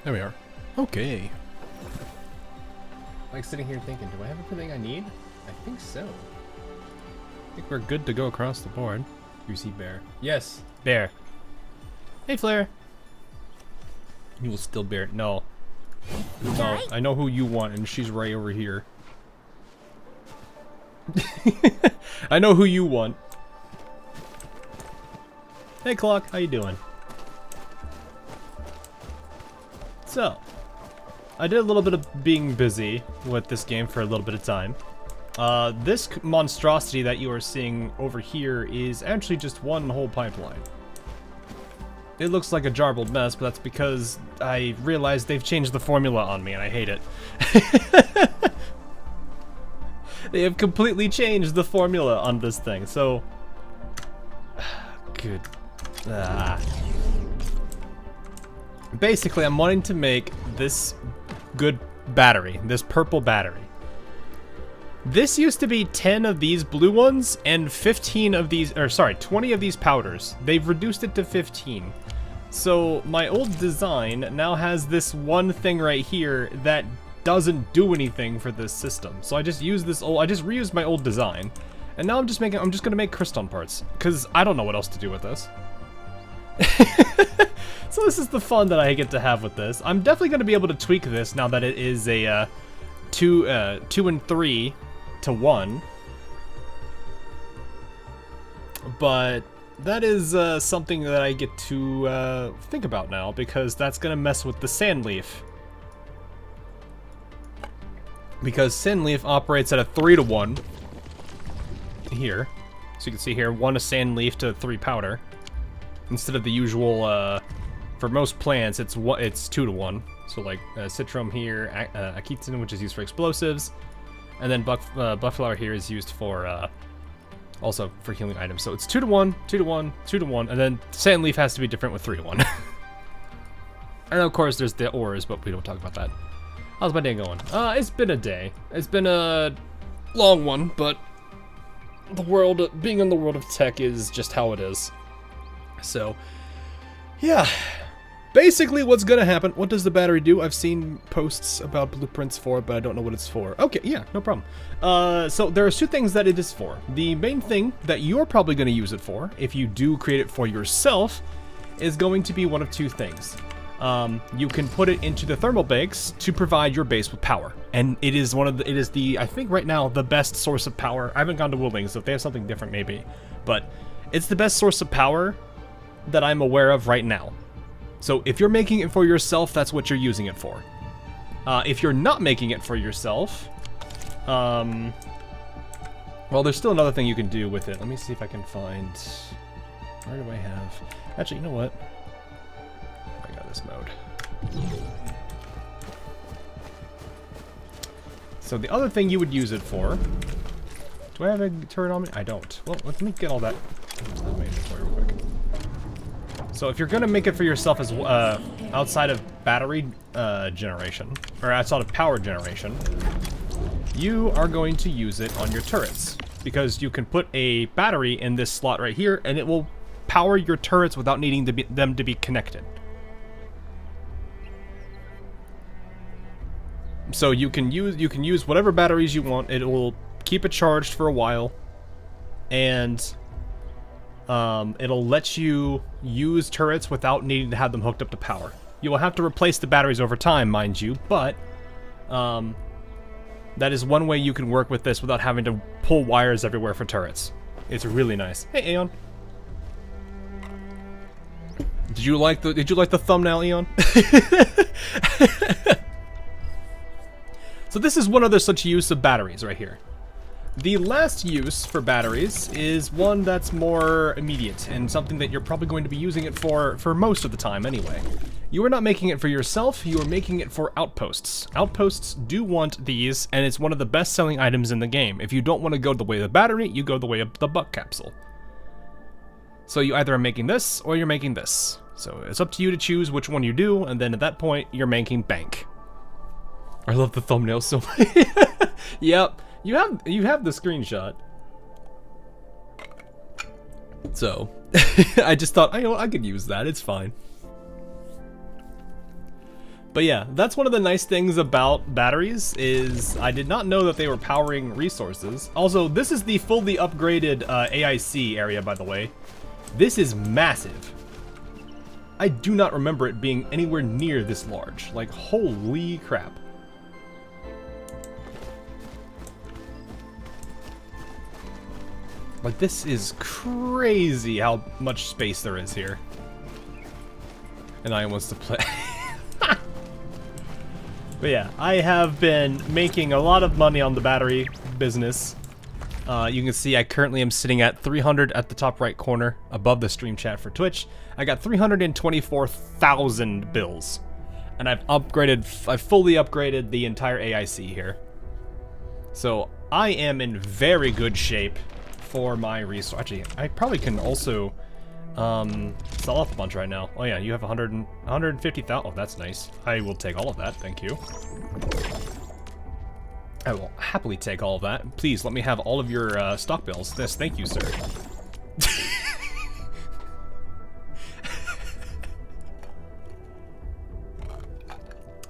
There we are. Okay. Like sitting here thinking, do I have everything I need? I think so. I think we're good to go across the board. You see bear. Yes, bear. Hey, Flare. You will still bear. No. No, I know who you want, and she's right over here. I know who you want. Hey, Clock. How you doing? So, I did a little bit of being busy with this game for a little bit of time. This monstrosity that you are seeing over here is actually just one whole pipeline. It looks like a jarbled mess, but that's because I realized they've changed the formula on me and I hate it. They have completely changed the formula on this thing, so... Good. Basically, I'm wanting to make this good battery, this purple battery. This used to be 10 of these blue ones and 15 of these, or sorry, 20 of these powders. They've reduced it to 15. So my old design now has this one thing right here that doesn't do anything for this system. So I just used this old, I just reused my old design. And now I'm just gonna make crystal parts, because I don't know what else to do with this. So this is the fun that I get to have with this. I'm definitely gonna be able to tweak this now that it is a 2 and 3 to 1. But that is something that I get to think about now, because that's gonna mess with the sand leaf. Because sand leaf operates at a 3 to 1 here. So you can see here, 1 sand leaf to 3 powder. Instead of the usual, for most plants, it's 2 to 1. So like citrum here, akiton, which is used for explosives, and then buckflower here is used for also for healing items. So it's 2 to 1, 2 to 1, 2 to 1, and then sand leaf has to be different with 3 to 1. And of course there's the ores, but we don't talk about that. How's my day going? It's been a day. It's been a long one, but the world, being in the world of tech is just how it is. So, yeah. Basically, what's gonna happen, what does the battery do? I've seen posts about blueprints for it, but I don't know what it's for. Okay, yeah, no problem. So there are 2 things that it is for. The main thing that you're probably gonna use it for, if you do create it for yourself, is going to be one of 2 things. You can put it into the thermal banks to provide your base with power. And it is I think right now, the best source of power. I haven't gone to Woolings, so if they have something different, maybe. But it's the best source of power that I'm aware of right now. So if you're making it for yourself, that's what you're using it for. If you're not making it for yourself, well, there's still another thing you can do with it. Let me see if I can find, where do I have, actually, you know what? I got this mode. So the other thing you would use it for, do I have a turret on me? I don't. Well, let me get all that made for real quick. So if you're gonna make it for yourself as outside of battery generation, or outside of power generation, you are going to use it on your turrets, because you can put a battery in this slot right here, and it will power your turrets without needing them to be connected. So you can use whatever batteries you want. It will keep it charged for a while, and it'll let you use turrets without needing to have them hooked up to power. You will have to replace the batteries over time, mind you, but that is one way you can work with this without having to pull wires everywhere for turrets. It's really nice. Hey, Aeon. Did you like the thumbnail, Aeon? So this is one other such use of batteries right here. The last use for batteries is one that's more immediate and something that you're probably going to be using it for most of the time anyway. You are not making it for yourself, you are making it for outposts. Outposts do want these, and it's one of the best selling items in the game. If you don't want to go the way of the battery, you go the way of the buck capsule. So you either are making this, or you're making this. So it's up to you to choose which one you do, and then at that point, you're making bank. I love the thumbnail so much. Yep. You have the screenshot. So, I just thought, I could use that, it's fine. But yeah, that's one of the nice things about batteries, is I did not know that they were powering resources. Also, this is the fully upgraded AIC area, by the way. This is massive. I do not remember it being anywhere near this large. Like, holy crap. Like, this is crazy how much space there is here. And I wants to play. But yeah, I have been making a lot of money on the battery business. You can see I currently am sitting at 300 at the top right corner above the stream chat for Twitch. I got 324,000 bills. And I've fully upgraded the entire AIC here. So I am in very good shape for my resource. Actually, I probably can also sell off a bunch right now. Oh yeah, you have 150,000. Oh, that's nice. I will take all of that, thank you. I will happily take all of that. Please, let me have all of your stock bills. Yes, thank you, sir.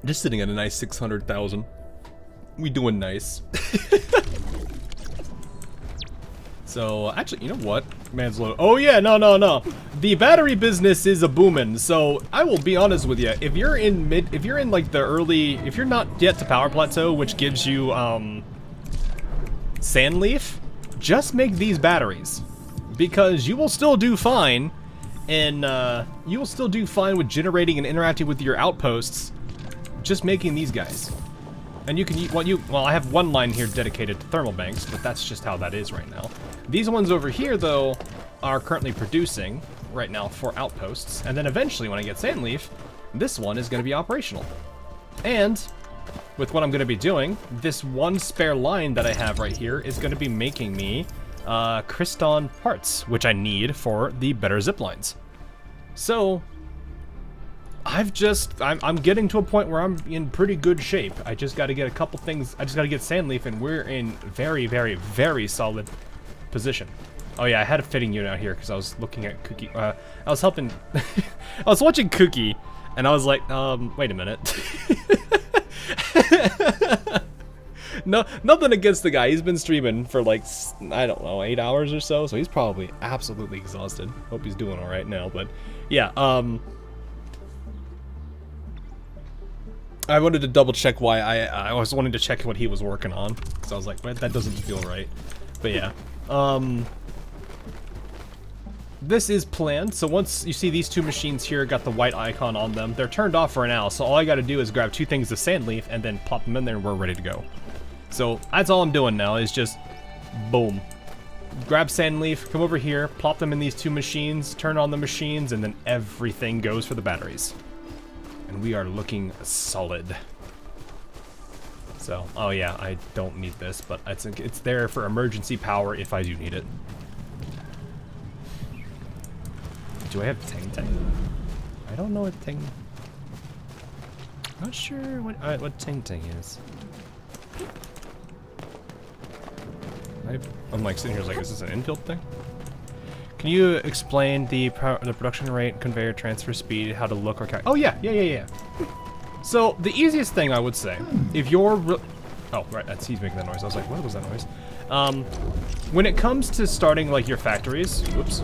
Just sitting at a nice 600,000. We doing nice. So, actually, you know what? Man's low. Oh yeah, no. The battery business is a boomin'. So, I will be honest with you. If you're in like the early, if you're not yet to Power Plateau, which gives you, Sand Leaf, just make these batteries. Because you will still do fine, and, you will still do fine with generating and interacting with your outposts, just making these guys. And you can, well, I have one line here dedicated to thermal banks, but that's just how that is right now. These ones over here, though, are currently producing right now for outposts. And then eventually, when I get Sandleaf, this one is going to be operational. And with what I'm going to be doing, this one spare line that I have right here is going to be making me Kriston parts, which I need for the better zip lines. So I'm getting to a point where I'm in pretty good shape. I just got to get a couple things. I just got to get Sandleaf, and we're in very, very, very solid position. Oh yeah, I had a fitting unit out here because I was looking at Cookie. I was helping. I was watching Cookie, and I was like, wait a minute. No, nothing against the guy. He's been streaming for like, I don't know, 8 hours or so. So he's probably absolutely exhausted. Hope he's doing all right now. But yeah, I wanted to double check why I was wanting to check what he was working on, because I was like, that doesn't feel right. But yeah, this is planned. So once you see these two machines here got the white icon on them, they're turned off for now. So all I got to do is grab 2 things of Sandleaf and then plop them in there, and we're ready to go. So that's all I'm doing now, is just boom, grab Sandleaf, come over here, plop them in these 2 machines, turn on the machines, and then everything goes for the batteries. And we are looking solid. So, oh yeah, I don't need this, but it's there for emergency power if I do need it. Do I have Tang Tang? I don't know what Tang. Not sure what Tang Tang is. I'm like sitting here like, is this an Endfield thing? Can you explain the production rate, conveyor, transfer speed, how to look or calculate? Oh yeah. So the easiest thing I would say, if you're, oh right, that's he's making that noise. I was like, what was that noise? When it comes to starting like your factories, whoops.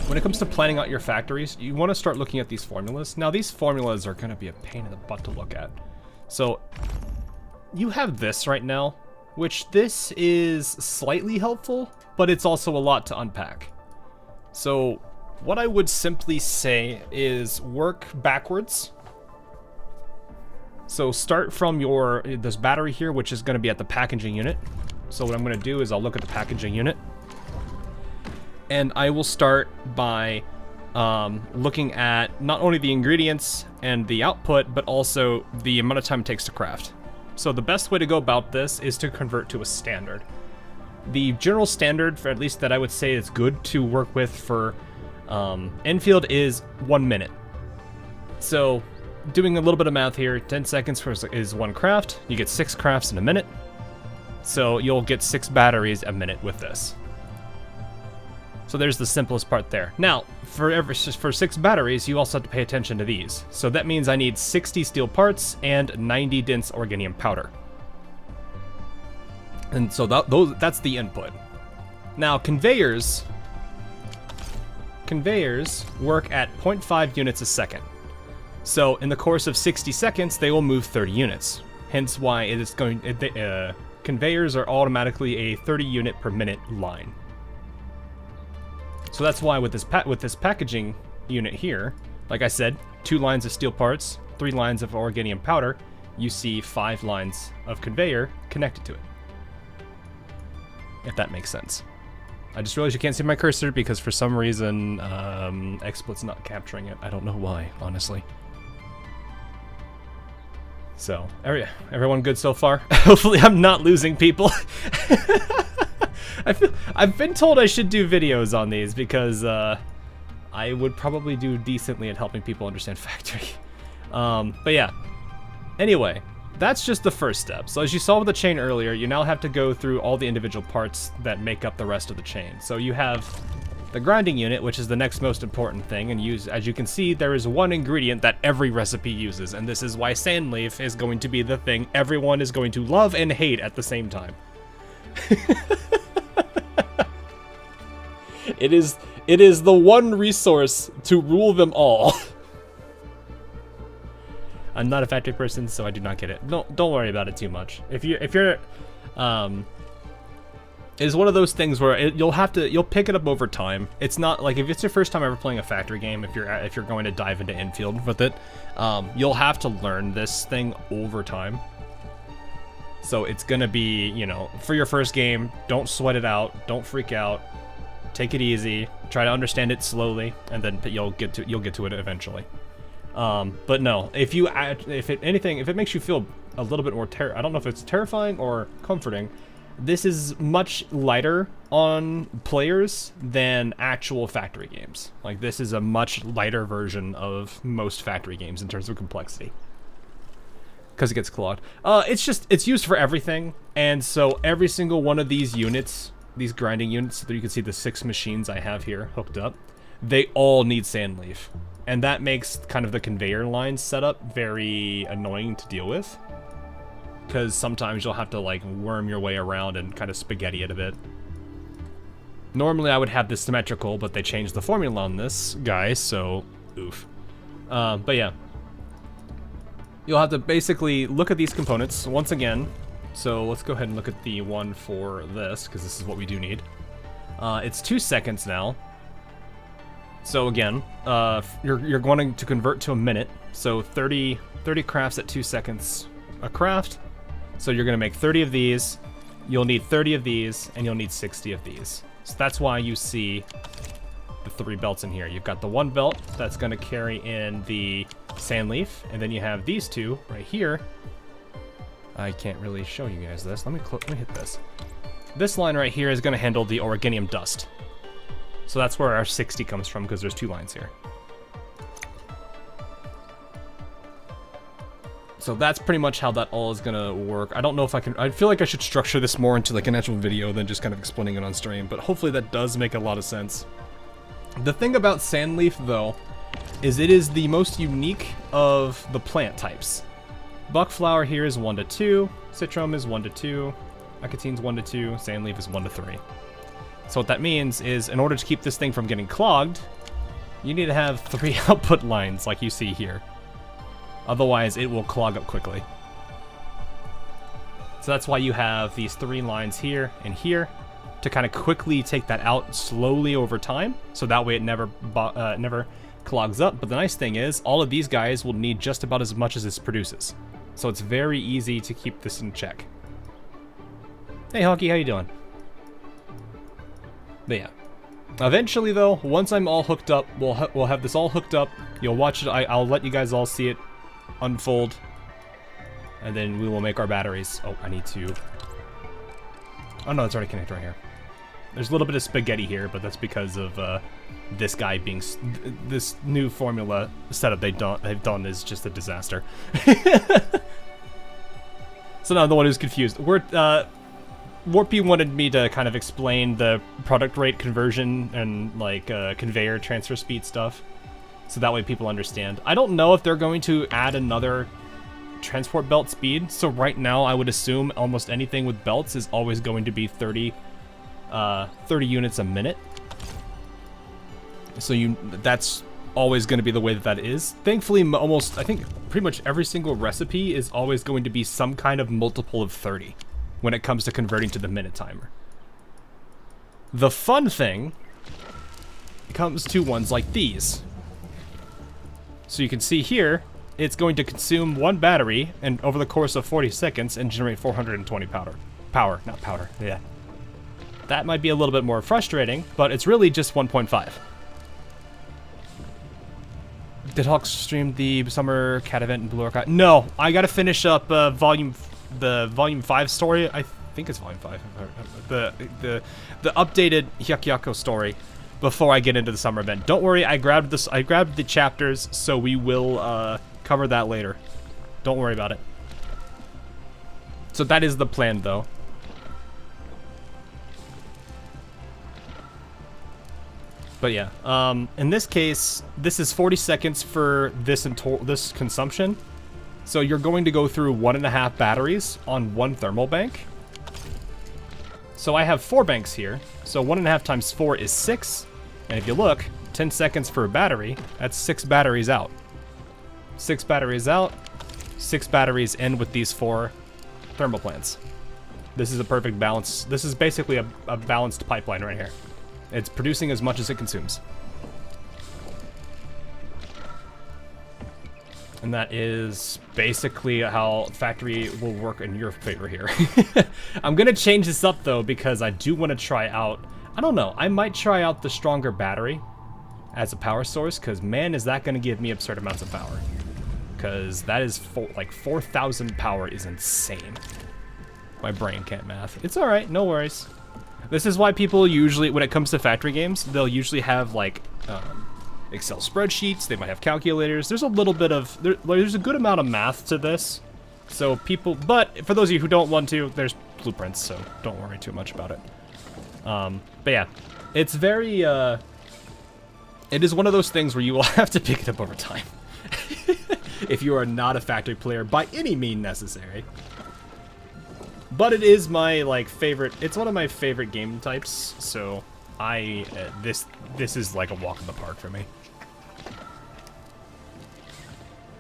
When it comes to planning out your factories, you want to start looking at these formulas. Now these formulas are going to be a pain in the butt to look at. So you have this right now, which this is slightly helpful, but it's also a lot to unpack. So what I would simply say is work backwards. So start from this battery here, which is going to be at the packaging unit. So what I'm going to do is I'll look at the packaging unit, and I will start by looking at not only the ingredients and the output, but also the amount of time it takes to craft. So the best way to go about this is to convert to a standard. The general standard, for at least that I would say is good to work with for Endfield, is 1 minute. So doing a little bit of math here, 10 seconds is 1 craft. You get 6 crafts in a minute. So you'll get 6 batteries a minute with this. So there's the simplest part there. Now, for 6 batteries, you also have to pay attention to these. So that means I need 60 steel parts and 90 dense organium powder. And so that's the input. Now, conveyors work at 0.5 units a second. So in the course of 60 seconds, they will move 30 units. Hence why it is conveyors are automatically a 30 unit per minute line. So that's why with this packaging unit here, like I said, 2 lines of steel parts, 3 lines of organium powder, you see 5 lines of conveyor connected to it. If that makes sense. I just realized you can't see my cursor because for some reason XSplit's not capturing it. I don't know why, honestly. So, everyone good so far? Hopefully I'm not losing people. I've been told I should do videos on these because I would probably do decently at helping people understand factory. But yeah, anyway, that's just the first step. So as you saw with the chain earlier, you now have to go through all the individual parts that make up the rest of the chain. So you have the grinding unit, which is the next most important thing, and as you can see, there is one ingredient that every recipe uses, and this is why sand leaf is going to be the thing everyone is going to love and hate at the same time. It is the one resource to rule them all. I'm not a factory person, so I do not get it. Don't worry about it too much. If you're it's one of those things where you'll pick it up over time. It's not like if it's your first time ever playing a factory game, if you're going to dive into Endfield with it, you'll have to learn this thing over time. So it's gonna be, you know, for your first game, don't sweat it out, don't freak out, take it easy, try to understand it slowly, and then you'll get to it eventually. But no, if it makes you feel a little bit more I don't know if it's terrifying or comforting, this is much lighter on players than actual factory games. Like, this is a much lighter version of most factory games in terms of complexity. Because it gets clogged. It's used for everything, and so every single one of these units, these grinding units, so that you can see the 6 machines I have here hooked up, they all need sand leaf. And that makes kind of the conveyor line setup very annoying to deal with. Because sometimes you'll have to like worm your way around and kind of spaghetti it a bit. Normally I would have this symmetrical, but they changed the formula on this guy, so oof. But yeah. You'll have to basically look at these components once again. So let's go ahead and look at the one for this, because this is what we do need. It's 2 seconds now. So again, you're going to convert to a minute. So 30 crafts at 2 seconds a craft. So you're going to make 30 of these, you'll need 30 of these, and you'll need 60 of these. So that's why you see the 3 belts in here. You've got the 1 belt that's going to carry in the sand leaf, and then you have these 2 right here. I can't really show you guys this. Let me hit this. This line right here is going to handle the organium dust. So that's where our 60 comes from, because there's 2 lines here. So that's pretty much how that all is gonna work. I don't know if I can, I feel like I should structure this more into like an actual video than just kind of explaining it on stream, but hopefully that does make a lot of sense. The thing about sand leaf though, is it is the most unique of the plant types. Buckflower here is 1 to 2, citrum is 1 to 2, acatine's 1 to 2, sand leaf is 1 to 3. So what that means is in order to keep this thing from getting clogged, you need to have 3 output lines like you see here. Otherwise, it will clog up quickly. So that's why you have these 3 lines here and here to kind of quickly take that out slowly over time. So that way it never clogs up. But the nice thing is, all of these guys will need just about as much as this produces. So it's very easy to keep this in check. Hey, Honky, how you doing? But yeah. Eventually, though, once I'm all hooked up, we'll have this all hooked up. You'll watch it. I'll let you guys all see it unfold, and then we will make our batteries. Oh, I need to... Oh no, it's already connected right here. There's a little bit of spaghetti here, but that's because of this guy being... This new formula setup they've done is just a disaster. So now I'm the one who's confused. Warpy wanted me to kind of explain the product rate conversion and like conveyor transfer speed stuff, so that way people understand. I don't know if they're going to add another transport belt speed, so right now I would assume almost anything with belts is always going to be 30 units a minute. So that's always going to be the way that is. Thankfully, I think pretty much every single recipe is always going to be some kind of multiple of 30 when it comes to converting to the minute timer. The fun thing comes to ones like these. So you can see here, it's going to consume one battery and over the course of 40 seconds and generate 420 power, not powder, yeah. That might be a little bit more frustrating, but it's really just 1.5. Did Hawk stream the summer cat event in Blue Archive? No, I gotta finish up the volume 5 story. I think it's volume 5. The updated Hyakyako story before I get into the summer event. Don't worry, I grabbed the chapters, so we will cover that later. Don't worry about it. So that is the plan, though. But yeah, in this case, this is 40 seconds for this consumption. So you're going to go through 1.5 batteries on one thermal bank. So I have 4 banks here. So 1.5 times 4 is 6. And if you look, 10 seconds for a battery, that's 6 batteries out. 6 batteries out, 6 batteries in with these 4 thermal plants. This is a perfect balance. This is basically a balanced pipeline right here. It's producing as much as it consumes. And that is basically how factory will work in your favor here. I'm gonna change this up though, because I do want to try out, I don't know, I might try out the stronger battery as a power source, because man, is that gonna give me absurd amounts of power. Because that is like 4,000 power is insane. My brain can't math. It's alright, no worries. This is why people usually, when it comes to factory games, they'll usually have like Excel spreadsheets, they might have calculators. There's a little bit of, there's a good amount of math to this. So people, but for those of you who don't want to, there's blueprints, so don't worry too much about it. But yeah, it's very, it is one of those things where you will have to pick it up over time. If you are not a factory player by any means necessary. But it is my, like, favorite, it's one of my favorite game types, so this is like a walk in the park for me.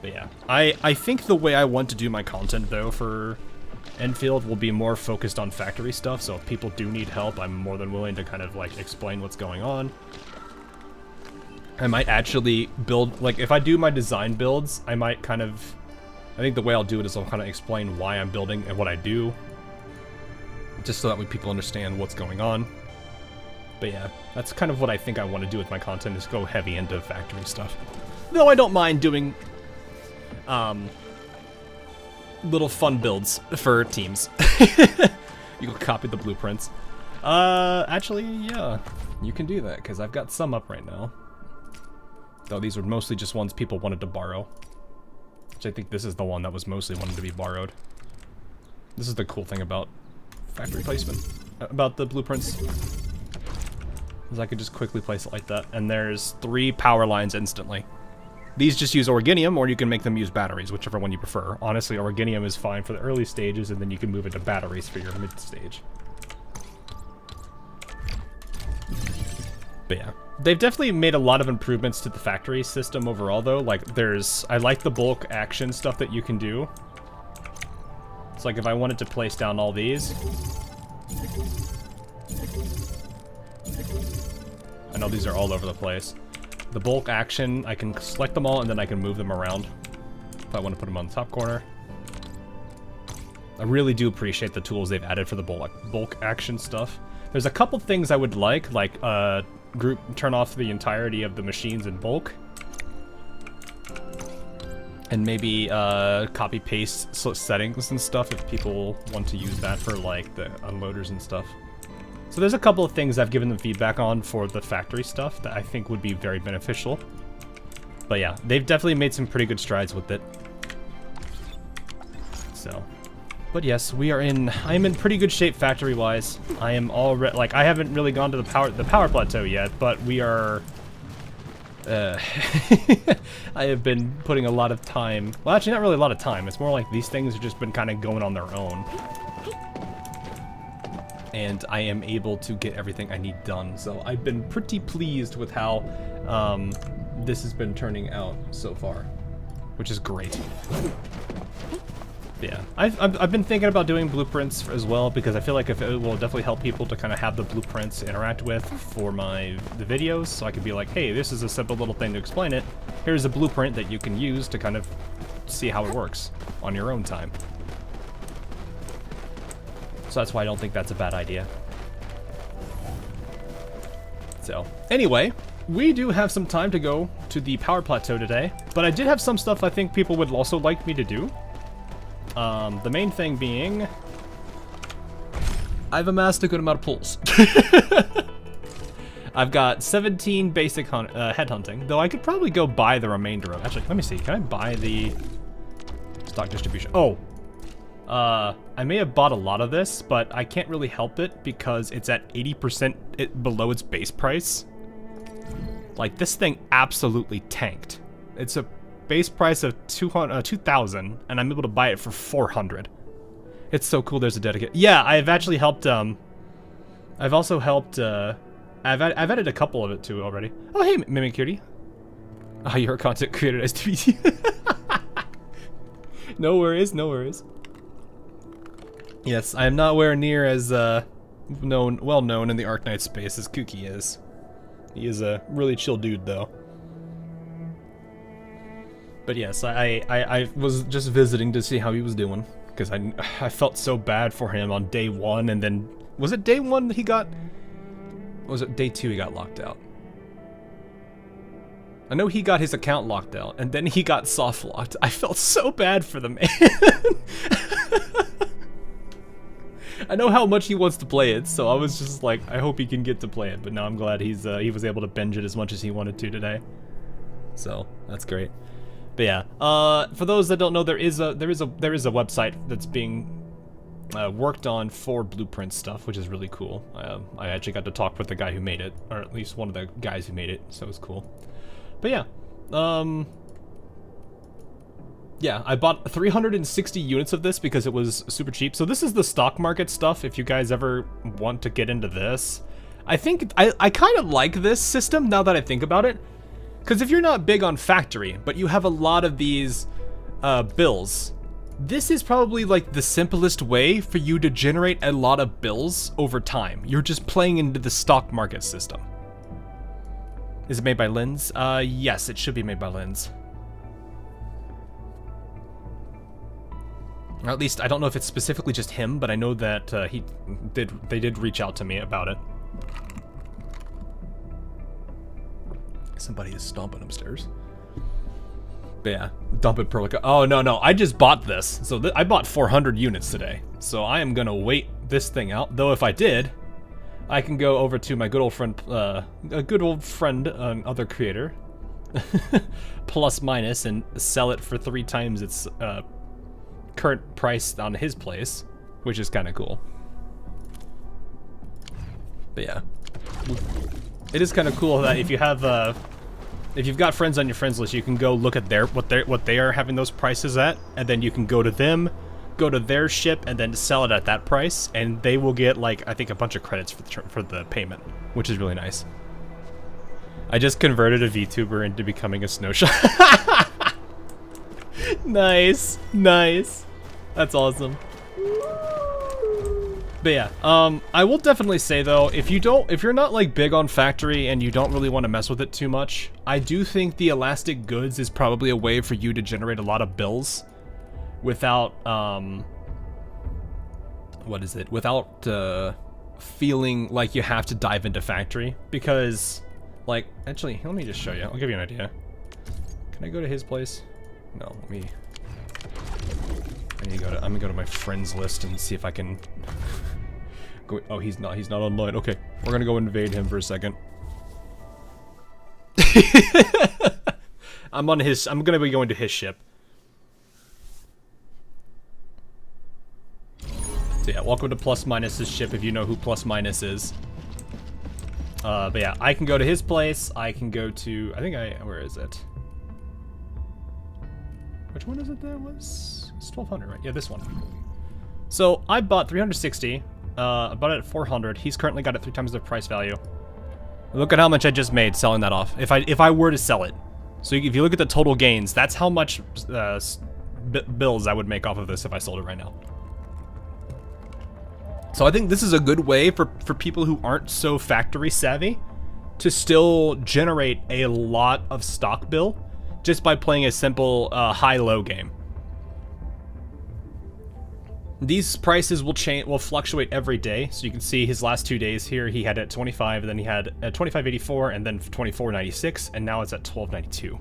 But yeah, I think the way I want to do my content, though, for Endfield will be more focused on factory stuff, so if people do need help, I'm more than willing to kind of, like, explain what's going on. I might actually build, like, if I do my design builds, I might kind of, I think the way I'll do it is I'll kind of explain why I'm building and what I do. Just so that way people understand what's going on. But yeah, that's kind of what I think I want to do with my content, is go heavy into factory stuff. Though I don't mind doing little fun builds for teams. You can copy the blueprints. Actually, yeah, you can do that, because I've got some up right now. Though these were mostly just ones people wanted to borrow. Which I think this is the one that was mostly wanted to be borrowed. This is the cool thing about factory placement, about the blueprints, is I could just quickly place it like that, and there's 3 power lines instantly. These just use Organium, or you can make them use batteries, whichever one you prefer. Honestly, Organium is fine for the early stages, and then you can move into batteries for your mid-stage. But yeah, they've definitely made a lot of improvements to the factory system overall, though. Like, I like the bulk action stuff that you can do. It's like if I wanted to place down all these. I know these are all over the place. The bulk action, I can select them all and then I can move them around if I want to put them on the top corner. I really do appreciate the tools they've added for the bulk action stuff. There's a couple things I would like turn off the entirety of the machines in bulk. And maybe copy paste settings and stuff if people want to use that for like the unloaders and stuff. So there's a couple of things I've given them feedback on for the factory stuff that I think would be very beneficial. But yeah, they've definitely made some pretty good strides with it. So, But yes, I am in pretty good shape factory-wise. I am already, like, I haven't really gone to the power plateau yet, but we are, I have been putting a lot of time, well, actually not really a lot of time, it's more like these things have just been kind of going on their own. And I am able to get everything I need done, so I've been pretty pleased with how, this has been turning out so far, which is great. Yeah, I've been thinking about doing blueprints as well, because I feel like it will definitely help people to kind of have the blueprints to interact with for the videos, so I could be like, hey, this is a simple little thing to explain it. Here's a blueprint that you can use to kind of see how it works on your own time. So that's why I don't think that's a bad idea. So, anyway, we do have some time to go to the power plateau today, but I did have some stuff I think people would also like me to do. The main thing being, I've amassed a good amount of pulls. I've got 17 basic headhunting, though I could probably go buy the remainder of. Actually, let me see. Can I buy the stock distribution? Oh, I may have bought a lot of this, but I can't really help it because it's at 80% below its base price. Like, this thing absolutely tanked. It's a base price of 2,000, and I'm able to buy it for 400. It's so cool. There's a dedicated. Yeah, I've actually helped. I've also helped. I've added a couple of it too already. Oh, hey, Mimic Cutie. Oh, you're a content creator. Nice to meet you. No worries, no worries. Yes, I am nowhere near as well known in the Arknights space as Kuki is. He is a really chill dude, though. But yes, I was just visiting to see how he was doing, because I felt so bad for him on day one, and then, was it day one that he got, or was it day two he got locked out? I know he got his account locked out, and then he got soft locked. I felt so bad for the man. I know how much he wants to play it, so I was just like, I hope he can get to play it, but now I'm glad he was able to binge it as much as he wanted to today. So, that's great. But yeah, for those that don't know, there is a website that's being worked on for blueprint stuff, which is really cool. I actually got to talk with the guy who made it, or at least one of the guys who made it, so it was cool. But yeah, yeah, I bought 360 units of this because it was super cheap. So this is the stock market stuff. If you guys ever want to get into this, I think I kind of like this system now that I think about it. Because if you're not big on factory, but you have a lot of these bills, this is probably like the simplest way for you to generate a lot of bills over time. You're just playing into the stock market system. Is it made by Lens? Yes, it should be made by Lens. Or at least, I don't know if it's specifically just him, but I know that they did reach out to me about it. Somebody is stomping upstairs. But yeah, dump it Perlica. Oh, no, I just bought this. So I bought 400 units today. So I am gonna wait this thing out. Though if I did, I can go over to my good old friend, other creator, plus minus, and sell it for 3 times its current price on his place, which is kind of cool. But yeah, it is kind of cool that if you have if you've got friends on your friends list, you can go look at what they are having those prices at, and then you can go to them, go to their ship, and then sell it at that price, and they will get, like, I think a bunch of credits for the payment, which is really nice. I just converted a VTuber into becoming a Snowshine. Nice, nice. That's awesome. But yeah, I will definitely say though, if you're not like big on factory and you don't really want to mess with it too much, I do think the elastic goods is probably a way for you to generate a lot of bills without, without feeling like you have to dive into factory. Because, like, actually, let me just show you. I'll give you an idea. Can I go to his place? No, let me. I'm gonna go to my friends list and see if I can go. Oh, he's not online. Okay, we're gonna go invade him for a second. I'm gonna be going to his ship. So yeah, welcome to Plus Minus's ship if you know who Plus Minus is. But yeah, I can go to his place. I can go to, where is it? Which one is it that was? It's 1200, right? Yeah, this one. So I bought 360. I bought it at 400. He's currently got it 3 times the price value. Look at how much I just made selling that off. If I were to sell it. So if you look at the total gains, that's how much bills I would make off of this if I sold it right now. So I think this is a good way for people who aren't so factory savvy to still generate a lot of stock bill just by playing a simple high-low game. These prices will fluctuate every day. So you can see his last 2 days here, he had at 25, and then he had at 25.84, and then 24.96, and now it's at 12.92.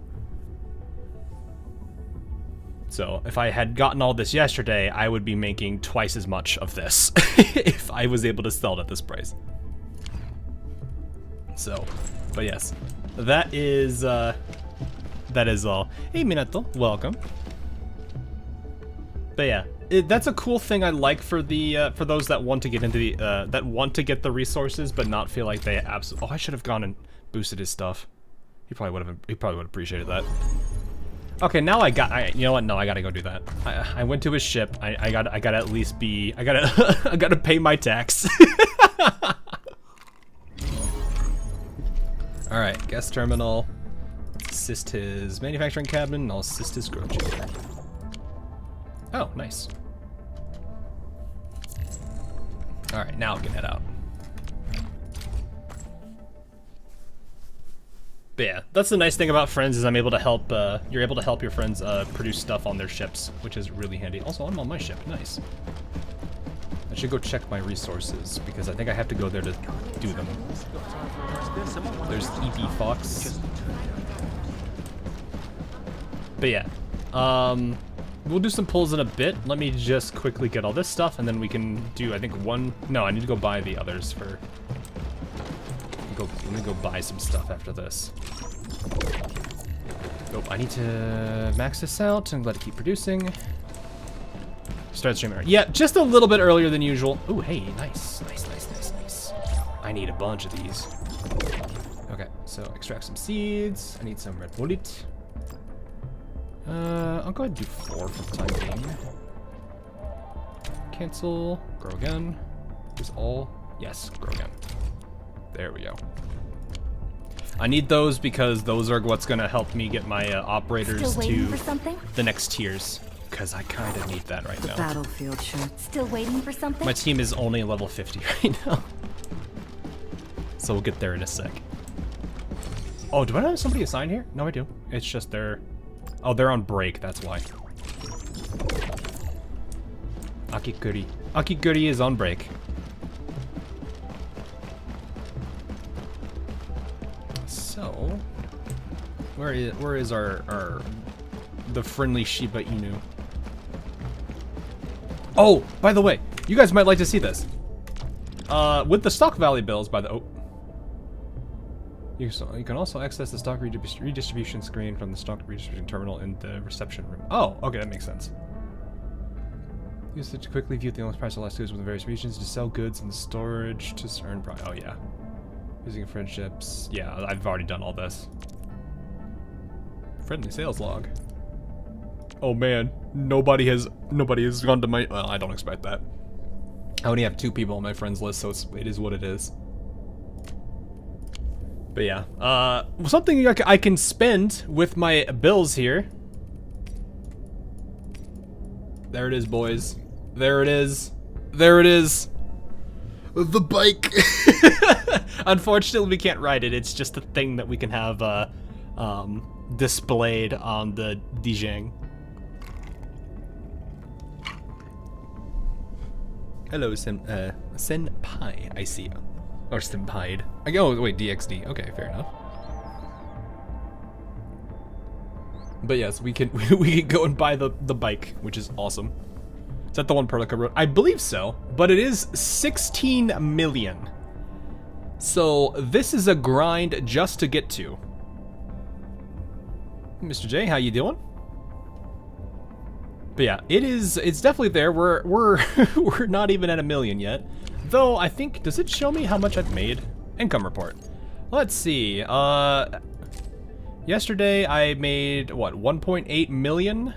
So if I had gotten all this yesterday, I would be making twice as much of this if I was able to sell it at this price. So, but yes, that is all. Hey Minato, welcome. But yeah, that's a cool thing I like for the for those that want to get into the that want to get the resources but not feel like they absolutely. Oh, I should have gone and boosted his stuff. He probably would have appreciated that. Okay, now you know what? No, I gotta go do that. I went to his ship. I gotta at least be. I gotta pay my tax. All right, guest terminal. Assist his manufacturing cabin. And I'll assist his grow chamber. Oh, nice. All right, now we can head out. But yeah, that's the nice thing about friends is I'm able to help. You're able to help your friends produce stuff on their ships, which is really handy. Also, I'm on my ship. Nice. I should go check my resources because I think I have to go there to do them. There's EP Fox. But yeah, we'll do some pulls in a bit. Let me just quickly get all this stuff, and then we can do. I think one. No, I need to go buy the others for. Let me go buy some stuff after this. Oh, I need to max this out and let it keep producing. Start streaming. Yeah, just a little bit earlier than usual. Oh, hey, nice. I need a bunch of these. Okay, so extract some seeds. I need some red bullet. I'll go ahead and do 4 for the time being. Cancel. Grow again. Is all? Yes, grow again. There we go. I need those because those are what's gonna help me get my operators to the next tiers. Because I kind of need that right now. Battlefield shirt. Still waiting for something? My team is only level 50 right now. So we'll get there in a sec. Oh, do I have somebody assigned here? No, I do. It's just they're... Oh, they're on break, that's why. Akiguri. Akiguri is on break. So, where is our the friendly Shiba Inu? Oh, by the way, you guys might like to see this. With the stock value bills, you can also access the stock redistribution screen from the stock redistribution terminal in the reception room. Oh, okay, that makes sense. Use it to quickly view the lowest price of last goods within various regions to sell goods in the storage to earn profit. Oh yeah. Using friendships. Yeah, I've already done all this. Friendly sales log. Oh man, nobody has gone to my. Well, I don't expect that. I only have 2 people on my friends list, so it is what it is. But yeah, something I can spend with my bills here. There it is, boys. There it is. There it is. The bike. Unfortunately, we can't ride it. It's just a thing that we can have displayed on the Dijang. Hello, Senpai. I see you. Or Senpai. Oh, wait, DXD. Okay, fair enough. But yes, we can go and buy the bike, which is awesome. Is that the one Perlica wrote? I believe so, but it is 16 million. So this is a grind just to get to. Mr. J, how you doing? But yeah, it's definitely there. We're we're not even at 1 million yet. Though I think, does it show me how much I've made? Income report. Let's see. Yesterday I made what, 1.8 million?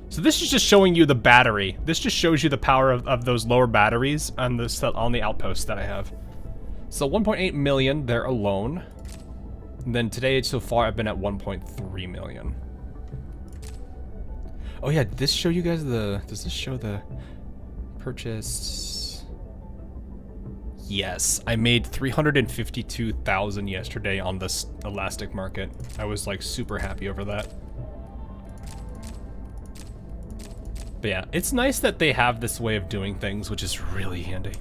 So this is just showing you the battery. This just shows you the power of those lower batteries on the outposts that I have. So 1.8 million there alone. And then today so far I've been at 1.3 million. Oh yeah, did this show you guys does this show the purchase? Yes, I made 352,000 yesterday on this elastic market. I was like super happy over that. But yeah, it's nice that they have this way of doing things, which is really handy.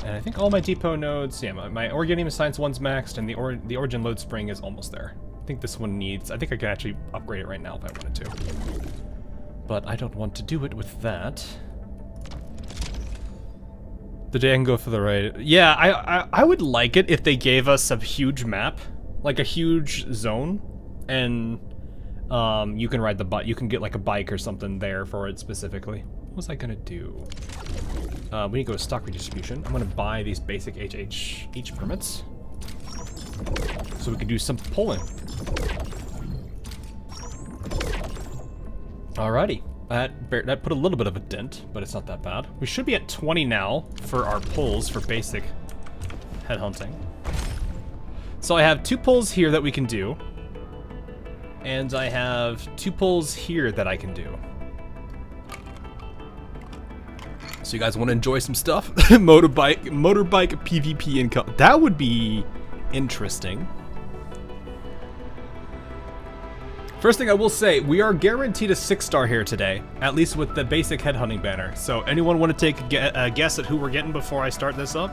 And I think all my depot nodes, yeah, my Organium Science one's maxed, and the Origin Load Spring is almost there. I think this one needs, I think I could actually upgrade it right now if I wanted to. But I don't want to do it with that. The day I can go for the right. Yeah, I would like it if they gave us a huge map, like a huge zone, and you can ride the bike. You can get like a bike or something there for it specifically. What was I gonna do? We need to go to stock redistribution. I'm gonna buy these basic HH permits, so we can do some pulling. Alrighty. That put a little bit of a dent, but it's not that bad. We should be at 20 now for our pulls for basic headhunting. So I have 2 pulls here that we can do. And I have 2 pulls here that I can do. So you guys want to enjoy some stuff? motorbike PvP income. That would be interesting. First thing I will say, we are guaranteed a 6-star here today, at least with the basic headhunting banner. So anyone want to take a guess at who we're getting before I start this up?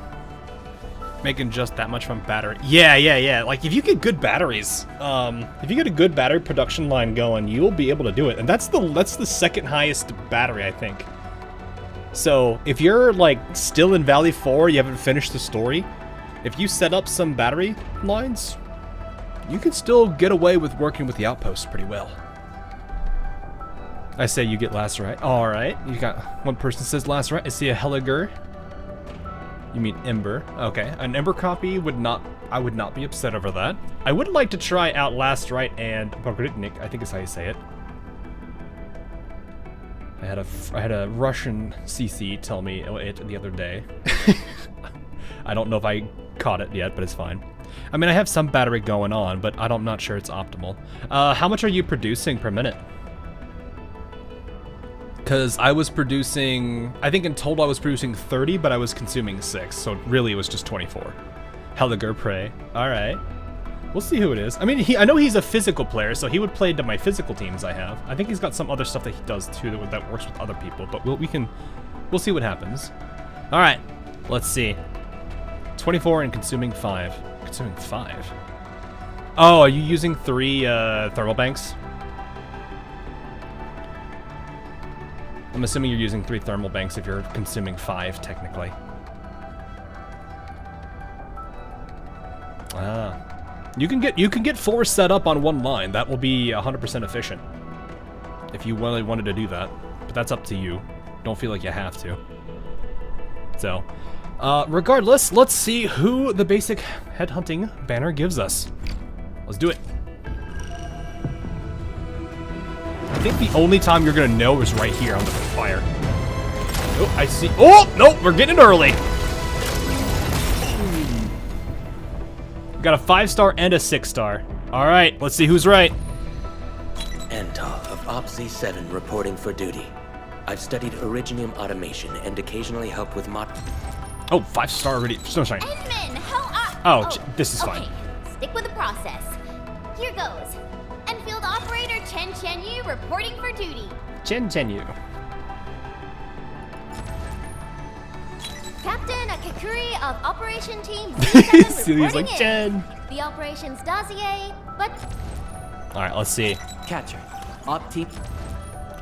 Making just that much from battery. Yeah. Like if you get good batteries, if you get a good battery production line going, you'll be able to do it. And that's the second highest battery, I think. So if you're like still in Valley 4, you haven't finished the story, if you set up some battery lines, you can still get away with working with the outposts pretty well. I say you get last right. All right, you got one person says last right. I see a Heliger. You mean Ember? Okay, an Ember copy I would not be upset over that. I would like to try out last right and Pogritnik, I think is how you say it. I had a Russian CC tell me it the other day. I don't know if I caught it yet, but it's fine. I mean, I have some battery going on, but I'm not sure it's optimal. How much are you producing per minute? Because I was producing, I think in total I was producing 30, but I was consuming 6, so really it was just 24. Heliger Prey. All right. We'll see who it is. I mean, I know he's a physical player, so he would play to my physical teams I have. I think he's got some other stuff that he does too that works with other people, but we'll see what happens. All right, let's see. 24 and consuming 5. Consuming 5? Oh, are you using 3 thermal banks? I'm assuming you're using 3 thermal banks if you're consuming 5, technically. Ah. You can get 4 set up on one line. That will be 100% efficient. If you really wanted to do that. But that's up to you. Don't feel like you have to. So, regardless, let's see who the basic headhunting banner gives us. Let's do it. I think the only time you're gonna know is right here on the fire. Oh, I see. Oh, nope, we're getting it early. Got a 5-star and a 6-star. All right, let's see who's right. Antar of OPZ 7 reporting for duty. I've studied Originium automation and occasionally help with mod. Oh, 5-star already. Snowshine. Edmund, how Oh, this is fine. Okay, stick with the process. Here goes. Enfield operator Chen Yu reporting for duty. Chen Yu. Captain Akakuri of Operation Team Z7 He's reporting like, in. Chen. The operations dossier, but... All right, let's see. Catcher. Op team.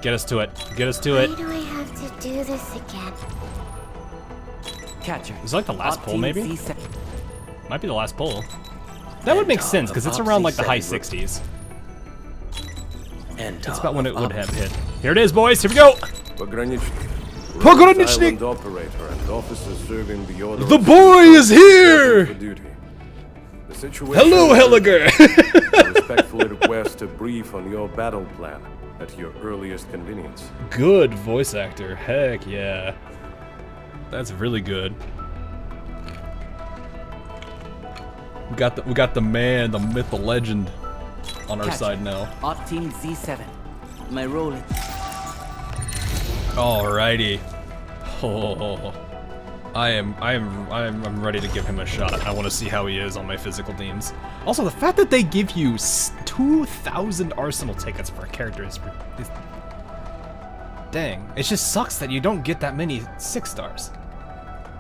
Get us to it. Get us to it. Why do I have to do this again? Catcher. Is it like the last Op pull, team maybe? Z7. Might be the last pull. That would make sense, because it's around like the high 60s. Endfield about when it would of have hit. Here it is, boys. Here we go. Pogranicznik, island operator and officer serving the order. The of boy is here. for duty. The situation. Hello, Helliger. I respectfully request a brief on your battle plan at your earliest convenience. Good voice actor. Heck yeah. That's really good. We got the man, the myth, the legend on our side now. Op Team Z7. My role is... Alrighty. Oh, I'm ready to give him a shot. I want to see how he is on my physical teams. Also, the fact that they give you 2,000 arsenal tickets for a character is dang. It just sucks that you don't get that many 6 stars.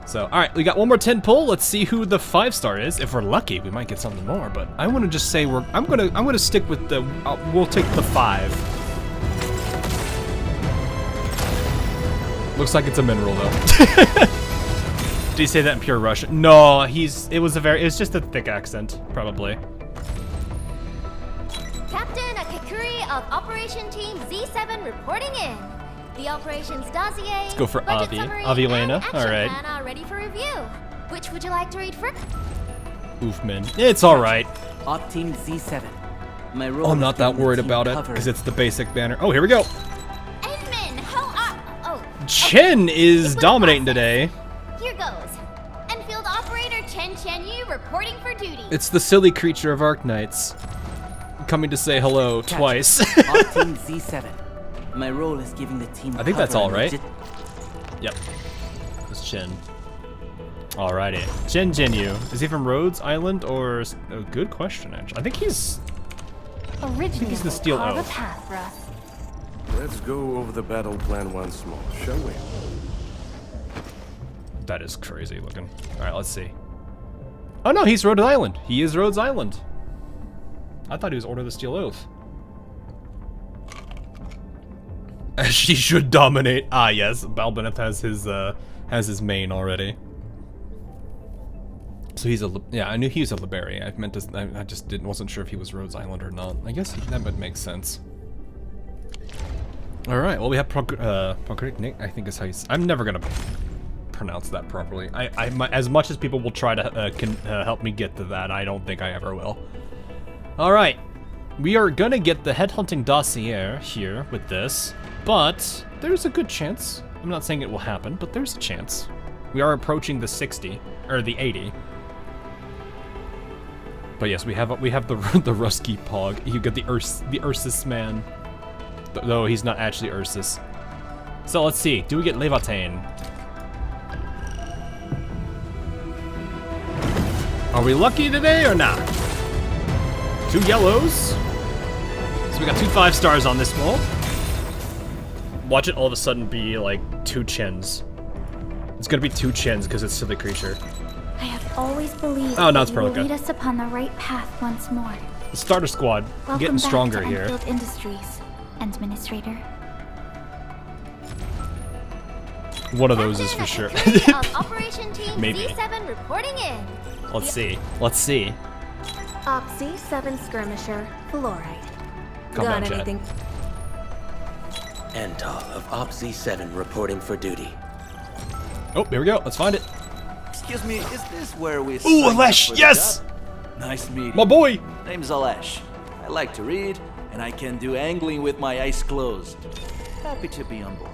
So, alright, we got one more 10 pull. Let's see who the 5-star is. If we're lucky, we might get something more, but I want to just say I'm gonna stick with the we'll take the 5. Looks like it's a mineral though. Did he say that in pure Russian? No, it was just a thick accent, probably. Captain Akakuri of Operation Team Z7 reporting in. The operations dossier, Let's go for budget Avi. summary, Avilena, and action alright. plan are ready for review. Which would you like to read first? Oofman. It's alright. Op Team Z7. My role I'm is not that giving the worried team about it, cover. because it's the basic banner. Oh, here we go. Edmund, oh, Chen is It was dominating process. today. Here goes. Enfield operator Chen Yu reporting for duty. It's the silly creature of Arknights. Coming to say hello Captain, twice. Op Team Z7. My role is giving the team I think that's cover all, and right? legit- Yep. It's Chen. Alrighty. Chen Yu. Is he from Rhodes Island or... Oh, good question, actually. I think he's... Originally, he's the Steel carve a Oath. path for us. Let's go over the battle plan once more, shall we? That is crazy looking. Alright, let's see. Oh no, he's Rhodes Island. He is Rhodes Island. I thought he was Order of the Steel Oath. She should dominate. Ah, yes. Balbeneth has his main already. So he's a... Yeah, I knew he was a Liberi. I meant to... I just wasn't sure if he was Rhodes Island or not. I guess that would make sense. Alright, well we have Arknights, I think is how you... I'm never gonna pronounce that properly. As much as people will try to help me get to that, I don't think I ever will. Alright. We are gonna get the Headhunting dossier here with this, but there's a good chance. I'm not saying it will happen, but there's a chance. We are approaching the 60, or the 80. But yes, we have the Rusky Pog. You get the Ursus man. Though he's not actually Ursus. So let's see. Do we get Levitain? Are we lucky today or not? 2 yellows. So we got 2 5-stars on this wall. Watch it all of a sudden be like 2 Chens. It's gonna be 2 Chens because it's Silly Creature. I have always believed Oh, no, it's that you will Perlica. lead us upon the right path once more. The starter squad Welcome getting back stronger to here. Endfield Industries, Administrator. One of those is for sure. Captain of Operation Team Maybe. Z7 reporting in. Let's see. Let's see. Op Z7 skirmisher, fluorite. Calm Got down, chat. anything? Endfield of Op Z7 reporting for duty. Oh, here we go. Let's find it. Excuse me, is this where we Ooh, signed up Alesh, for the yes! job? Nice meeting. My boy! Name's Alesh. I like to read, and I can do angling with my eyes closed. Happy to be on board.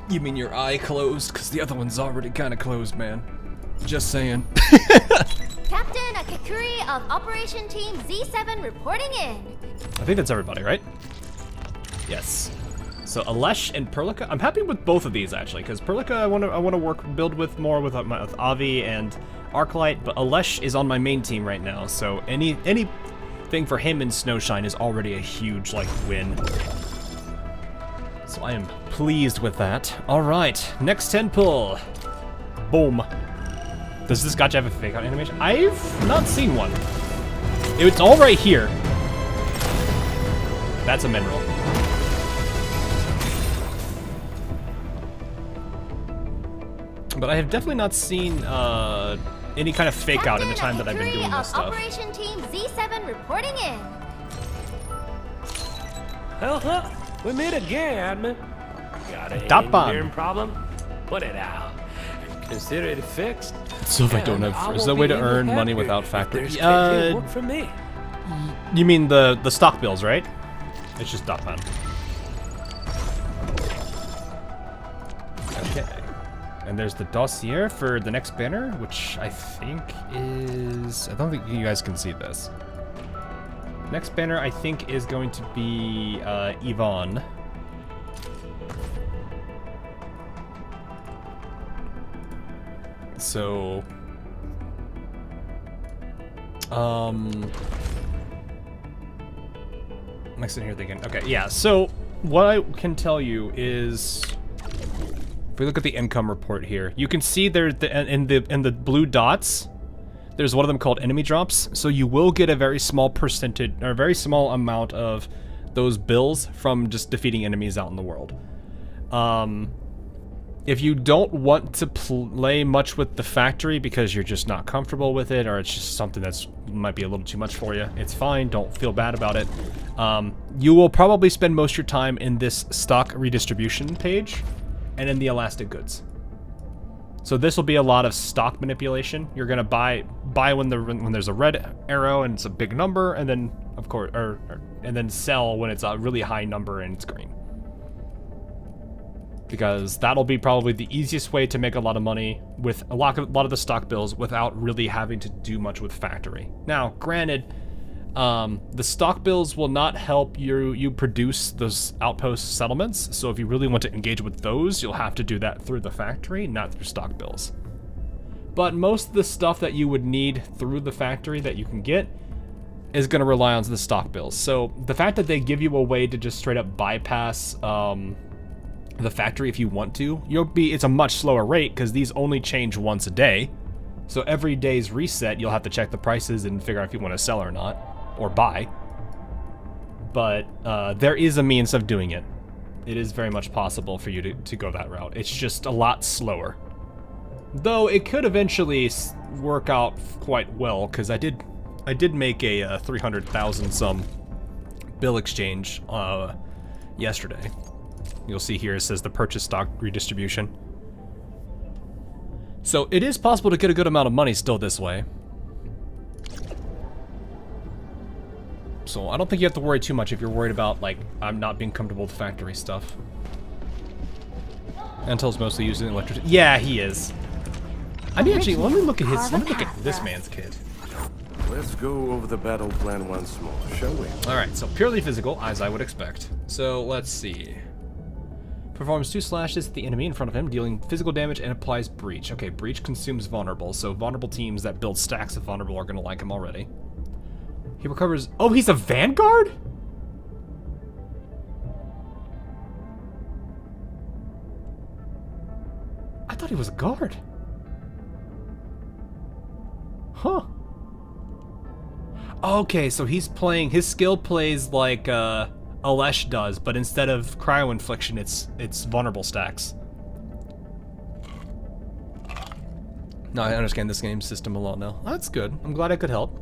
You mean your eye closed? Because the other one's already kind of closed, man. Just saying. Captain Akakuri of Operation Team Z7 reporting in. I think that's everybody, right? Yes. So Alesh and Perlica. I'm happy with both of these actually, because Perlica I want to build with more with Avi and Arklight, but Alesh is on my main team right now, so anything for him and Snowshine is already a huge like win. So I am pleased with that. All right, next 10 pull. Boom. Does this Gacha have a fake out animation? I've not seen one. It's all right here. That's a mineral. But I have definitely not seen any kind of fake out in the time that I've been doing this stuff. Operation Team Z7 reporting in. We meet again. Got a Dapan. engineering problem? Put it out. Consider it fixed. So if I don't have, is there a way to earn money without factory? Work for me. You mean the stock bills, right? It's just Dapan. Okay. And there's the dossier for the next banner, which I think is... I don't think you guys can see this. Next banner, I think, is going to be Yvonne. So... I'm sitting here thinking, okay, yeah, so what I can tell you is... If we look at the income report here, you can see there in the blue dots, there's one of them called enemy drops. So you will get a very small percentage, or a very small amount of those bills from just defeating enemies out in the world. If you don't want to play much with the factory because you're just not comfortable with it, or it's just something that's might be a little too much for you, it's fine. Don't feel bad about it. You will probably spend most of your time in this stock redistribution page and in the elastic goods. So this will be a lot of stock manipulation. You're gonna buy when there's a red arrow and it's a big number, and then of course, and then sell when it's a really high number and it's green. Because that'll be probably the easiest way to make a lot of money with a lot of the stock bills without really having to do much with factory. Now, granted, the stock bills will not help you produce those outpost settlements, so if you really want to engage with those, you'll have to do that through the factory, not through stock bills. But most of the stuff that you would need through the factory that you can get is going to rely on the stock bills. So the fact that they give you a way to just straight up bypass the factory if you want to, it's a much slower rate because these only change once a day. So every day's reset, you'll have to check the prices and figure out if you want to sell or not. Or buy, but there is a means of doing it. It is very much possible for you to go that route. It's just a lot slower. Though it could eventually work out quite well, because I did make a 300,000 some bill exchange yesterday. You'll see here it says the purchase stock redistribution. So it is possible to get a good amount of money still this way. So I don't think you have to worry too much if you're worried about, like, I'm not being comfortable with factory stuff. Antel's mostly using electricity. Yeah, he is. I mean, actually, let me look at this man's kit. Let's go over the battle plan once more, shall we? Alright, so purely physical, as I would expect. So, let's see. Performs 2 slashes at the enemy in front of him, dealing physical damage and applies breach. Okay, breach consumes vulnerable, so vulnerable teams that build stacks of vulnerable are going to like him already. He recovers... Oh, he's a Vanguard? I thought he was a guard. Huh. Okay, so he's playing... His skill plays like Alesh does, but instead of cryo infliction, it's vulnerable stacks. No, I understand this game system a lot now. That's good. I'm glad I could help.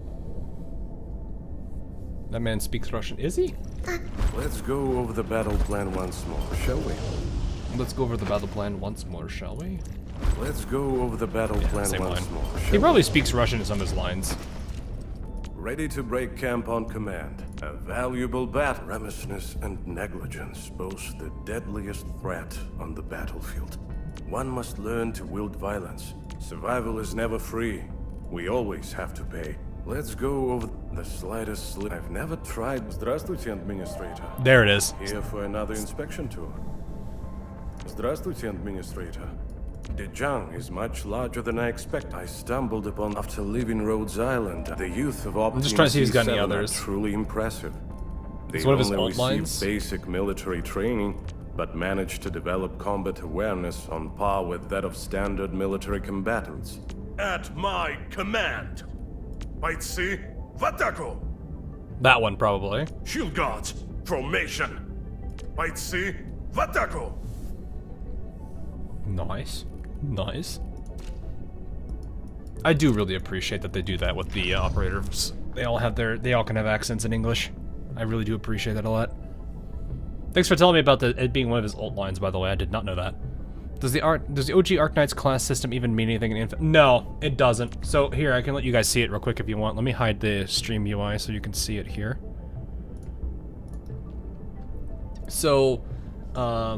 That man speaks Russian. Is he? Let's go over the battle plan once more, shall we? Let's go over the battle plan once more, shall we? Let's go over the battle plan once more, shall He probably speaks Russian in some of his lines. Ready to break camp on command. A valuable battle. Remissness and negligence boast the deadliest threat on the battlefield. One must learn to wield violence. Survival is never free. We always have to pay. Let's go over the slightest slip. I've never tried. Здравствуйте, Administrator. There it is. Here for another inspection tour. Здравствуйте, Administrator. Dejang is much larger than I expect. I stumbled upon after leaving Rhodes Island. The youth of I'm just trying to see if he's got any C7 are others. truly impressive. They It's one of his only old received lines. basic military training, but managed to develop combat awareness on par with that of standard military combatants. At my command. Бойцы, в атаку! That one, probably. Shield guards, formation. Бойцы, в атаку! Nice. Nice. I do really appreciate that they do that with the operators. They all can have accents in English. I really do appreciate that a lot. Thanks for telling me about it being one of his ult lines, by the way. I did not know that. Does the OG Arknights class system even mean anything in Infinite? No, it doesn't. So here, I can let you guys see it real quick if you want. Let me hide the stream UI so you can see it here. So, I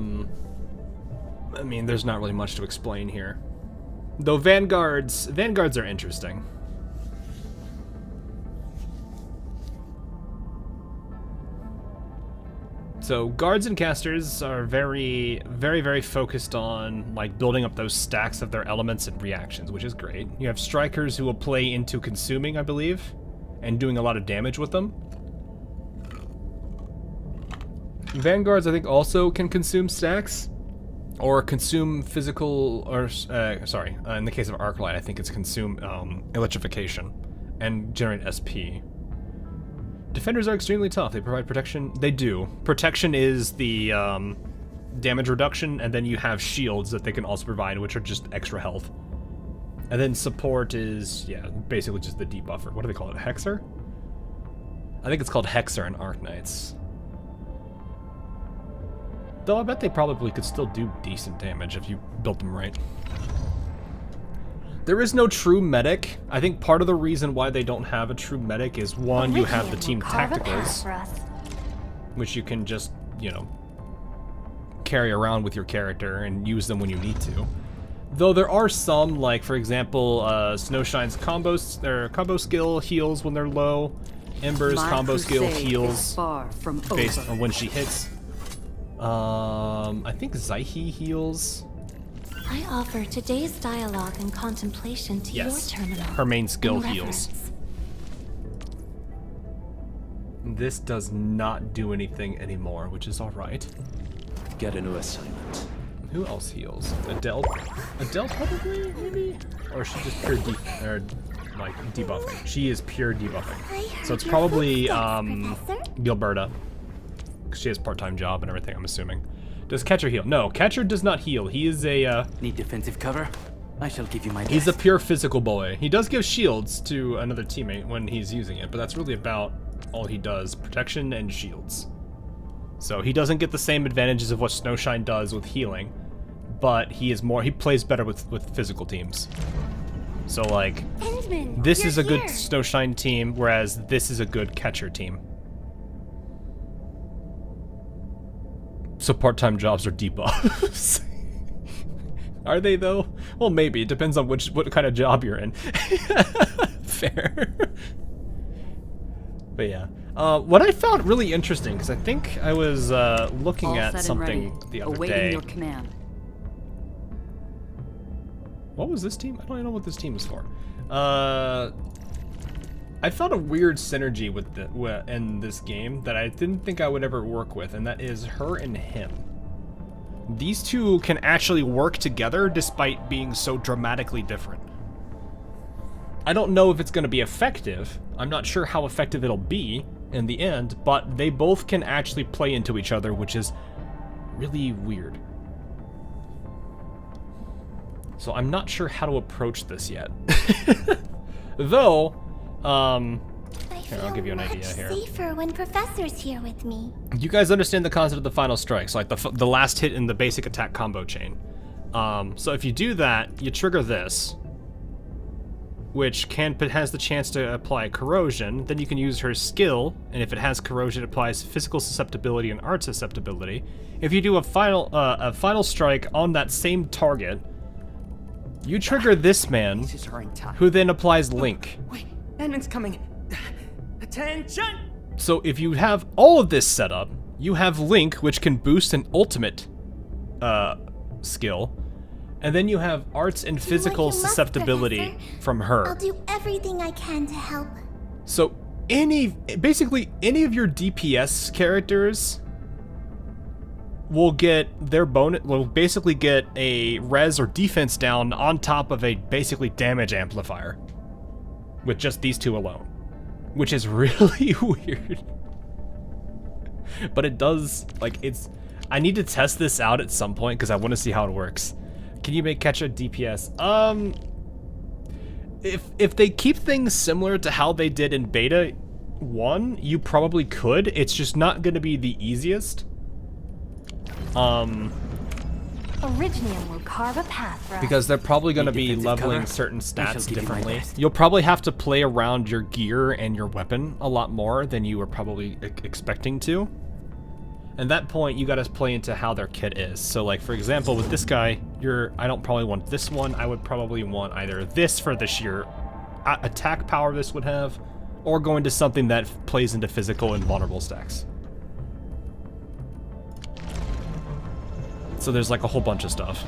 mean, there's not really much to explain here. Though Vanguards are interesting. So guards and casters are very, very, very focused on like building up those stacks of their elements and reactions, which is great. You have strikers who will play into consuming, I believe, and doing a lot of damage with them. Vanguards, I think, also can consume stacks, or consume physical, or in the case of Arclight, I think it's consume electrification and generate SP. Defenders are extremely tough. They provide protection. They do. Protection is the damage reduction, and then you have shields that they can also provide, which are just extra health. And then support is, yeah, basically just the debuffer. What do they call it? Hexer? I think it's called Hexer in Arknights. Though I bet they probably could still do decent damage if you built them right. There is no true medic. I think part of the reason why they don't have a true medic is, one, you have the team tacticals, which you can just, you know, carry around with your character and use them when you need to. Though there are some, like for example, Snowshine's combo skill heals when they're low. Ember's combo skill heals based on when she hits. I think Zaihi heals. I offer today's dialogue and contemplation to your terminal. Her main skill heals. This does not do anything anymore, which is alright. Get a new assignment. Who else heals? Adele? Adele probably, maybe? Or is she just pure debuffing? She is pure debuffing. So it's probably Gilberta. She has part-time job and everything, I'm assuming. Does Catcher heal? No, Catcher does not heal. He is a, Need defensive cover? I shall give you my best. He's a pure physical boy. He does give shields to another teammate when he's using it, but that's really about all he does. Protection and shields. So he doesn't get the same advantages of what Snowshine does with healing, but he plays better with physical teams. So like, this is a good Snowshine team, whereas this is a good Catcher team. So part-time jobs are debuffs. Are they though? Well, maybe. It depends on what kind of job you're in. Fair. But yeah. What I found really interesting, because I think I was looking at something the other day. Your command. What was this team? I don't even know what this team is for. I found a weird synergy in this game that I didn't think I would ever work with, and that is her and him. These two can actually work together despite being so dramatically different. I don't know if it's going to be effective. I'm not sure how effective it'll be in the end, but they both can actually play into each other, which is really weird. So I'm not sure how to approach this yet. Though, here, I'll give you an idea here. Safer when Professor's here with me. You guys understand the concept of the final strikes, like the last hit in the basic attack combo chain. So if you do that, you trigger this, which has the chance to apply corrosion. Then you can use her skill, and if it has corrosion, it applies physical susceptibility and art susceptibility. If you do a final strike on that same target, you trigger this man, who then applies Link. Wait, Edmund's coming. Attention! So if you have all of this set up, you have Link, which can boost an ultimate skill, and then you have arts and physical susceptibility from her. I'll do everything I can to help. So basically any of your DPS characters will get their bonus, will basically get a res or defense down on top of a basically damage amplifier with just these two alone, which is really weird. But it does, like, I need to test this out at some point because I want to see how it works. Can you make Catcher DPS? If they keep things similar to how they did in Beta 1, you probably could. It's just not going to be the easiest. Originium will carve a path for us. Because they're probably going to Need be defensive leveling cover? certain I shall stats give you my differently. best. You'll probably have to play around your gear and your weapon a lot more than you were probably expecting to. At that point, you got to play into how their kit is. So, like, for example, with this guy, I don't probably want this one. I would probably want either this for the sheer attack power this would have, or go into something that plays into physical and vulnerable stacks. So there's like a whole bunch of stuff.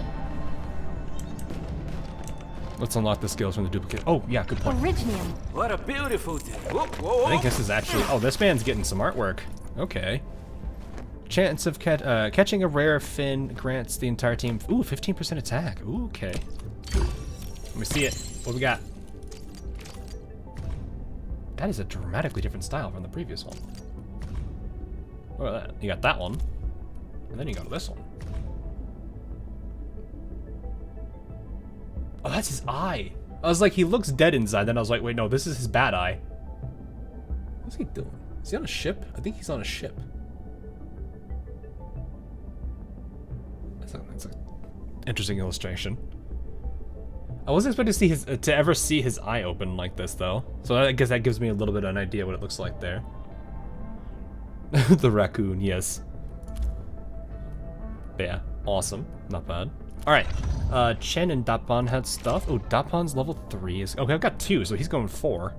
Let's unlock the skills from the duplicate. Oh, yeah, good point. Originium. What a beautiful day. Whoa, whoa, I think whoa. this is actually... Oh, this man's getting some artwork. Okay. Chance of catching a rare fin grants the entire team... Ooh, 15% attack. Ooh, okay. Let me see it. What we got? That is a dramatically different style from the previous one. Look at that. You got that one. And then you got this one. Oh, that's his eye. I was like, he looks dead inside. Then I was like, wait, no, this is his bad eye. What's he doing? Is he on a ship? I think he's on a ship. That's an interesting illustration. I wasn't expecting to see to ever see his eye open like this, though. So I guess that gives me a little bit of an idea what it looks like there. The raccoon, yes. But yeah, awesome. Not bad. Alright, Chen and Dapan had stuff. Oh, Dapan's level 3. Okay, I've got 2, so he's going 4.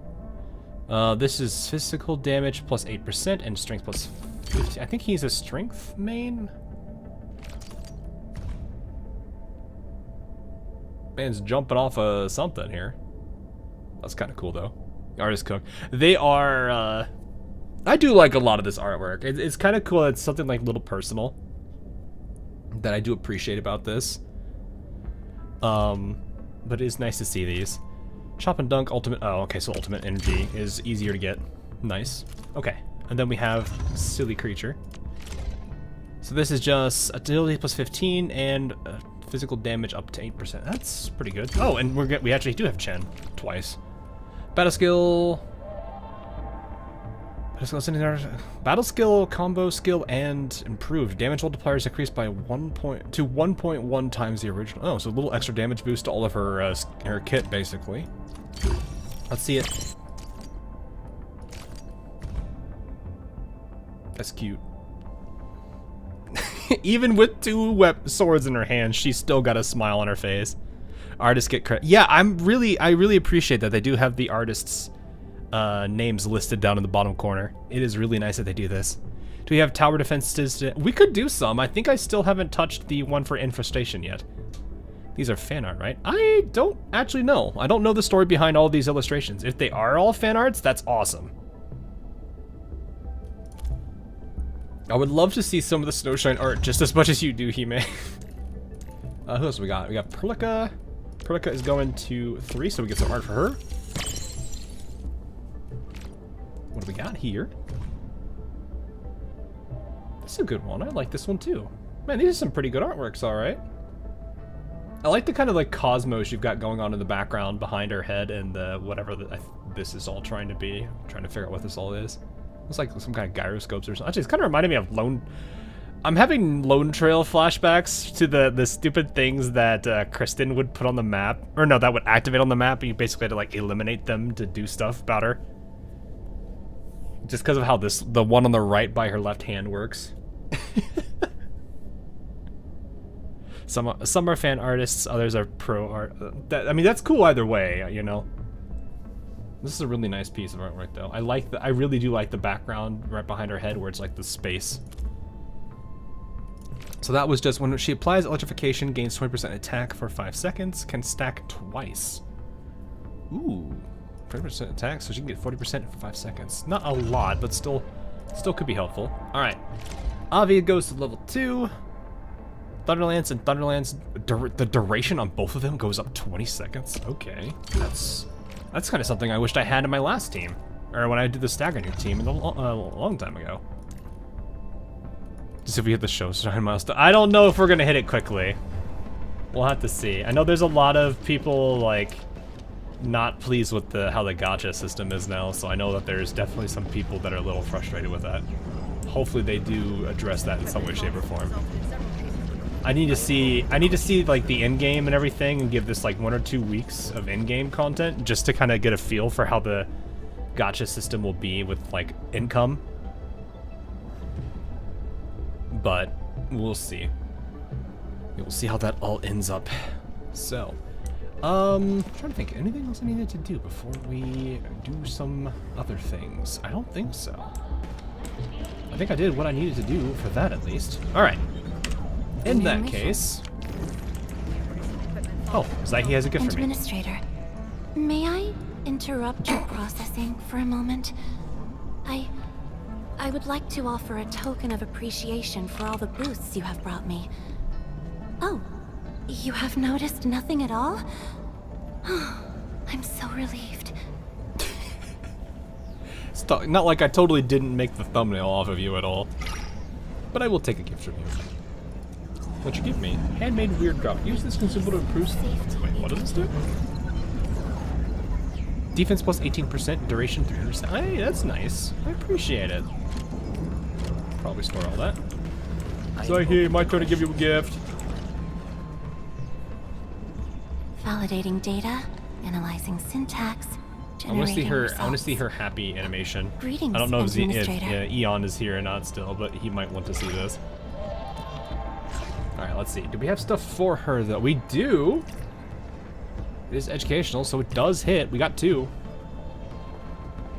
This is physical damage plus 8% and strength plus 15. I think he's a strength main? Man's jumping off of something here. That's kind of cool, though. Artist Cook. They are, I do like a lot of this artwork. It's kind of cool. It's something like a little personal that I do appreciate about this. But it is nice to see these. Chop and Dunk Ultimate. Oh, okay, so Ultimate Energy is easier to get. Nice. Okay, and then we have Silly Creature. So this is just agility plus 15 and physical damage up to 8%. That's pretty good. Oh, and we actually do have Chen twice. Battle skill. Battle skill, combo skill, and improved. Damage multipliers increased by 1.1 times the original. Oh, so a little extra damage boost to all of her kit, basically. Let's see it. That's cute. Even with 2 swords in her hands, she's still got a smile on her face. Artists get credit. Yeah, I really appreciate that they do have the artists' names listed down in the bottom corner. It is really nice that they do this. Do we have tower defenses? We could do some. I think I still haven't touched the one for infestation yet. These are fan art, right? I don't actually know. I don't know the story behind all these illustrations. If they are all fan arts, that's awesome. I would love to see some of the Snowshine art just as much as you do, Hime. Who else we got? We got Perlica. Perlica is going to 3, so we get some art for her. What do we got here? This is a good one. I like this one too. Man, these are some pretty good artworks, alright. I like the kind of like cosmos you've got going on in the background behind her head and whatever this is all trying to be. I'm trying to figure out what this all is. It's like some kind of gyroscopes or something. Actually, it's kind of reminding me of Lone... I'm having Lone Trail flashbacks to the stupid things that Kristen would put on the map. Or no, that would activate on the map, and you basically had to like eliminate them to do stuff about her. Just because of how the one on the right by her left hand works. Some are fan artists, others are pro art. I mean, that's cool either way, you know. This is a really nice piece of artwork, though. I really do like the background right behind her head, where it's like the space. So that was just when she applies electrification, gains 20% attack for 5 seconds, can stack twice. Ooh, 20% attack, so she can get 40% for 5 seconds. Not a lot, but still could be helpful. All right, Avi goes to level 2. Thunderlance and Thunderlance, the duration on both of them goes up 20 seconds. Okay, that's kind of something I wished I had in my last team, or when I did the staggering team a long time ago. Just if we hit the Snowshine milestone. I don't know if we're gonna hit it quickly. We'll have to see. I know there's a lot of people like not pleased with how the gacha system is now, so I know that there's definitely some people that are a little frustrated with that. Hopefully they do address that in some way, shape, or form. I need to see like the end game and everything, and give this like 1 or 2 weeks of end game content just to kind of get a feel for how the gacha system will be with like income. But we'll see. We'll see how that all ends up. So, trying to think, anything else I needed to do before we do some other things? I don't think so. I think I did what I needed to do for that at least. All right. In that case, oh, Zaihi has a gift for me. Administrator, may I interrupt your processing for a moment? I would like to offer a token of appreciation for all the boosts you have brought me. Oh, you have noticed nothing at all? I'm so relieved. Not like I totally didn't make the thumbnail off of you at all. But I will take a gift from you. What'd you give me? Handmade weird drop. Use this consumable to improve... Wait, what does this do? Defense plus 18%, duration 300%. Hey, that's nice. I appreciate it. Probably store all that. So here, my turn to give you a gift. Validating data, analyzing syntax, I want to see her. results. I want to see her happy animation. Greetings, I don't know if Administrator. Eon is here or not still, but he might want to see this. All right, let's see. Do we have stuff for her though? We do. It is educational, so it does hit. We got 2.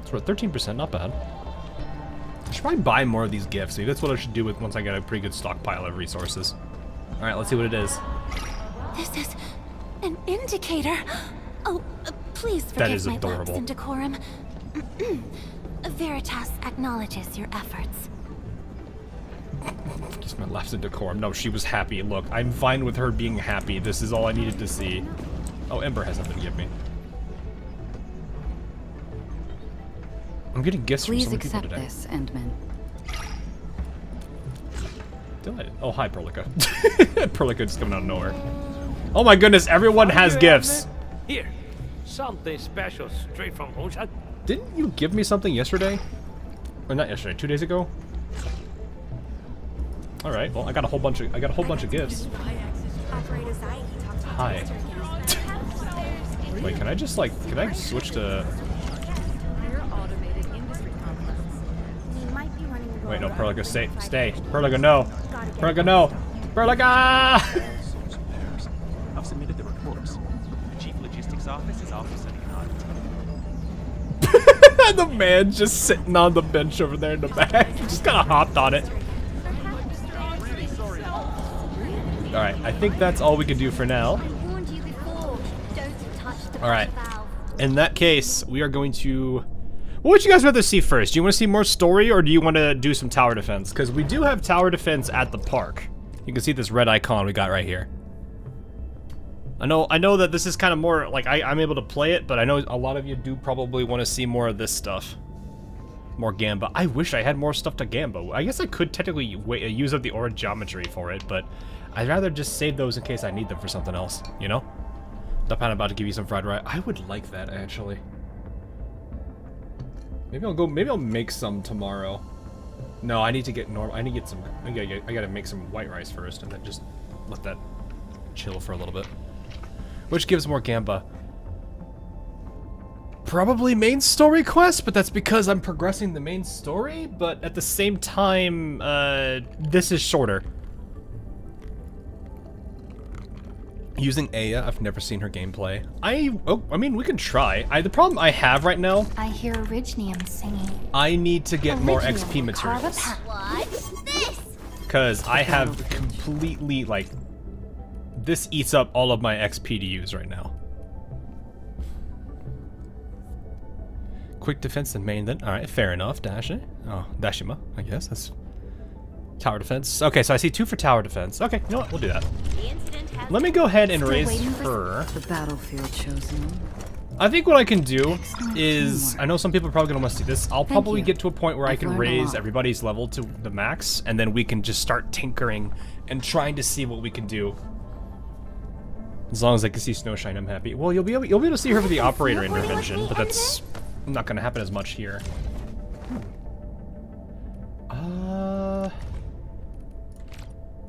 So we're at 13%. Not bad. I should probably buy more of these gifts. Maybe that's what I should do with once I get a pretty good stockpile of resources. All right, let's see what it is. This is an indicator. Oh, please That forgive is my adorable. lapse in decorum. Veritas acknowledges your efforts. Just my lapse in decorum. No, she was happy. Look, I'm fine with her being happy. This is all I needed to see. Oh, Ember has something to give me. I'm getting gifts from some people today. Please accept this, Endman. Delighted. Oh, hi, Perlica. Perlica just coming out of nowhere. Oh my goodness, everyone has gifts. Here, something special straight from Hongshan. Didn't you give me something yesterday? Or not yesterday, 2 days ago? All right. Well, I got a whole bunch of gifts. Hi. Wait, can I just like? Can I switch to? Wait, no, Perlica, stay. Perlica, no. Perlica, no. Perlica! I've submitted the reports. The chief logistics office is also sending an audit. The man just sitting on the bench over there in the back. He just kind of hopped on it. All right, I think that's all we can do for now. All right. In that case, we are going to... What would you guys rather see first? Do you want to see more story, or do you want to do some tower defense? Because we do have tower defense at the park. You can see this red icon we got right here. I know that this is kind of more like I'm able to play it, but I know a lot of you do probably want to see more of this stuff. More Gamba. I wish I had more stuff to Gamba. I guess I could technically use up the aura geometry for it, but I'd rather just save those in case I need them for something else, you know? I'm about to give you some fried rice. I would like that, actually. Maybe I'll make some tomorrow. No, I need to get normal. I gotta make some white rice first, and then just let that chill for a little bit. Which gives more Gamba? Probably main story quest, but that's because I'm progressing the main story. But at the same time, this is shorter. Using Aya, I've never seen her gameplay. I mean, we can try. The problem I have right now... I hear Orignium singing. I need to get more XP materials. What's this? Because I have completely, like... This eats up all of my XP to use right now. Quick defense and main then. Alright, fair enough. Dashi. Oh, Dashima, I guess. That's... Tower defense. Okay, so I see 2 for tower defense. Okay, you know what? We'll do that. Let me go ahead and raise her. The battlefield chosen. I think what I can do is, I know some people are probably gonna want to see this. I'll probably get to a point where I can raise everybody's level to the max, and then we can just start tinkering and trying to see what we can do. As long as I can see Snowshine, I'm happy. Well, you'll be able to see her for the operator intervention, but that's not gonna happen as much here.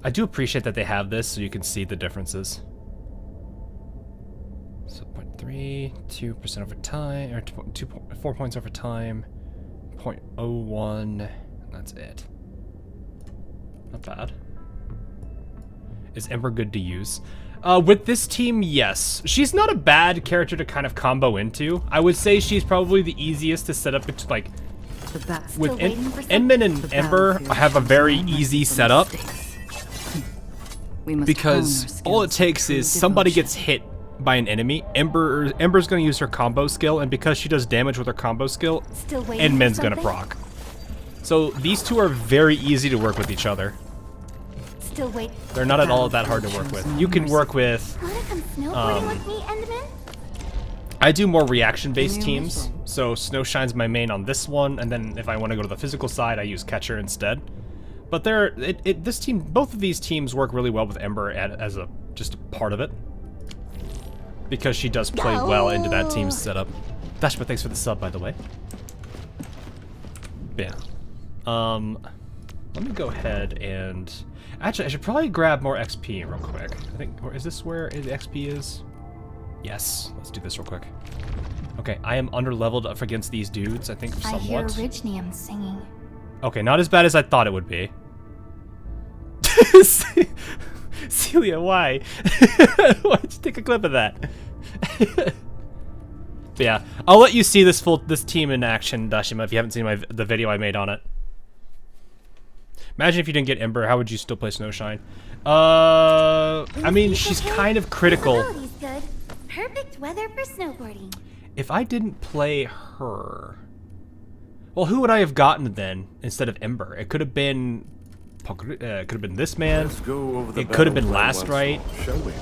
I do appreciate that they have this so you can see the differences. So 0.3, 2% over time, or 4 points over time, 0.01, that's it. Not bad. Is Ember good to use? With this team, yes. She's not a bad character to kind of combo into. I would say she's probably the easiest to set up into, like, with Endman and Ember have a very easy setup. Because all it takes is somebody gets hit by an enemy, Ember's gonna use her combo skill, and because she does damage with her combo skill, Endman's gonna proc. So these two are very easy to work with each other. They're not at all that hard to work with. You can work with... I do more reaction-based teams, so Snowshine's my main on this one, and then if I want to go to the physical side, I use Catcher instead. But both of these teams work really well with Ember as just a part of it. Because she does play well into that team's setup. Dashma, thanks for the sub, by the way. Yeah. Let me go ahead and... Actually, I should probably grab more XP real quick. I think... Is this where the XP is? Yes. Let's do this real quick. Okay, I am under-leveled up against these dudes, I think, somewhat. I hear Orignium singing. Okay, not as bad as I thought it would be. Celia, why? Why'd you take a clip of that? But yeah, I'll let you see this team in action, Dashima, if you haven't seen the video I made on it. Imagine if you didn't get Ember, how would you still play Snowshine? I mean, she's kind of critical. Good. Perfect weather for snowboarding. If I didn't play her, well, who would I have gotten then instead of Ember? It could have been, this man. It could have been Last Right. Shall we?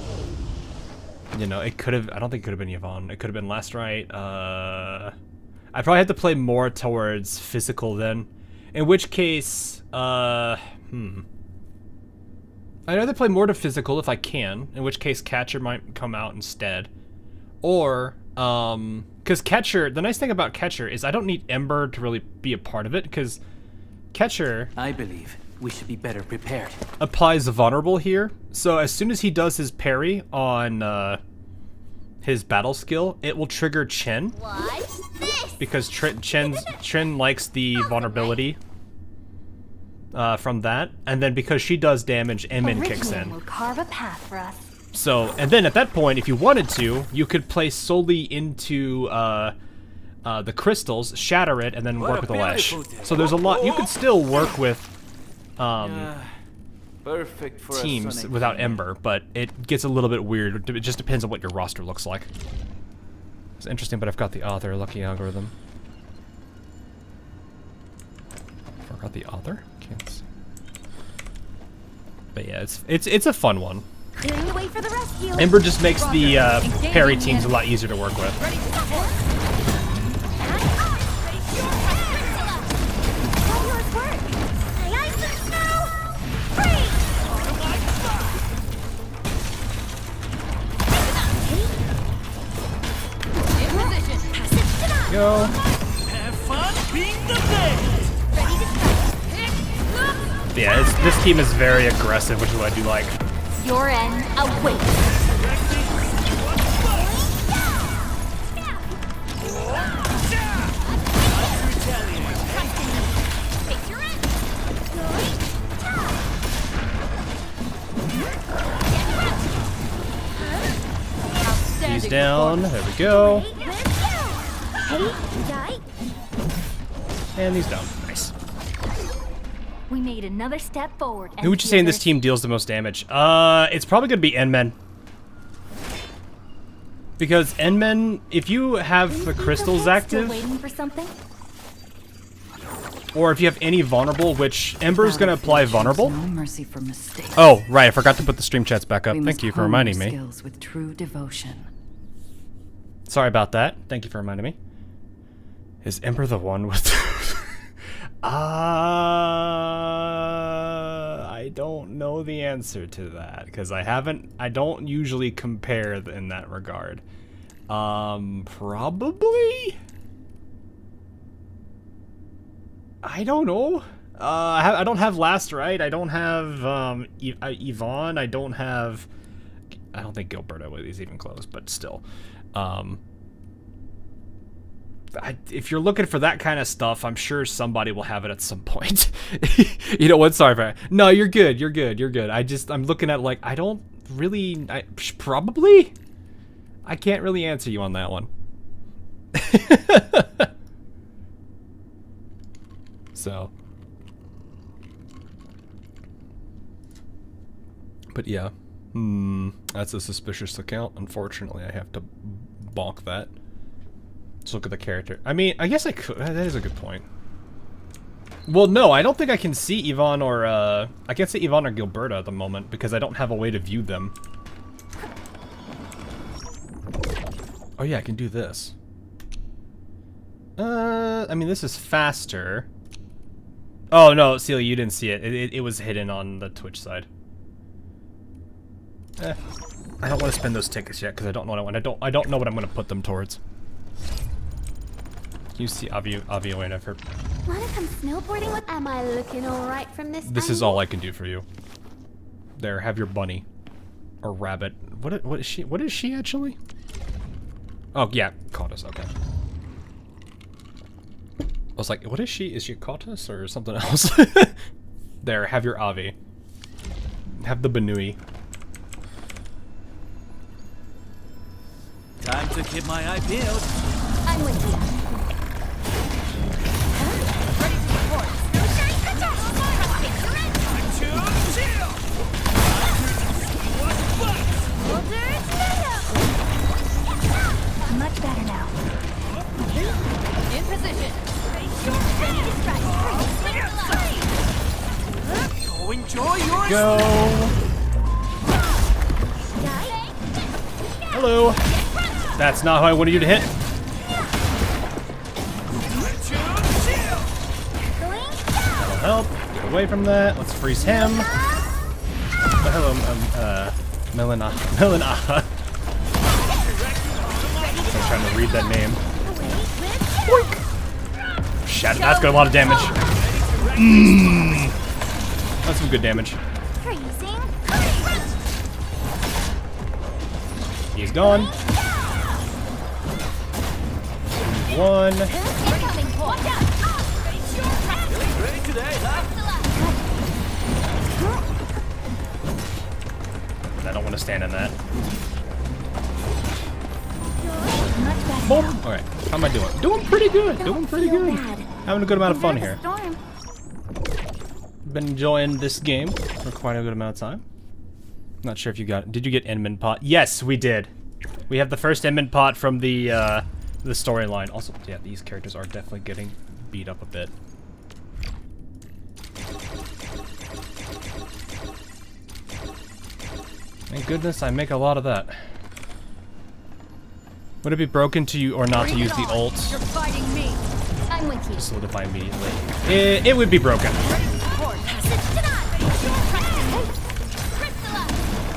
You know, it could have. I don't think it could have been Yvonne. It could have been Last Right. I probably had to play more towards physical then. In which case, I'd either play more to physical if I can, in which case Catcher might come out instead. Or, because Catcher, the nice thing about Catcher is I don't need Ember to really be a part of it, because Catcher... I believe we should be better prepared. ...applies the vulnerable here, so as soon as he does his parry on, his battle skill, it will trigger Chen. What's this? Because Chen likes the vulnerability from that, and then because she does damage, Emin kicks in. Will carve a path for us. So, and then at that point, if you wanted to, you could play solely into the crystals, shatter it, and then work with the lash. So there's a lot. You could still work with perfect for teams without Ember, but it gets a little bit weird. It just depends on what your roster looks like. It's interesting, but I've got the author, lucky algorithm. Forgot the author? Can't see. But yeah, it's a fun one. Clearing the way for the rescue. Ember just makes the parry teams a lot easier to work with. Fabulous work. Aye, aye, some snow. Freeze. In position. Passive to that. Go. Have fun being the best. Ready to go. Yeah, this team is very aggressive, which is what I do like. Your end awaits. He's down. There we go. And he's down. Nice. We made another step forward. Who would you say in this team deals the most damage? It's probably gonna be Endman. Because Endman, if you have the crystals active, Waiting for something? or if you have any vulnerable, which Ember's gonna apply vulnerable. No mercy for mistakes. Oh, right, I forgot to put the stream chats back up. Thank you for reminding me. Skills with true devotion. Sorry about that. Thank you for reminding me. Is Ember the one with... I don't know the answer to that, because I don't usually compare in that regard. Probably? I don't know. I don't have Last Right. I don't have Yvonne. I don't think Gilberto is even close, but still. If you're looking for that kind of stuff, I'm sure somebody will have it at some point. You know what? Sorry for that. No, you're good. You're good. You're good. I'm looking at like, I don't really, probably? I can't really answer you on that one. So. But yeah. That's a suspicious account. Unfortunately, I have to bonk that. Let's look at the character. I mean, I guess I could. That is a good point. Well, no, I don't think I can see Yvonne or, I can't see Yvonne or Gilberta at the moment because I don't have a way to view them. Oh yeah, I can do this. I mean, this is faster. Oh no, Celia, you didn't see it. It was hidden on the Twitch side. I don't want to spend those tickets yet because I don't know what I want. I don't know what I'm going to put them towards. You see Avio and Effort. Wanna come snowboarding with? Am I looking alright from this? This is all I can do for you. There, have your bunny. Or rabbit. What is she? What is she actually? Oh yeah, caught us, okay. I was like, what is she? Is she caught us or something else? There, have your Avi. Have the Banui. Time to keep my eye peeled. I'm with you. Ready to report. Snowshine, Gacha! Time to chill! Soldiers, Much better now. in position. Ready to strike. Go enjoy your Go! Hello! That's not how I wanted you to hit. That'll help. Get away from that. Let's freeze him. Oh, hello, Melina. I'm trying to read that name. Boink. Shit, that's got a lot of damage. That's some good damage. Freezing. He's gone. One. Incoming point. ready today, huh? I don't want to stand in that. Boom. Alright, how am I doing? Doing pretty good. Doing pretty good. Having a good amount of fun here. Been enjoying this game for quite a good amount of time. Not sure if you got. Did you get Enmund Pot? Yes, we did. We have the first Enmund Pot from the storyline. Also, yeah, these characters are definitely getting beat up a bit. Thank goodness I make a lot of that. Would it be broken to you or not to use the ult? You're fighting me. I'm with you. To solidify immediately. It would be broken.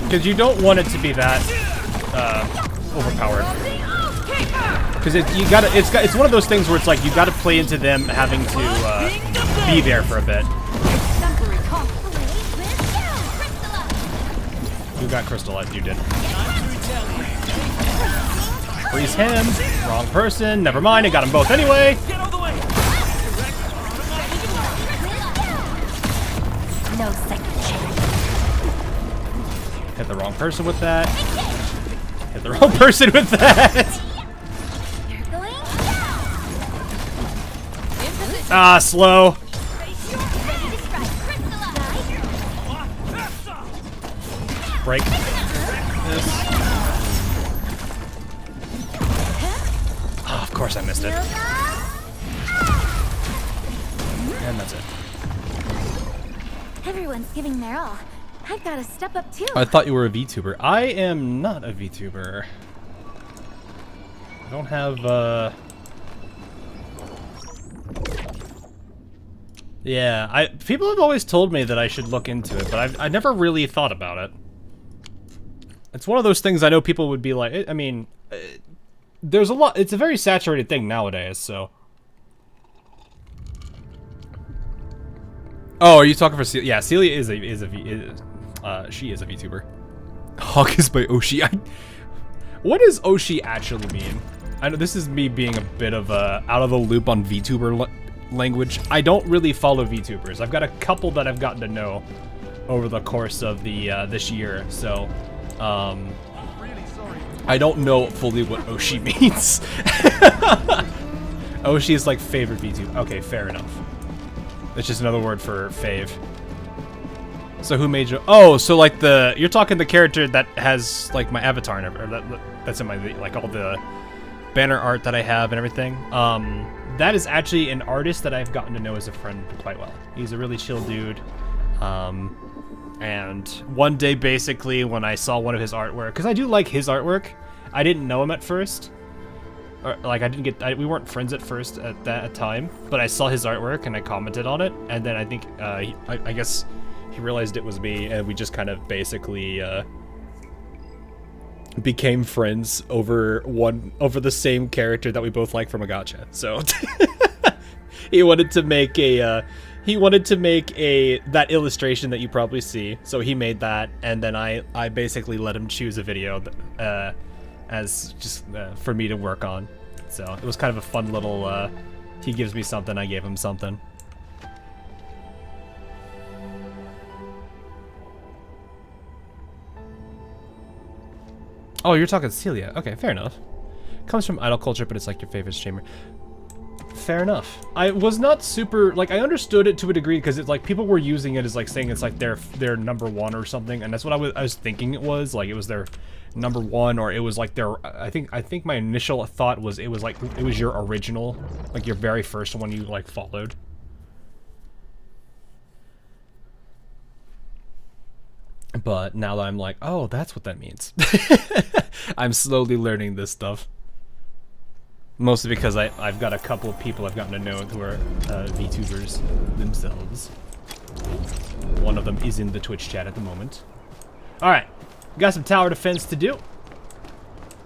Because you don't want it to be that overpowered. Because it's one of those things where it's like you gotta play into them having to be there for a bit. Who got crystallized? You did. Freeze him. Wrong person. Never mind. I got them both anyway. No second chance. Hit the wrong person with that. Hit the wrong person with that. Ah, slow. Break. This. Oh, of course I missed it. And that's it. Everyone's giving their all. I've got to step up too. I thought you were a VTuber. I am not a VTuber. I don't have, yeah, people have always told me that I should look into it, but I never really thought about it. It's one of those things I know people would be like, I mean, there's a lot, it's a very saturated thing nowadays, so. Oh, are you talking for Celia? Yeah, Celia is she is a VTuber. Hawk is by Oshi. What does Oshi actually mean? I know this is me being a bit of a out of the loop on VTuber language. I don't really follow VTubers. I've got a couple that I've gotten to know over the course of the this year, so I don't know fully what Oshi means. Oshi is like favorite VTuber. Okay, fair enough. It's just another word for fave. So who made you? Oh, so like you're talking the character that has like my avatar and everything, that's in my like all the banner art that I have and everything. That is actually an artist that I've gotten to know as a friend quite well. He's a really chill dude. And one day, basically, when I saw one of his artwork, because I do like his artwork, I didn't know him at first. Or, like, we weren't friends at first at that time, but I saw his artwork and I commented on it, and then I think, I guess he realized it was me, and we just kind of basically, became friends over the same character that we both like from a gacha. So, he wanted to make that illustration that you probably see, so he made that, and then I basically let him choose a video as just for me to work on. So it was kind of a fun little he gives me something, I gave him something. Oh, you're talking Celia. Okay, fair enough. Comes from idol culture, but it's like your favorite streamer. Fair enough. I was not super, like, I understood it to a degree because it's like people were using it as like saying it's like their number one or something, and that's what I was thinking it was, like it was their number one, or it was like their, I think my initial thought was it was your original, like your very first one you like followed. But now that I'm like, oh, that's what that means. I'm slowly learning this stuff. Mostly because I've got a couple of people I've gotten to know who are VTubers themselves. One of them is in the Twitch chat at the moment. Alright, got some tower defense to do.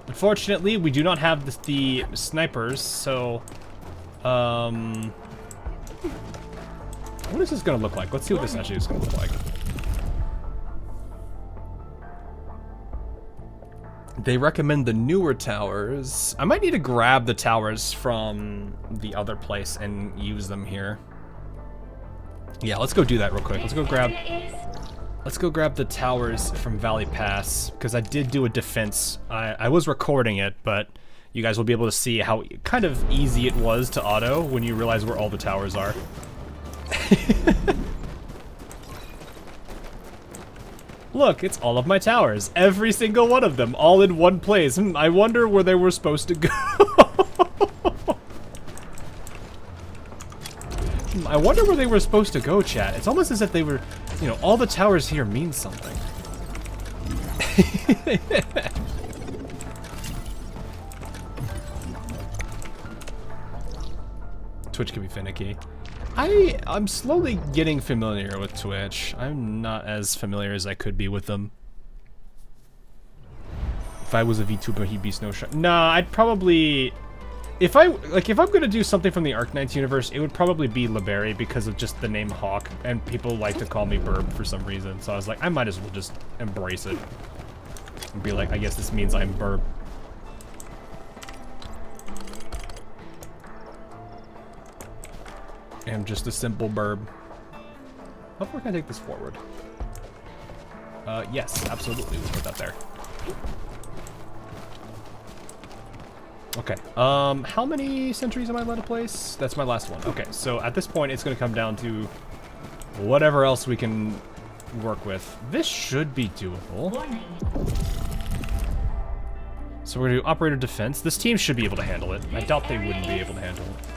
Unfortunately, we do not have the snipers, so... what is this going to look like? Let's see what this actually is going to look like. They recommend the newer towers. I might need to grab the towers from the other place and use them here. Yeah, let's go do that real quick. Let's go grab the towers from Valley Pass, because I did do a defense. I was recording it, but you guys will be able to see how kind of easy it was to auto when you realize where all the towers are. Look, it's all of my towers. Every single one of them, all in one place. I wonder where they were supposed to go. I wonder where they were supposed to go, chat. It's almost as if they were, you know, all the towers here mean something. Twitch can be finicky. I'm slowly getting familiar with Twitch. I'm not as familiar as I could be with them. If I was a VTuber, he'd be Snowshine. Nah, I'd probably... If I'm gonna do something from the Arknights universe, it would probably be Liberia because of just the name Hawk, and people like to call me Burb for some reason. So I was like, I might as well just embrace it. And be like, I guess this means I'm Burb. I'm just a simple burb. How far can I take this forward? Yes, absolutely. We'll put that there. Okay. How many sentries am I allowed to place? That's my last one. Okay, so at this point, it's going to come down to whatever else we can work with. This should be doable. So we're going to do operator defense. This team should be able to handle it. I doubt they wouldn't be able to handle it.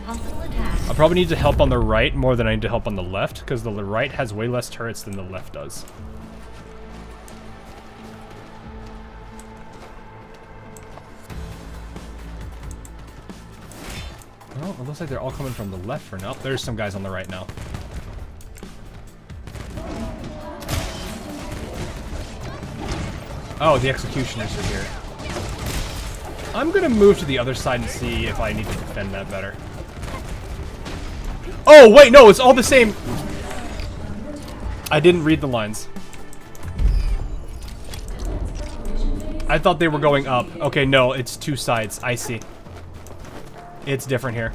I'll probably need to help on the right more than I need to help on the left, because the right has way less turrets than the left does. Well, it looks like they're all coming from the left for now. There's some guys on the right now. Oh, the executioners are here. I'm gonna move to the other side and see if I need to defend that better. Oh, wait, no, it's all the same. I didn't read the lines. I thought they were going up. Okay, no, it's two sides. I see. It's different here.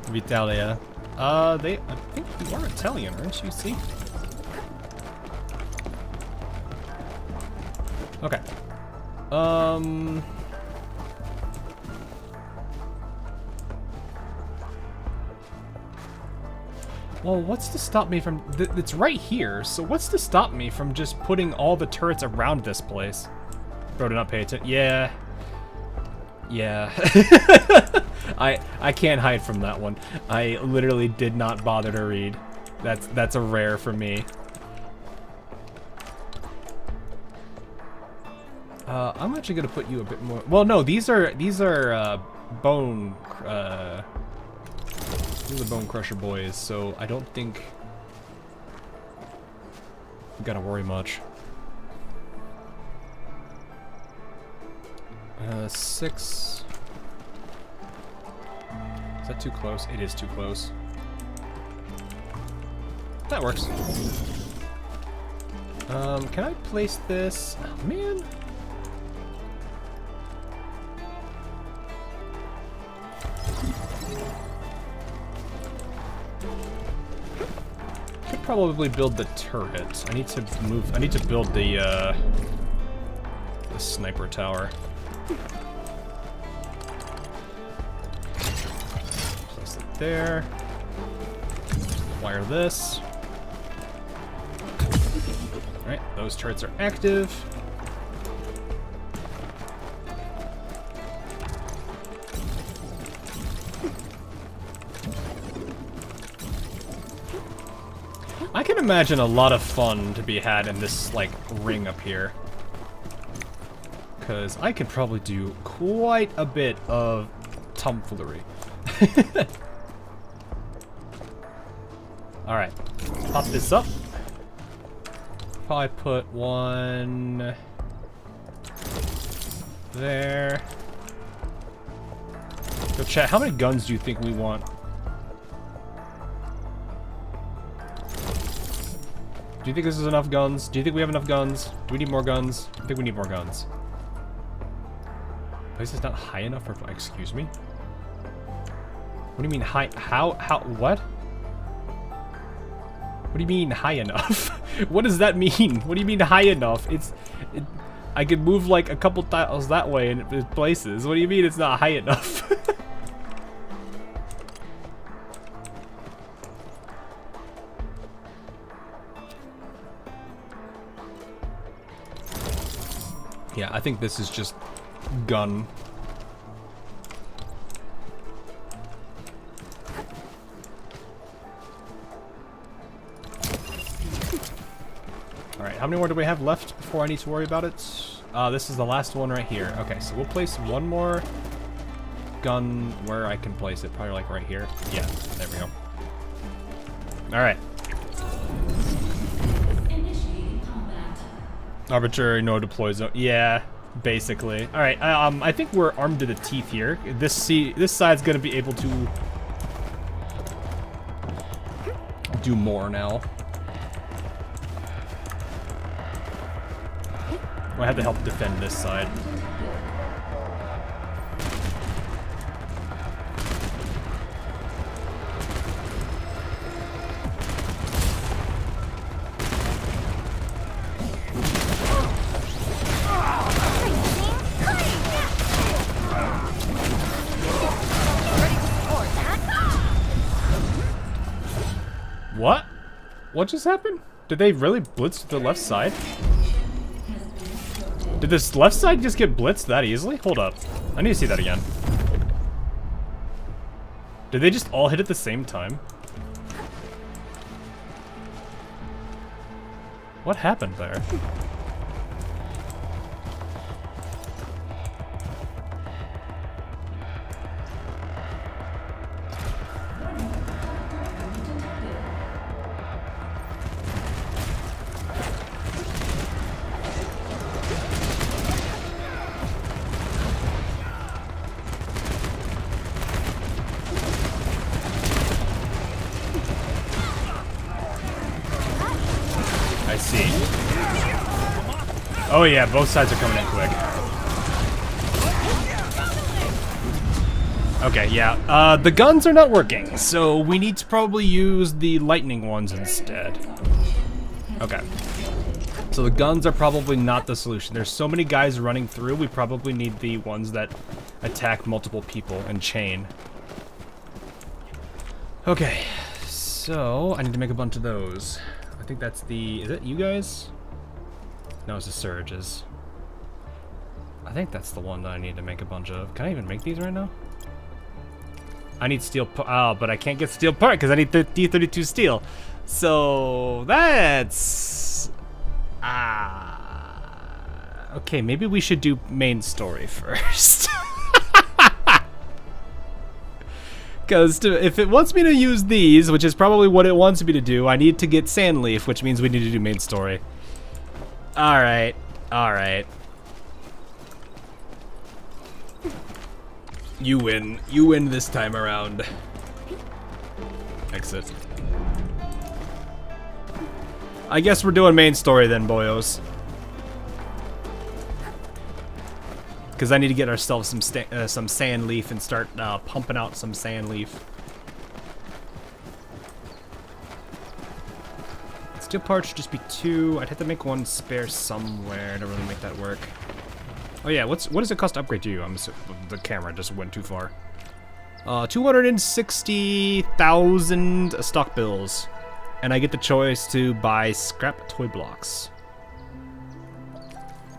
Vitalia. I think you are Italian, aren't you? See? Okay. Well, what's to stop me from... it's right here, so what's to stop me from just putting all the turrets around this place? Bro, did not pay attention. Yeah. Yeah. I can't hide from that one. I literally did not bother to read. That's a rare for me. I'm actually gonna put you a bit more... Well, no, these are bone... These are the Bone Crusher boys, so I don't think we gotta worry much. 6. Is that too close? It is too close. That works. Can I place this? Oh, man. Should probably build the turret. I need to move. I need to build the sniper tower. Place it there. Wire this. Alright, those turrets are active. I can imagine a lot of fun to be had in this, like, ring up here. Because I could probably do quite a bit of tomfoolery. Alright, pop this up. Probably put one there. Go chat, how many guns do you think we want? Do you think this is enough guns? Do you think we have enough guns? Do we need more guns? I think we need more guns. Place is not high enough for... Excuse me? What do you mean high... How... What? What do you mean high enough? What does that mean? What do you mean high enough? I could move like a couple tiles that way in places. What do you mean it's not high enough? Yeah, I think this is just gun. Alright, how many more do we have left before I need to worry about it? This is the last one right here. Okay, so we'll place one more gun where I can place it. Probably like right here. Yeah, there we go. Alright. Arbitrary no deploy zone. Yeah, basically. All right. I think we're armed to the teeth here. This side's gonna be able to do more now. I have to help defend this side. What? What just happened? Did they really blitz to the left side? Did this left side just get blitzed that easily? Hold up. I need to see that again. Did they just all hit at the same time? What happened there? Oh yeah, both sides are coming in quick. Okay, yeah. The guns are not working, so we need to probably use the lightning ones instead. Okay. So the guns are probably not the solution. There's so many guys running through, we probably need the ones that attack multiple people and chain. Okay, so I need to make a bunch of those. I think that's the... Is it you guys? No, it's the Surges. I think that's the one that I need to make a bunch of. Can I even make these right now? I need steel oh, but I can't get steel part because I need D32 steel. So that's... okay, maybe we should do main story first. Because if it wants me to use these, which is probably what it wants me to do, I need to get Sandleaf, which means we need to do main story. Alright, alright. You win. You win this time around. Exit. I guess we're doing main story then, boyos. Because I need to get ourselves some sand leaf and start pumping out some sand leaf. Steel parts should just be 2. I'd have to make 1 spare somewhere to really make that work. Oh yeah, what does it cost to upgrade to you? I'm assuming the camera just went too far. 260,000 stock bills. And I get the choice to buy scrap toy blocks.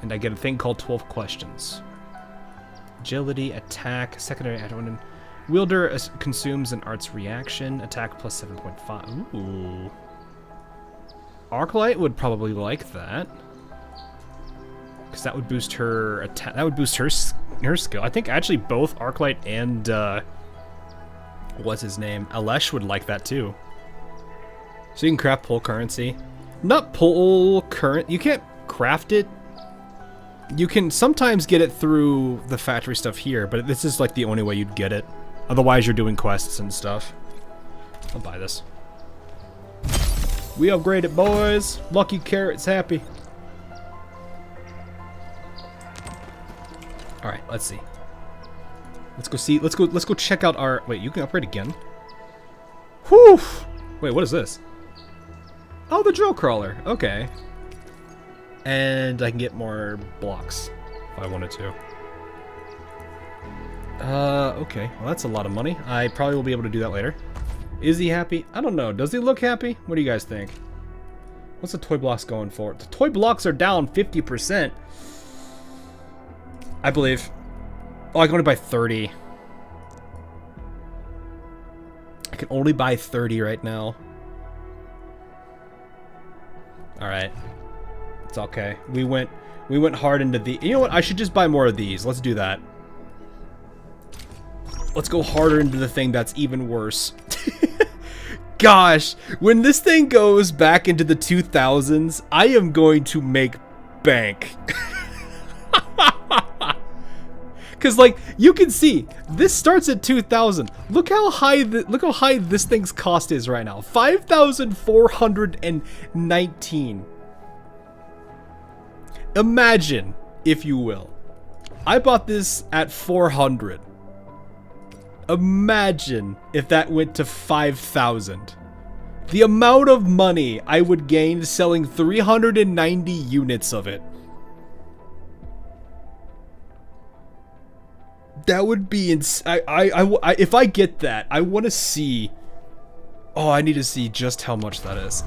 And I get a thing called 12 questions. Agility, attack, secondary add-on. Wielder consumes an arts reaction. Attack plus 7.5. Ooh. Arknight would probably like that. Because that would boost her attack. That would boost her skill. I think actually both Arknight and what's his name, Alesh would like that too. So you can craft pull currency. Not pull current. You can't craft it. You can sometimes get it through the factory stuff here, but this is like the only way you'd get it. Otherwise, you're doing quests and stuff. I'll buy this. We upgraded, boys. Lucky Carrot's happy. All right, let's see. Let's go see. Let's go check out our. Wait, you can upgrade again. Whew. Wait, what is this? Oh, the drill crawler. Okay. And I can get more blocks if I wanted to. Okay. Well, that's a lot of money. I probably will be able to do that later. Is he happy? I don't know. Does he look happy? What do you guys think? What's the toy blocks going for? The toy blocks are down 50%. I believe. Oh, I can only buy 30. I can only buy 30 right now. Alright. It's okay. We went hard into the... You know what? I should just buy more of these. Let's do that. Let's go harder into the thing that's even worse. Gosh, when this thing goes back into the 2000s, I am going to make bank. Because, like, you can see, this starts at 2,000. Look how high this thing's cost is right now. 5,419. Imagine, if you will, I bought this at 400. Imagine if that went to 5,000. The amount of money I would gain selling 390 units of it. That would be if I get that, I want to see. Oh, I need to see just how much that is.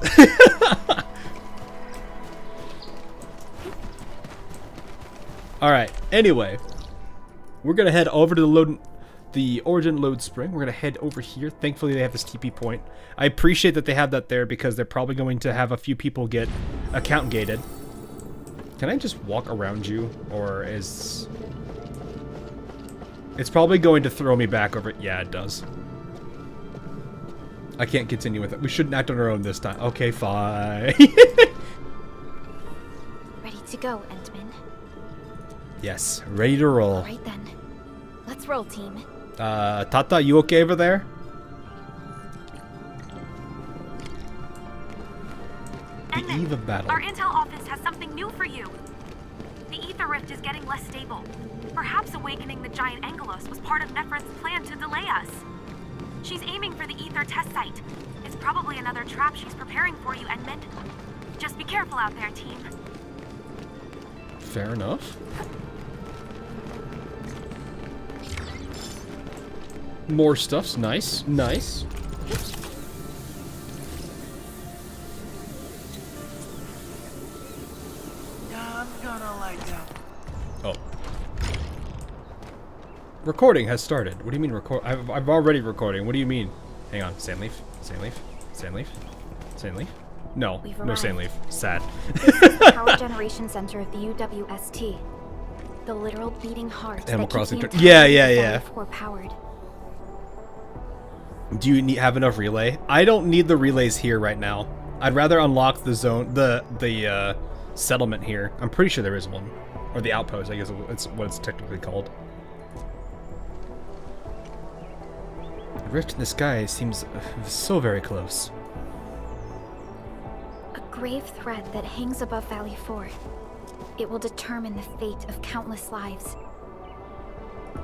All right. Anyway, we're gonna head over to the Origin Load Spring. We're gonna head over here. Thankfully, they have this TP point. I appreciate that they have that there because they're probably going to have a few people get account gated. Can I just walk around you, or is? It's probably going to throw me back over it. Yeah, it does. I can't continue with it. We shouldn't act on our own this time. Okay, fine. Ready to go, Endman. Yes, ready to roll. All right then. Let's roll, team. Tata, you okay over there? The eve of battle. Our intel office has something new for you. The ether rift is getting less stable. Perhaps awakening the giant Angelos was part of Nephra's plan to delay us. She's aiming for the ether test site. It's probably another trap she's preparing for you, Edmund. Just be careful out there, team. Fair enough. More stuff's nice. Nice. I'm gonna light up. Oh. Recording has started. What do you mean record? I'm already recording. What do you mean? Hang on. Sandleaf. Sandleaf. Sandleaf. Sandleaf. No. We've No arrived. Sandleaf. Sad. This is the power generation center of the UWST. The literal beating heart Animal that Crossing. keeps the Yeah, entire yeah, yeah. core powered. Do you have enough relay? I don't need the relays here right now. I'd rather unlock the zone, the settlement here. I'm pretty sure there is one, or the outpost. I guess it's what it's technically called. The rift in the sky seems so very close. A grave threat that hangs above Valley 4. It will determine the fate of countless lives.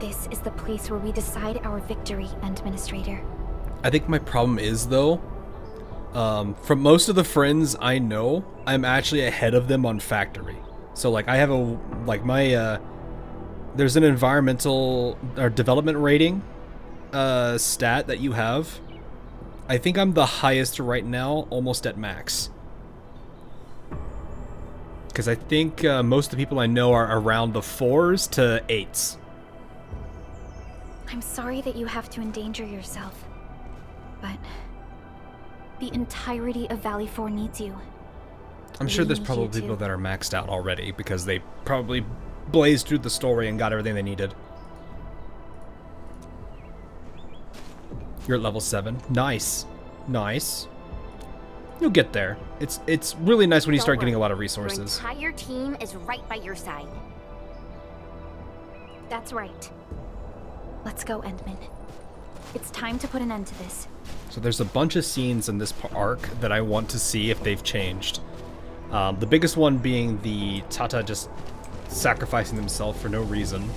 This is the place where we decide our victory, Administrator. I think my problem is, though, from most of the friends I know, I'm actually ahead of them on factory. So, like, I have there's an environmental or development rating stat that you have. I think I'm the highest right now, almost at max. Because I think most of the people I know are around the 4s to 8s. I'm sorry that you have to endanger yourself, but the entirety of Valley 4 needs you. I'm sure there's need probably you people too. that are maxed out already because they probably blazed through the story and got everything they needed. You're at level 7. Nice. Nice. You'll get there. It's really nice when you Don't start getting a worry. lot of Your resources. entire team is right by your side. That's right. Let's go, Endman. It's time to put an end to this. So there's a bunch of scenes in this arc that I want to see if they've changed. The biggest one being the Tata just sacrificing themselves for no reason.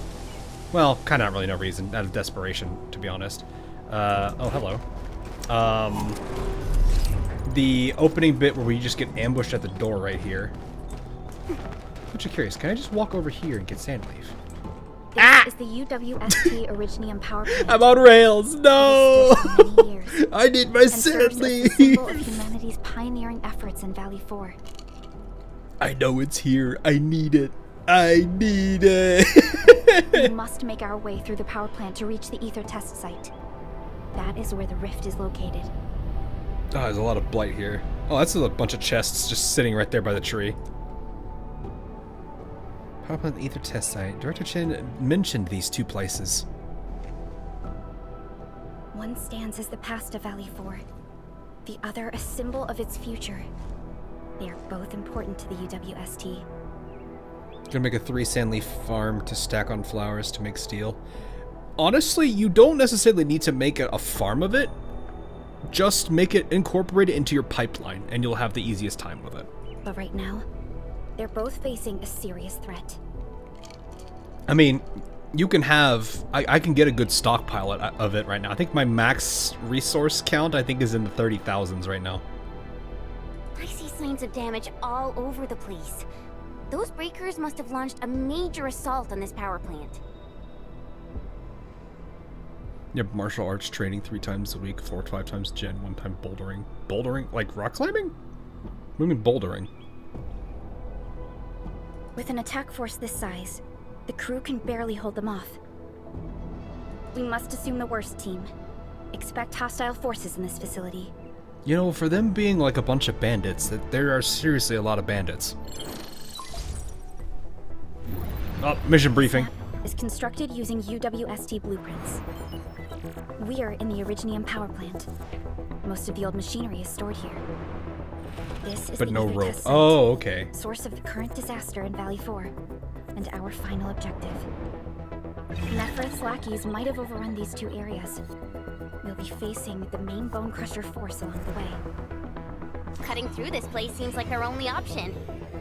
Well, kind of not really no reason, out of desperation, to be honest. Oh, hello. The opening bit where we just get ambushed at the door right here. I'm just curious, can I just walk over here and get Sandleaf? This is the UWST Originium power plant. I'm on rails! No! It has stood for many years, I need my and serves as the symbol of Sandleaf! humanity's pioneering efforts in Valley 4. I know it's here. I need it. I need it. We must make our way through the power plant to reach the ether test site. That is where the rift is located. Oh, there's a lot of blight here. Oh, that's a bunch of chests just sitting right there by the tree. Power plant ether test site. Director Chen mentioned these two places. One stands as the past of Valley 4, the other a symbol of its future. They are both important to the UWST. Gonna make a 3 Sandleaf farm to stack on flowers to make steel. Honestly, you don't necessarily need to make a farm of it. Just make it, incorporate it into your pipeline, and you'll have the easiest time with it. But right now, they're both facing a serious threat. I mean, you can have... I can get a good stockpile of it right now. I think my max resource count, I think, is in the 30,000s right now. I see signs of damage all over the place. Those breakers must have launched a major assault on this power plant. Yep, martial arts training 3 times a week, 4 to 5 times gen, 1 time bouldering. Bouldering? Like rock climbing? What do you mean bouldering? With an attack force this size, the crew can barely hold them off. We must assume the worst, team. Expect hostile forces in this facility. You know, for them being like a bunch of bandits, there are seriously a lot of bandits. Oh, mission briefing. Is constructed using UWST blueprints. We are in the Originium power plant. Most of the old machinery is stored here. This is But the no ether rope. test site, Oh, okay. source of the current disaster in Valley 4, and our final objective. Nephra's lackeys might have overrun these 2 areas. We'll be facing the main Bone Crusher force along the way. Cutting through this place seems like our only option.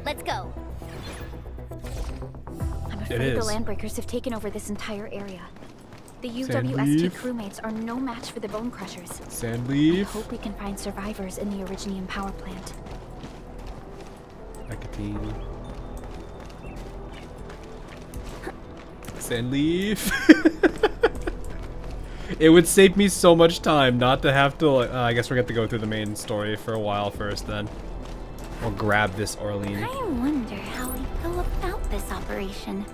Let's go. afraid the landbreakers have taken over this entire area. The UWST Sandleaf. crewmates are no match for the bone crushers. Sandleaf. I hope we can find survivors in the Originium power plant. Nicotine. Sandleaf. It would save me so much time not to have to. I guess we're going to go through the main story for a while first, then. We'll grab this Orlean. I wonder how we go about this operation.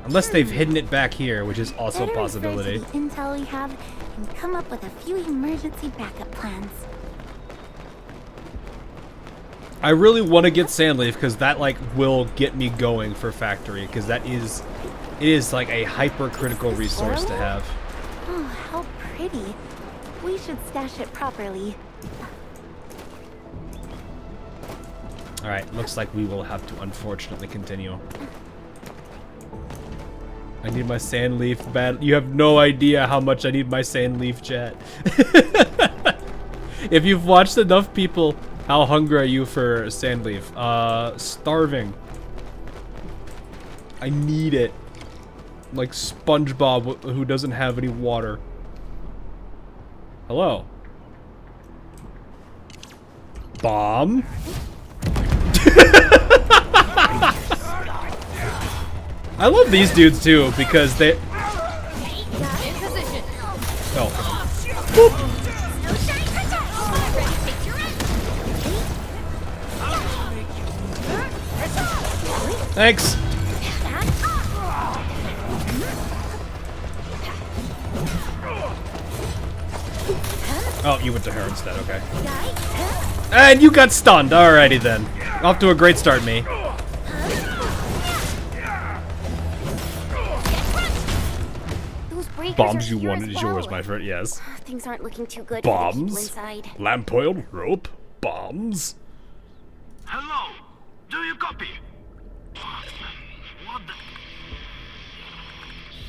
Unless they've hidden it back here, which is also a Better possibility. research the intel we have and come up with a few emergency backup plans. I really want to get Sandleaf because that like will get me going for factory because it is like a hypercritical resource to have. Oh, how pretty. We should stash it properly. All right, looks like we will have to unfortunately continue. I need my Sandleaf bad. You have no idea how much I need my Sandleaf, chat. If you've watched enough people, how hungry are you for Sandleaf? Starving. I need it. Like SpongeBob who doesn't have any water. Hello. Bomb? I love these dudes too because they. Oh. Boop. Thanks. Oh, you went to her instead. Okay. And you got stunned. Alrighty then. Off to a great start, me. Bombs you wanted is yours, my friend. Yes. Things aren't looking too good. Bombs. For the people inside. Lamp oil, rope, bombs. Hello. Do you copy? What the?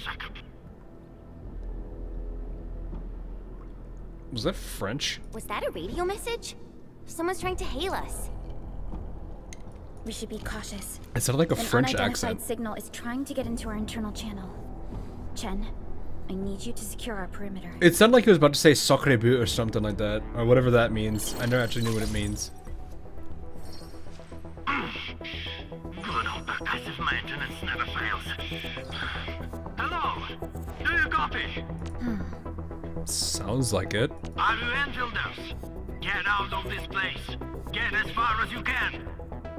Second. Was that French? Was that a radio message? Someone's trying to hail us. We should be cautious. It sounded like a French accent. Signal is trying to get into our internal channel. Chen, I need you to secure our perimeter. It sounded like he was about to say sacre bleu or something like that, or whatever that means. I never actually knew what it means. Good old percussive maintenance never fails. Hello. Do you copy? Sounds like it. Are you Enfielders? Get out of this place. Get as far as you can.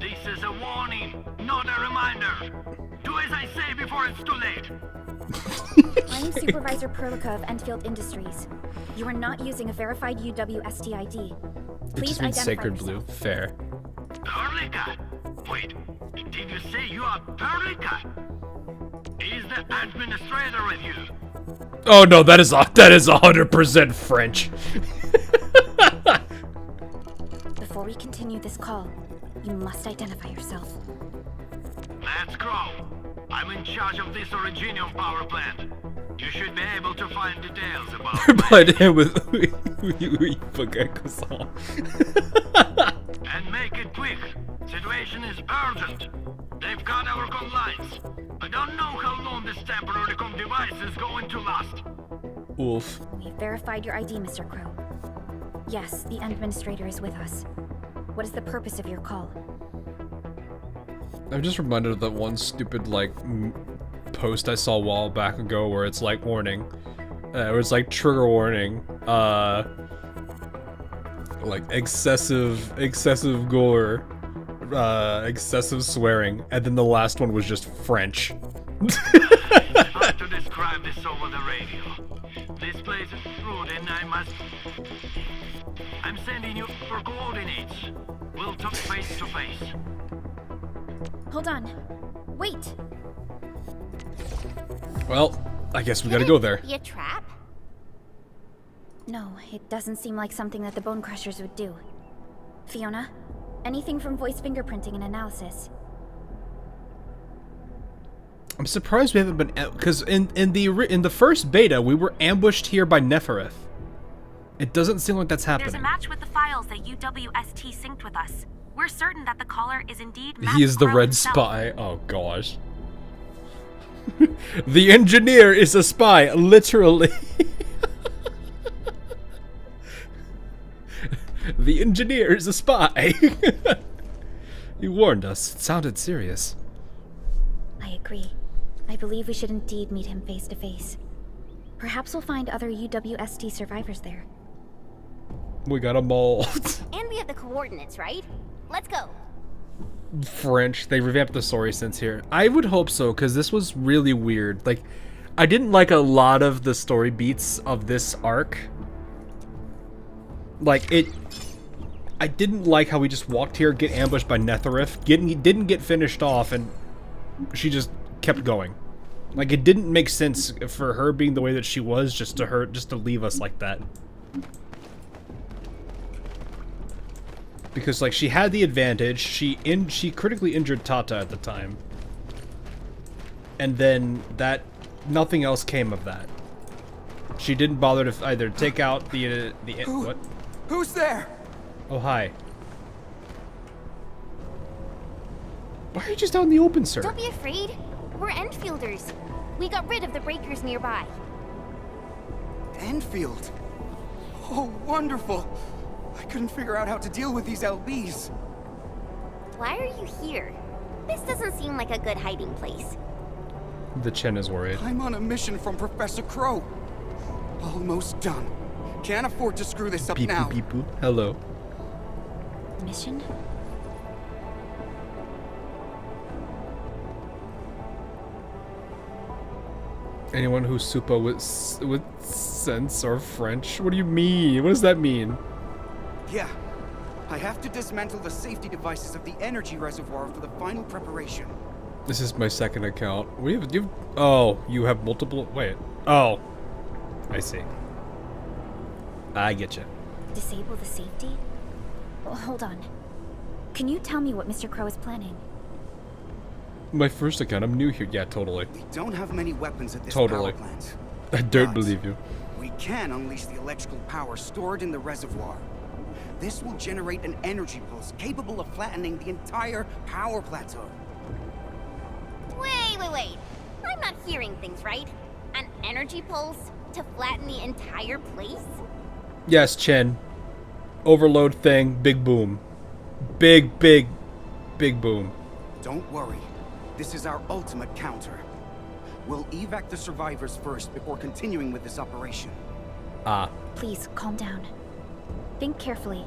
This is a warning, not a reminder. Do as I say before it's too late. I'm Supervisor Perlica of Endfield Industries. You are not using a verified UWST ID. It Please just means identify sacred yourself. blue. Fair. Perlica? Wait, did you say you are Perlica? Is the administrator with you? Oh no, that is 100% French. Before we continue this call, you must identify yourself. Let's go. I'm in charge of this Originium power plant. You should be able to find details about But him with croissant. And make it quick. Situation is urgent. They've got our gun lines. I don't know how long this temporary com device is going to last. Oof. We've verified your ID, Mr. Crow. Yes, the administrator is with us. What is the purpose of your call? I'm just reminded of that one stupid, like, post I saw a while back ago where it's like, warning. Where it's like, trigger warning. Like, excessive gore. Excessive swearing. And then the last one was just French. It's hard to describe this over the radio. This place is rude and I'm sending you for coordinates. We'll talk face to face. Hold on. Wait! Well, I guess we gotta go there. Be a trap? No, it doesn't seem like something that the Bone Crushers would do. Fiona, anything from voice fingerprinting and analysis? I'm surprised we haven't been, because in the first beta we were ambushed here by Nefereth. It doesn't seem like that's happening. There's a match with the files that UWST synced with us. We're certain that the caller is indeed He is the Crow red himself. spy. Oh gosh. The engineer is a spy, literally. The engineer is a spy. He warned us. It sounded serious. I agree. I believe we should indeed meet him face to face. Perhaps we'll find other UWST survivors there. We got them all. And we have the coordinates, right? Let's go. French. They revamped the story since here. I would hope so, because this was really weird. Like, I didn't like a lot of the story beats of this arc. Like, I didn't like how we just walked here, get ambushed by Netherith, didn't get finished off, and she just kept going. Like, it didn't make sense for her being the way that she was, just to leave us like that. Because, like, she had the advantage, she critically injured Tata at the time. And then nothing else came of that. She didn't bother to either take out what? Who's there? Oh, hi. Why are you just out in the open, sir? Don't be afraid. We're Endfielders. We got rid of the breakers nearby. Endfield? Oh, wonderful. I couldn't figure out how to deal with these LBs. Why are you here? This doesn't seem like a good hiding place. The Chen is worried. I'm on a mission from Professor Crow. Almost done. Can't afford to screw this up now. Beep, boop. Hello. Mission? Anyone who's super with sense or French? What do you mean? What does that mean? Yeah. I have to dismantle the safety devices of the energy reservoir for the final preparation. This is my second account. Oh, you have multiple. Wait. Oh, I see. I get you. Disable the safety? Well, hold on. Can you tell me what Mr. Crow is planning? My first account. I'm new here. Yeah, totally. We don't have many weapons at this Totally. power plant. I don't believe you. We can unleash the electrical power stored in the reservoir. This will generate an energy pulse capable of flattening the entire power plateau. Wait. I'm not hearing things right. An energy pulse to flatten the entire place? Yes, Chen. Overload thing. Big boom. Big boom. Don't worry. This is our ultimate counter. We'll evac the survivors first before continuing with this operation. Ah. Please, calm down. Think carefully.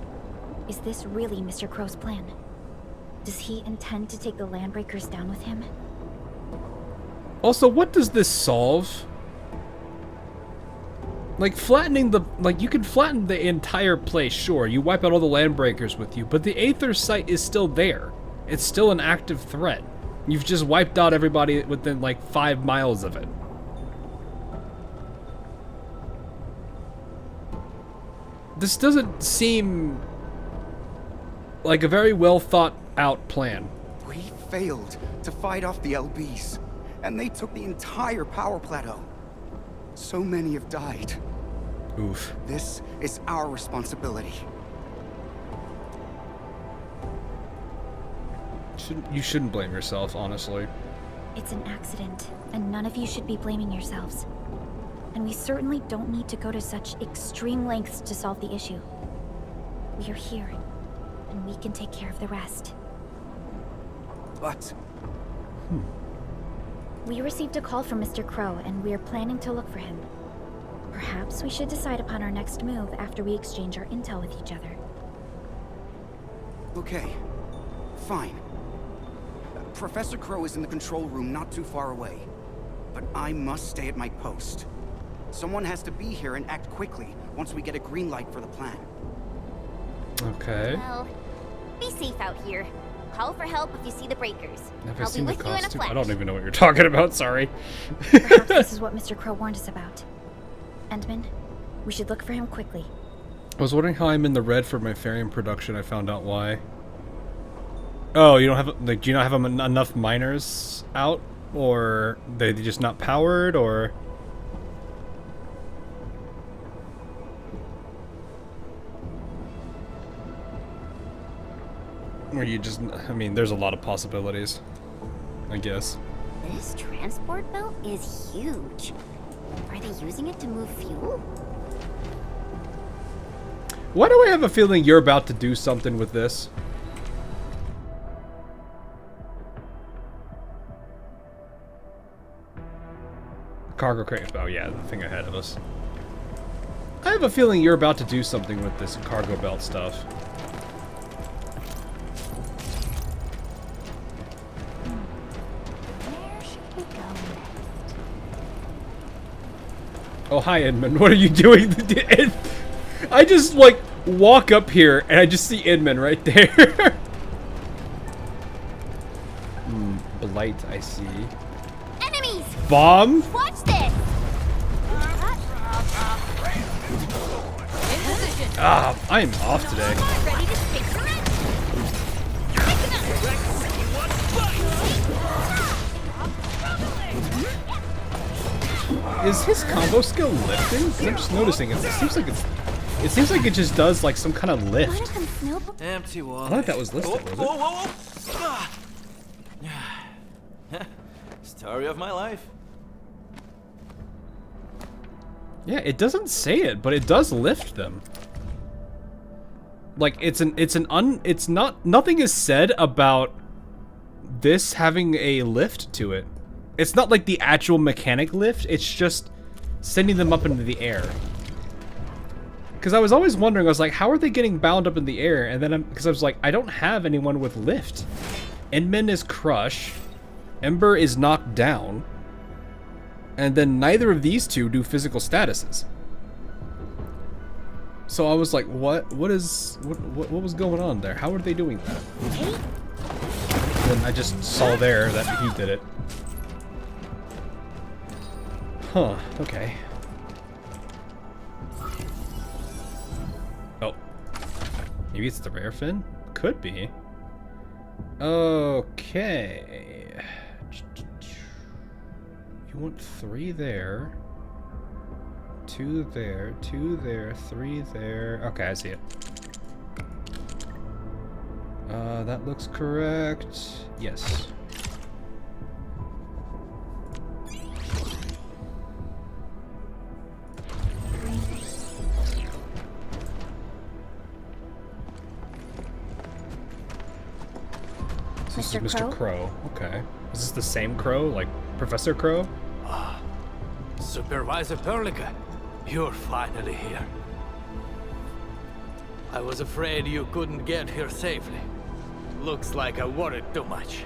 Is this really Mr. Crow's plan? Does he intend to take the Landbreakers down with him? Also, what does this solve? Like, flattening the... Like, you can flatten the entire place, sure. You wipe out all the Landbreakers with you, but the Aether site is still there. It's still an active threat. You've just wiped out everybody within, like, 5 miles of it. This doesn't seem like a very well thought out plan. We failed to fight off the LBs, and they took the entire power plateau. So many have died. Oof. This is our responsibility. You shouldn't blame yourself, honestly. It's an accident, and none of you should be blaming yourselves. And we certainly don't need to go to such extreme lengths to solve the issue. We are here, and we can take care of the rest. But... We received a call from Mr. Crow, and we are planning to look for him. Perhaps we should decide upon our next move after we exchange our intel with each other. Okay. Fine. Professor Crow is in the control room not too far away. But I must stay at my post. Someone has to be here and act quickly once we get a green light for the plan. Okay. Well, be safe out here. Call for help if you see the breakers. Have I I'll be seen the with you in a costume? flash. I don't even know what you're talking about, sorry. Perhaps this is what Mr. Crow warned us about. Endman, we should look for him quickly. I was wondering how I'm in the red for my Farium production. I found out why. Oh, you don't have, like, do you not have enough miners out? Or they just not powered, or... Or you just, I mean, there's a lot of possibilities, I guess. This transport belt is huge. Are they using it to move fuel? Why do I have a feeling you're about to do something with this? Cargo crate. Oh yeah, the thing ahead of us. I have a feeling you're about to do something with this cargo belt stuff. Where should we go next? Oh hi Edmund, what are you doing? I just like walk up here and I just see Edmund right there. Blight, I see. Enemies! Bomb? Watch this! Ah, I'm off today. Ready to stick to it? Is his combo skill lifting? 'Cause I'm just noticing it. It seems like it just does like some kind of lift. Empty I wallet. don't think that was listed, was it? Whoa. Story of my life. Yeah, it doesn't say it, but it does lift them. Like nothing is said about this having a lift to it. It's not like the actual mechanic lift, it's just sending them up into the air. Because I was always wondering, I was like, how are they getting bound up in the air? And then because I was like, I don't have anyone with lift. Inman is crush, Ember is knocked down, and then neither of these two do physical statuses. So I was like, what was going on there? How are they doing that? And then I just saw there that he did it. Huh, okay. Oh. Maybe it's the rare fin? Could be. Okay. You want 3 there. 2 there, 2 there, 3 there. Okay, I see it. That looks correct. Yes. This is Mr. Crow. Okay. Is this the same Crow? Like Professor Crow? Supervisor Perlica, you're finally here. I was afraid you couldn't get here safely. Looks like I worried too much.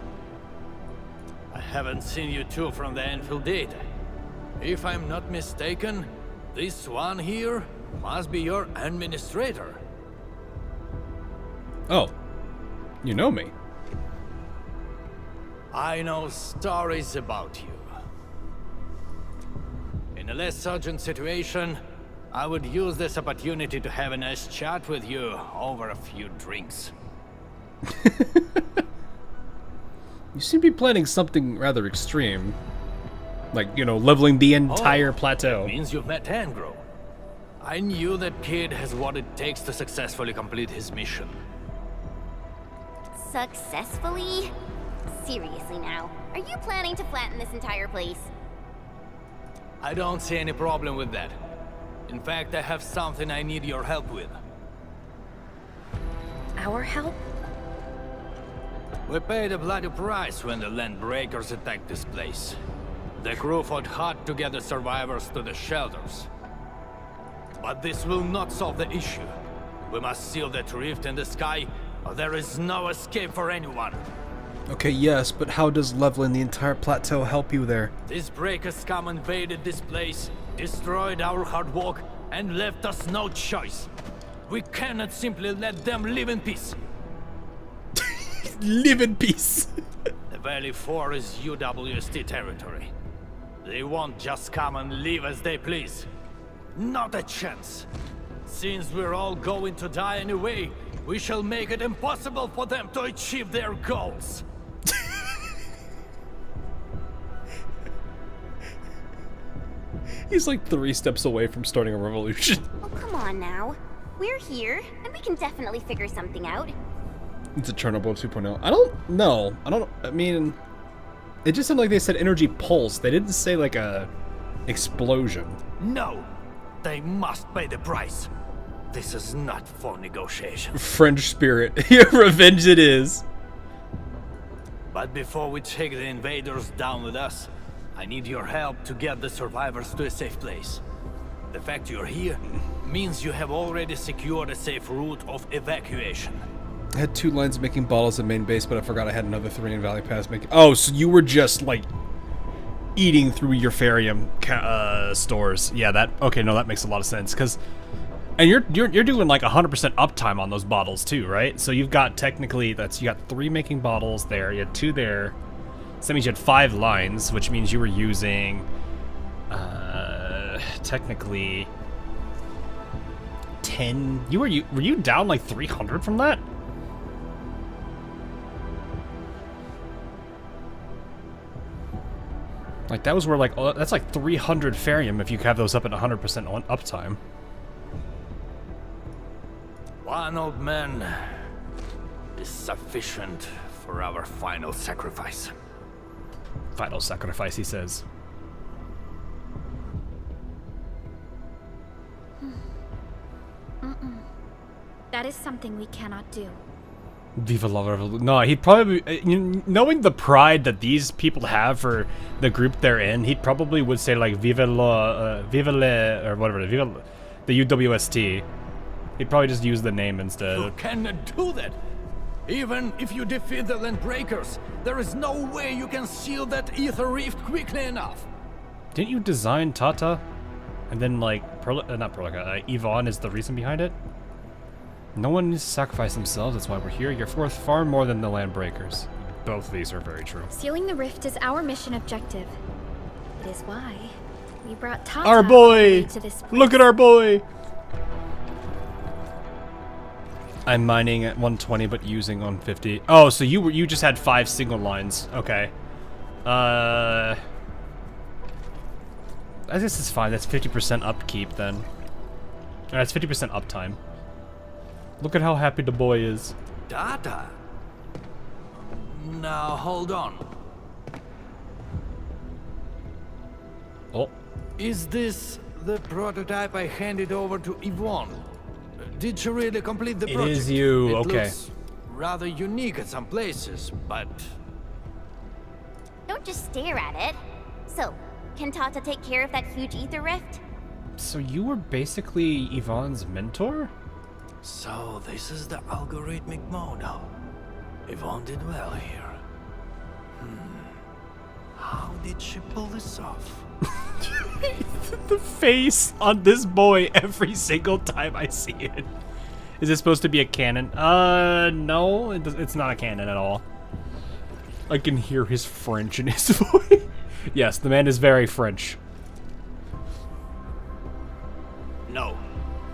I haven't seen you two from the Endfield data. If I'm not mistaken, this one here must be your administrator. Oh. You know me. I know stories about you. In a less urgent situation, I would use this opportunity to have a nice chat with you over a few drinks. You seem to be planning something rather extreme. Like, you know, leveling the entire plateau. Means you've met Angro. I knew that kid has what it takes to successfully complete his mission. Successfully? Seriously now, are you planning to flatten this entire place? I don't see any problem with that. In fact, I have something I need your help with. Our help? We paid a bloody price when the Landbreakers attacked this place. The crew fought hard to gather survivors to the shelters. But this will not solve the issue. We must seal that rift in the sky, or there is no escape for anyone. Okay, yes, but how does leveling the entire plateau help you there? These breakers scum invaded this place, destroyed our hard work, and left us no choice. We cannot simply let them live in peace. Live in peace. The Valley 4 is UWST territory. They won't just come and live as they please. Not a chance. Since we're all going to die anyway, we shall make it impossible for them to achieve their goals. He's like 3 steps away from starting a revolution. Oh, come on now. We're here, and we can definitely figure something out. It's a Chernobyl 2.0. I don't know. I mean, It just sounded like they said energy pulse. They didn't say like a explosion. No! They must pay the price. This is not for negotiation. French spirit. Revenge it is. But before we take the invaders down with us, I need your help to get the survivors to a safe place. The fact you're here means you have already secured a safe route of evacuation. I had 2 lines making bottles at main base, but I forgot I had another 3 in Valley Pass making... Oh, so you were just, like, eating through your Farium stores. Yeah, that... Okay, no, that makes a lot of sense, because... And you're doing, like, 100% uptime on those bottles, too, right? So you've got, technically, you got 3 making bottles there, you had 2 there. So that means you had 5 lines, which means you were using... technically... 10... Were you down, like, 300 from that? Like, that was where, like, that's like 300 Farium if you have those up at 100% on uptime. One old man is sufficient for our final sacrifice. Final sacrifice, he says. That is something we cannot do. Viva la revolution. No, he'd probably, knowing the pride that these people have for the group they're in, he probably would say like Viva le, or whatever, Viva the UWST. He'd probably just use the name instead. You cannot do that. Even if you defeat the Landbreakers, there is no way you can seal that ether rift quickly enough. Didn't you design Tata? And then like, not Perlica, Yvonne is the reason behind it? No one needs to sacrifice themselves, that's why we're here. You're worth far more than the Landbreakers. Both of these are very true. Sealing the rift is our mission objective. It is why we brought Tata our boy! To this place. Look at our boy! I'm mining at 120 but using 150. Oh, so you just had 5 single lines. Okay. I guess it's fine. That's 50% upkeep then. That's 50% uptime. Look at how happy the boy is. Data? Now hold on. Oh. Is this the prototype I handed over to Yvonne? Did she really complete the project? It is you, it okay. Looks rather unique at some places, but... Don't just stare at it. So, can Tata take care of that huge ether rift? So you were basically Yvonne's mentor? So this is the algorithmic model. Yvonne did well here. How did she pull this off? The face on this boy every single time I see it. Is it supposed to be a cannon? No, it's not a cannon at all. I can hear his French in his voice. Yes, the man is very French. No.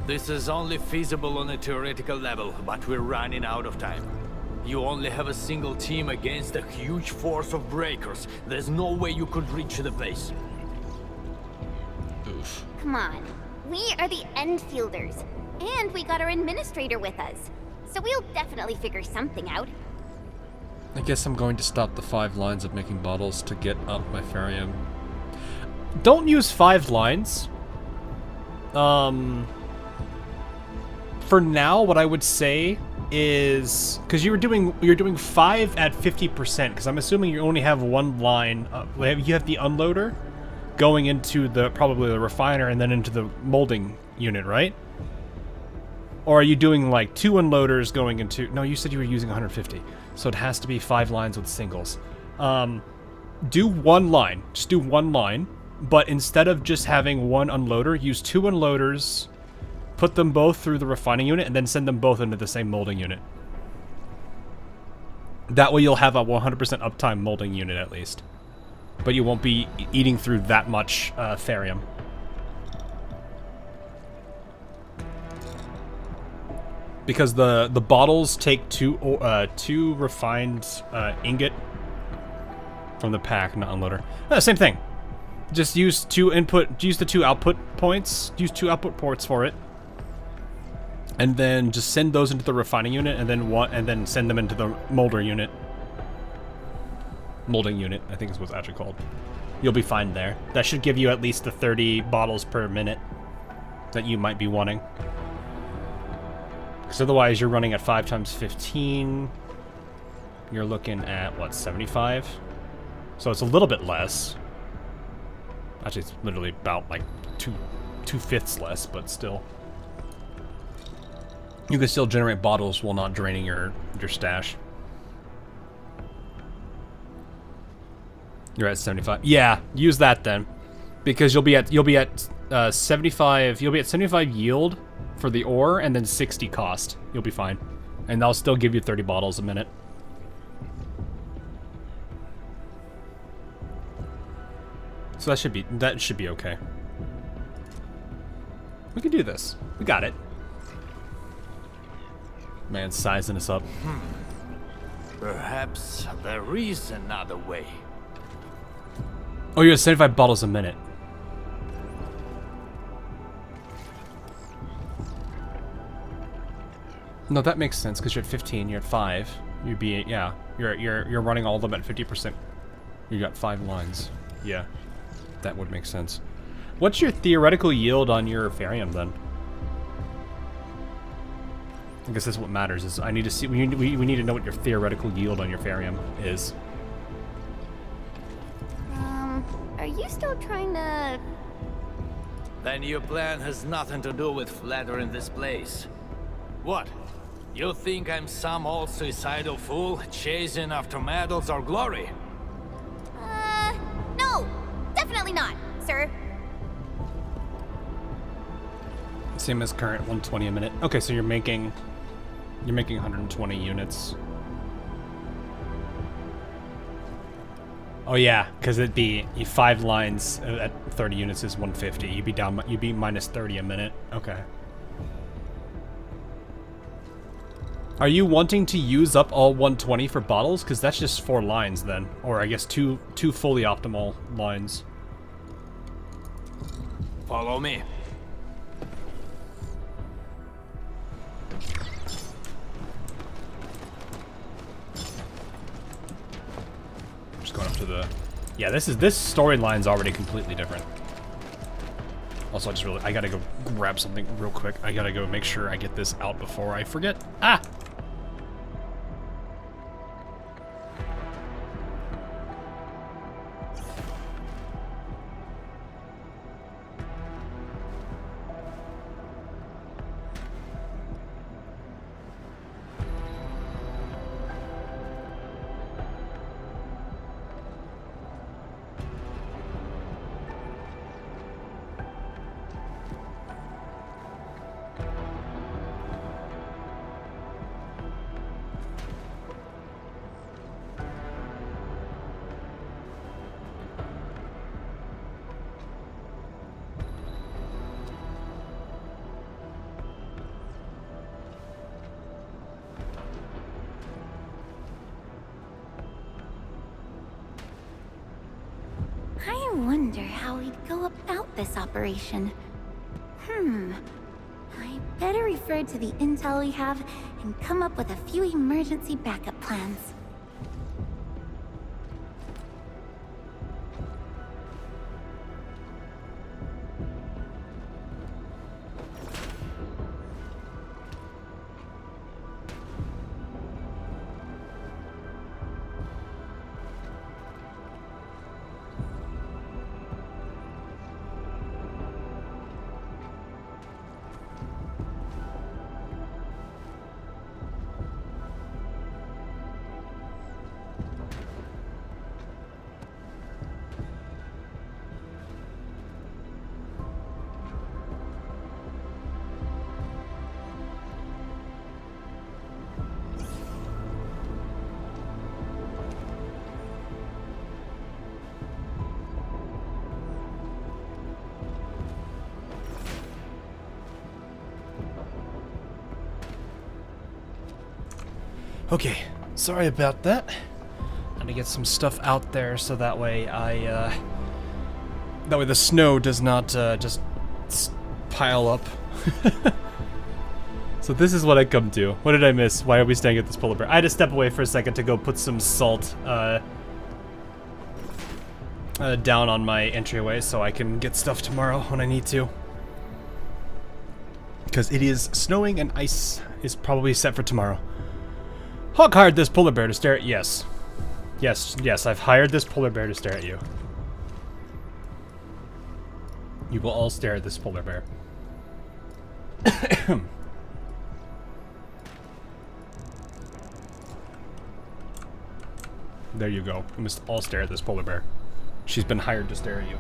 This is only feasible on a theoretical level, but we're running out of time. You only have a single team against a huge force of breakers. There's no way you could reach the base. Oof. Come on. We are the Endfielders. And we got our administrator with us. So we'll definitely figure something out. I guess I'm going to stop the 5 lines of making bottles to get up my Farium. Don't use 5 lines. For now, what I would say is, because you're doing 5 at 50%, because I'm assuming you only have 1 line. You have the unloader going into probably the refiner and then into the molding unit, right? Or are you doing like 2 unloaders going into? No, you said you were using 150, so it has to be 5 lines with singles. Do 1 line. Just do 1 line, but instead of just having 1 unloader, use 2 unloaders. Put them both through the refining unit, and then send them both into the same molding unit. That way you'll have a 100% uptime molding unit at least. But you won't be eating through that much Farium. Because the bottles take 2 refined ingot from the pack, not unloader. Same thing. Just use the 2 output points, use 2 output ports for it. And then just send those into the refining unit, and then send them into the molder unit. Molding unit, I think is what's actually called. You'll be fine there. That should give you at least the 30 bottles per minute that you might be wanting. Because otherwise you're running at 5 times 15. You're looking at, what, 75? So it's a little bit less. Actually, it's literally about, like, 2/5 less, but still. You can still generate bottles while not draining your stash. You're at 75. Yeah, use that then, because you'll be at 75. You'll be at 75 yield for the ore, and then 60 cost. You'll be fine, and that'll still give you 30 bottles a minute. So that should be okay. We can do this. We got it. Man, sizing us up. Perhaps there is another way. Oh, you're at 75 bottles a minute. No, that makes sense because you're at 15. You're at 5. You'd be You're running all of them at 50%. You got 5 lines. Yeah, that would make sense. What's your theoretical yield on your Farium then? I guess that's what matters. Is I need to see. We need to know what your theoretical yield on your Farium is. Are you still trying to... Then your plan has nothing to do with flattering this place. What? You think I'm some old suicidal fool chasing after medals or glory? No! Definitely not, sir. Same as current, 120 a minute. Okay, so you're making 120 units. Oh yeah, because it'd be 5 lines at 30 units is 150. You'd be minus 30 a minute. Okay. Are you wanting to use up all 120 for bottles? Because that's just 4 lines then, or I guess two fully optimal lines. Follow me. Just going up to the... Yeah, this storyline's already completely different. Also, I gotta go grab something real quick. I gotta go make sure I get this out before I forget. Ah! I wonder how we'd go about this operation. I better refer to the intel we have and come up with a few emergency backup plans. Okay, sorry about that. Had to get some stuff out there so that way that way the snow does not just pile up. So this is what I come to. What did I miss? Why are we staying at this polar bear? I had to step away for a second to go put some salt down on my entryway so I can get stuff tomorrow when I need to. Because it is snowing and ice is probably set for tomorrow. Hawk hired this polar bear to stare at... Yes. Yes, yes, I've hired this polar bear to stare at you. You will all stare at this polar bear. There you go. You must all stare at this polar bear. She's been hired to stare at you.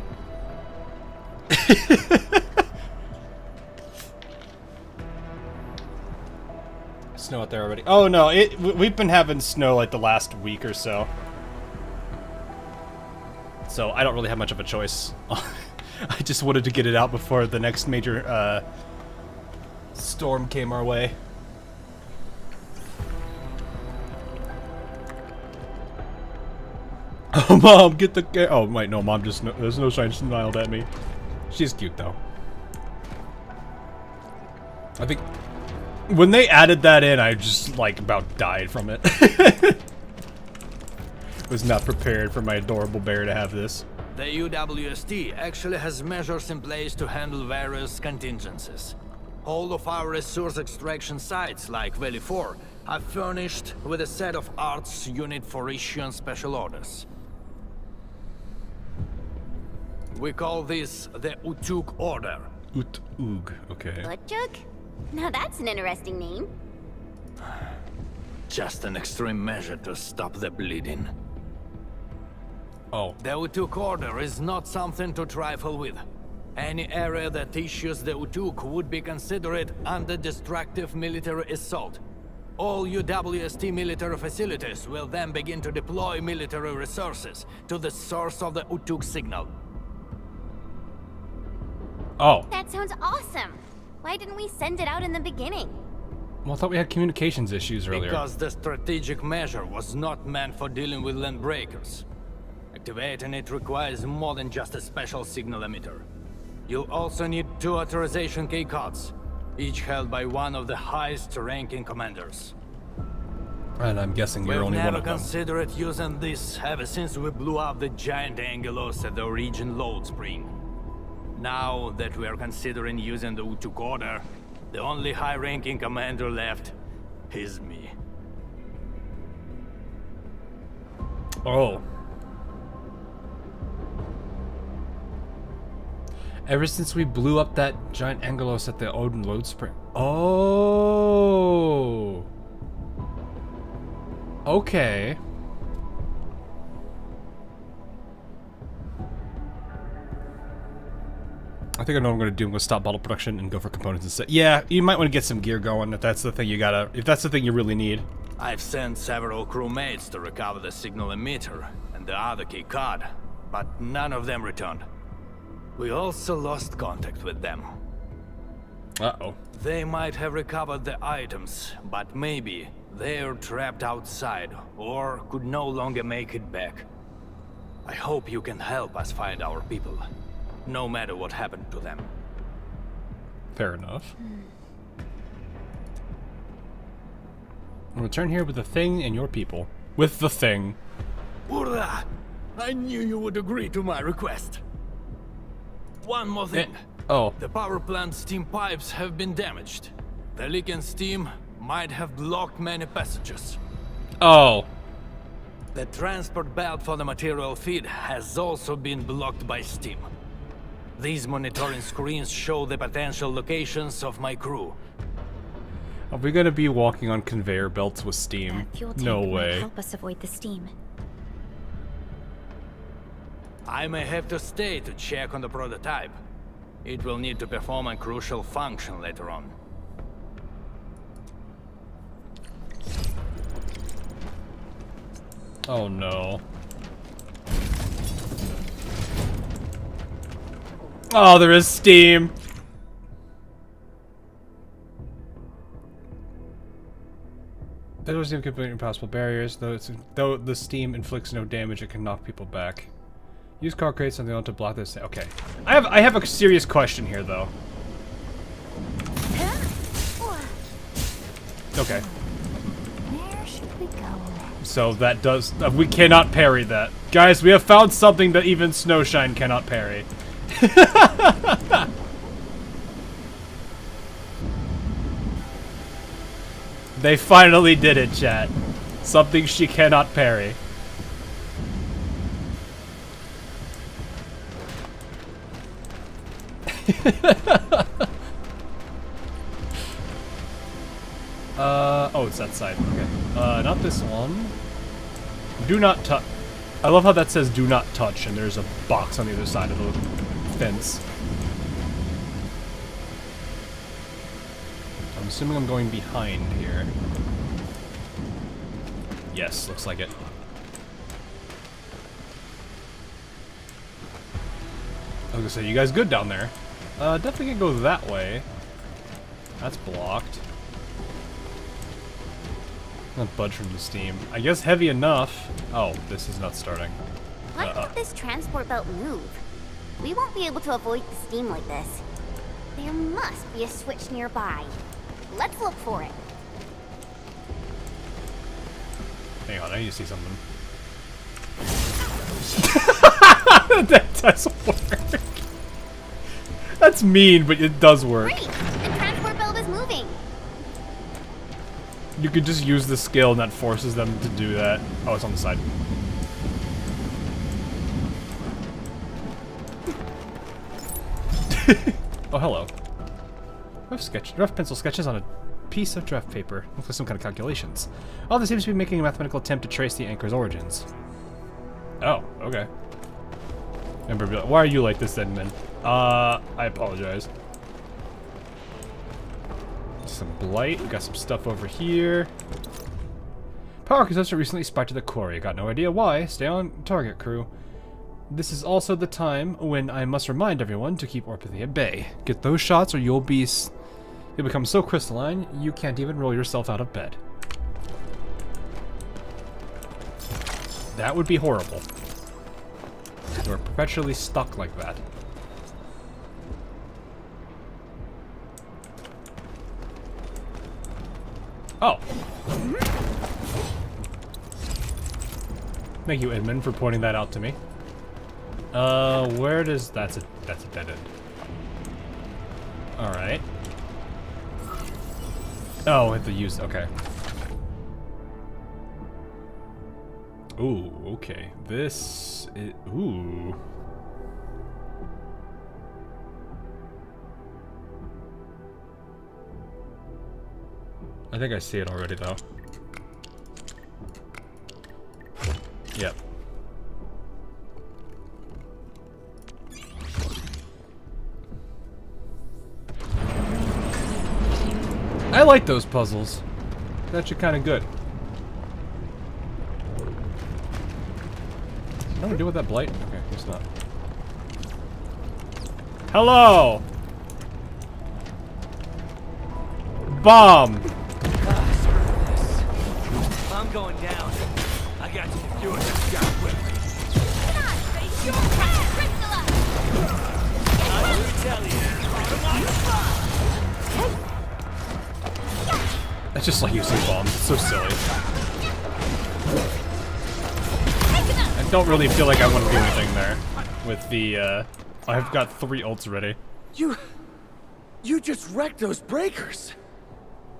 Snow out there already. Oh no, we've been having snow like the last week or so. So I don't really have much of a choice. I just wanted to get it out before the next major storm came our way. Oh, Mom, get the... Oh, wait, no, Mom just... There's Snowshine smiled at me. She's cute, though. I think... When they added that in, I just, like, about died from it. Was not prepared for my adorable bear to have this. The UWST actually has measures in place to handle various contingencies. All of our resource extraction sites, like Valley 4, are furnished with a set of arts unit for issuing special orders. We call this the Utuk Order. Ut-Ug, okay. Utuk? Now that's an interesting name. Just an extreme measure to stop the bleeding. Oh. The Utuk Order is not something to trifle with. Any area that issues the Utuk would be considered under destructive military assault. All UWST military facilities will then begin to deploy military resources to the source of the Utuk signal. Oh. That sounds awesome. Why didn't we send it out in the beginning? Well, I thought we had communications issues earlier. Because the strategic measure was not meant for dealing with land breakers. Activating it requires more than just a special signal emitter. You'll also need 2 authorization key cards, each held by one of the highest ranking commanders. And I'm guessing you're only one We've of them. never considered using this ever since we blew up the giant Angelos at the Origin Load Spring. Now that we are considering using the Utuk Order, the only high-ranking commander left is me. Oh. Ever since we blew up that giant Angelos at the Odin Load Spring. Oh. Okay. I think I know what I'm going to do. I'm going to stop bottle production and go for components instead. Yeah, you might want to get some gear going if that's the thing you gotta... If that's the thing you really need. I've sent several crewmates to recover the signal emitter and the other key card, but none of them returned. We also lost contact with them. Uh-oh. They might have recovered the items, but maybe they're trapped outside or could no longer make it back. I hope you can help us find our people, no matter what happened to them. Fair enough. I'll return here with the thing and your people. With the thing. Urra! I knew you would agree to my request. One more thing. Oh. The power plant steam pipes have been damaged. The leaking steam might have blocked many passages. Oh. The transport belt for the material feed has also been blocked by steam. These monitoring screens show the potential locations of my crew. Are we gonna be walking on conveyor belts with steam? That fuel tank No might way. help us avoid the steam. I may have to stay to check on the prototype. It will need to perform a crucial function later on. Oh no. Oh, there is steam. There was incomplete impossible barriers, though the steam inflicts no damage, it can knock people back. Use car crates on the island to block this. Okay. I have a serious question here though. Okay. Where should we go next? So that does... we cannot parry that. Guys, we have found something that even Snowshine cannot parry. They finally did it, chat. Something she cannot parry. Oh, it's that side. Okay. Not this one. Do not touch. I love how that says do not touch, and there's a box on the other side of the fence. I'm assuming I'm going behind here. Yes, looks like it. I was gonna say, you guys good down there? Definitely can go that way. That's blocked. Not budge from the steam. I guess heavy enough. Oh, this is not starting. Why can't this transport belt move? We won't be able to avoid the steam like this. There must be a switch nearby. Let's look for it. Hang on, I need to see something. That does work. That's mean, but it does work. Great! The transport belt is moving. You could just use the skill and that forces them to do that. Oh, it's on the side. Oh, hello. Rough pencil sketches on a piece of draft paper. Looks like some kind of calculations. Oh, this seems to be making a mathematical attempt to trace the anchor's origins. Oh, okay. Remember, be like, why are you like this, Edmund? I apologize. Some blight. We got some stuff over here. Power consumption recently spiked to the quarry. Got no idea why. Stay on target, crew. This is also the time when I must remind everyone to keep Orpathy at bay. Get those shots, or you'll become so crystalline you can't even roll yourself out of bed. That would be horrible. You're perpetually stuck like that. Oh. Thank you, Edmund, for pointing that out to me. Where does... That's a dead end. Alright. Oh, I have to use... Okay. Ooh, okay. This is... Ooh. I think I see it already, though. Yep. I like those puzzles. They're actually kind of good. Nothing to do with that blight? Okay, it's not. Hello! Bomb! I'm going down. I got to do it. Got quick. That's just like using bombs. It's so silly. I don't really feel like I want to do anything there with the, I've got 3 ults ready. You just wrecked those breakers.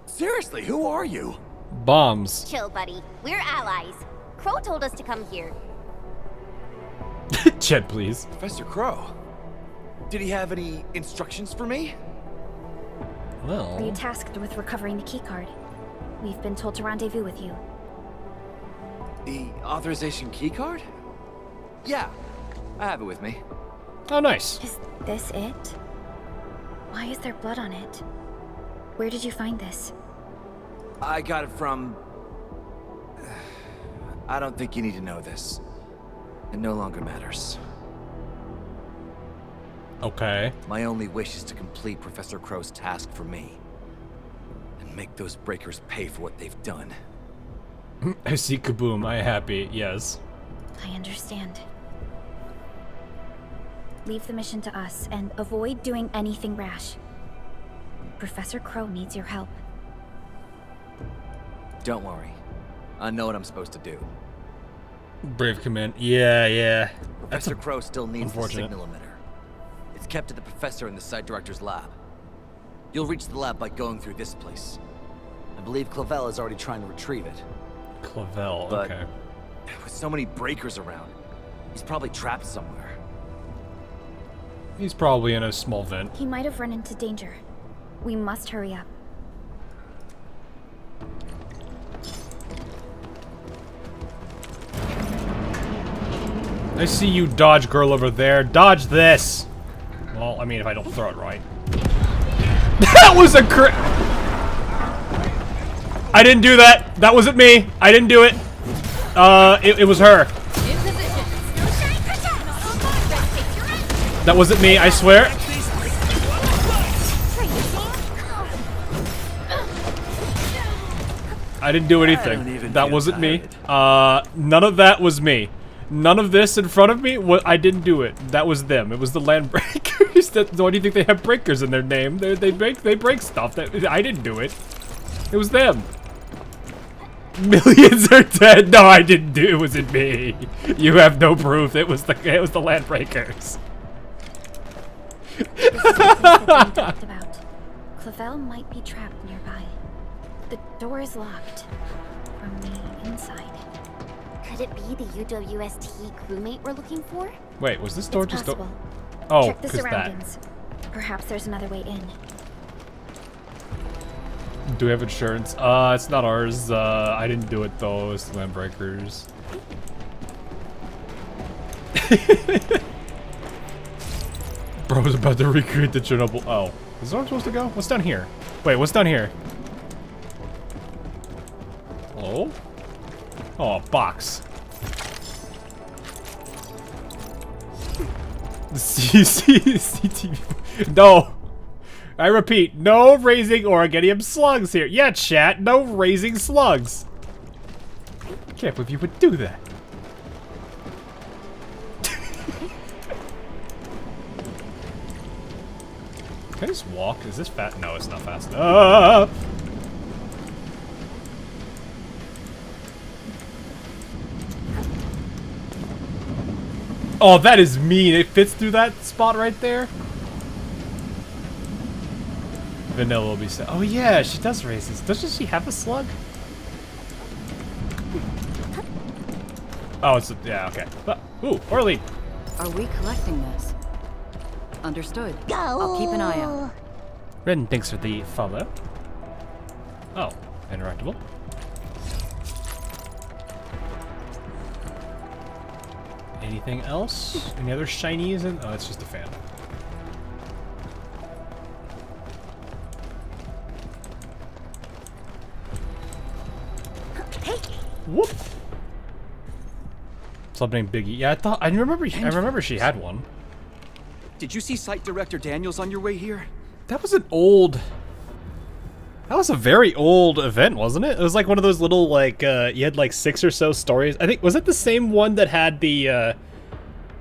Seriously, who are you? Bombs. Chill, buddy. We're allies. Crow told us to come here. Chet, please. Professor Crow. Did he have any instructions for me? Well... Are you tasked with recovering the keycard? We've been told to rendezvous with you. The authorization keycard? Yeah, I have it with me. Oh, nice. Is this it? Why is there blood on it? Where did you find this? I got it from... I don't think you need to know this. It no longer matters. Okay. My only wish is to complete Professor Crow's task for me. And make those breakers pay for what they've done. I see kaboom. I happy. Yes. I understand. Leave the mission to us and avoid doing anything rash. Professor Crow needs your help. Don't worry. I know what I'm supposed to do. Brave command. Yeah. Professor Crow still needs the unfortunate. signal emitter. It's kept at the professor in the site director's lab. You'll reach the lab by going through this place. I believe Clavel is already trying to retrieve it. Clavel, But okay. with so many breakers around, he's probably trapped somewhere. He's probably in a small vent. He might have run into danger. We must hurry up. I see you, dodge girl over there. Dodge this! Well, I mean, if I don't throw it right. That was a crit! I didn't do that! That wasn't me! I didn't do it! It was her. That wasn't me, I swear. I didn't do anything. That wasn't me. None of that was me. None of this in front of me, I didn't do it. That was them. It was the land breakers. Why do you think they have breakers in their name? They break stuff. I didn't do it. It was them. Millions are dead. No, I didn't do it. It wasn't me. You have no proof. It was the land breakers. This is what we talked about. Clavel might be trapped nearby. The door is locked from the inside. Could it be the UWST crewmate we're looking for? Wait, was this door It's just possible. Oh, Check the because that. surroundings. Perhaps there's another way in. Do we have insurance? It's not ours. I didn't do it though. It's the land breakers. Bro's about to recreate the Chernobyl. Oh, is where I'm supposed to go? What's down here? Wait, what's down here? Hello? Oh, box. CCTV. No. I repeat, no raising Organium slugs here. Yeah, chat, no raising slugs. Can't believe you would do that. Can I just walk? Is this fast? No, it's not fast enough. Oh, that is mean. It fits through that spot right there. Vanilla will be sad. Oh yeah, she does races. Doesn't she have a slug? Oh, it's a, yeah, okay. But, ooh, Orly. Are we collecting this? Understood. I'll keep an eye out. Ren, thanks for the follow. Oh, interactable. Anything else? Any other shinies? Oh, it's just a fan. Whoop. Something Biggie. Yeah, I remember she had one. Did you see Site Director Daniels on your way here? That was an old. That was a very old event, wasn't it? It was like one of those little like you had like 6 or so stories. I think was it the same one that had the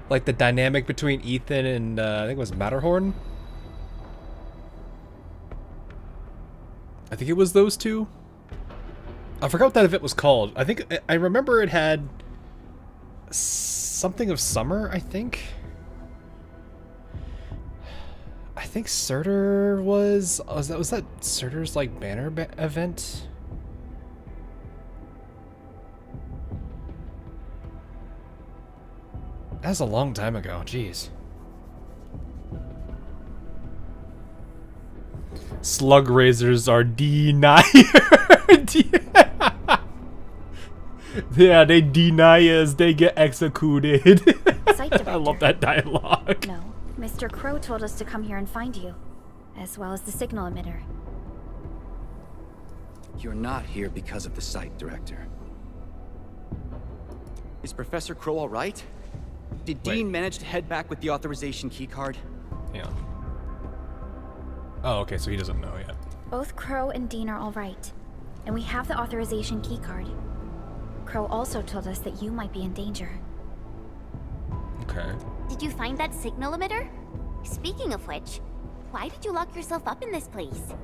like the dynamic between Ethan and I think it was Matterhorn. I think it was those two. I forgot what that event was called. I think I remember it had something of summer, I think. I think Surtur was that Surtur's like banner event? That was a long time ago, jeez. Slug raisers are denier. Yeah, they deny us, they get executed. I love that dialogue. No, Mr. Crow told us to come here and find you, as well as the signal emitter. You're not here because of the Site Director. Is Professor Crow all right? Did Dean manage to head back with the authorization keycard? Yeah. Oh, okay, so he doesn't know yet. Both Crow and Dean are all right, and we have the authorization keycard. Crow also told us that you might be in danger. Okay. Did you find that signal emitter? Speaking of which, why did you lock yourself up in this place?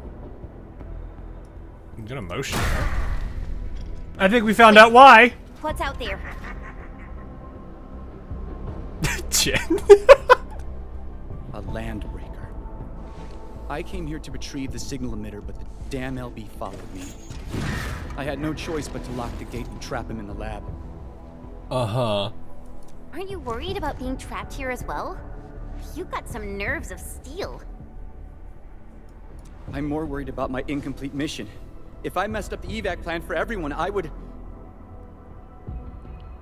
Good emotion, right? I think we found out why. What's out there? Jen. A landbreaker. I came here to retrieve the signal emitter, but the damn LB followed me. I had no choice but to lock the gate and trap him in the lab. Uh-huh. Aren't you worried about being trapped here as well? You've got some nerves of steel. I'm more worried about my incomplete mission. If I messed up the evac plan for everyone, I would...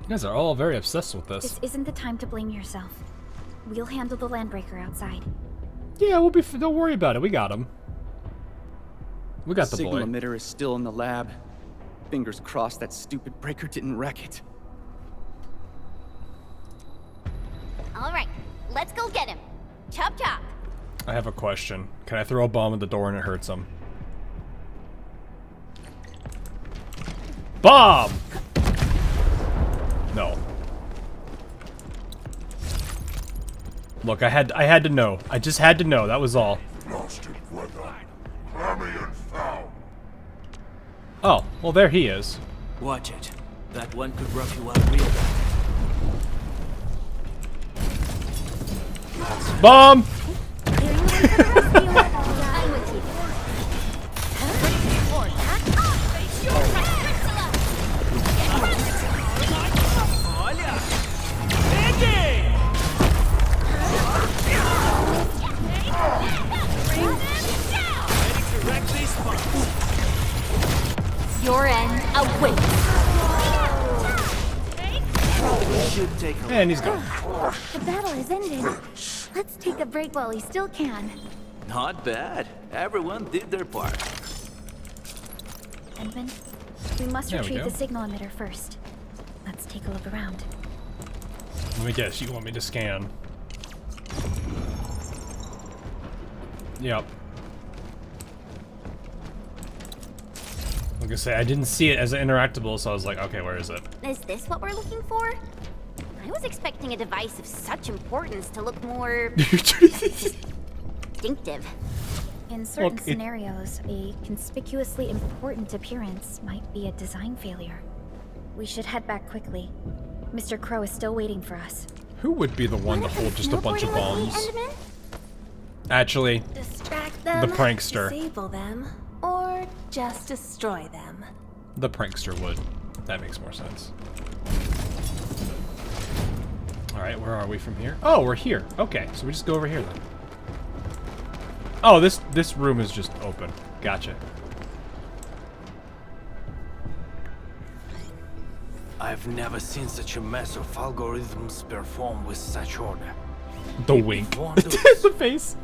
You guys are all very obsessed with this. This isn't the time to blame yourself. We'll handle the landbreaker outside. Yeah, we'll be. Don't worry about it. We got him. We got the boy. Signal emitter is still in the lab. Fingers crossed that stupid breaker didn't wreck it. All right, let's go get him. Chop chop. I have a question. Can I throw a bomb at the door and it hurts him? Bomb! No. Look, I had to know. I just had to know. That was all. Oh, well there he is. Watch it. That one could rough you out real bad. Bomb! Your end awaits. And he's gone. The battle has ended. Let's take a break while we still can. Not bad. Everyone did their part. Edmund, we must There we retrieve go. the signal emitter first. Let's take a look around. Let me guess, you want me to scan. Yep. Like I say, I didn't see it as an interactable, so I was like, okay, where is it? Is this what we're looking for? I was expecting a device of such importance to look more distinctive. In certain Look, it- scenarios, a conspicuously important appearance might be a design failure. We should head back quickly. Mr. Crow is still waiting for us. Who would be the one to hold just a bunch of bombs? Actually, Distract them, the prankster. disable them, or just destroy them. The prankster would. That makes more sense. Alright, where are we from here? Oh, we're here. Okay, so we just go over here then. Oh, this room is just open. Gotcha. I've never seen such a mess of algorithms performed with such order. The wink. The the face.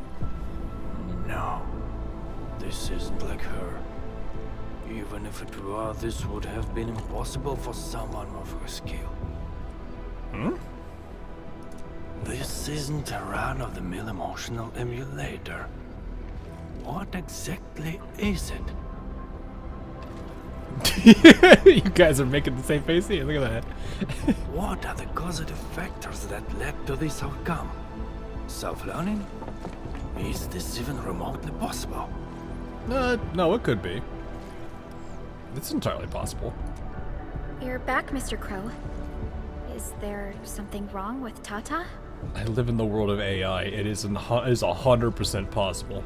No, this isn't like her. Even if it were, this would have been impossible for someone of her skill. Hmm? This isn't a run-of-the-mill emotional emulator. What exactly is it? You guys are making the same face here. Look at that. What are the causative factors that led to this outcome? Self-learning? Is this even remotely possible? No, it could be. It's entirely possible. You're back, Mr. Crow. Is there something wrong with Tata? I live in the world of AI. It is 100% possible.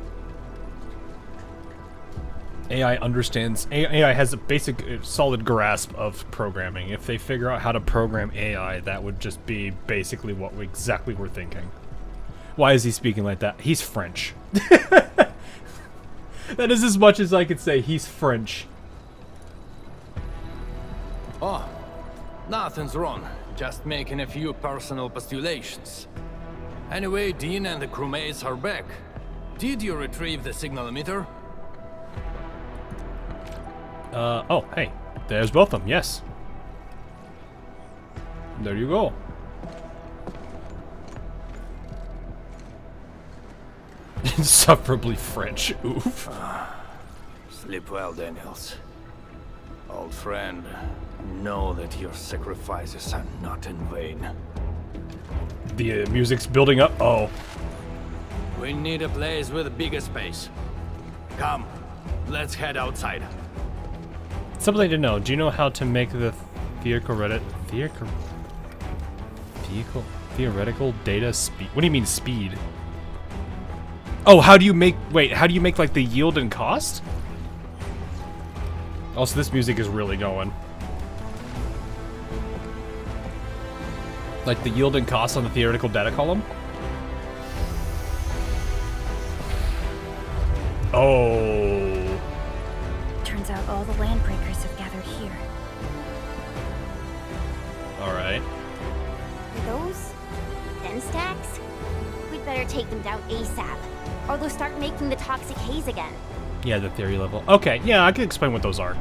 AI understands. AI has a basic, solid grasp of programming. If they figure out how to program AI, that would just be basically what exactly we're thinking. Why is he speaking like that? He's French. That is as much as I could say. He's French. Oh, nothing's wrong. Just making a few personal postulations. Anyway, Dean and the crewmates are back. Did you retrieve the signal emitter? Oh, hey. There's both of them, yes. There you go. Insufferably French, oof. Sleep well, Daniels. Old friend, know that your sacrifices are not in vain. The music's building up. Oh. We need a place with a bigger space. Come, let's head outside. Something to know. Do you know how to make the theoretical data speed? What do you mean speed? Oh, how do you make... Wait, how do you make, like, the yield and cost? Also, this music is really going. Like, the yield and cost on the theoretical data column? Oh. Turns out all the land breakers have gathered here. Alright. Are those thin stacks? We'd better take them down ASAP, or they'll start making the toxic haze again. Yeah, the theory level. Okay, yeah, I can explain what those are.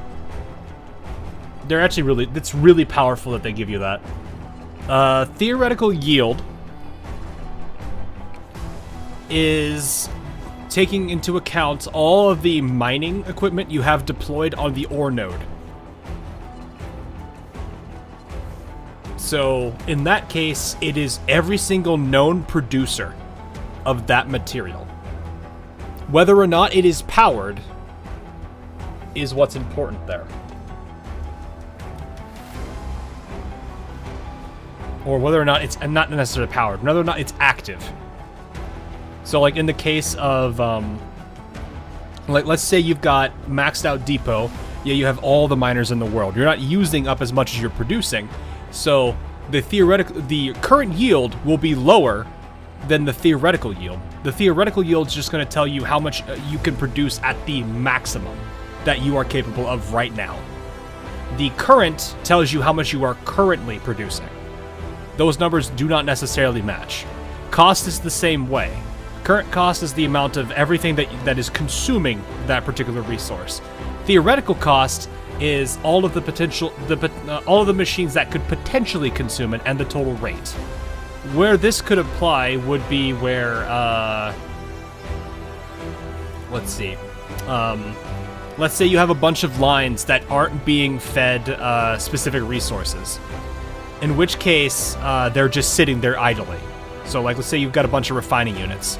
They're actually really... It's really powerful that they give you that. Theoretical yield is taking into account all of the mining equipment you have deployed on the ore node. So, in that case, it is every single known producer of that material. Whether or not it is powered is what's important there. Or whether or not it's not necessarily powered, whether or not it's active. So, like, in the case of, like, let's say you've got maxed out depot. Yeah, you have all the miners in the world. You're not using up as much as you're producing. So, the current yield will be lower than the theoretical yield. The theoretical yield is just going to tell you how much you can produce at the maximum that you are capable of right now. The current tells you how much you are currently producing. Those numbers do not necessarily match. Cost is the same way. Current cost is the amount of everything that is consuming that particular resource. Theoretical cost is all of the potential, all of the machines that could potentially consume it and the total rate. Where this could apply would be where, let's see. Let's say you have a bunch of lines that aren't being fed specific resources. In which case, they're just sitting there idly. So, like, let's say you've got a bunch of refining units.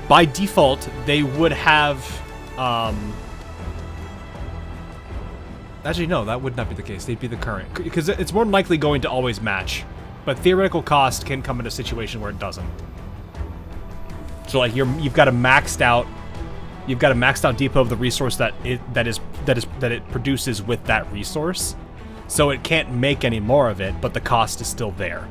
By default, they would have... Actually, no, that would not be the case. They'd be the current. Because it's more than likely going to always match. But theoretical cost can come in a situation where it doesn't. So, like, you've got a maxed out depot of the resource that it produces with that resource. So it can't make any more of it, but the cost is still there.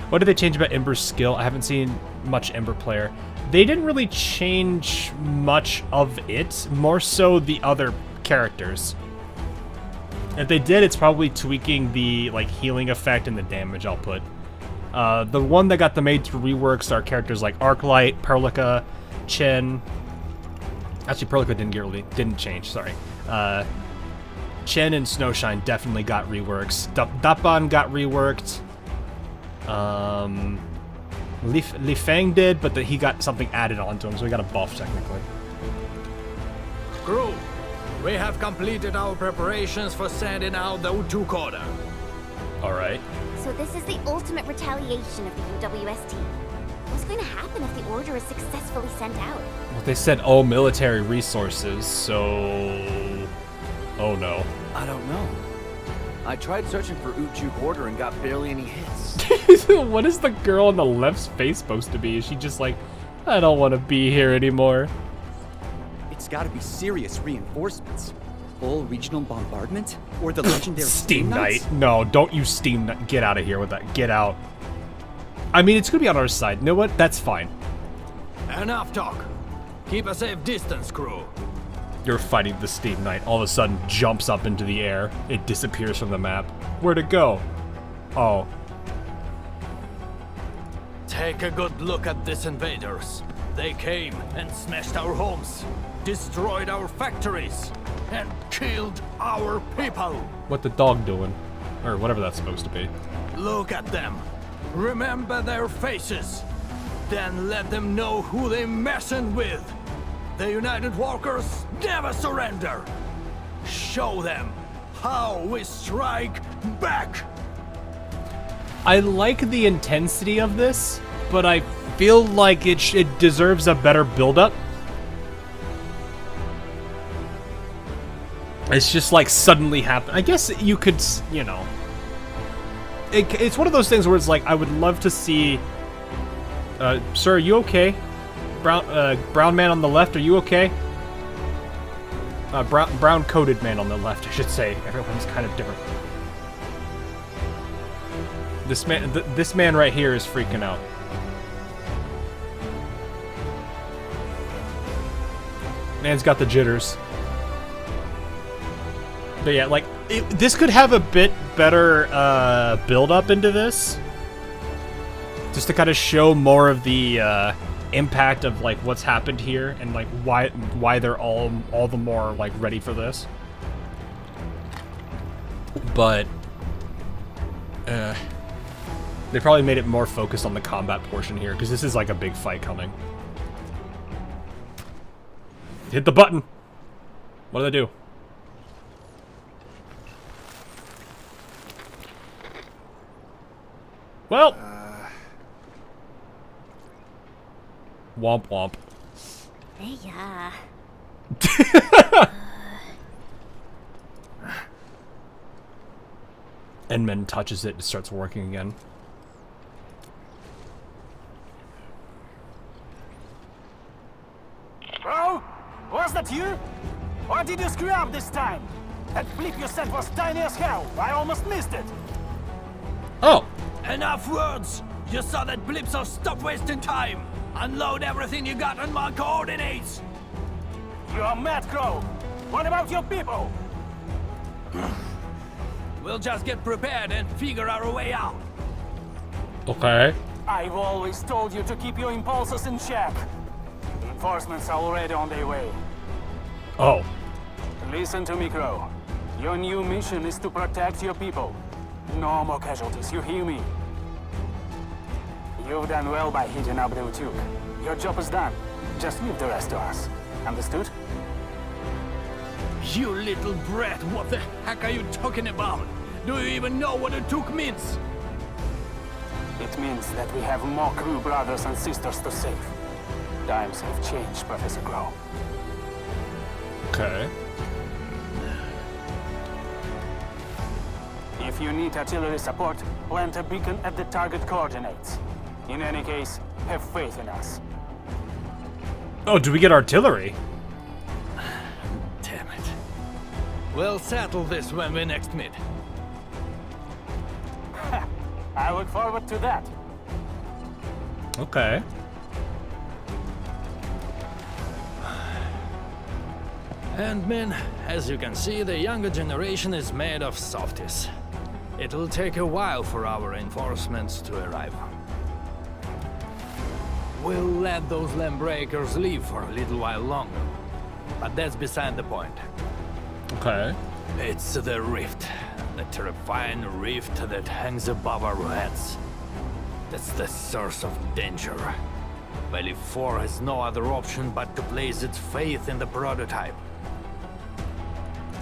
What did they change about Ember's skill? I haven't seen much Ember player. They didn't really change much of it, more so the other characters. If they did, it's probably tweaking the like healing effect and the damage output. The one that got the made to reworks are characters like Arknight, Perlica, Chen. Actually, Perlica didn't change. Sorry. Chen and Snowshine definitely got reworks. Dapan got reworked. Li Fang did, but he got something added onto him, so he got a buff technically. Crew, we have completed our preparations for sending out the Utukora. Alright. So this is the ultimate retaliation of the UWST. What's going to happen if the order is successfully sent out? Well, they said all military resources, so... Oh no. I don't know. I tried searching for Ujuk order and got barely any hits. What is the girl on the left's face supposed to be? Is she just like, I don't want to be here anymore? It's gotta be serious reinforcements. Full regional bombardment? Or the legendary Steam Knight? No, don't use Steam Knight. Get out of here with that. Get out. I mean, it's gonna be on our side. You know what? That's fine. Enough talk. Keep a safe distance, crew. You're fighting the Steam Knight. All of a sudden, jumps up into the air. It disappears from the map. Where'd it go? Oh. Take a good look at these invaders. They came and smashed our homes, destroyed our factories, and killed our people. What the dog doing? Or whatever that's supposed to be. Look at them. Remember their faces. Then let them know who they're messing with. The United Walkers never surrender. Show them how we strike back. I like the intensity of this, but I feel like it deserves a better build-up. It's just like suddenly happen. I guess you could, you know. It's one of those things where it's like, I would love to see... sir, are you okay? Brown man on the left, are you okay? Brown-coated man on the left, I should say. Everyone's kind of different. This man right here is freaking out. Man's got the jitters. But yeah, like, this could have a bit better build-up into this. Just to kind of show more of the impact of like what's happened here and like why they're all the more like ready for this. But they probably made it more focused on the combat portion here because this is like a big fight coming. Hit the button. What do they do? Well. Womp womp. Yeah. Endman touches it and starts working again. Bro, was that you? Or did you screw up this time? That blip you sent was tiny as hell. I almost missed it. Oh. Enough words! You saw that blip, so stop wasting time! Unload everything you got on my coordinates! You're mad, Crow. What about your people? We'll just get prepared and figure our way out. Okay. I've always told you to keep your impulses in check. Reinforcements are already on their way. Oh. Listen to me, Crow. Your new mission is to protect your people. No more casualties, you hear me? You've done well by hitting up the Utuk. Your job is done. Just leave the rest to us. Understood? You little brat, what the heck are you talking about? Do you even know what Utuk means? It means that we have more crew brothers and sisters to save. Times have changed, Professor Crow. Okay. If you need artillery support, plant a beacon at the target coordinates. In any case, have faith in us. Oh, do we get artillery? Damn it. We'll settle this when we next meet. I look forward to that. Okay. And men, as you can see, the younger generation is made of softies. It'll take a while for our reinforcements to arrive. We'll let those land breakers leave for a little while longer. But that's beside the point. Okay. It's the rift. The terrifying rift that hangs above our heads. That's the source of danger. Valley 4 has no other option but to place its faith in the prototype.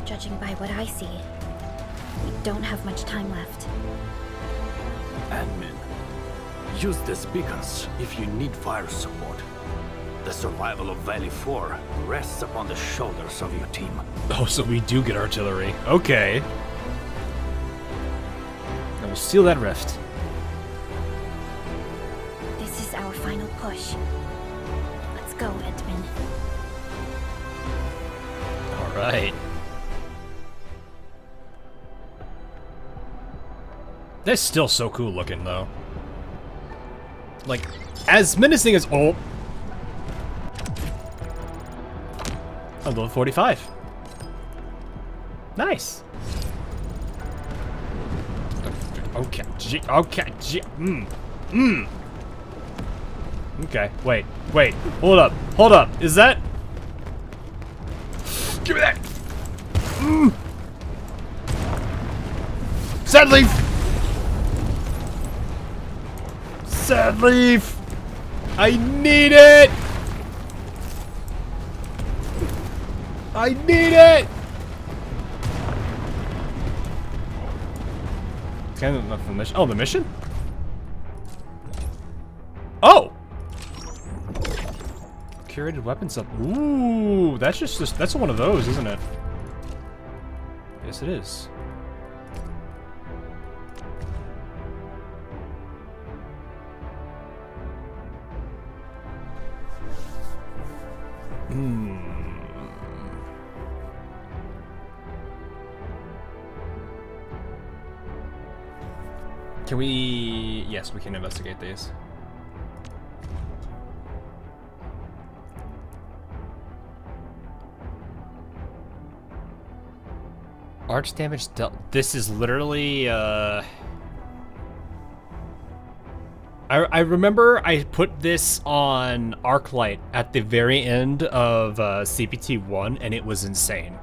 Judging by what I see, we don't have much time left. Admin, use these beacons if you need fire support. The survival of Valley 4 rests upon the shoulders of your team. Oh, so we do get artillery. Okay. Then we'll seal that rift. This is our final push. Let's go, Endman. All right. They're still so cool looking, though. Like, as menacing as... Oh! A level 45. Nice. Okay. Okay. Okay. Wait. Hold up. Is that... Give me that. Sad leaf. Sad leaf. I need it. Kind of not the mission. Oh, the mission? Oh! Curated weapons up. Ooh, that's just that's one of those, isn't it? Yes, it is. Can we... Yes, we can investigate these. Arch damage dealt... This is literally, I remember I put this on Arknight at the very end of CPT 1, and it was insane.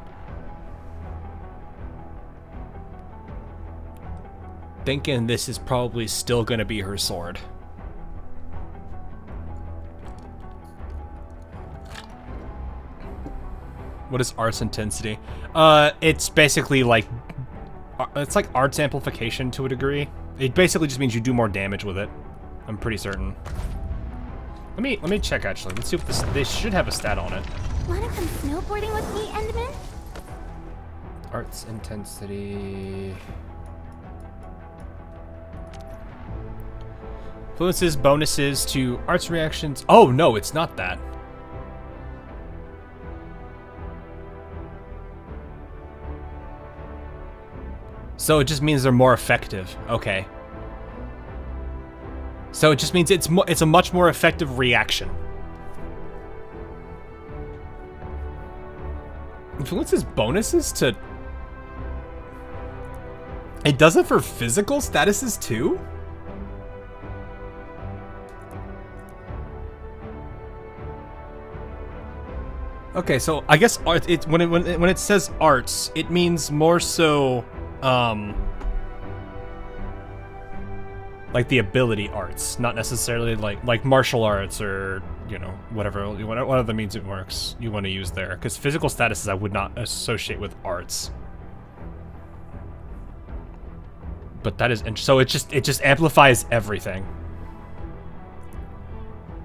Thinking this is probably still gonna be her sword. What is arts intensity? It's basically like, it's like arts amplification to a degree. It basically just means you do more damage with it. I'm pretty certain. Let me check actually. Let's see if this, they should have a stat on it. Wanna come snowboarding with me, Enderman? Arts intensity. Influences, bonuses to arts reactions. Oh no, it's not that. So it just means they're more effective. Okay. So it just means it's a much more effective reaction. Influences bonuses to... It does it for physical statuses too? Okay, so I guess art, when it says arts, it means more so like the ability arts, not necessarily like martial arts or, you know, whatever what other means it works you want to use there, because physical statuses I would not associate with arts. But that is so it just amplifies everything,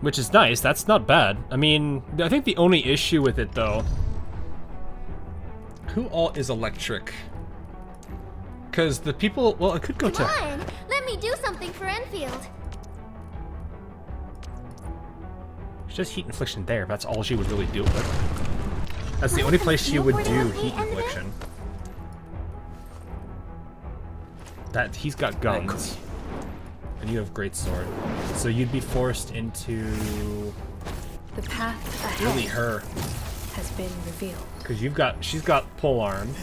which is nice. That's not bad. I mean, I think the only issue with it though, who all is electric? Because the people, well, it could go Come on, let me do something for Enfield. It's just heat infliction there. That's all she would really do with it. That's the only place she would do heat infliction. That he's got guns, and you have great sword, so you'd be forced into the path ahead really her has been revealed. Because she's got pole arm.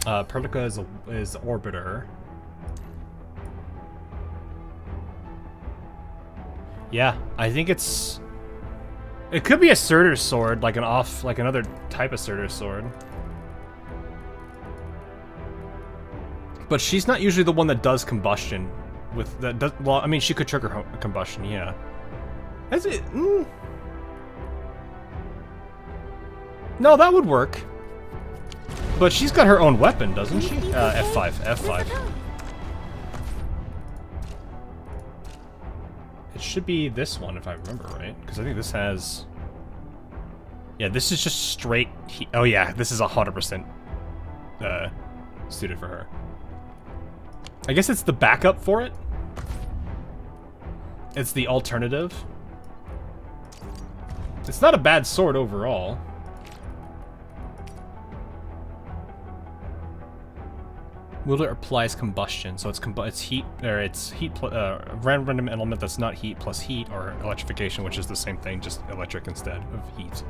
Perlica is orbiter. Yeah, I think it could be a Surtur sword, like another type of Surtur sword. But she's not usually the one that does combustion. Well, I mean, she could trigger combustion, yeah. Is it? No, that would work. But she's got her own weapon, doesn't she? F5, F5. It should be this one, if I remember right. Because I think this has... Yeah, this is just straight heat. Oh yeah, this is 100% suited for her. I guess it's the backup for it. It's the alternative. It's not a bad sword overall. Wielder applies combustion, so it's heat, or it's heat, random element that's not heat plus heat, or electrification, which is the same thing, just electric instead of heat.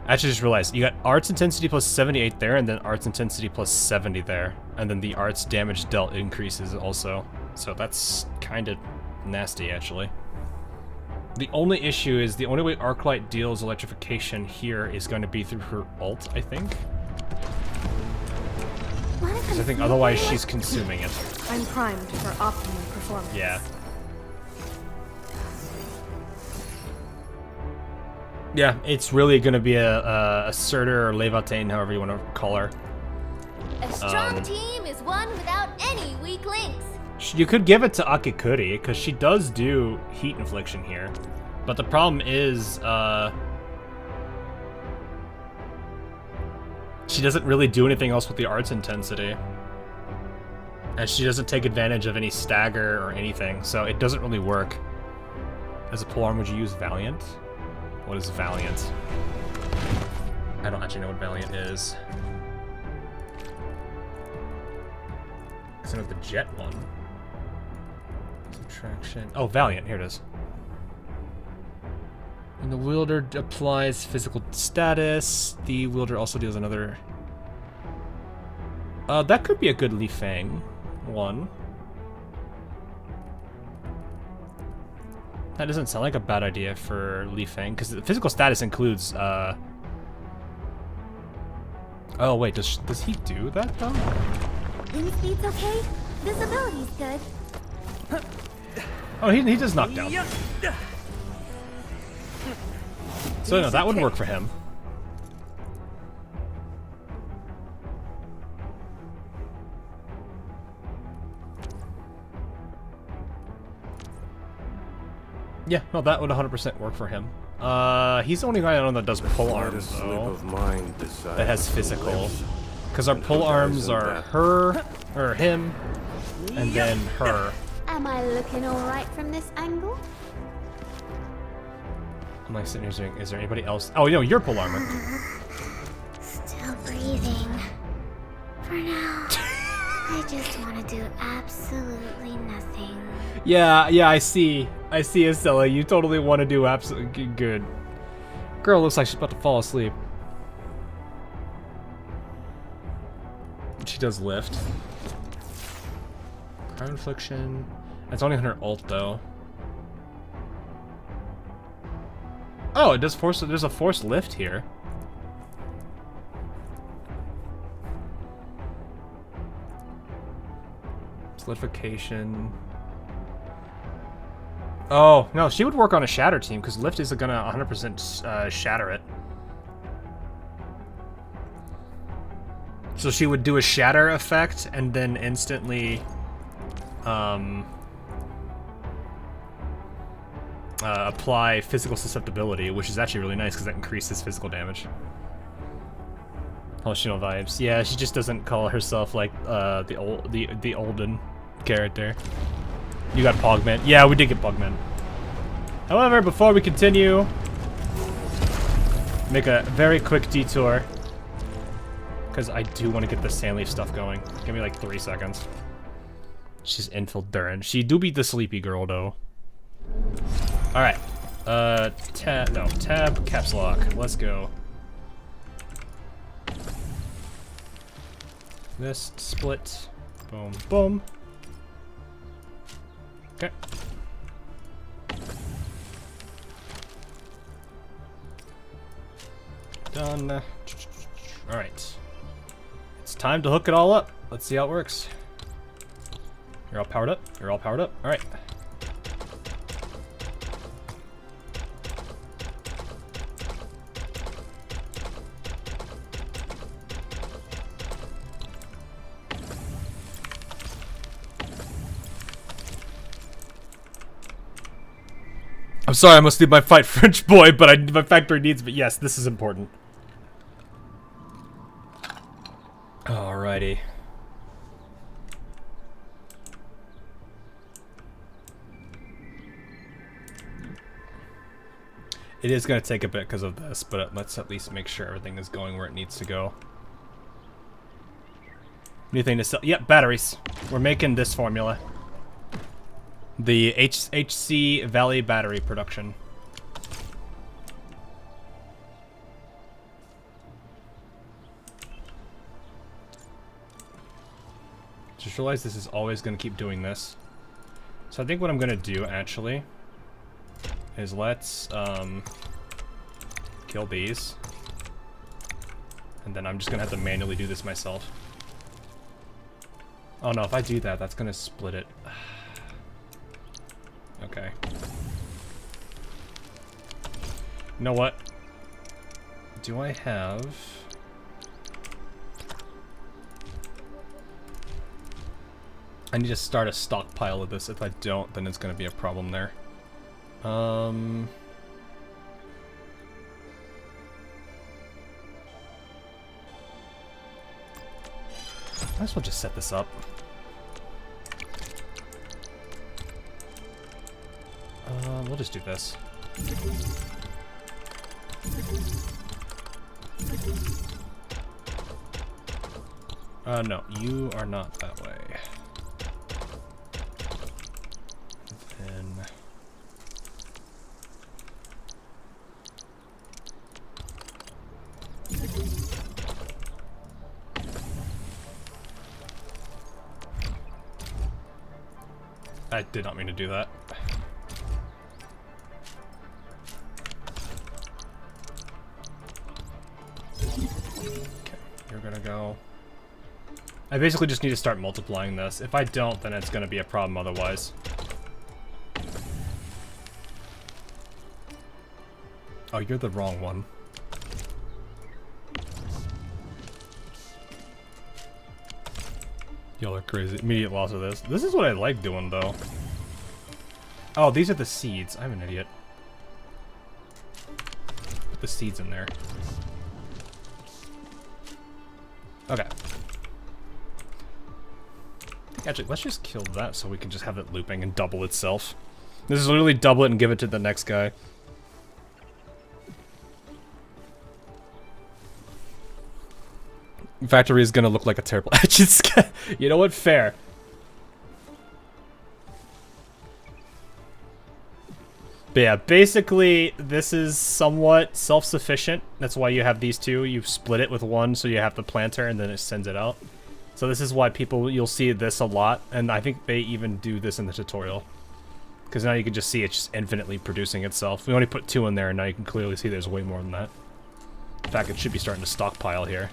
I actually just realized, you got arts intensity plus 78 there, and then arts intensity plus 70 there, and then the arts damage dealt increases also. So that's kind of nasty, actually. The only issue is, the only way Arknight deals electrification here is going to be through her ult, I think. Because I think otherwise she's consuming it. I'm primed for optimum performance. Yeah. Yeah, it's really going to be a Surtur or Levatain, however you want to call her. A strong team is one without any weak links. You could give it to Akikuri, because she does do heat infliction here. But the problem is, She doesn't really do anything else with the arts intensity. And she doesn't take advantage of any stagger or anything, so it doesn't really work. As a polearm, would you use Valiant? What is Valiant? I don't actually know what Valiant is. Because I know the jet one. Subtraction. Oh, Valiant, here it is. And the wielder applies physical status. The wielder also deals another... that could be a good Li Fang one. That doesn't sound like a bad idea for Li Fang, because the physical status includes, Oh wait, does he do that though? Wind speed's okay? Visibility's good. Oh, he does knockdown. So no, that would work for him. Yeah, no, that would 100% work for him. He's the only guy I know that does pull arms, though. That has physical. Because our pull arms are her, or him, and then her. Am I looking alright from this angle? I'm like sitting here saying, is there anybody else? Oh, no, you're pull armor. Still breathing. For now, I just want to do absolutely nothing. Yeah, I see, Estella. You totally want to do absolutely good. Girl looks like she's about to fall asleep. She does lift. Crime infliction. It's only on her ult though. Oh, it does force. There's a forced lift here. Solidification. Oh, no, she would work on a shatter team, because lift isn't gonna 100% shatter it. So she would do a shatter effect, and then instantly, apply physical susceptibility, which is actually really nice, because that increases physical damage. Hallucinal vibes. Yeah, she just doesn't call herself, like, the olden character. You got Pogman. Yeah, we did get Pogman. However, before we continue, make a very quick detour, because I do want to get the Sandleaf stuff going. Give me like 3 seconds. She's Endfield Durin. She do be the sleepy girl though. All right. Tab, caps lock. Let's go. This split. Boom, boom. Okay. Done. All right. It's time to hook it all up. Let's see how it works. You're all powered up. You're all powered up. All right. I'm sorry, I must leave my fight French boy, but my factory needs me. Yes, this is important. Alrighty. It is going to take a bit because of this, but let's at least make sure everything is going where it needs to go. Anything to sell? Yep, batteries. We're making this formula. The HC Valley battery production. Just realize this is always going to keep doing this. So I think what I'm going to do, actually, is let's kill these. And then I'm just going to have to manually do this myself. Oh no, if I do that, that's going to split it. Okay. You know what? Do I have... I need to start a stockpile of this. If I don't, then it's going to be a problem there. Might as well just set this up. We'll just do this. No, you are not that way. Then... I did not mean to do that. Okay, you're gonna go... I basically just need to start multiplying this. If I don't, then it's gonna be a problem otherwise. Oh, you're the wrong one. Y'all are crazy. Immediate loss of this. This is what I like doing, though. Oh, these are the seeds. I'm an idiot. Put the seeds in there. Okay. Actually, let's just kill that so we can just have it looping and double itself. This is literally double it and give it to the next guy. Factory is gonna look like a terrible etched sky. You know what? Fair. But yeah, basically, this is somewhat self-sufficient. That's why you have these two. You split it with one, so you have the planter, and then it sends it out. So this is why you'll see this a lot, and I think they even do this in the tutorial. Because now you can just see it's just infinitely producing itself. We only put 2 in there, and now you can clearly see there's way more than that. In fact, it should be starting to stockpile here.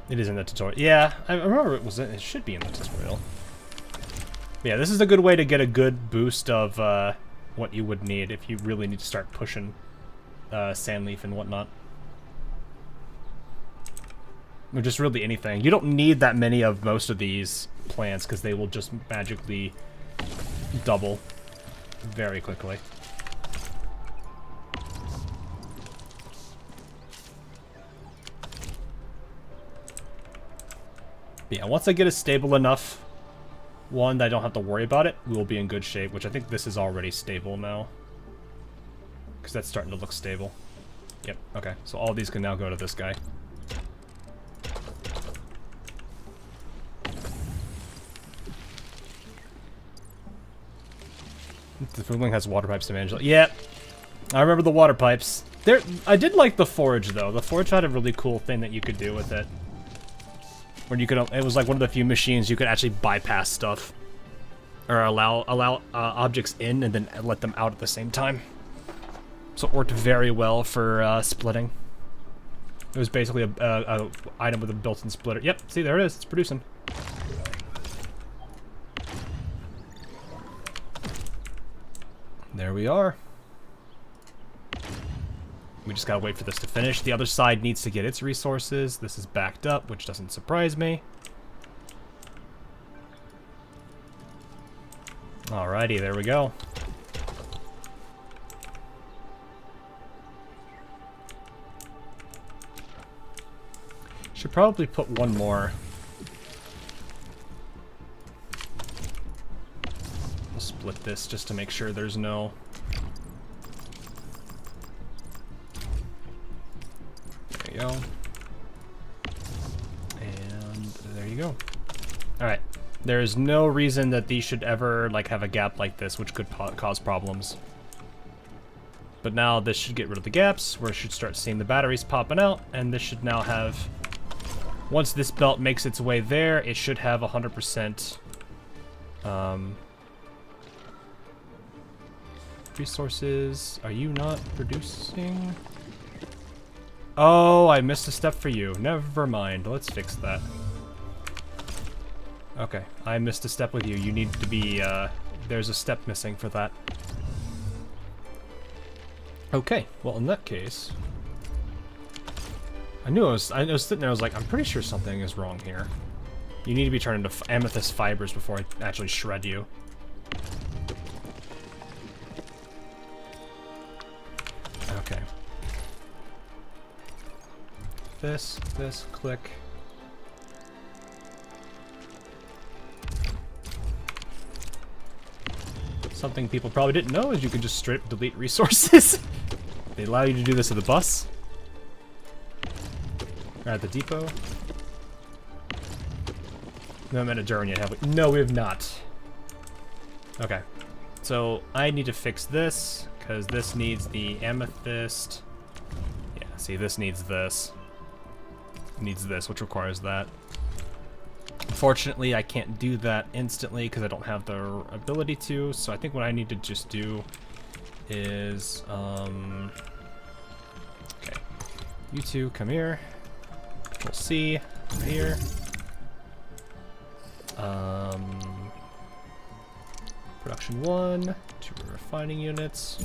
It is in the tutorial. Yeah, I remember it should be in the tutorial. Yeah, this is a good way to get a good boost of what you would need if you really need to start pushing Sandleaf and whatnot. Or just really anything. You don't need that many of most of these plants because they will just magically double very quickly. Yeah, once I get a stable enough one that I don't have to worry about it, we will be in good shape, which I think this is already stable now. Because that's starting to look stable. Yep, okay. So all these can now go to this guy. The Foodling has water pipes to manage. Yeah, I remember the water pipes. I did like the forge, though. The forge had a really cool thing that you could do with it. Where you could, it was like one of the few machines you could actually bypass stuff, or allow objects in and then let them out at the same time. So it worked very well for splitting. It was basically a item with a built-in splitter. Yep, see there it is. It's producing. There we are. We just gotta wait for this to finish. The other side needs to get its resources. This is backed up, which doesn't surprise me. Alrighty, there we go. Should probably put one more. We'll split this just to make sure there's no... There you go. And there you go. Alright. There is no reason that these should ever like have a gap like this, which could cause problems. But now this should get rid of the gaps, where it should start seeing the batteries popping out, and this should now have... Once this belt makes its way there, it should have 100% resources. Are you not producing? Oh, I missed a step for you. Never mind. Let's fix that. Okay, I missed a step with you. You need to be, there's a step missing for that. Okay, well in that case... I was sitting there, I was like, I'm pretty sure something is wrong here. You need to be turned into amethyst fibers before I actually shred you. Okay. This, click. Something people probably didn't know is you can just straight up delete resources. They allow you to do this at the bus. Or at the depot. We haven't met a Durin yet, have we? No, we have not. Okay. So, I need to fix this, because this needs the amethyst. Yeah, see, this needs this. It needs this, which requires that. Unfortunately, I can't do that instantly, because I don't have the ability to, so I think what I need to just do is, okay. You two, come here. Control C, right here. Production 1, 2 refining units.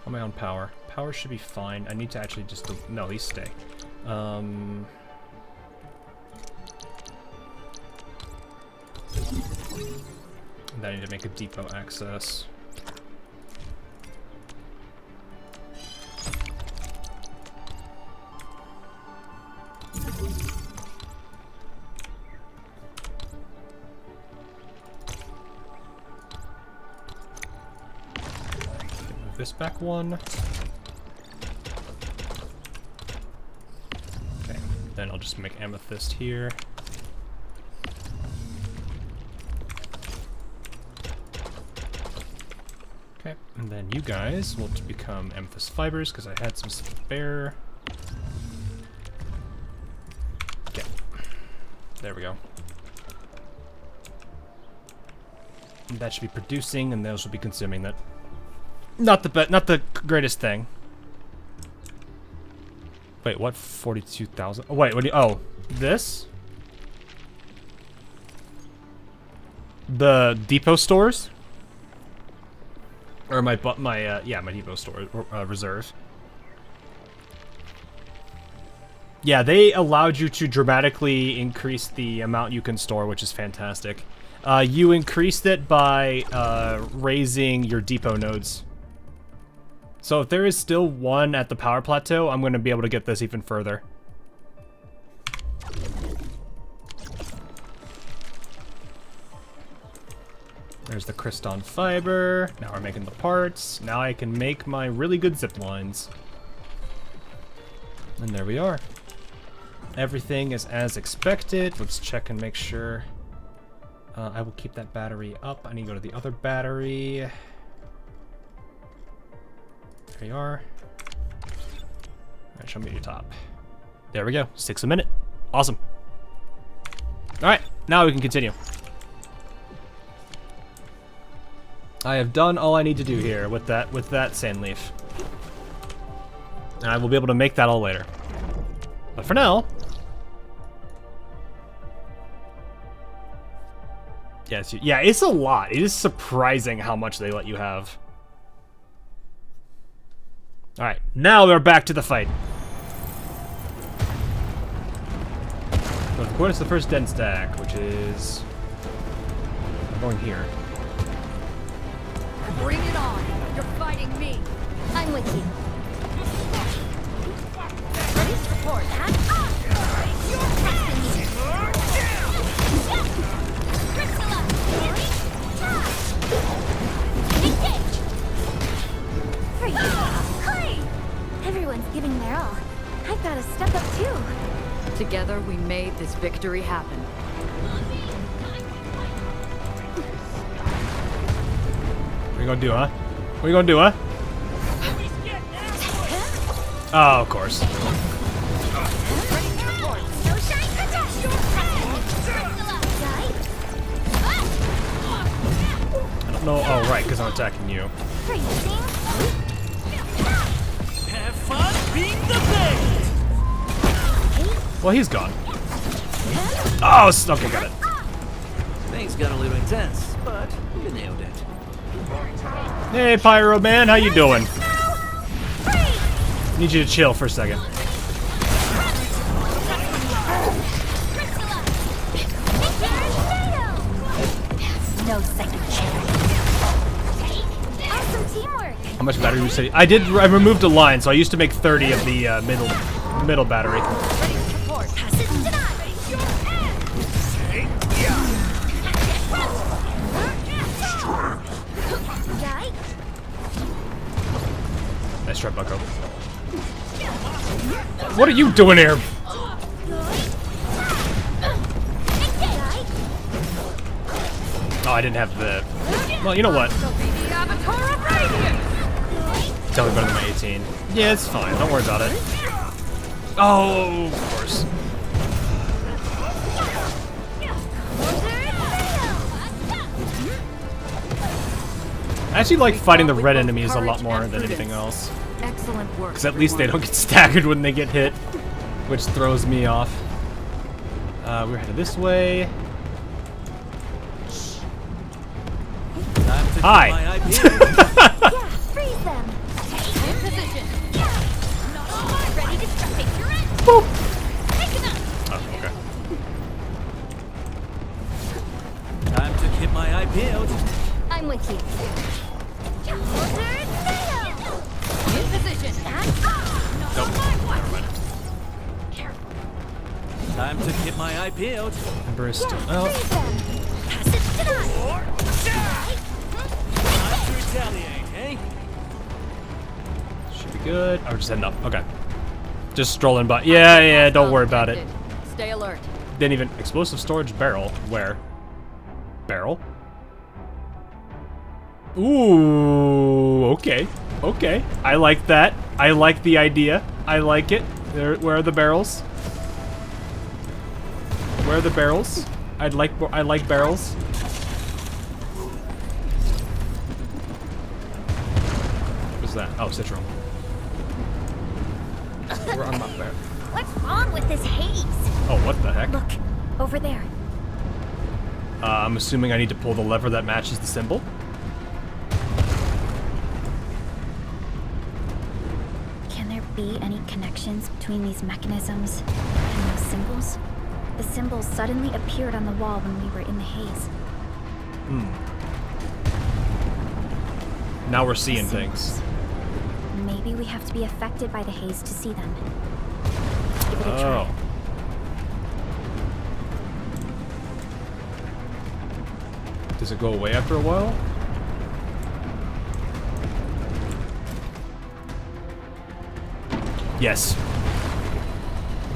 On my own power. Power should be fine. I need to actually just, no, these stay. And I need to make a depot access. Move this back one. Okay, then I'll just make amethyst here. Okay, and then you guys will become amethyst fibers because I had some spare. Okay, there we go. And that should be producing, and those will be consuming that. Not the greatest thing. Wait, what? 42,000? Oh, wait, what do you? Oh, this? The depot stores? Or my depot store reserve. Yeah, they allowed you to dramatically increase the amount you can store, which is fantastic. You increased it by raising your depot nodes. So if there is still one at the power plateau, I'm going to be able to get this even further. There's the Cryston fiber. Now we're making the parts. Now I can make my really good zip lines. And there we are. Everything is as expected. Let's check and make sure. I will keep that battery up. I need to go to the other battery. There you are. Alright, show me your top. There we go. 6 a minute. Awesome. Alright, now we can continue. I have done all I need to do here with that sand leaf. And I will be able to make that all later. But for now... Yes, yeah, it's a lot. It is surprising how much they let you have. Alright, now we're back to the fight. So of course the first den stack, which is... I'm going here. Bring it on! You're fighting me! I'm with you. Ready to support, huh? You're testing me! Priscilla! Engage! For you! Hey! Everyone's giving their all. I've got to step up too. Together we made this victory happen. What are you gonna do, huh? What are you gonna do, huh? Oh, of course. I don't know. Oh, right, because I'm attacking you. Have fun being the best. Well, he's gone. Oh, okay, got it. Things got a little intense, but you nailed it. Hey, Pyro Man, how you doing? Need you to chill for a second. How much battery would you say? I removed a line, so I used to make 30 of the middle battery. Nice try, Bucko. What are you doing here? Oh, I didn't have the... Well, you know what? Tell me better than my 18. Yeah, it's fine. Don't worry about it. Oh, of course. I actually like fighting the red enemies a lot more than anything else. Excellent work. Because at least they don't get staggered when they get hit, which throws me off. We're headed this way. Hi. Yeah, freeze them. In position. Ready to start. Picture it. Boop. Taking up. Oh, okay. Time to keep my eye peeled. I'm with you. In position. Nope. Never mind. Time to keep my eye peeled. Ember is still out. Time to retaliate, eh? Should be good. Oh, we're just heading up. Okay. Just strolling by. Yeah, don't worry about it. Stay alert. Didn't even... Explosive storage barrel. Where? Barrel? Ooh, okay. Okay. I like that. I like the idea. I like it. Where are the barrels? Where are the barrels? I like barrels. What's that? Oh, Citron. I'm not there. What's wrong with this haze? Oh, what the heck? Look, over there. I'm assuming I need to pull the lever that matches the symbol. Can there be any connections between these mechanisms and those symbols? The symbols suddenly appeared on the wall when we were in the haze. Now we're seeing things. Maybe we have to be affected by the haze to see them. Give it a try. Does it go away after a while? Yes.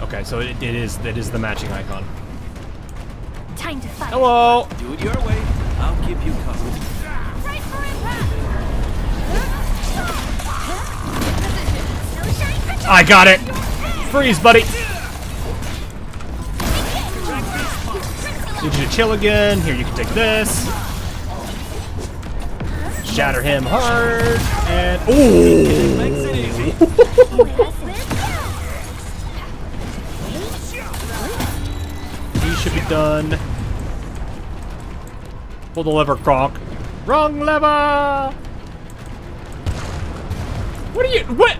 Okay, so it is the matching icon. Time to fight. Hello. Do it your way. I'll keep you covered. Right for impact. I got it. Freeze, buddy. Need you to chill again. Here, you can take this. Shatter him hard. And ooh. Makes it easy. He should be done. Pull the lever, Kronk. Wrong lever. What are you? What?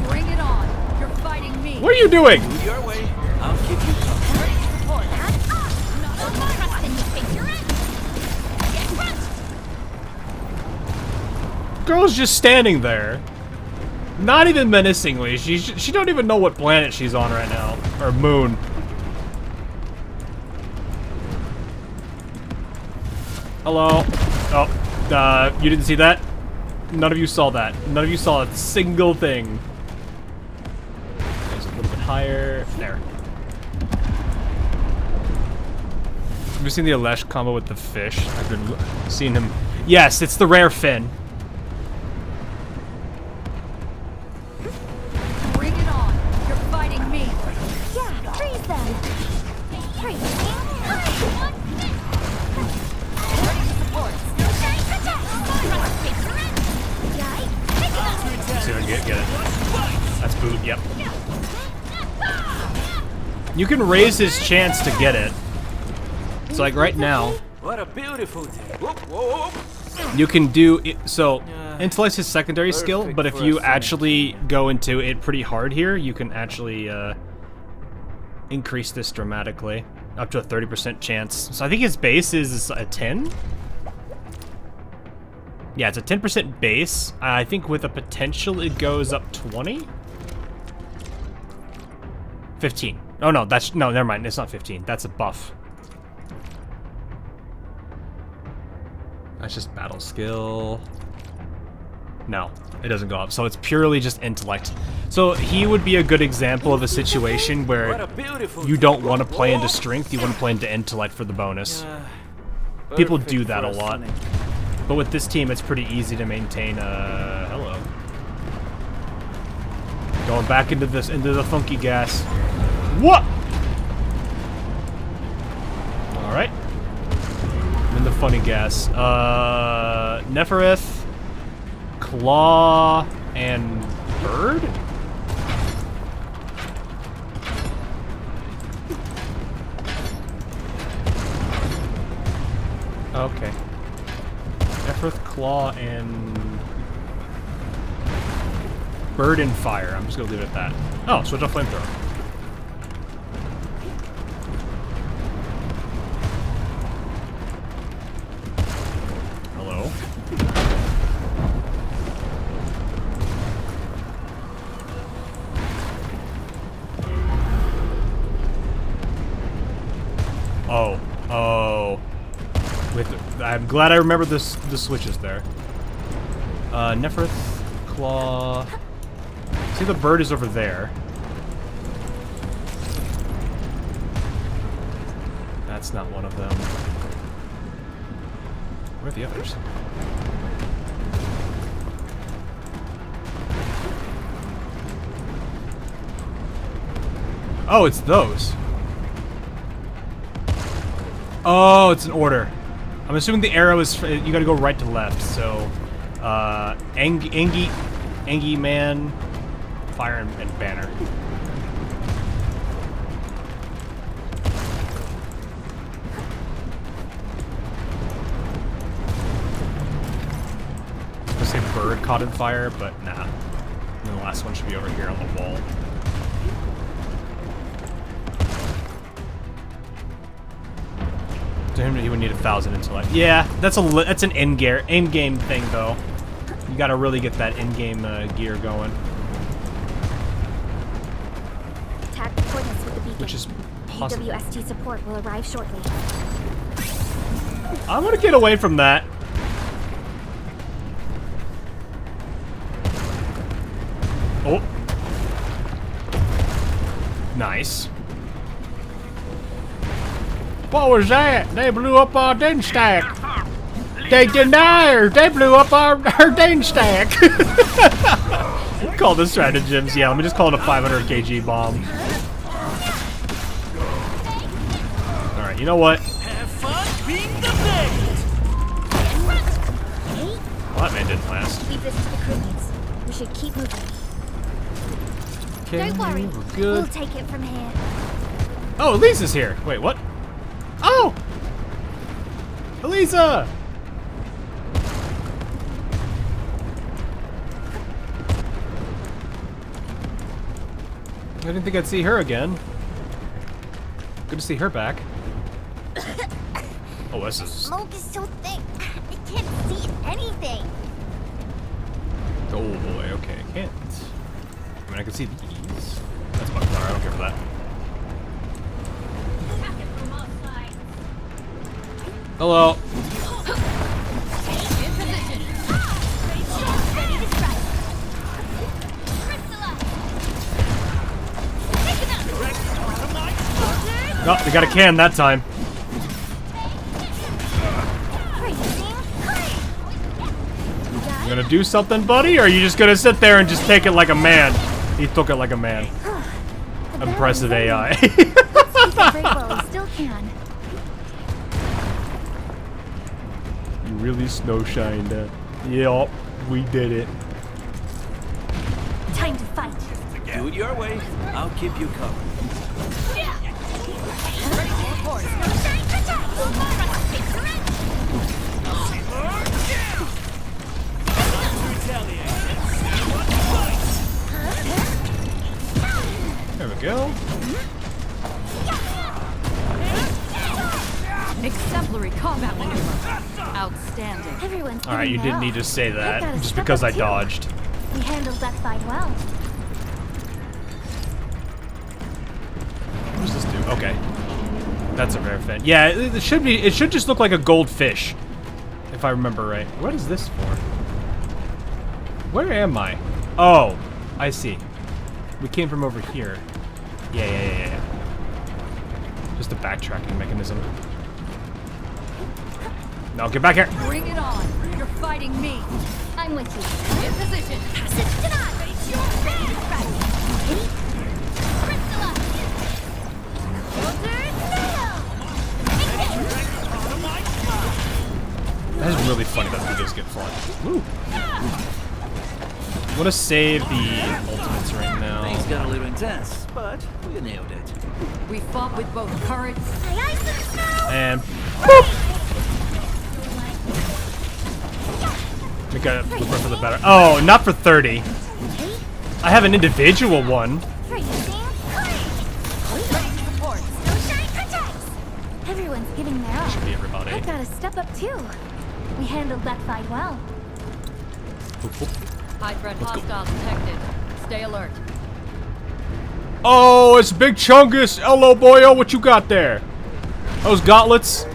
Bring it on. You're fighting me. What are you doing? Do it your way. I'll keep you covered. Girl's just standing there. Not even menacingly. She don't even know what planet she's on right now. Or moon. Hello. Oh, you didn't see that? None of you saw that. None of you saw a single thing. There's a little bit higher. There. Have you seen the Alesh combo with the fish? I've been seeing him. Yes, it's the rare fin. Bring it on. You're fighting me. Yeah, freeze them. Freeze. See if I can get it. That's boot, yep. You can raise his chance to get it. So like right now, What a beautiful day. Whoop, whoop. you can do it. So Intellect is secondary skill, but if you actually go into it pretty hard here, you can actually increase this dramatically, up to a 30% chance. So I think his base is a 10. Yeah, it's a 10% base. I think with a potential it goes up 20? 15. Oh no, no, never mind. It's not 15. That's a buff. That's just battle skill. No, it doesn't go up. So it's purely just intellect. So he would be a good example of a situation where you don't want to play into strength, you want to play into intellect for the bonus. People do that a lot. But with this team, it's pretty easy to maintain. Hello. Going back into the funky gas. What? All right. I'm in the funny gas. Neferith, Claw, and Bird? Okay. Neferith, Claw, and Bird and Fire. I'm just gonna leave it at that. Oh, switch off Flamethrower. Hello. Oh. I'm glad I remember the switches there. Neferith, Claw. See, the bird is over there. That's not one of them. Where are the others? Oh, it's those. Oh, it's an order. I'm assuming the arrow is, you gotta go right to left, so, Angie Man, Fire, and Banner. I was gonna say Bird caught in fire, but nah. And the last one should be over here on the wall. To him, he would need 1,000 intellect. Yeah, that's an in-game thing, though. You gotta really get that in-game gear going. Tag the coordinates with the beacon. Which is possible. EWST support will arrive shortly. I want to get away from that. Oh. Nice. What was that? They blew up our den stack. They denied. They blew up our den stack. Call the stratagems. Yeah, let me just call it a 500 kg bomb. All right, you know what? Well, that man didn't last. Leave this to the coordinates. We should keep moving. Okay, don't worry. we're good. We'll take it from here. Oh, Elisa's here. Wait, what? Oh! Elisa! I didn't think I'd see her again. Good to see her back. Oh, this is... Smoke is so thick, I can't see anything. Oh boy, okay, I can't. I mean, I can see these. That's much better, I don't care for that. Hello. Oh, they got a can that time. You gonna do something, buddy, or are you just gonna sit there and just take it like a man? He took it like a man. Impressive AI. Still can. You really snowshined that. Yup, we did it. Time to fight. Do it your way. I'll keep you covered. There we go. Exemplary combat maneuver. Outstanding. standing. Everyone's Alright, you giving didn't their need to all. say I've that, gotta just step because up I too. dodged. We handled that fight well. What does this do? Okay. That's a rare fin. Yeah, it should be. It should just look like a gold fish, if I remember right. What is this for? Where am I? Oh, I see. We came from over here. Yeah. Just a backtracking mechanism. No, get back here. Bring it on. You're fighting me. I'm with you. In position. Passage denied. Face your That's really funny that we just get fought. Woo. I'm gonna save the ultimates right now. Things got a little intense, but we nailed it. We fought with both courage And boop! Make a blueprint for the better. Oh, not for 30. I have an individual one. Everyone's giving their all. Should be everybody. I've gotta step up too. We handled that fight well. High threat hostile detected. Stay alert. Oh, it's Big Chungus. Hello, boyo. What you got there? Those gauntlets.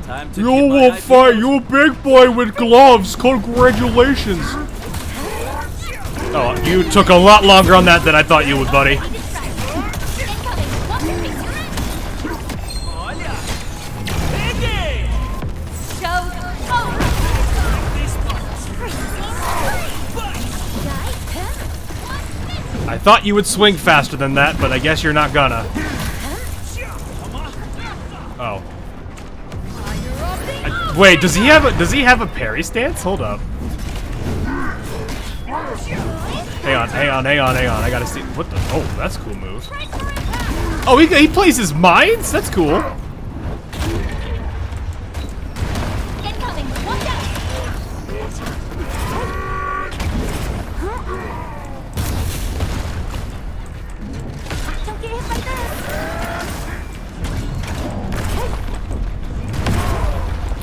Time to You get my will IP fight. You a big boy with gloves. Congratulations. Oh, you took a lot longer on that than I thought you would, buddy. I thought you would swing faster than that, but I guess you're not gonna. Oh. Wait, does he have a parry stance? Hold up. Hang on. I gotta see. What the? Oh, that's a cool move. Oh, he plays his mines? That's cool.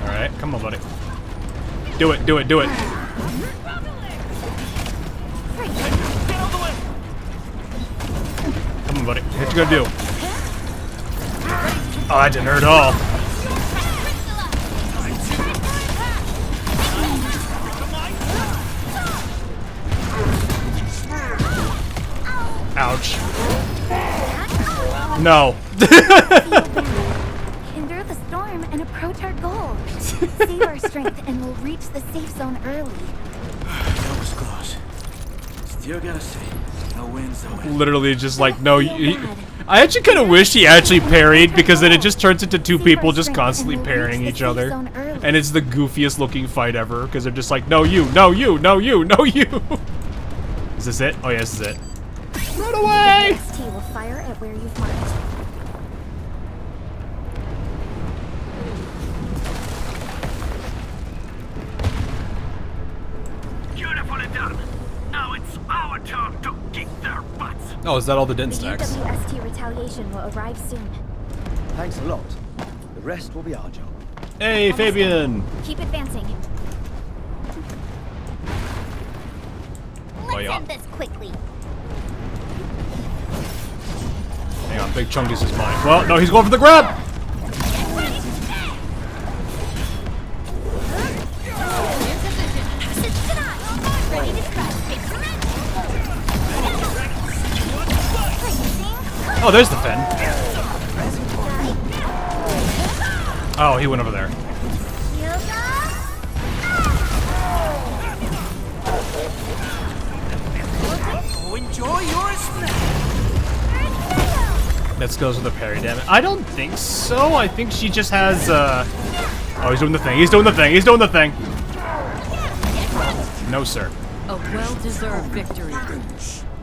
Alright, come on, buddy. Do it. Come on, buddy. What you gonna do? Oh, that didn't hurt at all. Ouch. No. Endure the storm and approach our goal. Save our strength and we'll reach the safe zone early. That was close. Still gotta say, no win's no win. Literally just like, no. I actually kind of wish he actually parried, because then it just turns into two people just constantly parrying each other. And it's the goofiest looking fight ever, because they're just like, no you, no you, no you, no you. Is this it? Oh yeah, this is it. Run away! ST will fire at where you've marked. Beautifully done. Now it's our turn to kick their butts. Oh, is that all the dent The stacks? UWST retaliation will arrive soon. Thanks a lot. The rest will be our job. Hey, Fabian! Keep advancing. Let's yeah. end this quickly. Hang on, Big Chungus is mine. Well, no, he's going for the grab! Oh, there's the Fen. Oh, he went over there. Enjoy your snack. That goes with the parry damage. I don't think so. I think she just has, Oh, he's doing the thing. He's doing the thing. He's doing the thing. No, sir. A well-deserved victory.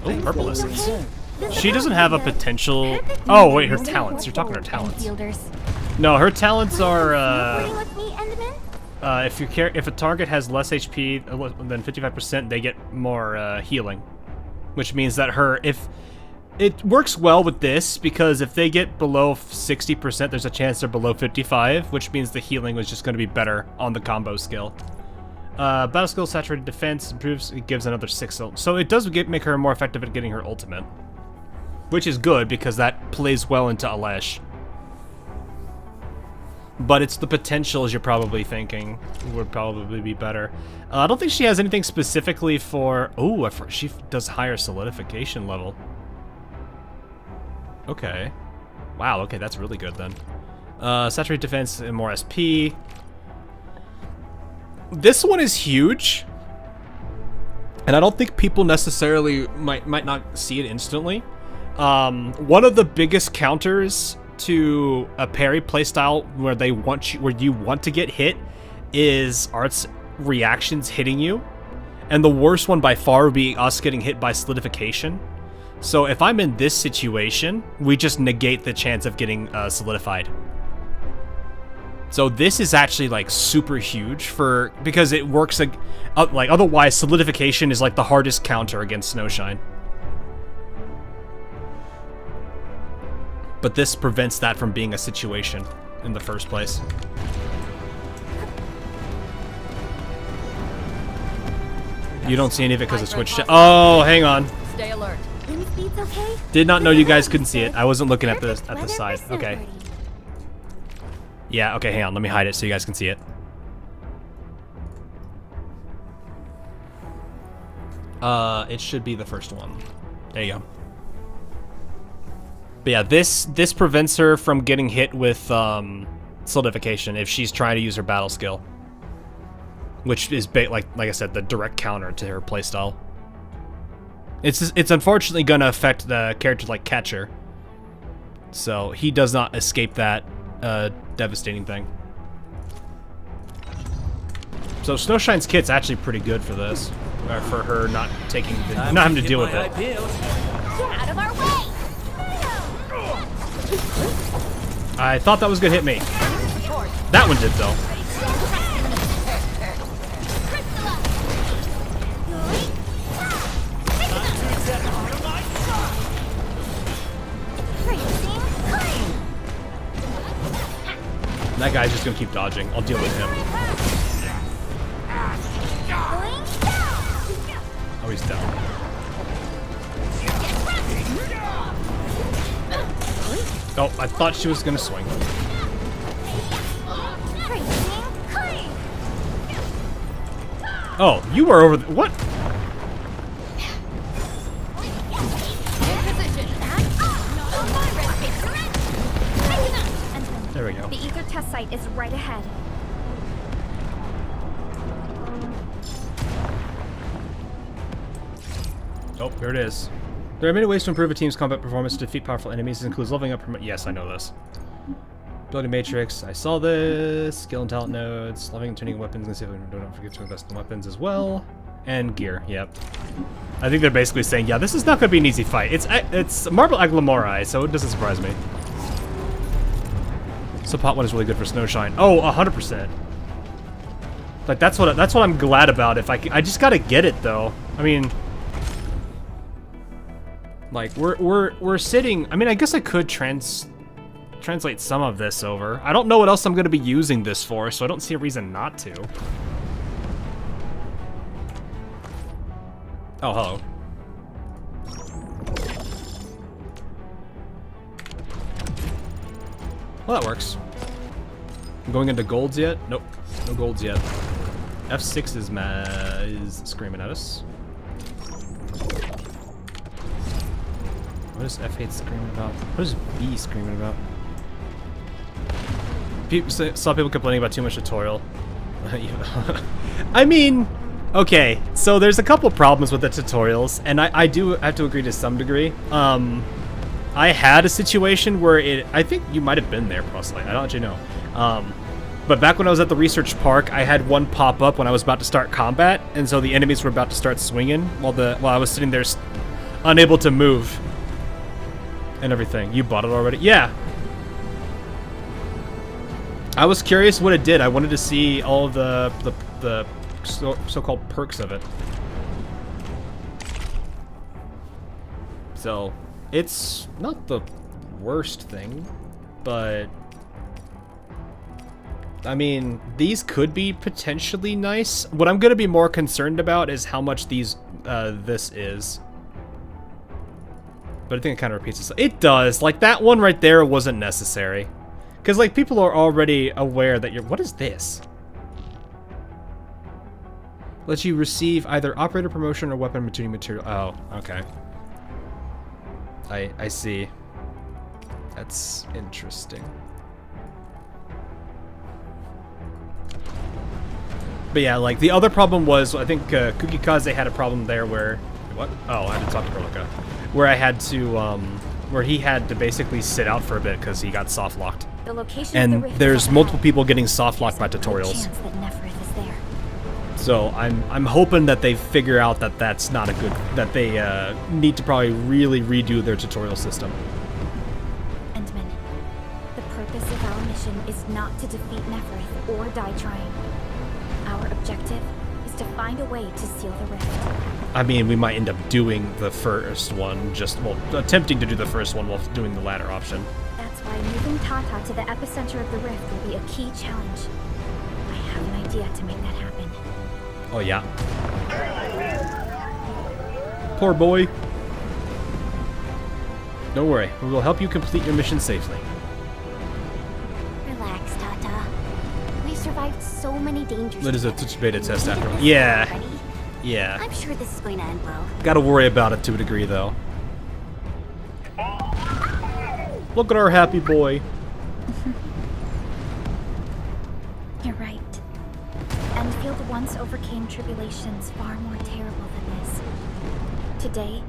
Oh, purple essence. She doesn't have a potential... Oh, wait, her talents. You're talking her talents. No, her talents are, if a target has less HP than 55%, they get more, healing. Which means that it works well with this because if they get below 60%, there's a chance they're below 55, which means the healing was just going to be better on the combo skill. Battle skill, saturated defense, improves, it gives another 6. So it does make her more effective at getting her ultimate. Which is good because that plays well into Alesh. But it's the potentials you're probably thinking would probably be better. I don't think she has anything specifically for... Oh, she does higher solidification level. Okay. Wow, okay, that's really good then. Saturated defense and more SP. This one is huge. And I don't think people necessarily might not see it instantly. One of the biggest counters to a parry playstyle where you want to get hit is Art's reactions hitting you. And the worst one by far would be us getting hit by solidification. So if I'm in this situation, we just negate the chance of getting solidified. So this is actually like super huge because it works like otherwise solidification is like the hardest counter against Snowshine. But this prevents that from being a situation in the first place. You don't see any of it because it switched to... Oh, hang on. Stay alert. Speed's okay? Did not know you guys couldn't see it. I wasn't looking at the side. Okay. Yeah, okay, hang on. Let me hide it so you guys can see it. It should be the first one. There you go. But yeah, this prevents her from getting hit with solidification if she's trying to use her battle skill, which is like I said, the direct counter to her playstyle. It's unfortunately gonna affect the character like Catcher, so he does not escape that devastating thing. So Snowshine's kit's actually pretty good for this, for her not having to deal with it. Get out of our way! I thought that was gonna hit me. That one did though. That guy's just gonna keep dodging. I'll deal with him. Oh, he's down. Oh, I thought she was gonna swing. Oh, you were over the... What? There we go. The ether test site is right ahead. Oh, here it is. There are many ways to improve a team's combat performance to defeat powerful enemies. This includes leveling up... Yes, I know this. Ability matrix. I saw this. Skill and talent nodes. Leveling and tuning weapons. And see if we don't forget to invest in weapons as well. And gear. Yep. I think they're basically saying, yeah, this is not going to be an easy fight. It's Marble Aglamorai, so it doesn't surprise me. So pot 1 is really good for Snowshine. Oh, 100%. Like that's what I'm glad about. If I just gotta get it though. I mean, like we're sitting. I mean, I guess I could translate some of this over. I don't know what else I'm gonna be using this for, so I don't see a reason not to. Oh, hello. Well, that works. I'm going into golds yet? Nope, no golds yet. F6 is screaming at us. What is F8 screaming about? What is B screaming about? Saw people complaining about too much tutorial. I mean, okay, so there's a couple problems with the tutorials, and I do have to agree to some degree. I had a situation where I think you might have been there, Proselyte, I don't actually know. But back when I was at the research park, I had one pop up when I was about to start combat, and so the enemies were about to start swinging while I was sitting there unable to move and everything. You bought it already? Yeah. I was curious what it did. I wanted to see all of the so-called perks of it. So, It's not the worst thing, but I mean, these could be potentially nice. What I'm gonna be more concerned about is how much this is. But I think it kind of repeats itself. It does. Like, that one right there wasn't necessary. Because, like, people are already aware that you're... What is this? Lets you receive either operator promotion or weapon tuning material. Oh, okay. I see. That's interesting. But yeah, like, the other problem was, I think Kukikaze had a problem there where... What? Oh, I had to talk to Berlica. Where I had to, where he had to basically sit out for a bit because he got soft-locked. The location and of the rift there's is multiple people getting soft-locked by tutorials. chance that Neferth is there. So I'm hoping that they figure out that that's not a good... That they need to probably really redo their tutorial system. Endman, the purpose of our mission is not to defeat Neferth or die trying. Our objective is to find a way to seal the rift. I mean, we might end up doing the first one, well, attempting to do the first one while doing the latter option. That's why moving Tata to the epicenter of the rift will be a key challenge. I have an idea to make that happen. Oh, yeah. Poor boy. Don't worry, we will help you complete your mission safely. Relax, Tata. We've survived so many dangers. That is a touch beta test after all. Yeah. Yeah. I'm sure this is going to end well. Gotta worry about it to a degree, though. Look at our happy boy. You're right. Endfield once overcame tribulations far more terrible than this. Today,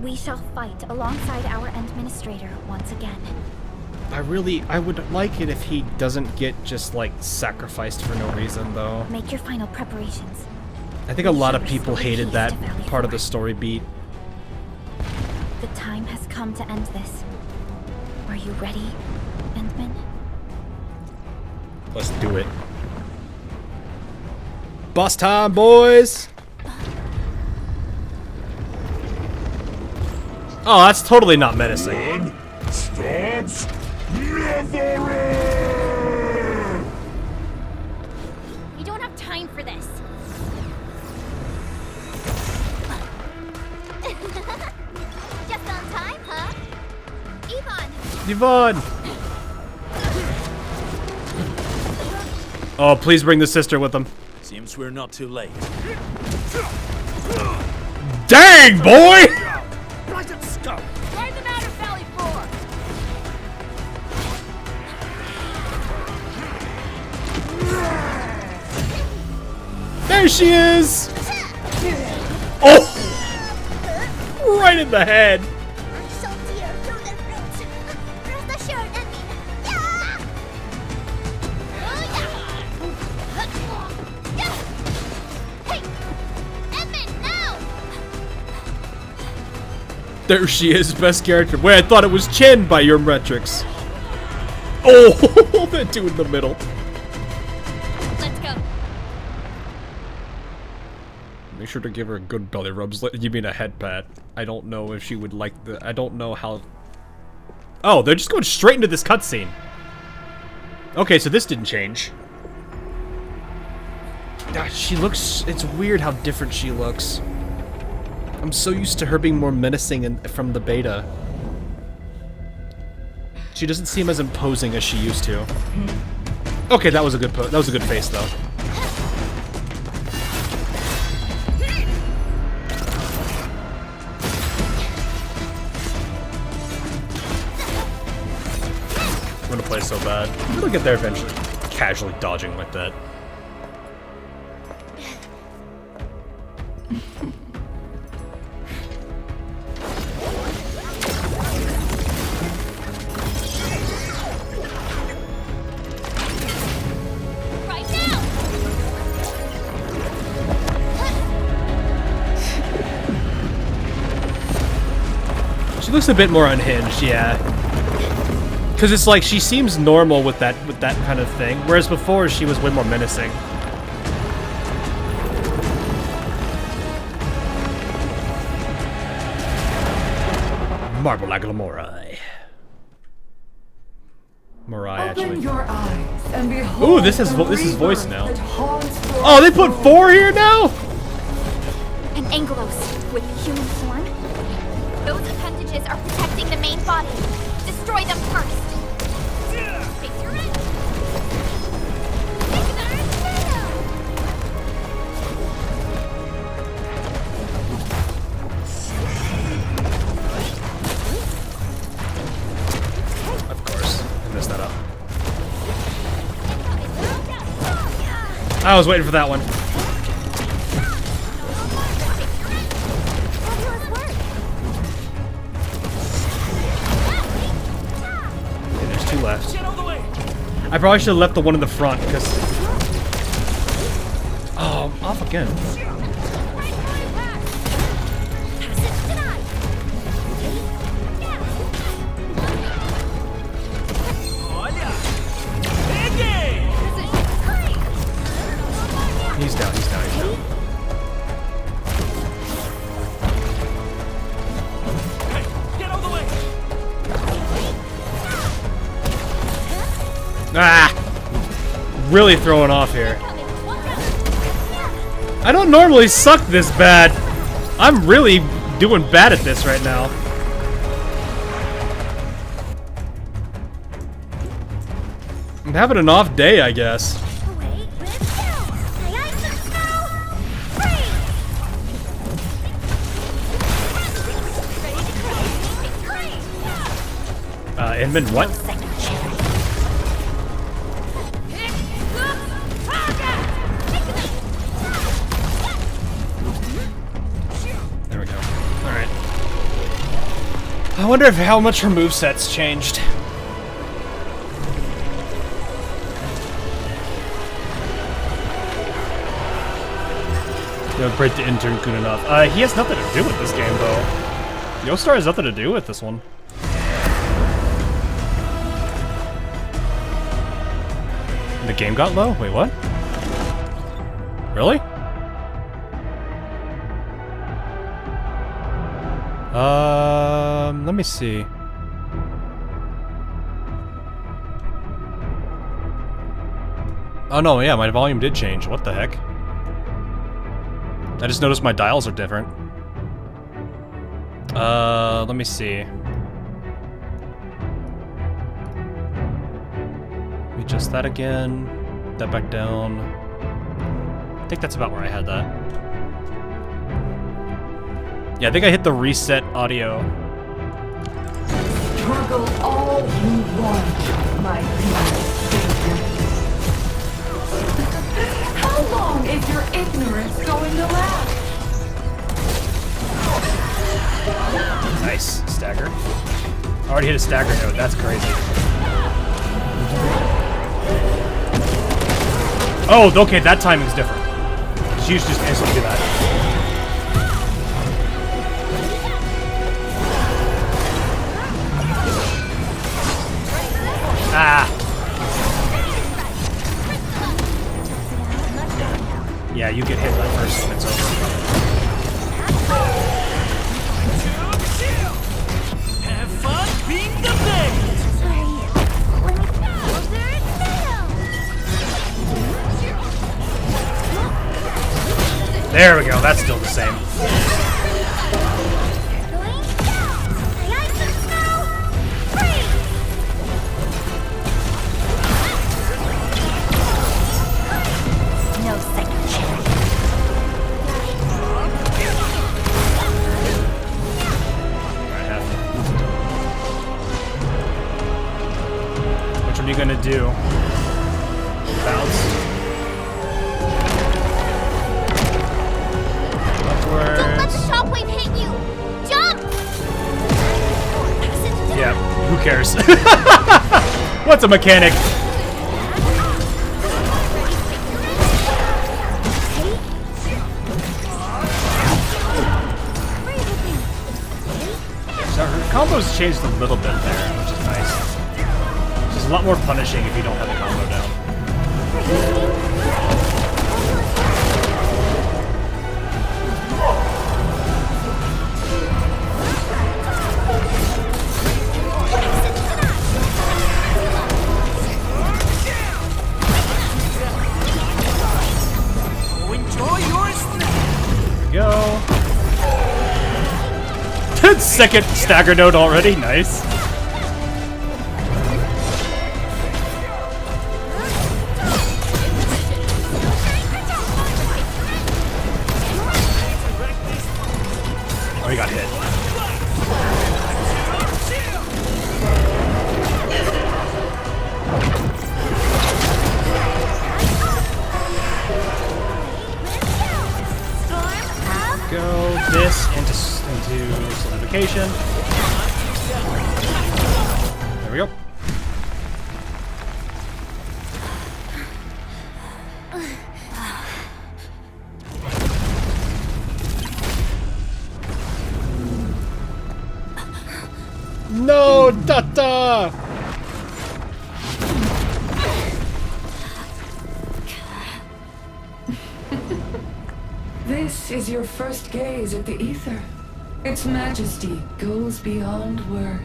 we shall fight alongside our administrator once again. I would like it if he doesn't get just, like, sacrificed for no reason, though. Make your final preparations. I think a lot of people hated that part of the story beat. The time has come to end this. Are you ready, Endman? Let's do it. Boss time, boys! Oh, that's totally not menacing. Stops never. We don't have time for this. Just on time, huh? Yvonne! Oh, please bring the sister with them. Seems we're not too late. Dang, boy! Right at scope. Where's the matter, Valley 4? There she is! Oh! Right in the head. There she is, best character. Wait, I thought it was Chen by your metrics. Oh, that dude in the middle. Let's go. Make sure to give her a good belly rubs. You mean a head pat. I don't know if she would like the... I don't know how... Oh, they're just going straight into this cutscene. Okay, so this didn't change. Gosh, she looks... It's weird how different she looks. I'm so used to her being more menacing from the beta. She doesn't seem as imposing as she used to. Okay, that was a good face though. I'm gonna play so bad. We'll get there eventually. Casually dodging like that. She looks a bit more unhinged, yeah. Because it's like she seems normal with that kind of thing, whereas before she was way more menacing. marble like a Morai. Morai, actually. Your eyes and behold. Ooh, this is voice now. Oh, they put 4 here now? An Angelos with human form? Those appendages are protecting the main body. Destroy them first. Face your end. Of course, I messed that up. I was waiting for that one. Okay, there's 2 left. I probably should have left the one in the front because. Oh, I'm off again. He's down, he's down, he's down. Get out of the way! Ah! Really throwing off here. I don't normally suck this bad. I'm really doing bad at this right now. I'm having an off day, I guess. Inman, what? There we go. Alright. I wonder if how much her moveset's changed. You know, break the intern good enough. He has nothing to do with this game, though. Yostar has nothing to do with this one. The game got low? Wait, what? Really? Let me see. Oh no, yeah, my volume did change. What the heck? I just noticed my dials are different. Let me see. Adjust that again. That back down. I think that's about where I had that. Yeah, I think I hit the reset audio. Struggle all you want, my dear. How long is your ignorance going to last? Nice. Stagger. I already hit a stagger note. That's crazy. Oh, okay, that timing's different. She used to just instantly do that. Ah! Yeah, you get hit that first and it's over. Have fun being the best! There we go, that's still the same. No second chance. Which one are you gonna do? Bounce. Don't let the shockwave hit you! Jump! Yeah, who cares? What's a mechanic? So her combos changed a little bit there, which is nice. She's a lot more punishing if you don't have the combo down. second stagger node already. Nice. Oh, he got hit. Go this into solidification. There we go. No, Tata! This is your first gaze at the ether. Its majesty goes beyond words.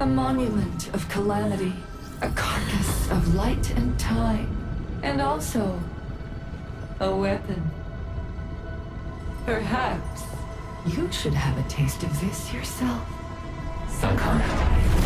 A monument of calamity, a carcass of light and time, and also a weapon. Perhaps you should have a taste of this yourself, Sakana.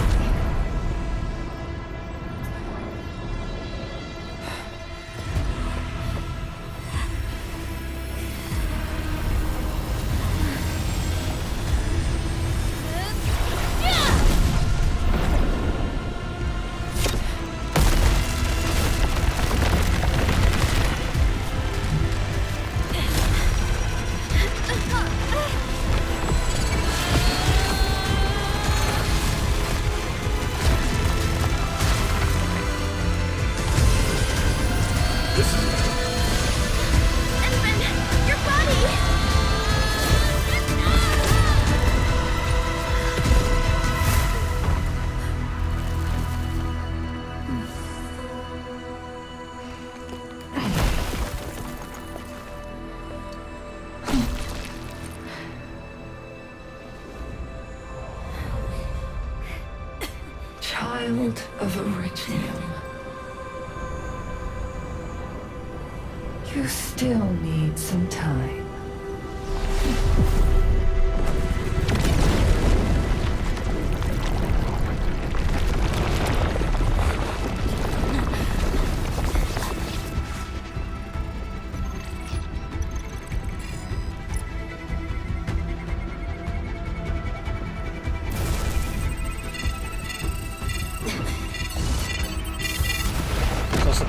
Child of Originum. You still need some time.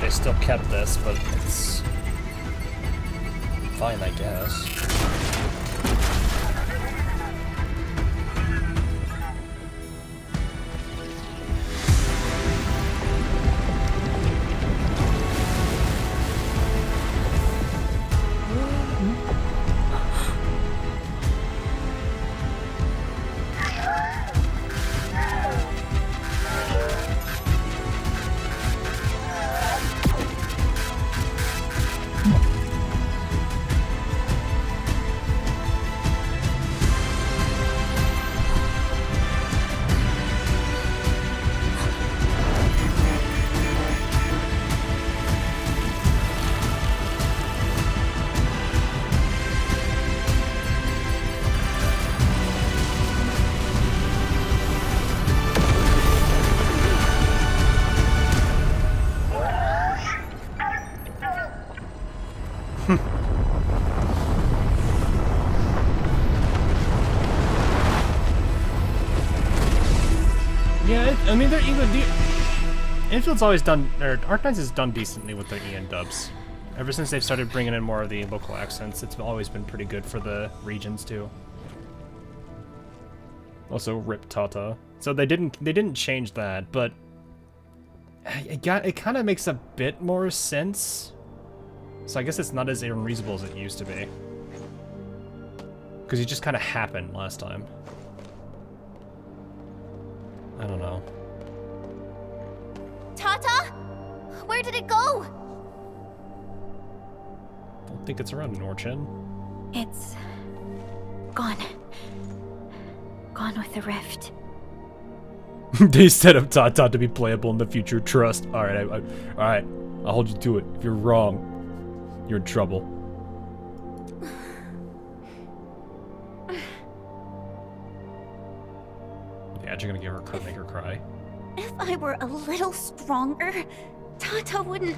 They still kept this, but it's fine, I guess. Yeah, I mean, they're even. Enfield's always done, or Arknights has done decently with their EN dubs. Ever since they've started bringing in more of the local accents, it's always been pretty good for the regions too. Also, Rip Tata. So they didn't change that, but it kind of makes a bit more sense. So I guess it's not as unreasonable as it used to be, because it just kind of happened last time. I don't know. Tata? Where did it go? Don't think it's around Norchin. It's gone. Gone with the rift. They set up Tata to be playable in the future. Trust. All right, all right. I'll hold you to it. If you're wrong, you're in trouble. you're gonna give her make her cry. If I were a little stronger, Tata wouldn't...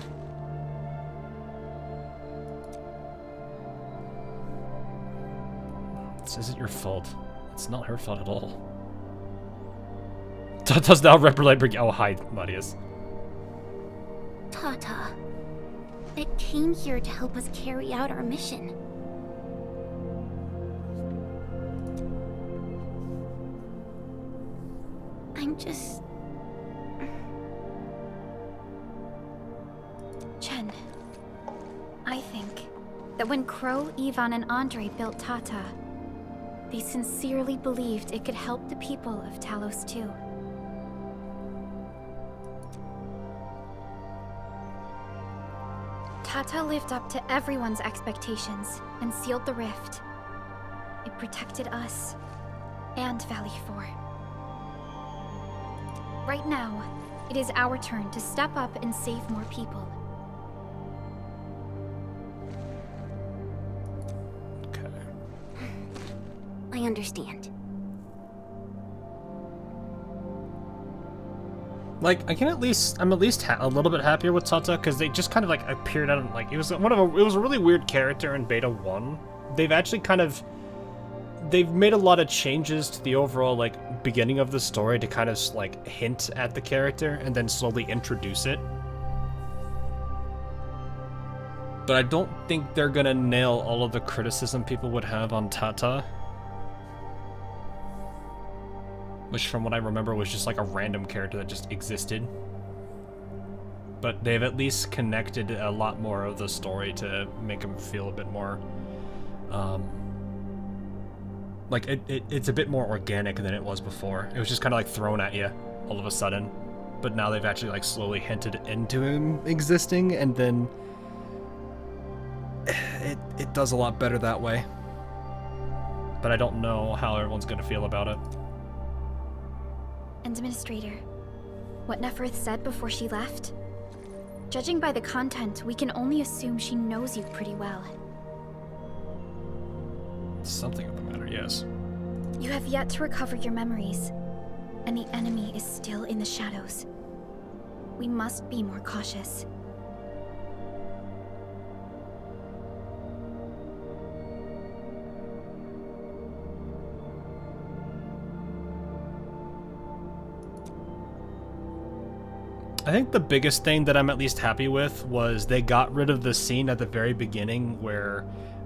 This isn't your fault. It's not her fault at all. Tata's now representing. Oh, hi, Marius. Tata. It came here to help us carry out our mission. I'm just... Chen, I think that when Crow, Ivan, and Andre built Tata, they sincerely believed it could help the people of Talos too. Tata lived up to everyone's expectations and sealed the rift. It protected us and Valley 4. Right now, it is our turn to step up and save more people. I understand. Like, I'm at least a little bit happier with Tata because they just kind of like appeared out of like it was a really weird character in Beta 1. They've actually they've made a lot of changes to the overall like beginning of the story to kind of like hint at the character and then slowly introduce it. But I don't think they're gonna nail all of the criticism people would have on Tata. Which, from what I remember, was just like a random character that just existed. But they've at least connected a lot more of the story to make him feel a bit more... like, it's a bit more organic than it was before. It was just kind of like thrown at you all of a sudden. But now they've actually like slowly hinted into him existing, and then... It does a lot better that way. But I don't know how everyone's gonna feel about it. Administrator, what Neferth said before she left? Judging by the content, we can only assume she knows you pretty well. Something of the matter, yes. You have yet to recover your memories, and the enemy is still in the shadows. We must be more cautious. I think the biggest thing that I'm at least happy with was they got rid of the scene at the very beginning where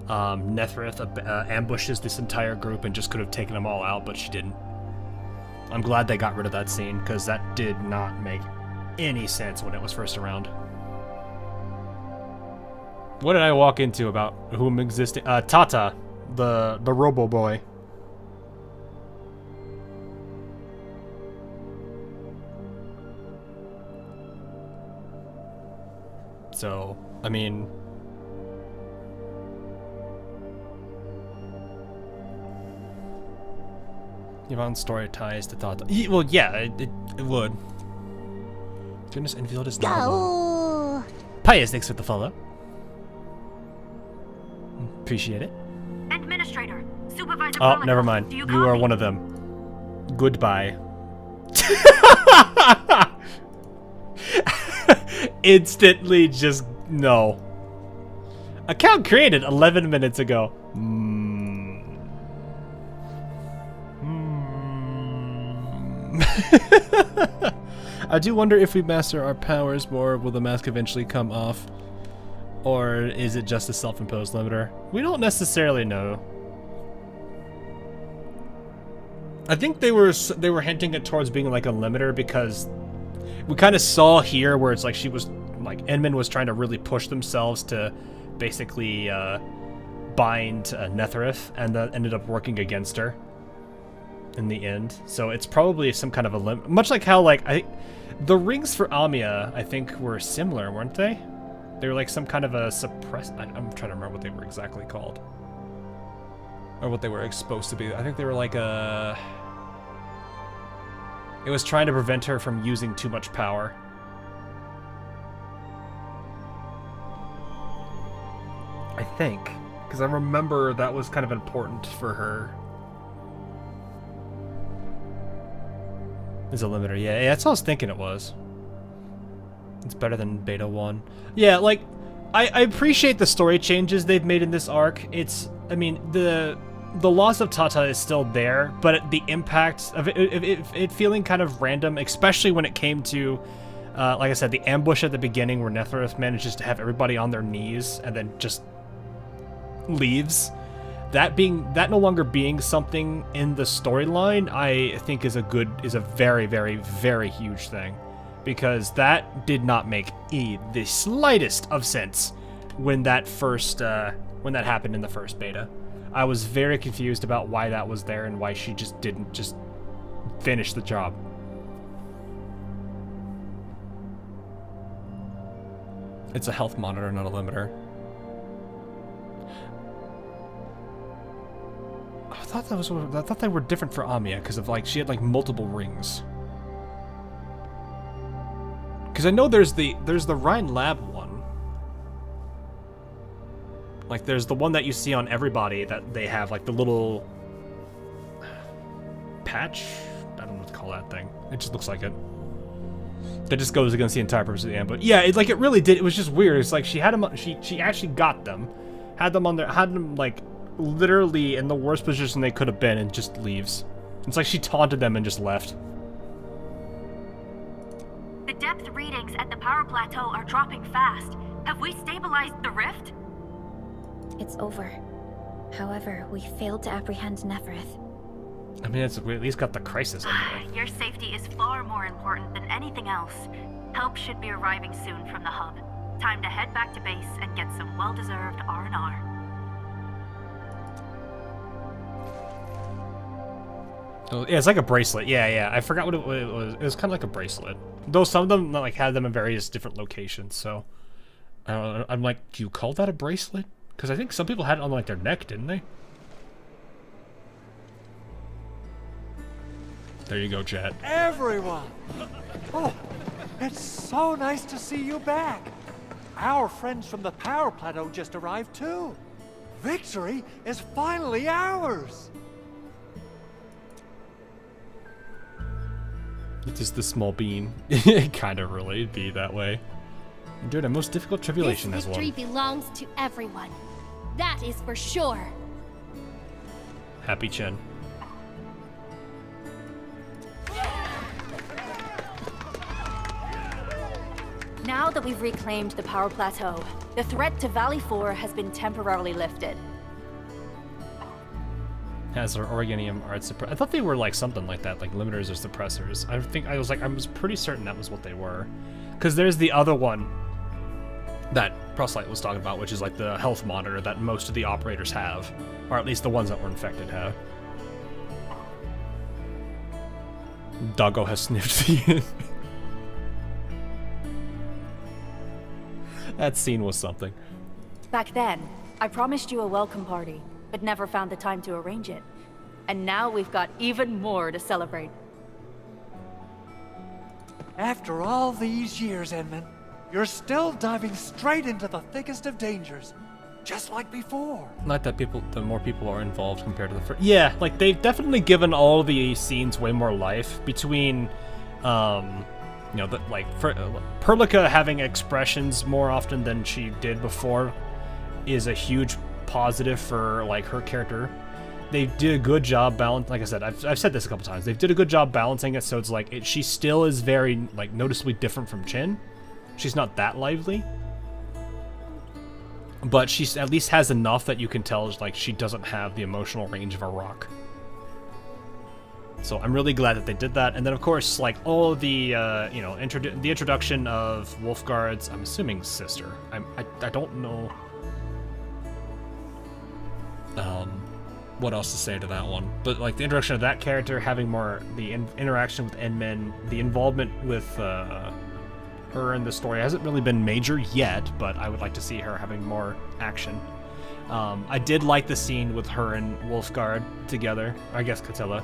Neferth ambushes this entire group and just could have taken them all out, but she didn't. I'm glad they got rid of that scene, because that did not make any sense when it was first around. What did I walk into about whom existing? Tata, the Robo Boy. So, I mean... Yvonne's story ties to Tata. Well, yeah, it would. Goodness, Endfield is not alone. Pius, thanks for the follow. Appreciate it. Administrator, Supervisor Oh, Prolico, never mind. You are one of them. Goodbye. Instantly just no. Account created 11 minutes ago. I do wonder if we master our powers more, will the mask eventually come off? Or is it just a self-imposed limiter? We don't necessarily know. I think they were hinting it towards being like a limiter because we kind of saw here where it's like she was like Enman was trying to really push themselves to basically bind Netherith, and that ended up working against her in the end. So it's probably some kind of a limit, much like how like the rings for Amiya I think were similar, weren't they? They were like some kind of a suppress. I'm trying to remember what they were exactly called, or what they were supposed to be. I think they were like a. It was trying to prevent her from using too much power. I think, because I remember that was kind of important for her. Is a limiter. Yeah, that's what I was thinking it was. It's better than Beta 1. Yeah, like, I appreciate the story changes they've made in this arc. I mean, the loss of Tata is still there, but the impact of it feeling kind of random, especially when it came to, like I said, the ambush at the beginning where Netherith manages to have everybody on their knees and then just leaves. That no longer being something in the storyline, I think is a very, very, very huge thing, because that did not make the slightest of sense when that happened in the first beta. I was very confused about why that was there and why she just didn't just finish the job. It's a health monitor, not a limiter. I thought they were different for Amiya because of like she had like multiple rings. Because I know there's the Rhine Lab one. Like there's the one that you see on everybody that they have like the little patch. I don't know what to call that thing. It just looks like it. That just goes against the entire purpose of the ambush. Yeah, it really did. It was just weird. It's like she had them. She actually got them, had them like literally in the worst position they could have been, and just leaves. It's like she taunted them and just left. The depth readings at the power plateau are dropping fast. Have we stabilized the rift? It's over. However, we failed to apprehend Nefereth. I mean, we at least got the crisis anyway. Your safety is far more important than anything else. Help should be arriving soon from the hub. Time to head back to base and get some well-deserved R&R. Oh, yeah, it's like a bracelet. Yeah. I forgot what it was. It was kind of like a bracelet. Though some of them like had them in various different locations. So I don't know. I'm like, do you call that a bracelet? Because I think some people had it on like their neck, didn't they? There you go, chat. Everyone! Oh, it's so nice to see you back. Our friends from the power plateau just arrived too. Victory is finally ours. It's just the small bean. It kind of really be that way. Endured a most difficult tribulation as well. This victory belongs to everyone. That is for sure. Happy Chen. Now that we've reclaimed the power plateau, the threat to Valley 4 has been temporarily lifted. Has our Organium art suppressor? I thought they were like something like that, like limiters or suppressors. I was pretty certain that was what they were. Because there's the other one that Proselyte was talking about, which is like the health monitor that most of the operators have. Or at least the ones that were infected have. Doggo has sniffed the That scene was something. Back then, I promised you a welcome party, but never found the time to arrange it. And now we've got even more to celebrate. After all these years, Edmund, you're still diving straight into the thickest of dangers, just like before. Not that the more people are involved compared to the first. Yeah, like they've definitely given all the scenes way more life between, you know, Perlica having expressions more often than she did before is a huge positive for like her character. They did a good job balancing. Like I said, I've said this a couple times. They did a good job balancing it, so it's like she still is very like noticeably different from Chin. She's not that lively, but she at least has enough that you can tell like she doesn't have the emotional range of a rock. So I'm really glad that they did that. And then of course, like all of the you know, the introduction of Wolfguard's, I'm assuming sister. I don't know what else to say to that one, but like the introduction of that character, having more the interaction with Endmen, the involvement with her in the story hasn't really been major yet, but I would like to see her having more action. I did like the scene with her and Wolfguard together, I guess Catilla,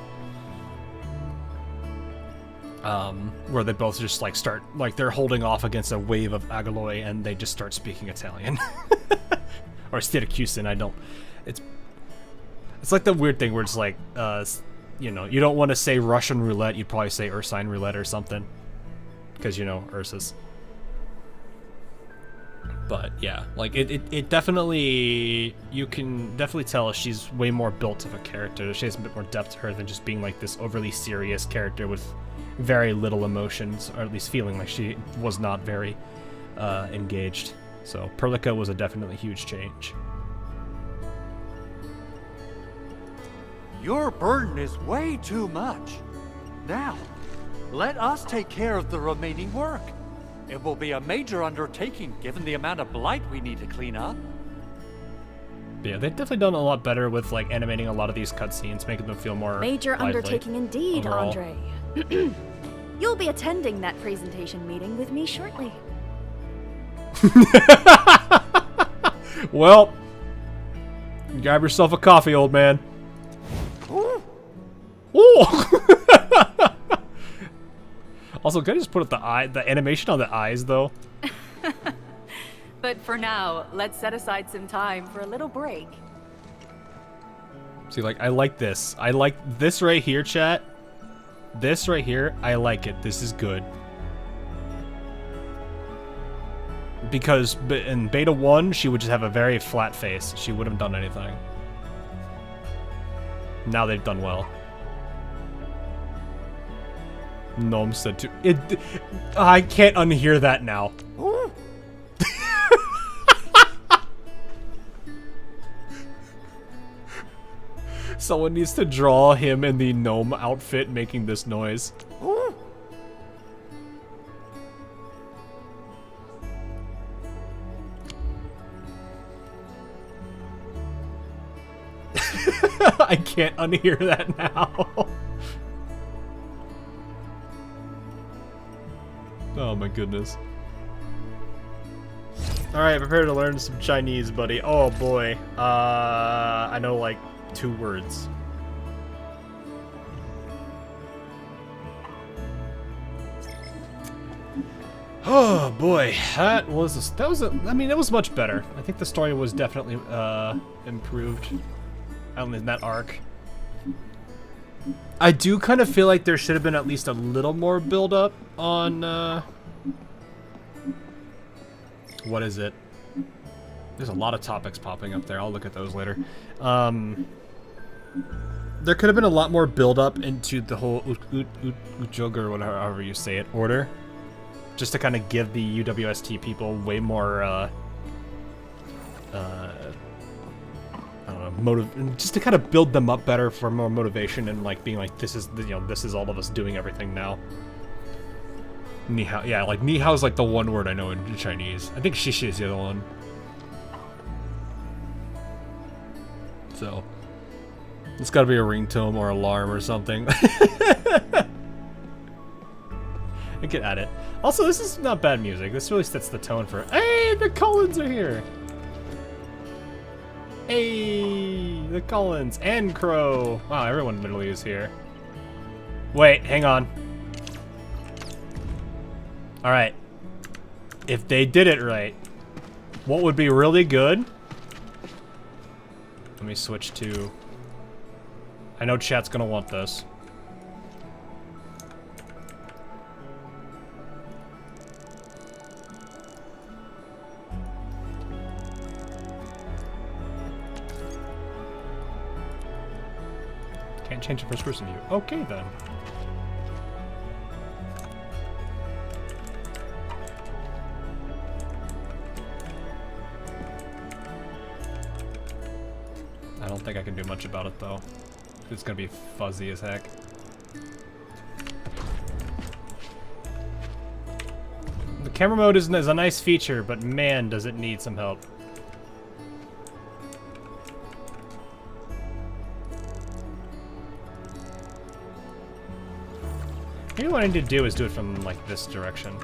where they both just like start, like they're holding off against a wave of Agaloy and they just start speaking Italian. Or Syracusan, I don't, it's like the weird thing where it's like, you know, you don't want to say Russian roulette, you'd probably say Ursine roulette or something. Because, you know, Ursus. But, yeah, like, it definitely, you can definitely tell she's way more built of a character. She has a bit more depth to her than just being, like, this overly serious character with very little emotions, or at least feeling like she was not very engaged. So, Perlica was a definitely huge change. Your burden is way too much. Now, let us take care of the remaining work. It will be a major undertaking given the amount of blight we need to clean up. Yeah, they've definitely done a lot better with like animating a lot of these cutscenes, making them feel more major lively undertaking indeed, overall. Andre. You'll be attending that presentation meeting with me shortly. Well, grab yourself a coffee, old man. Ooh. Ooh. Also, can I just put up the animation on the eyes, though? But for now, let's set aside some time for a little break. See, like, I like this. I like this right here, chat. This right here, I like it. This is good. Because in Beta 1, she would just have a very flat face. She wouldn't have done anything. Now they've done well. Gnome said to I can't unhear that now. Someone needs to draw him in the gnome outfit making this noise. I can't unhear that now. Oh my goodness. Alright, prepare to learn some Chinese, buddy. Oh boy. I know like 2 words. Oh boy, I mean, it was much better. I think the story was definitely improved. In that arc. I do kind of feel like there should have been at least a little more build up on what is it? There's a lot of topics popping up there. I'll look at those later. There could have been a lot more build up into the whole Ujoga or whatever, however you say it, order. Just to kind of give the UWST people way more I don't know, just to kind of build them up better for more motivation and like being like, this is, you know, this is all of us doing everything now. Ni hao, yeah, like ni hao is like the one word I know in Chinese. I think shishi is the other one. So, it's got to be a ringtone or alarm or something. I get at it. Also, this is not bad music. This really sets the tone for. Hey, the Cullens are here. Hey, the Cullens and Crow. Wow, everyone literally is here. Wait, hang on. All right. If they did it right, what would be really good? Let me switch to. I know chat's gonna want this. Can't change the first person view. Okay then. I don't think I can do much about it though. It's gonna be fuzzy as heck. The camera mode is a nice feature, but man, does it need some help. Maybe what I need to do is do it from like this direction.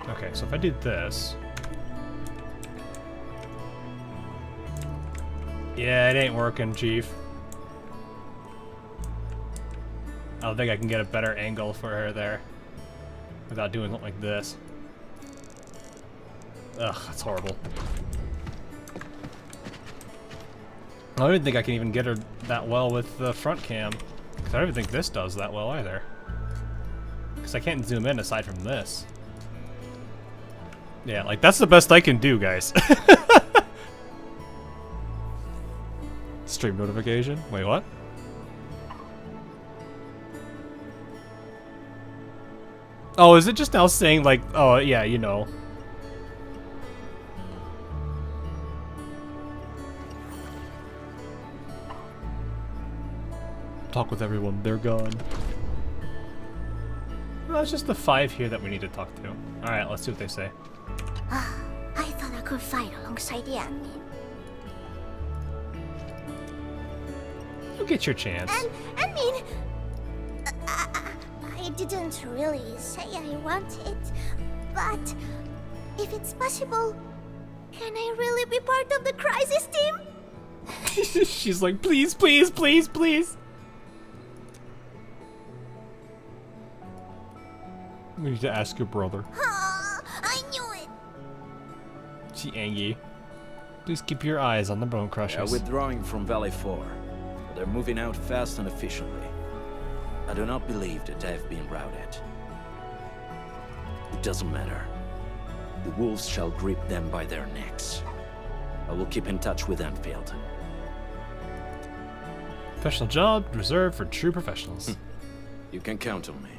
Okay, so if I do this, Yeah, it ain't working, Chief. I don't think I can get a better angle for her there without doing something like this. Ugh, that's horrible. I don't even think I can even get her that well with the front cam. Because I don't even think this does that well either. Because I can't zoom in aside from this. Yeah, like that's the best I can do, guys. Stream notification? Wait, what? Oh, is it just now saying like, oh yeah, you know. Talk with everyone, they're gone. Well, it's just the 5 here that we need to talk to. Alright, let's see what they say. I thought I could fight alongside the admin. You'll get your chance. I mean, I didn't really say I want it, but if it's possible, can I really be part of the crisis team? She's like, please, please, please, please. We need to ask your brother. I knew it. She angry. Please keep your eyes on the bone They crushers. are withdrawing from Valley 4. But they're moving out fast and efficiently. I do not believe that they have been routed. It doesn't matter. The wolves shall grip them by their necks. I will keep in touch with Endfield. Professional job reserved for true professionals. You can count on me.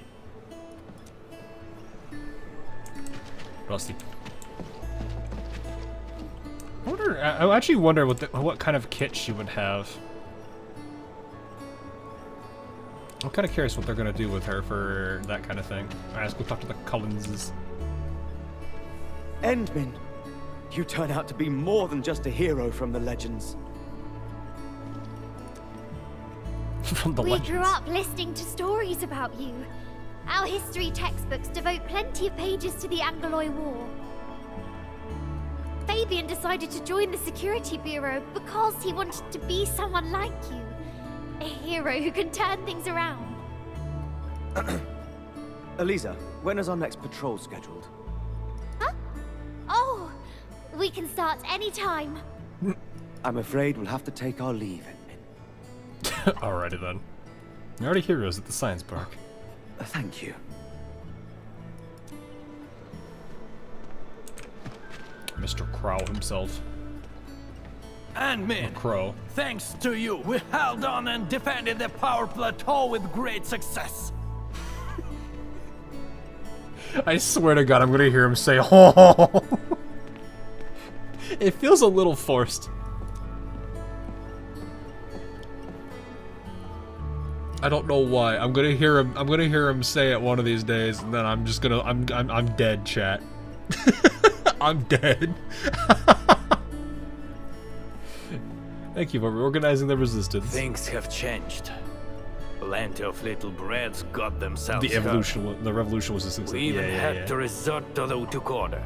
Rusty. I actually wonder what kind of kit she would have. I'm kind of curious what they're gonna do with her for that kind of thing. Alright, let's go talk to the Cullenses. Endman, you turn out to be more than just a hero from the legends. From the We legends. grew up listening to stories about you. Our history textbooks devote plenty of pages to the Angloy War. Fabian decided to join the Security Bureau because he wanted to be someone like you. A hero who can turn things around. Eliza, when is our next patrol scheduled? Huh? Oh, we can start anytime. I'm afraid we'll have to take our leave, Endman. Alrighty then. You're already heroes at the science park. Thank you. Mr. Crow himself. Endman, Crow. thanks to you, we held on and defended the power plateau with great success. I swear to God, I'm gonna hear him say, "Oh." It feels a little forced. I don't know why. I'm gonna hear him say it one of these days, and then I'm just gonna I'm dead, chat. I'm dead. Thank you for reorganizing the resistance. Things have changed. Plenty of little brats got themselves The revolution was a success. We even yeah. had to resort to the Utuk order.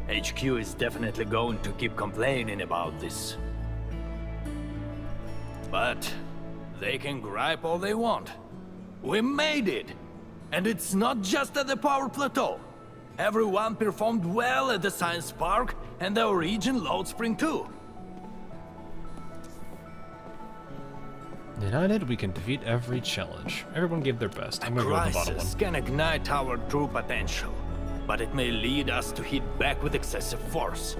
HQ is definitely going to keep complaining about this. But they can gripe all they want. We made it! And it's not just at the power plateau. Everyone performed well at the science park and the Origin Load Spring too. United, we can defeat every challenge. Everyone gave their best. I'm gonna go with the bottom one. Crisis can ignite our true potential, but it may lead us to hit back with excessive force.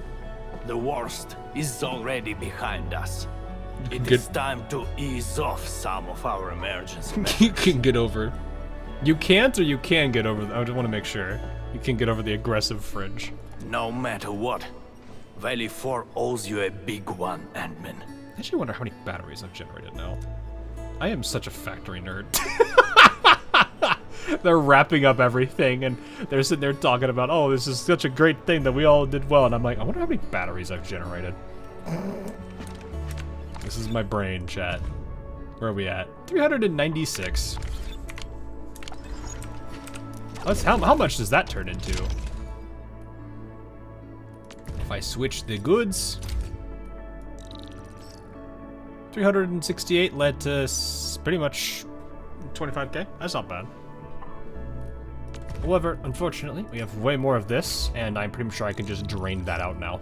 The worst is already behind us. It is time to ease off some of our emergency measures. You can get over. You can't or you can get over. I just want to make sure. You can get over the aggressive fringe. No matter what, Valley 4 owes you a big one, Endman. I actually wonder how many batteries I've generated now. I am such a factory nerd. They're wrapping up everything, and they're sitting there talking about, oh, this is such a great thing that we all did well. And I'm like, I wonder how many batteries I've generated. This is my brain, chat. Where are we at? 396. How much does that turn into? If I switch the goods... 368 led to pretty much 25k. That's not bad. However, unfortunately, we have way more of this, and I'm pretty sure I can just drain that out now.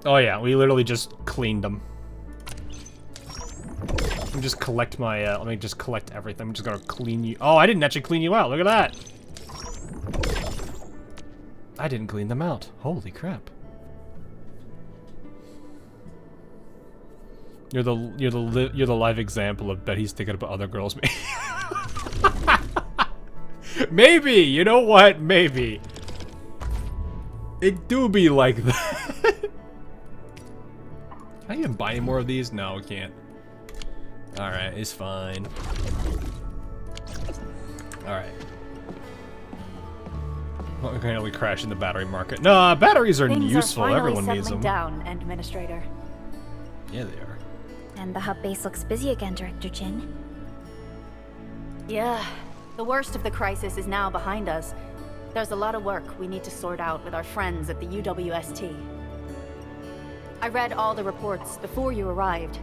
Oh yeah, we literally just cleaned them. Let me just collect my, let me just collect everything. I'm just gonna clean you. Oh, I didn't actually clean you out. Look at that. I didn't clean them out. Holy crap. You're the live example of Betty's thinking about other girls. Maybe, you know what? Maybe. It do be like that. Can I even buy any more of these? No, I can't. Alright, it's fine. Alright. Well, okay, we crash in the battery market. No, batteries are useful. Everyone needs them. Down, Administrator. Yeah, they are. And the hub base looks busy again, Director Jin. Yeah, the worst of the crisis is now behind us. There's a lot of work we need to sort out with our friends at the UWST. I read all the reports before you arrived.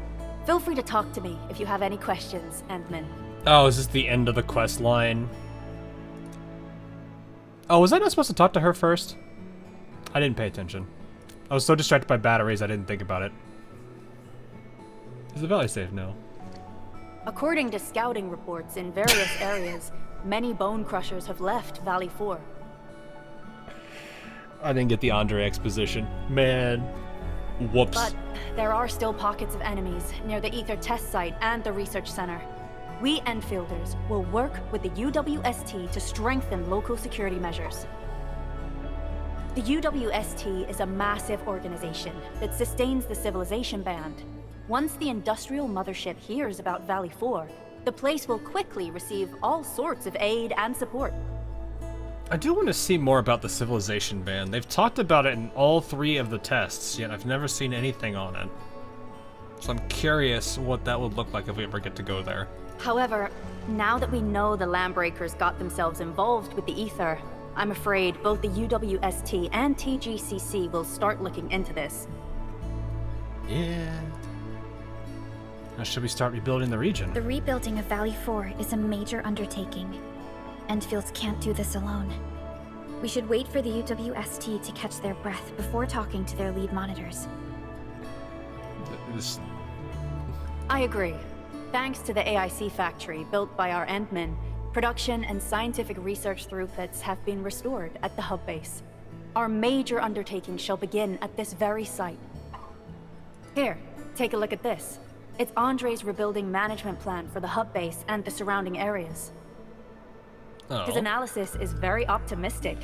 Feel free to talk to me if you have any questions, Endman. Oh, is this the end of the quest line? Oh, was I not supposed to talk to her first? I didn't pay attention. I was so distracted by batteries, I didn't think about it. Is the valley safe? No. According to scouting reports in various areas, many bone crushers have left Valley 4. I didn't get the Andre exposition. Man. Whoops. But there are still pockets of enemies near the Ether test site and the research center. We Enfielders will work with the UWST to strengthen local security measures. The UWST is a massive organization that sustains the Civilization Band. Once the industrial mothership hears about Valley 4, the place will quickly receive all sorts of aid and support. I do want to see more about the Civilization Band. They've talked about it in all 3 of the tests, yet I've never seen anything on it. So I'm curious what that would look like if we ever get to go there. However, now that we know the Landbreakers got themselves involved with the Ether, I'm afraid both the UWST and TGCC will start looking into this. Yeah. Now should we start rebuilding the region? The rebuilding of Valley 4 is a major undertaking. Endfields can't do this alone. We should wait for the UWST to catch their breath before talking to their lead monitors. I agree. Thanks to the AIC factory built by our Endmen, production and scientific research throughputs have been restored at the hub base. Our major undertaking shall begin at this very site. Here, take a look at this. It's Andre's rebuilding management plan for the hub base and the surrounding areas. Oh. His analysis is very optimistic.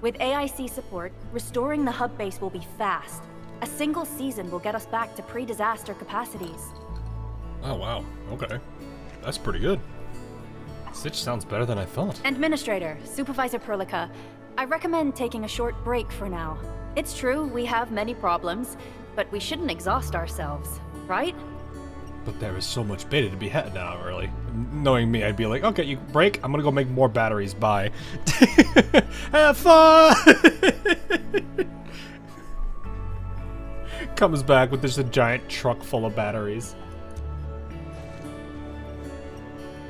With AIC support, restoring the hub base will be fast. A single season will get us back to pre-disaster capacities. Oh wow, okay. That's pretty good. Stitch sounds better than I thought. Administrator, Supervisor Perlica, I recommend taking a short break for now. It's true, we have many problems, but we shouldn't exhaust ourselves, right? But there is so much beta to be had now, really. Knowing me, I'd be like, okay, you break, I'm gonna go make more batteries, bye. Have fun! Comes back with just a giant truck full of batteries.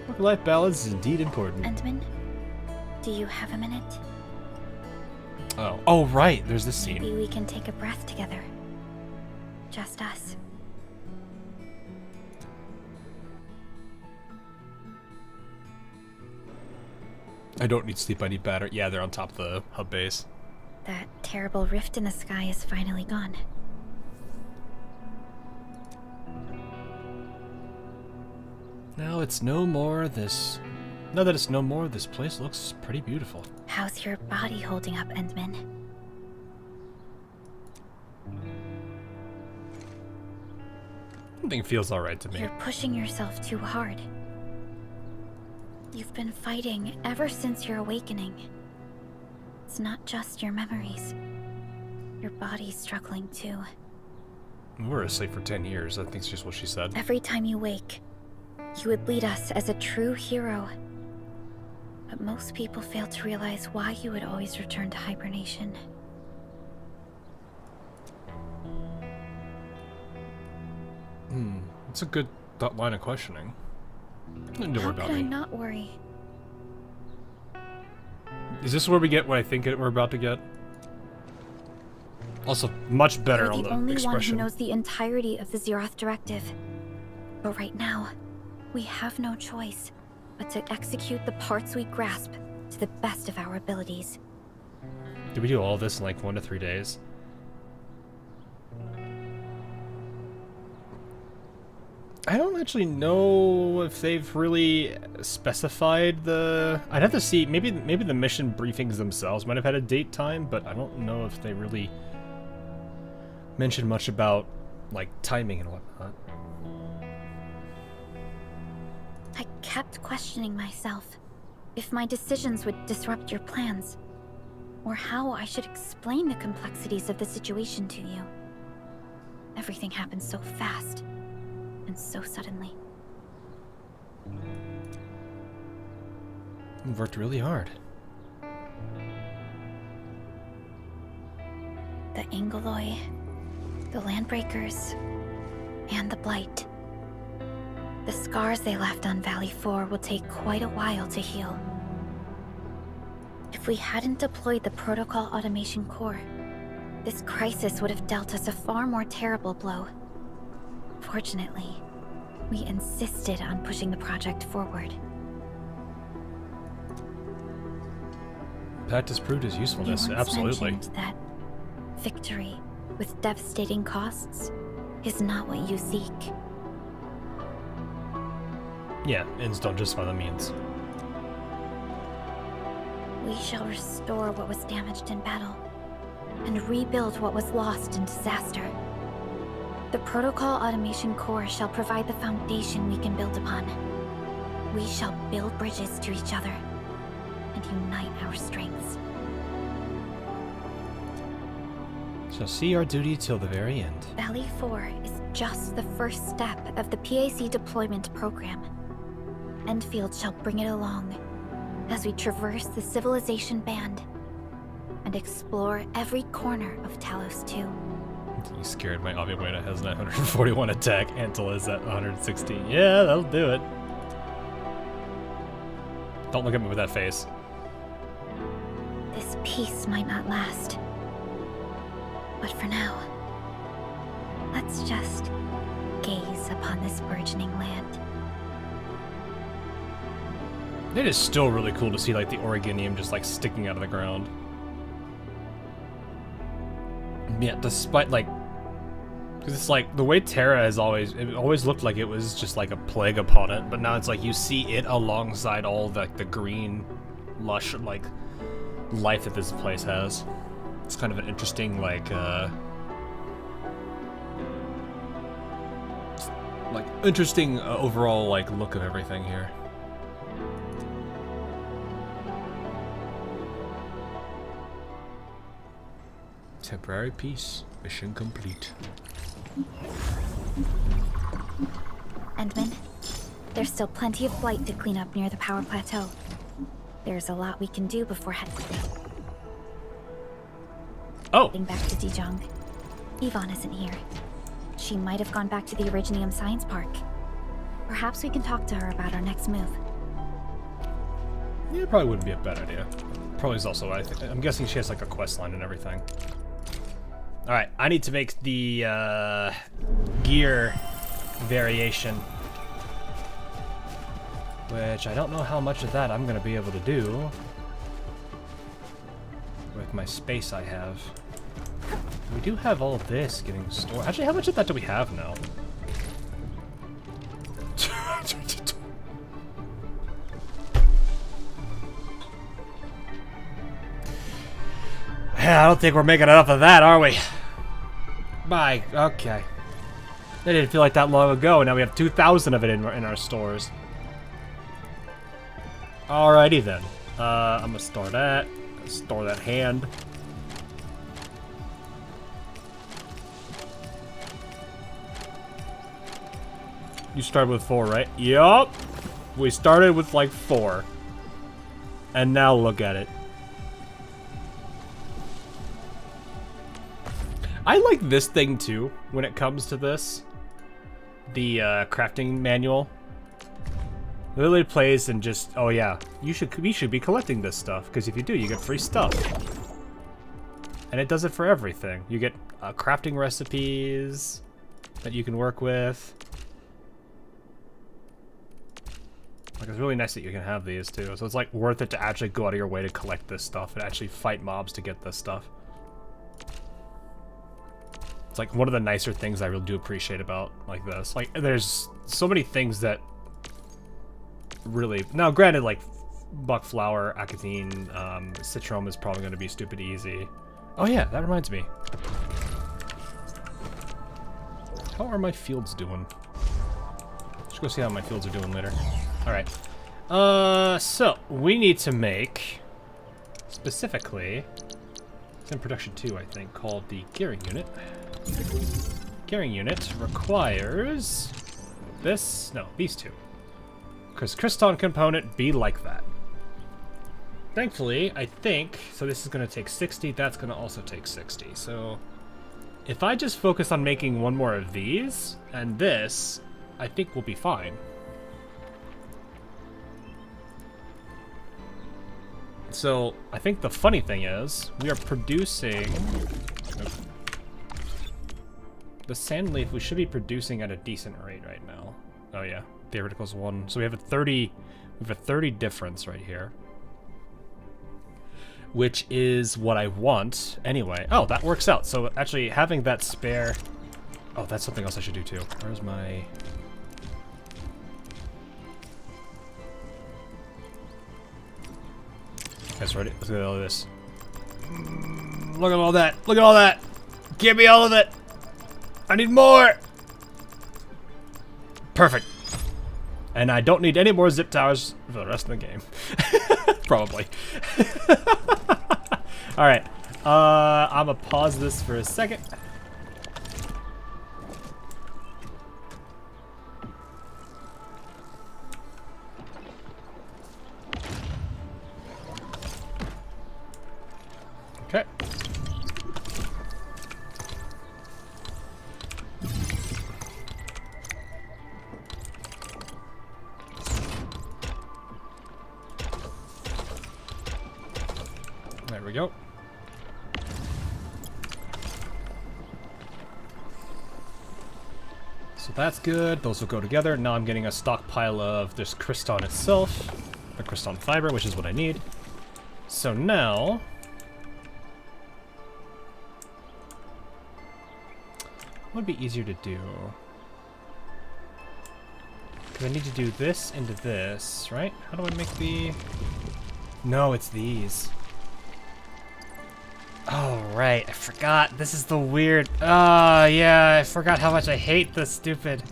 Work-life balance is indeed important. Endman, do you have a minute? Oh, right, there's this scene. Maybe we can take a breath together. Just us. I don't need sleep, I need battery. Yeah, they're on top of the hub base. That terrible rift in the sky is finally gone. Now it's no more this... Now that it's no more, this place looks pretty beautiful. How's your body holding up, Endman? Everything feels alright to me. You're pushing yourself too hard. You've been fighting ever since your awakening. It's not just your memories. Your body's struggling too. We were asleep for 10 years, I think it's just what she said. Every time you wake, you would lead us as a true hero. But most people fail to realize why you would always return to hibernation. It's a good line of questioning. Don't worry How about could I me. not worry? Is this where we get what I think we're about to get? Also, much better You're on the the only expression. one who knows the entirety of the Zeroth Directive. But right now, we have no choice but to execute the parts we grasp to the best of our abilities. Did we do all this in like 1 to 3 days? I don't actually know if they've really specified the... I'd have to see, maybe the mission briefings themselves might have had a date time, but I don't know if they really mentioned much about, like, timing and whatnot. I kept questioning myself if my decisions would disrupt your plans, or how I should explain the complexities of the situation to you. Everything happened so fast, and so suddenly. We worked really hard. The Angoloi, the Landbreakers, and the Blight. The scars they left on Valley 4 will take quite a while to heal. If we hadn't deployed the Protocol Automation Core, this crisis would have dealt us a far more terrible blow. Fortunately, we insisted on pushing the project forward. That disproved his usefulness, You once absolutely. mentioned that victory with devastating costs is not what you seek. Yeah, ends don't justify the means. We shall restore what was damaged in battle, and rebuild what was lost in disaster. The Protocol Automation Core shall provide the foundation we can build upon. We shall build bridges to each other, and unite our strengths. Shall see our duty till the very end. Valley 4 is just the first step of the PAC deployment program. Endfield shall bring it along as we traverse the Civilization Band and explore every corner of Talos 2. You scared my Aviwena has 941 attack, Antil is at 116. Yeah, that'll do it. Don't look at me with that face. This peace might not last. But for now, let's just gaze upon this burgeoning land. It is still really cool to see like the Originium just like sticking out of the ground. Yeah, despite like, because it's like the way Terra has always, it always looked like it was just like a plague upon it, but now it's like you see it alongside all the green, lush like life that this place has. It's kind of an interesting like interesting overall like look of everything here. Temporary peace. Mission complete. Endman, there's still plenty of blight to clean up near the power plateau. There's a lot we can do before heading back to Dijon. Yvonne isn't here. She might have gone back to the Originium Science Park. Perhaps we can talk to her about our next move. Yeah, it probably wouldn't be a bad idea. Probably is also, I'm guessing she has like a quest line and everything. Alright, I need to make the gear variation. Which I don't know how much of that I'm going to be able to do with my space I have. We do have all this getting stored. Actually, how much of that do we have now? I don't think we're making enough of that, are we? Bye. Okay. It didn't feel like that long ago, and now we have 2,000 of it in our stores. Alrighty then. I'm gonna store that. Store that hand. You started with 4, right? Yup. We started with like 4. And now look at it. I like this thing too, when it comes to this. the crafting manual. It literally plays and just, oh yeah, we should be collecting this stuff, because if you do, you get free stuff. And it does it for everything. You get crafting recipes that you can work with. Like, it's really nice that you can have these too. So it's like worth it to actually go out of your way to collect this stuff and actually fight mobs to get this stuff. It's like one of the nicer things I really do appreciate about like this. Like, there's so many things that really, now granted, like buckflower, acatine, citron is probably going to be stupid easy. Oh yeah, that reminds me. How are my fields doing? Let's go see how my fields are doing later. Alright. So, we need to make, specifically, it's in production 2, I think, called the gearing unit. Gearing unit requires this, no, these two. Because Cryston component be like that. Thankfully, I think, so this is going to take 60, that's going to also take 60. So, if I just focus on making one more of these, and this, I think we'll be fine. So, I think the funny thing is, we are producing... The sand leaf we should be producing at a decent rate right now. Oh yeah, theoretical's 1. So we have a 30 difference right here. Which is what I want anyway. Oh, that works out. So actually having that spare... Oh, that's something else I should do too. Where's my... Guys, ready? Let's get all of this. Look at all that! Look at all that! Give me all of it! I need more! Perfect. And I don't need any more zip towers for the rest of the game. Probably. Alright. I'm gonna pause this for a second. Okay. There we go. So that's good. Those will go together. Now I'm getting a stockpile of this Cryston itself. The Cryston fiber, which is what I need. So now... what would be easier to do? Because I need to do this into this, right? How do I make the... No, it's these. Oh, right. I forgot. This is the weird... Oh, yeah. I forgot how much I hate the stupid...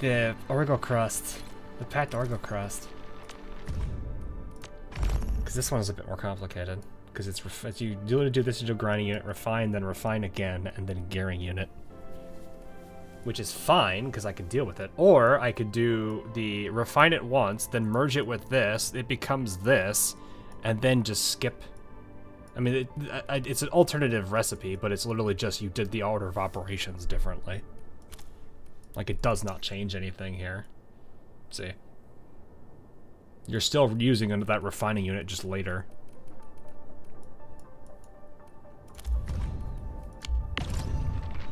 The Orgo crust. The packed Orgo crust. Because this one is a bit more complicated. Because it's you do this into a grinding unit, refine, then refine again, and then gearing unit. Which is fine, because I can deal with it. Or I could do the refine it once, then merge it with this, it becomes this, and then just skip. I mean, it's an alternative recipe, but it's literally just you did the order of operations differently. Like, it does not change anything here. Let's see. You're still using that refining unit just later.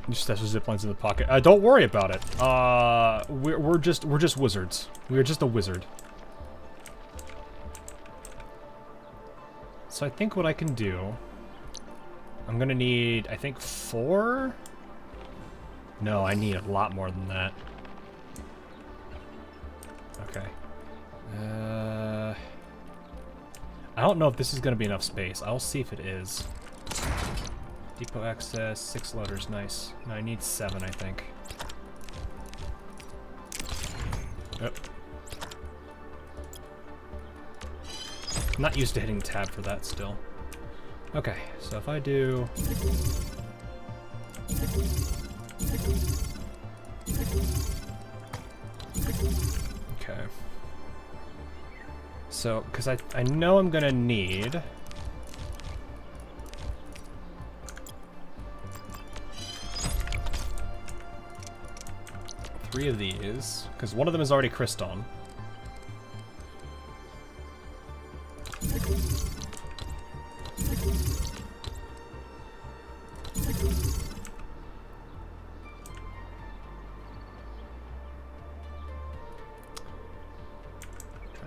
Just stash the zip lines in the pocket. Don't worry about it. We're just wizards. We're just a wizard. So I think what I can do, I'm gonna need, I think 4? No, I need a lot more than that. Okay. I don't know if this is gonna be enough space. I'll see if it is. Depot access, 6 loaders, nice. No, I need 7, I think. Yep. I'm not used to hitting tab for that still. Okay, so if I do... Okay. So, because I know I'm gonna need... 3 of these, because one of them is already Kriston. Trying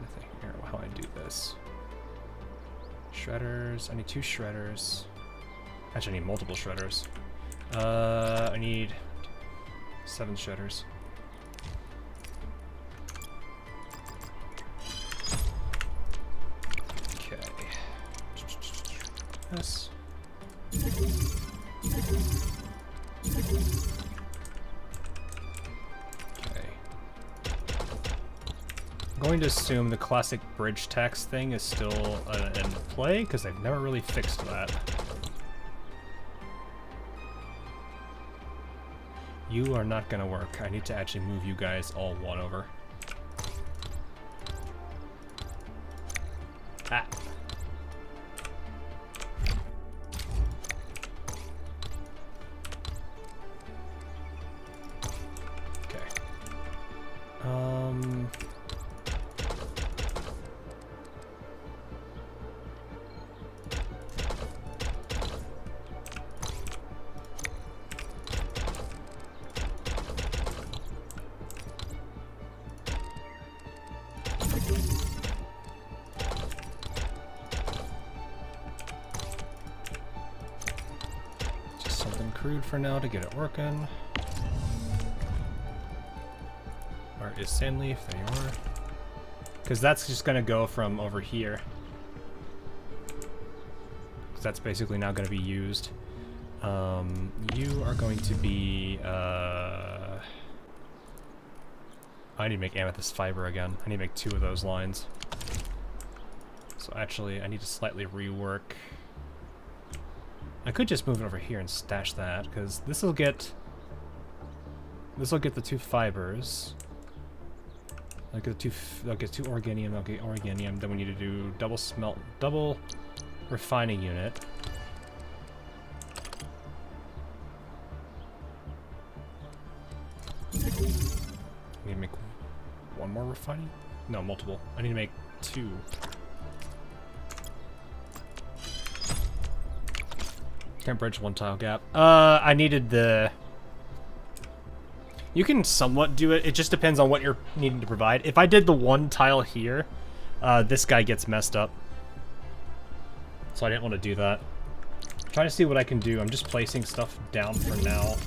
to think here how I do this. Shredders. I need 2 shredders. Actually, I need multiple shredders. I need 7 shredders. Okay. Yes. Okay. I'm going to assume the classic bridge text thing is still in play, because they've never really fixed that. You are not gonna work. I need to actually move you guys all 1 over. Ah. Okay. Crude for now to get it working. Where is Sandleaf? There you are. Because that's just going to go from over here. Because that's basically now going to be used. You are going to be... I need to make amethyst fiber again. I need to make 2 of those lines. So actually, I need to slightly rework... I could just move it over here and stash that, because this'll get the 2 fibers. I'll get 2 organium, I'll get organium, then we need to do double refining unit. I need to make 1 more refining? No, multiple. I need to make 2. Can't bridge 1 tile gap. I needed the... You can somewhat do it. It just depends on what you're needing to provide. If I did the 1 tile here, this guy gets messed up. So I didn't want to do that. I'm trying to see what I can do. I'm just placing stuff down for now.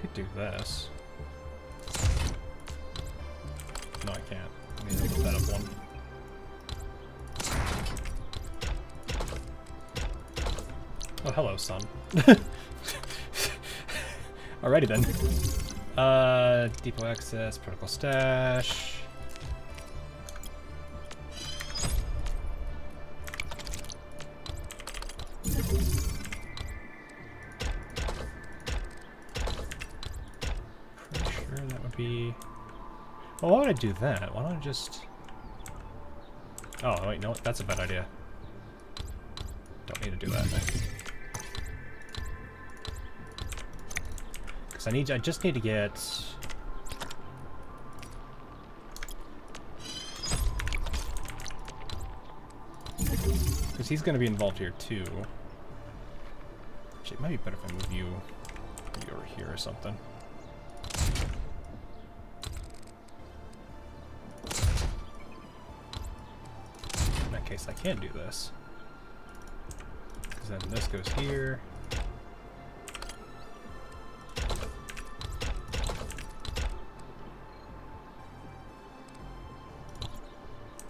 Could do this. No, I can't. I need to look that up 1. Oh, hello, son. Alrighty then. Depot access, protocol stash. Pretty sure that would be... Well, why would I do that? Why don't I just... Oh, wait, no, that's a bad idea. Don't need to do that. Because I just need to get... Because he's going to be involved here too. Actually, it might be better if I move you maybe over here or something. In that case, I can do this. Because then this goes here.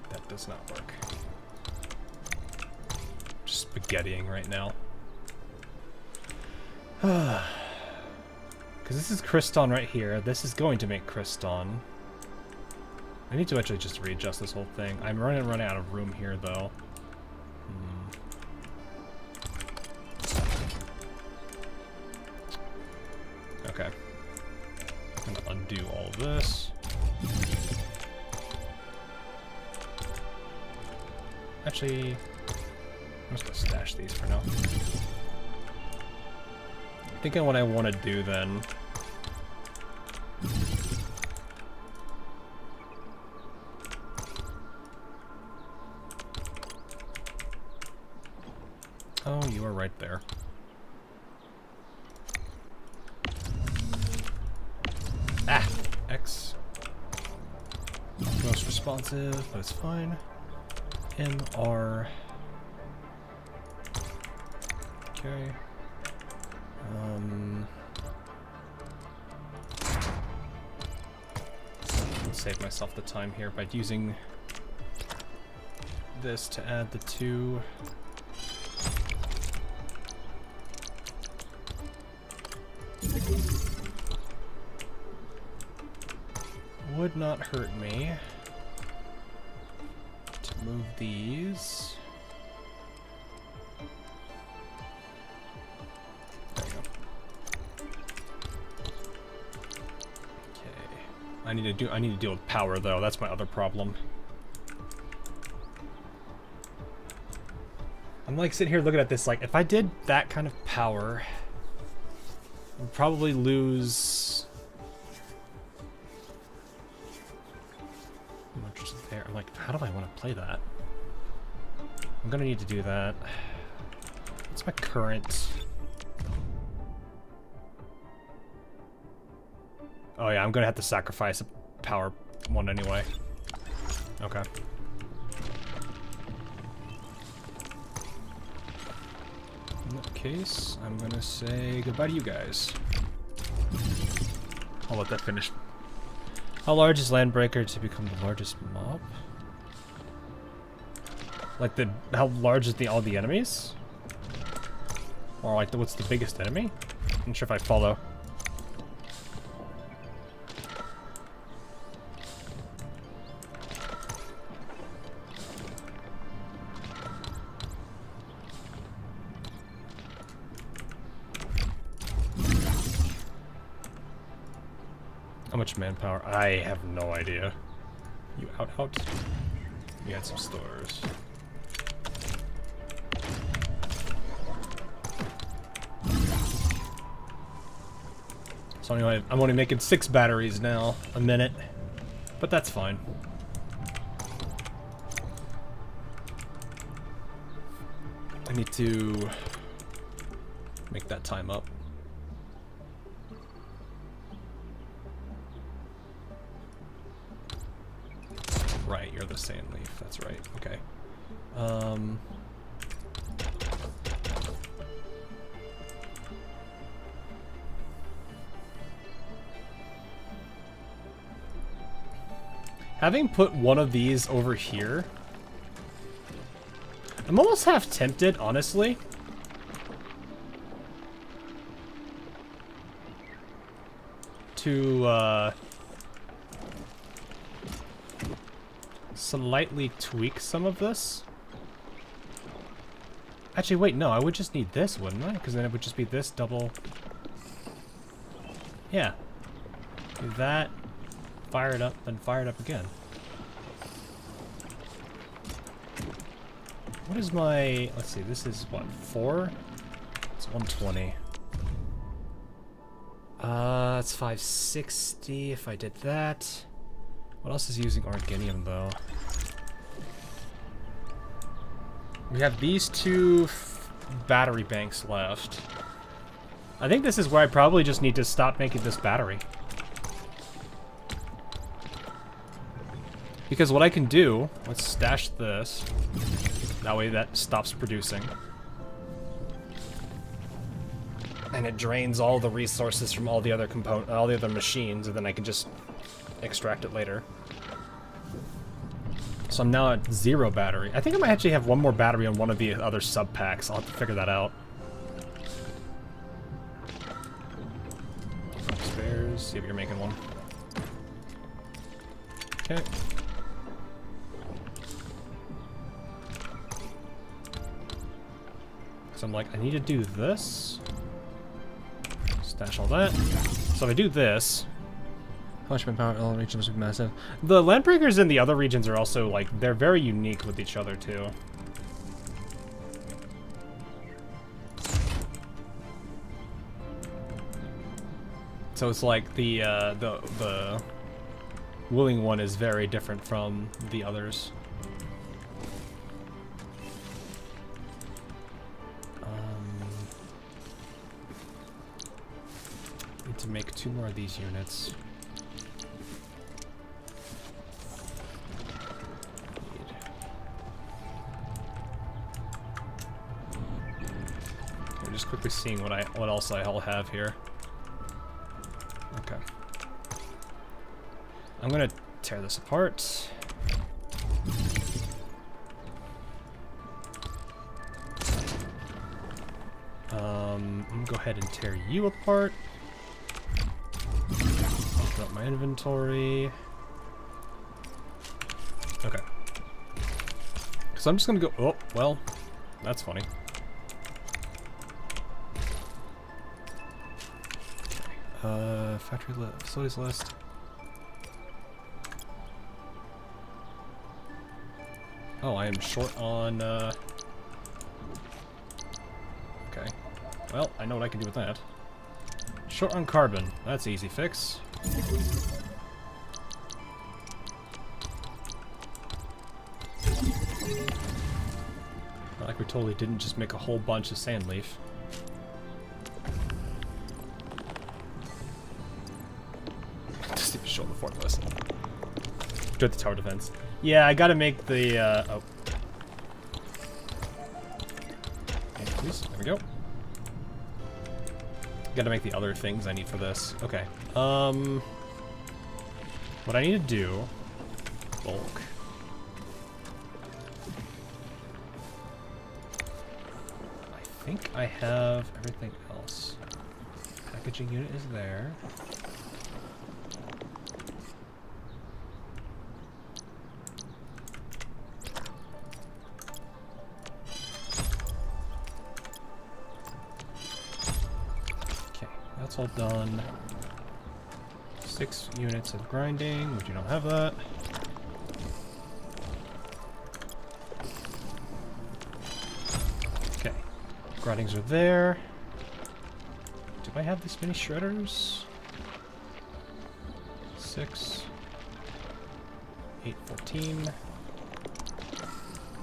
That does not work. Just spaghettiing right now. Because this is Kriston right here. This is going to make Kriston. I need to actually just readjust this whole thing. I'm running out of room here, though. Okay. I'm gonna undo all of this. Actually, I'm just gonna stash these for now. Thinking what I want to do then. Oh, you are right there. Ah! X. Most responsive, but it's fine. MR. Okay. I'll save myself the time here by using this to add the two. Would not hurt me to move these. There you go. Okay. I need to deal with power though. That's my other problem. I'm like sitting here looking at this like if I did that kind of power, I'd probably lose. There. I'm like, how do I want to play that? I'm gonna need to do that. What's my current? Oh yeah, I'm gonna have to sacrifice a power one anyway. Okay. In that case, I'm gonna say goodbye to you guys. I'll let that finish. How large is Landbreaker to become the largest mob? Like how large is all the enemies? Or like what's the biggest enemy? I'm not sure if I follow. How much manpower? I have no idea. You out? You had some stores. So anyway, I'm only making 6 batteries now a minute, but that's fine. I need to make that time up. Right, you're the sand leaf. That's right. Okay. Having put one of these over here, I'm almost half tempted, honestly. To, slightly tweak some of this. Actually, wait, no, I would just need this, wouldn't I? Because then it would just be this double. Yeah. Do that, fire it up, then fire it up again. What is my, let's see, this is what, 4? It's 120. It's 560 if I did that. What else is using Organium, though? We have these 2 battery banks left. I think this is where I probably just need to stop making this battery. Because what I can do, let's stash this. That way that stops producing. And it drains all the resources from all the other all the other machines, and then I can just extract it later. So I'm now at 0 battery. I think I might actually have one more battery on one of the other sub packs. I'll have to figure that out. Spares, see if you're making one. Okay. So I'm like, I need to do this. Stash all that. So if I do this, how much manpower all regions must be massive. The Landbreakers in the other regions are also like, they're very unique with each other too. So it's like the willing one is very different from the others. Need to make 2 more of these units. I'm just quickly seeing what else I all have here. Okay. I'm gonna tear this apart. I'm gonna go ahead and tear you apart. Open up my inventory. Okay. So I'm just gonna go. Oh, well, that's funny. Factory facilities list. Oh, I am short on, okay. Well, I know what I can do with that. Short on carbon. That's easy fix. Not like we totally didn't just make a whole bunch of sand leaf. Just even show the fortress. Do the tower defense. Yeah, I gotta make the, oh. And please, there we go. Gotta make the other things I need for this. Okay. What I need to do... Bulk. I think I have everything else. Packaging unit is there. That's all done. 6 units of grinding, which you don't have that. Okay, grindings are there. Do I have this many shredders? 6, 8, 14.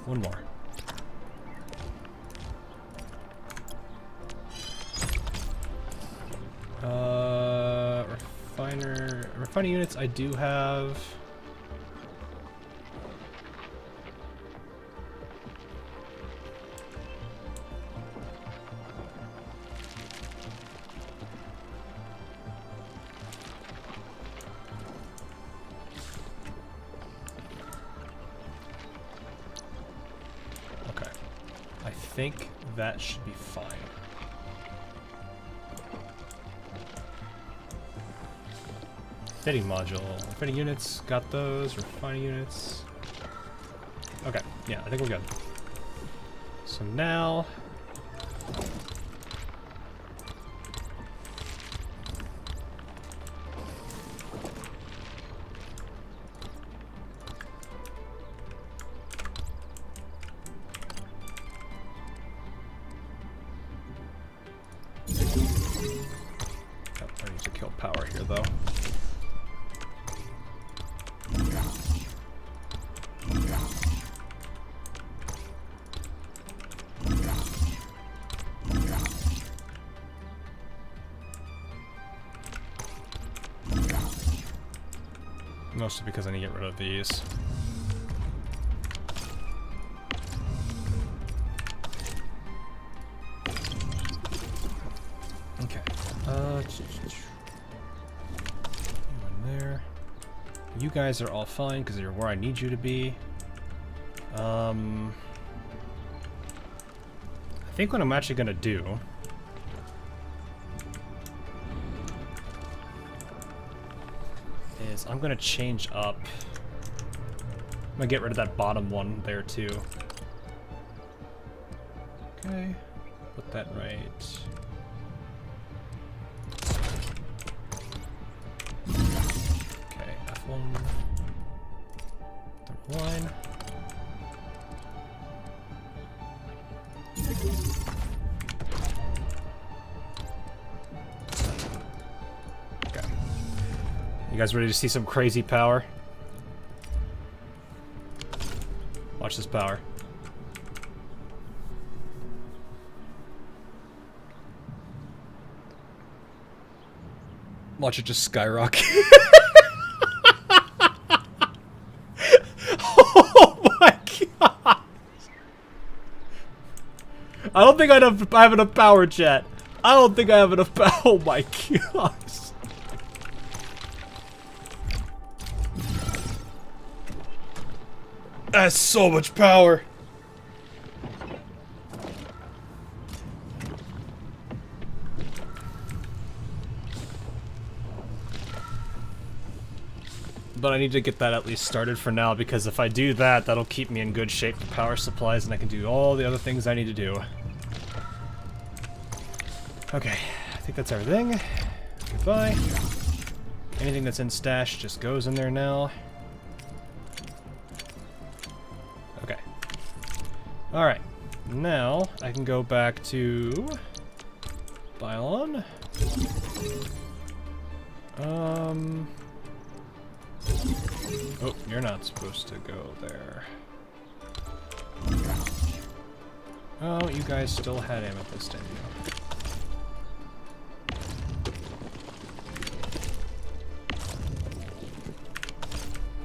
1 more. Refining units I do have. Okay. I think that should be fine. Fitting module. Fitting units, got those. Refining units. Okay, yeah, I think we're good. So now... Oh, I need to kill power here, though. Mostly because I need to get rid of these. Okay. One there. You guys are all fine because you're where I need you to be. I think what I'm actually gonna do is I'm gonna change up. I'm gonna get rid of that bottom one there too. Okay, put that right. Okay, F1. Third line. You guys ready to see some crazy power? Watch this power. Watch it just skyrocket. Oh my god! I don't think I have enough power, chat. I don't think I have enough power. Oh my god. That's so much power. But I need to get that at least started for now, because if I do that, that'll keep me in good shape for power supplies, and I can do all the other things I need to do. Okay, I think that's everything. Goodbye. Anything that's in stash just goes in there now. Okay. Alright, now I can go back to Bylon. Oh, you're not supposed to go there. Oh, you guys still had amethyst in you.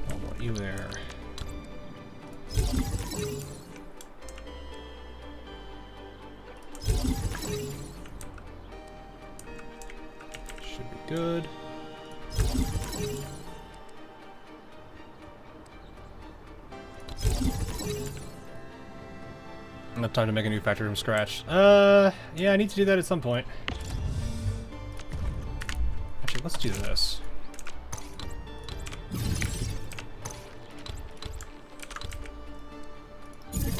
I want you there. Should be good. Enough time to make a new factory from scratch. Yeah, I need to do that at some point. Actually, let's do this. There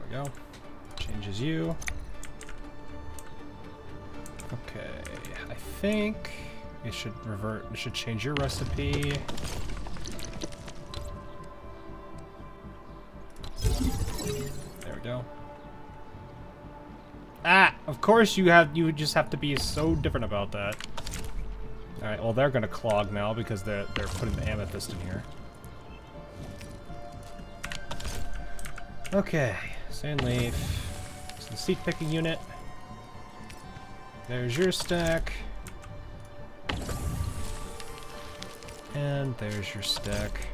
we go. Changes you. Okay, I think it should revert. It should change your recipe. Go. Ah, of course you just have to be so different about that. All right, well they're gonna clog now because they're putting the amethyst in here. Okay, sand leaf. So the seed picking unit. There's your stack. And there's your stack.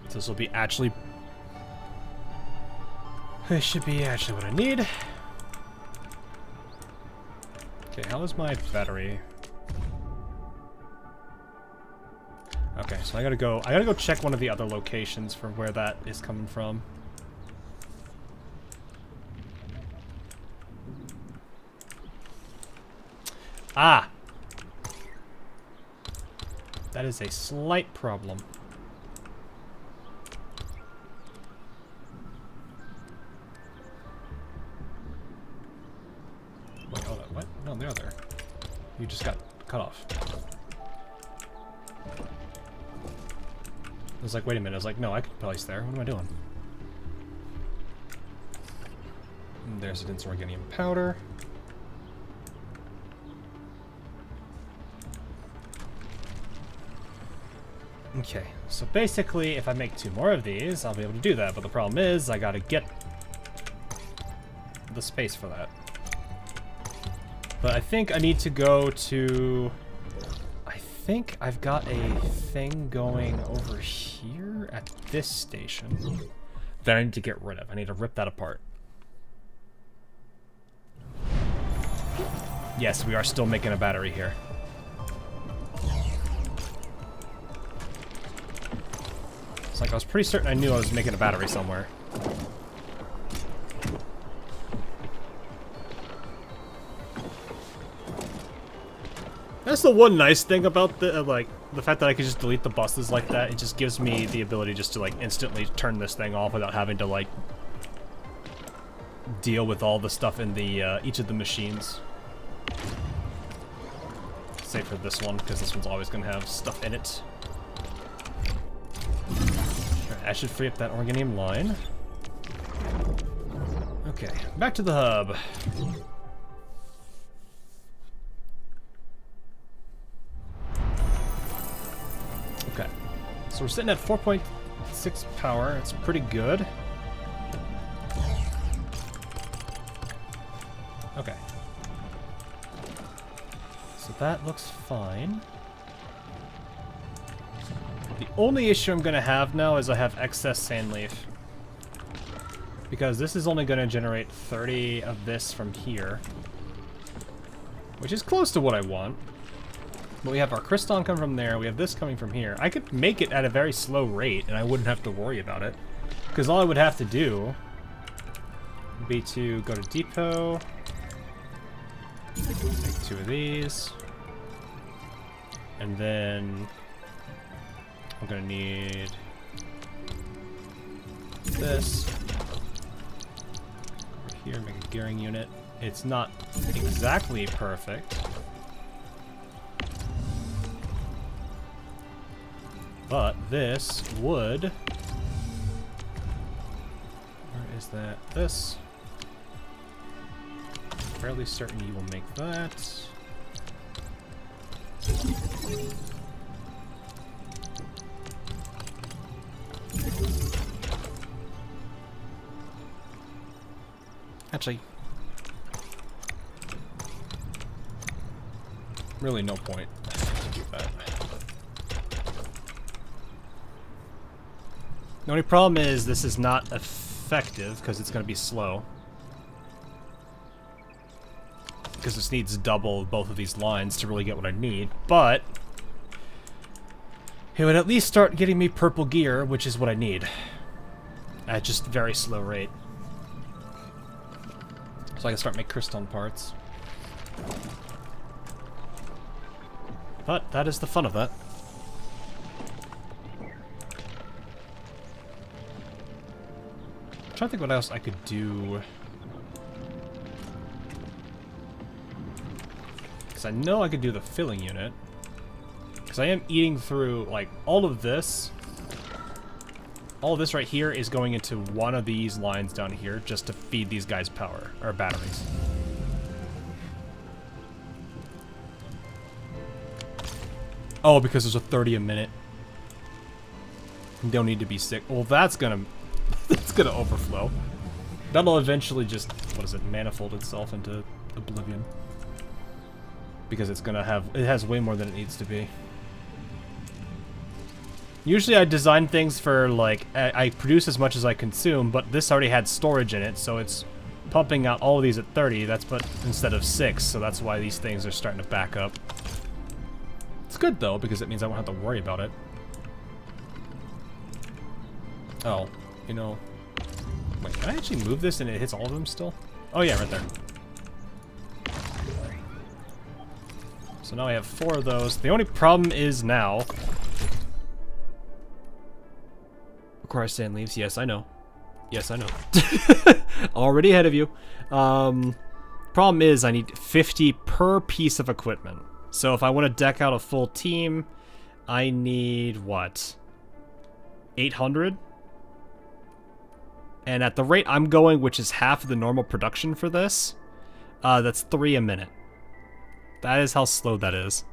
This will be actually... This should be actually what I need. Okay, how is my battery? Okay, so I gotta go check one of the other locations for where that is coming from. Ah! That is a slight problem. Wait, hold on, what? No, they're there. You just got cut off. I was like, wait a minute. I was like, no, I could place there. What am I doing? And there's a dense organium powder. Okay, so basically, if I make 2 more of these, I'll be able to do that. But the problem is, I gotta get the space for that. But I think I need to go to... I think I've got a thing going over here at this station that I need to get rid of. I need to rip that apart. Yes, we are still making a battery here. It's like I was pretty certain I knew I was making a battery somewhere. That's the one nice thing about the the fact that I can just delete the buses like that. It just gives me the ability just to like instantly turn this thing off without having to like deal with all the stuff in the each of the machines. Save for this one because this one's always gonna have stuff in it. That should free up that organium line. Okay, back to the hub. Okay, so we're sitting at 4.6 power. It's pretty good. Okay. So that looks fine. The only issue I'm gonna have now is I have excess sand leaf. Because this is only gonna generate 30 of this from here. Which is close to what I want. But we have our crystal coming from there, we have this coming from here. I could make it at a very slow rate and I wouldn't have to worry about it. Because all I would have to do would be to go to depot, make 2 of these, and then I'm gonna need this. Over here, make a gearing unit. It's not exactly perfect, but this would... Where is that? This. Fairly certain you will make that. Actually, really no point to do that. The only problem is this is not effective because it's going to be slow. Because this needs double both of these lines to really get what I need, but it would at least start getting me purple gear, which is what I need, at just very slow rate. So I can start making crystal parts. But that is the fun of that. I'm trying to think what else I could do. Because I know I could do the filling unit. Because I am eating through, like, all of this. All of this right here is going into one of these lines down here just to feed these guys power, or batteries. Oh, because there's a 30 a minute. You don't need to be sick. Well, that's gonna overflow. That'll eventually just, what is it, manifold itself into oblivion. Because it's gonna have, it has way more than it needs to be. Usually I design things for, like, I produce as much as I consume, but this already had storage in it, so it's pumping out all of these at 30, that's but instead of 6, so that's why these things are starting to back up. It's good, though, because it means I won't have to worry about it. Oh, you know... Wait, can I actually move this and it hits all of them still? Oh yeah, right there. So now I have 4 of those. The only problem is now... Requires sand leaves. Yes, I know. Yes, I know. Already ahead of you. Problem is I need 50 per piece of equipment. So if I want to deck out a full team, I need, what? 800? And at the rate I'm going, which is half of the normal production for this, that's 3 a minute. That is how slow that is.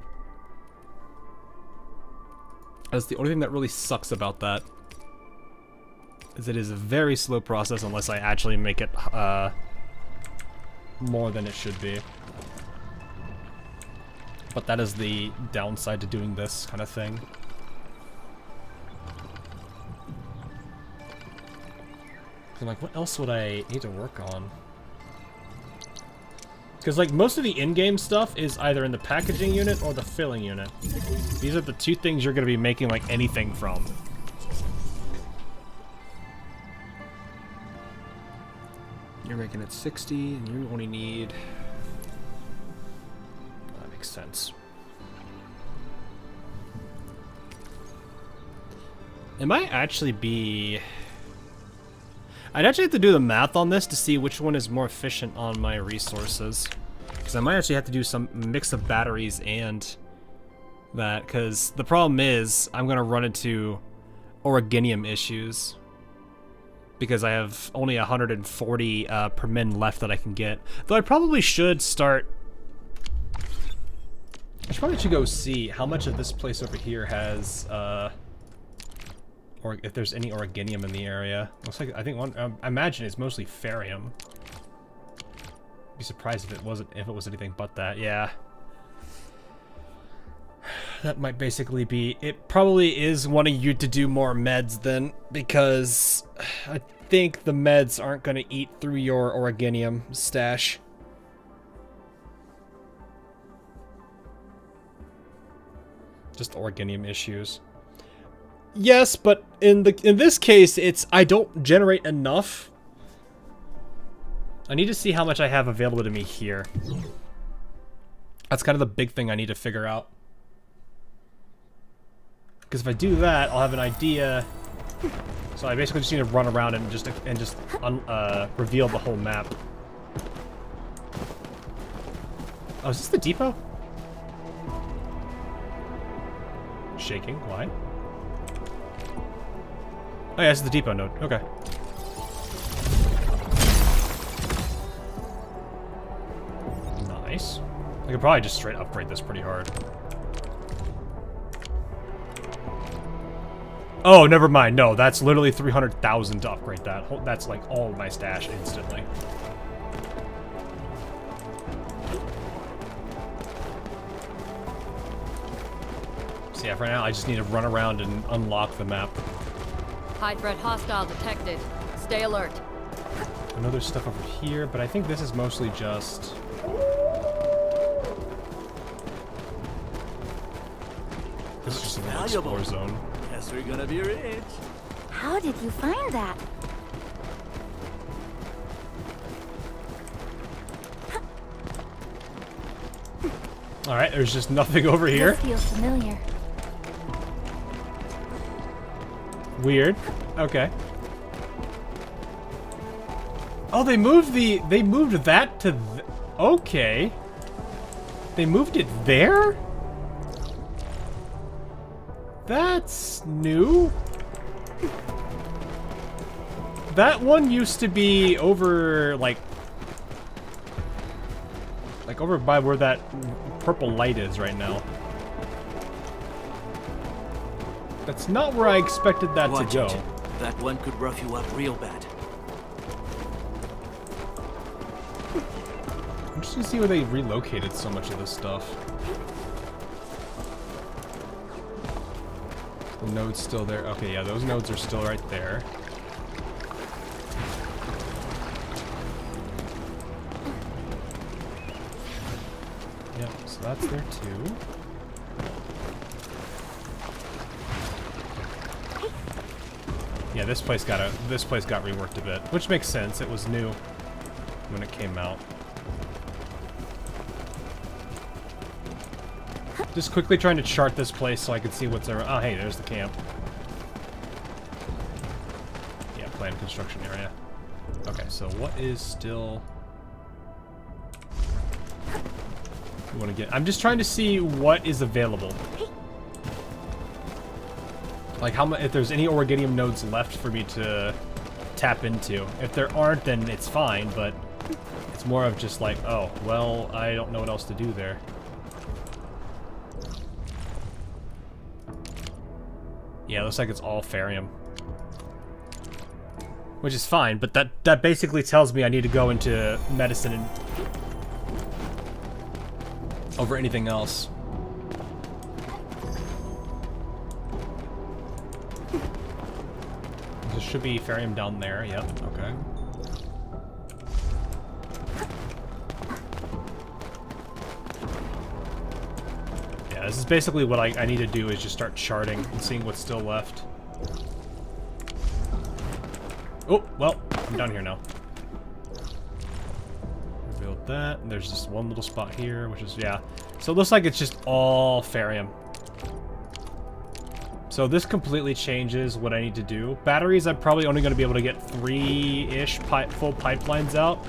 That's the only thing that really sucks about that. Is it is a very slow process unless I actually make it more than it should be. But that is the downside to doing this kind of thing. I'm like, what else would I need to work on? Because, like, most of the in-game stuff is either in the packaging unit or the filling unit. These are the 2 things you're going to be making, like, anything from. You're making it 60, and you only need... That makes sense. It might actually be... I'd actually have to do the math on this to see which one is more efficient on my resources. Because I might actually have to do some mix of batteries and that, because the problem is I'm going to run into originium issues. Because I have only 140 per min left that I can get. Though I probably should start... I probably should go see how much of this place over here has, or if there's any originium in the area. Looks like, I think one, I imagine it's mostly ferrium. Be surprised if it was anything but that, yeah. That might basically be, it probably is wanting you to do more meds then, because I think the meds aren't going to eat through your originium stash. Just originium issues. Yes, but in this case, it's I don't generate enough. I need to see how much I have available to me here. That's kind of the big thing I need to figure out. Because if I do that, I'll have an idea. So I basically just need to run around and just reveal the whole map. Oh, is this the depot? Shaking. Why? Oh yeah, this is the depot node. Okay. Nice. I could probably just straight upgrade this pretty hard. Oh, never mind. No, that's literally 300,000 to upgrade that. That's like all of my stash instantly. So yeah, for now I just need to run around and unlock the map. High threat hostile detected. Stay alert. I know there's stuff over here, but I think this is mostly just... This is just an explore zone. Guess we're gonna be rich. How did you find that? Alright, there's just nothing over here. This feels familiar. Weird. Okay. Oh, they moved that to okay. They moved it there? That's new. That one used to be over like over by where that purple light is right now. That's not where I expected that to go. That one could rough you up real bad. I'm just gonna see where they relocated so much of this stuff. The node's still there. Okay, yeah, those nodes are still right there. Yep, so that's there too. Yeah, this place got reworked a bit, which makes sense. It was new when it came out. Just quickly trying to chart this place so I can see what's around. Oh, hey, there's the camp. Yeah, planned construction area. Okay, so what is still... We want to get... I'm just trying to see what is available. Like, how much... If there's any originium nodes left for me to tap into. If there aren't, then it's fine, but it's more of just like, oh, well, I don't know what else to do there. Yeah, it looks like it's all ferrium. Which is fine, but that basically tells me I need to go into medicine and over anything else. There should be ferrium down there, yep, okay. This is basically what I need to do is just start charting and seeing what's still left. Oh, well, I'm down here now. Revealed that, and there's just one little spot here, which is, yeah. So it looks like it's just all ferrium. So this completely changes what I need to do. Batteries, I'm probably only going to be able to get 3-ish full pipelines out.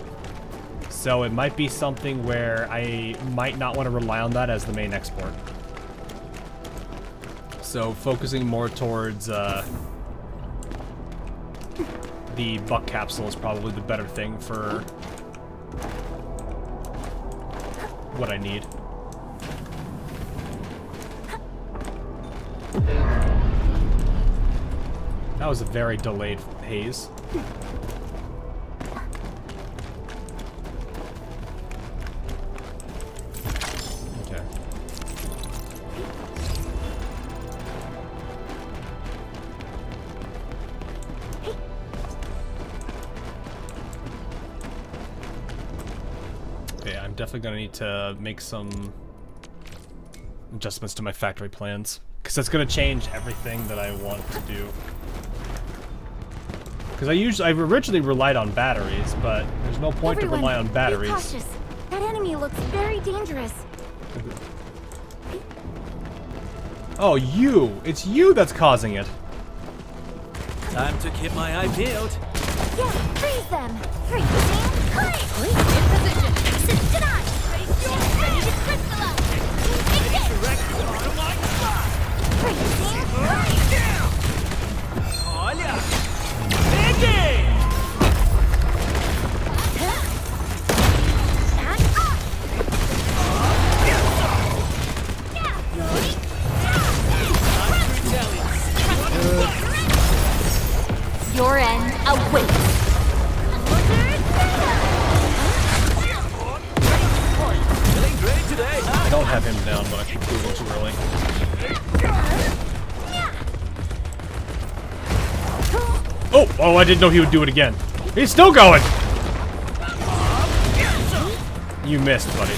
So it might be something where I might not want to rely on that as the main export. So focusing more towards the buck capsule is probably the better thing for what I need. That was a very delayed haze. Okay. Okay, I'm definitely gonna need to make some adjustments to my factory plans, because that's gonna change everything that I want to do. Because I originally relied on batteries, but there's no point to rely on batteries. Be cautious. That enemy looks very dangerous. Oh, you! It's you that's causing it. Time to keep my eye peeled. Yeah, freeze them. Freeze them. In position. Tonight. Ready to crystallize. Freeze them. Olha! Your end awaits. I don't have him down, but I should do it too early. Oh, I didn't know he would do it again. He's still going! You missed, buddy.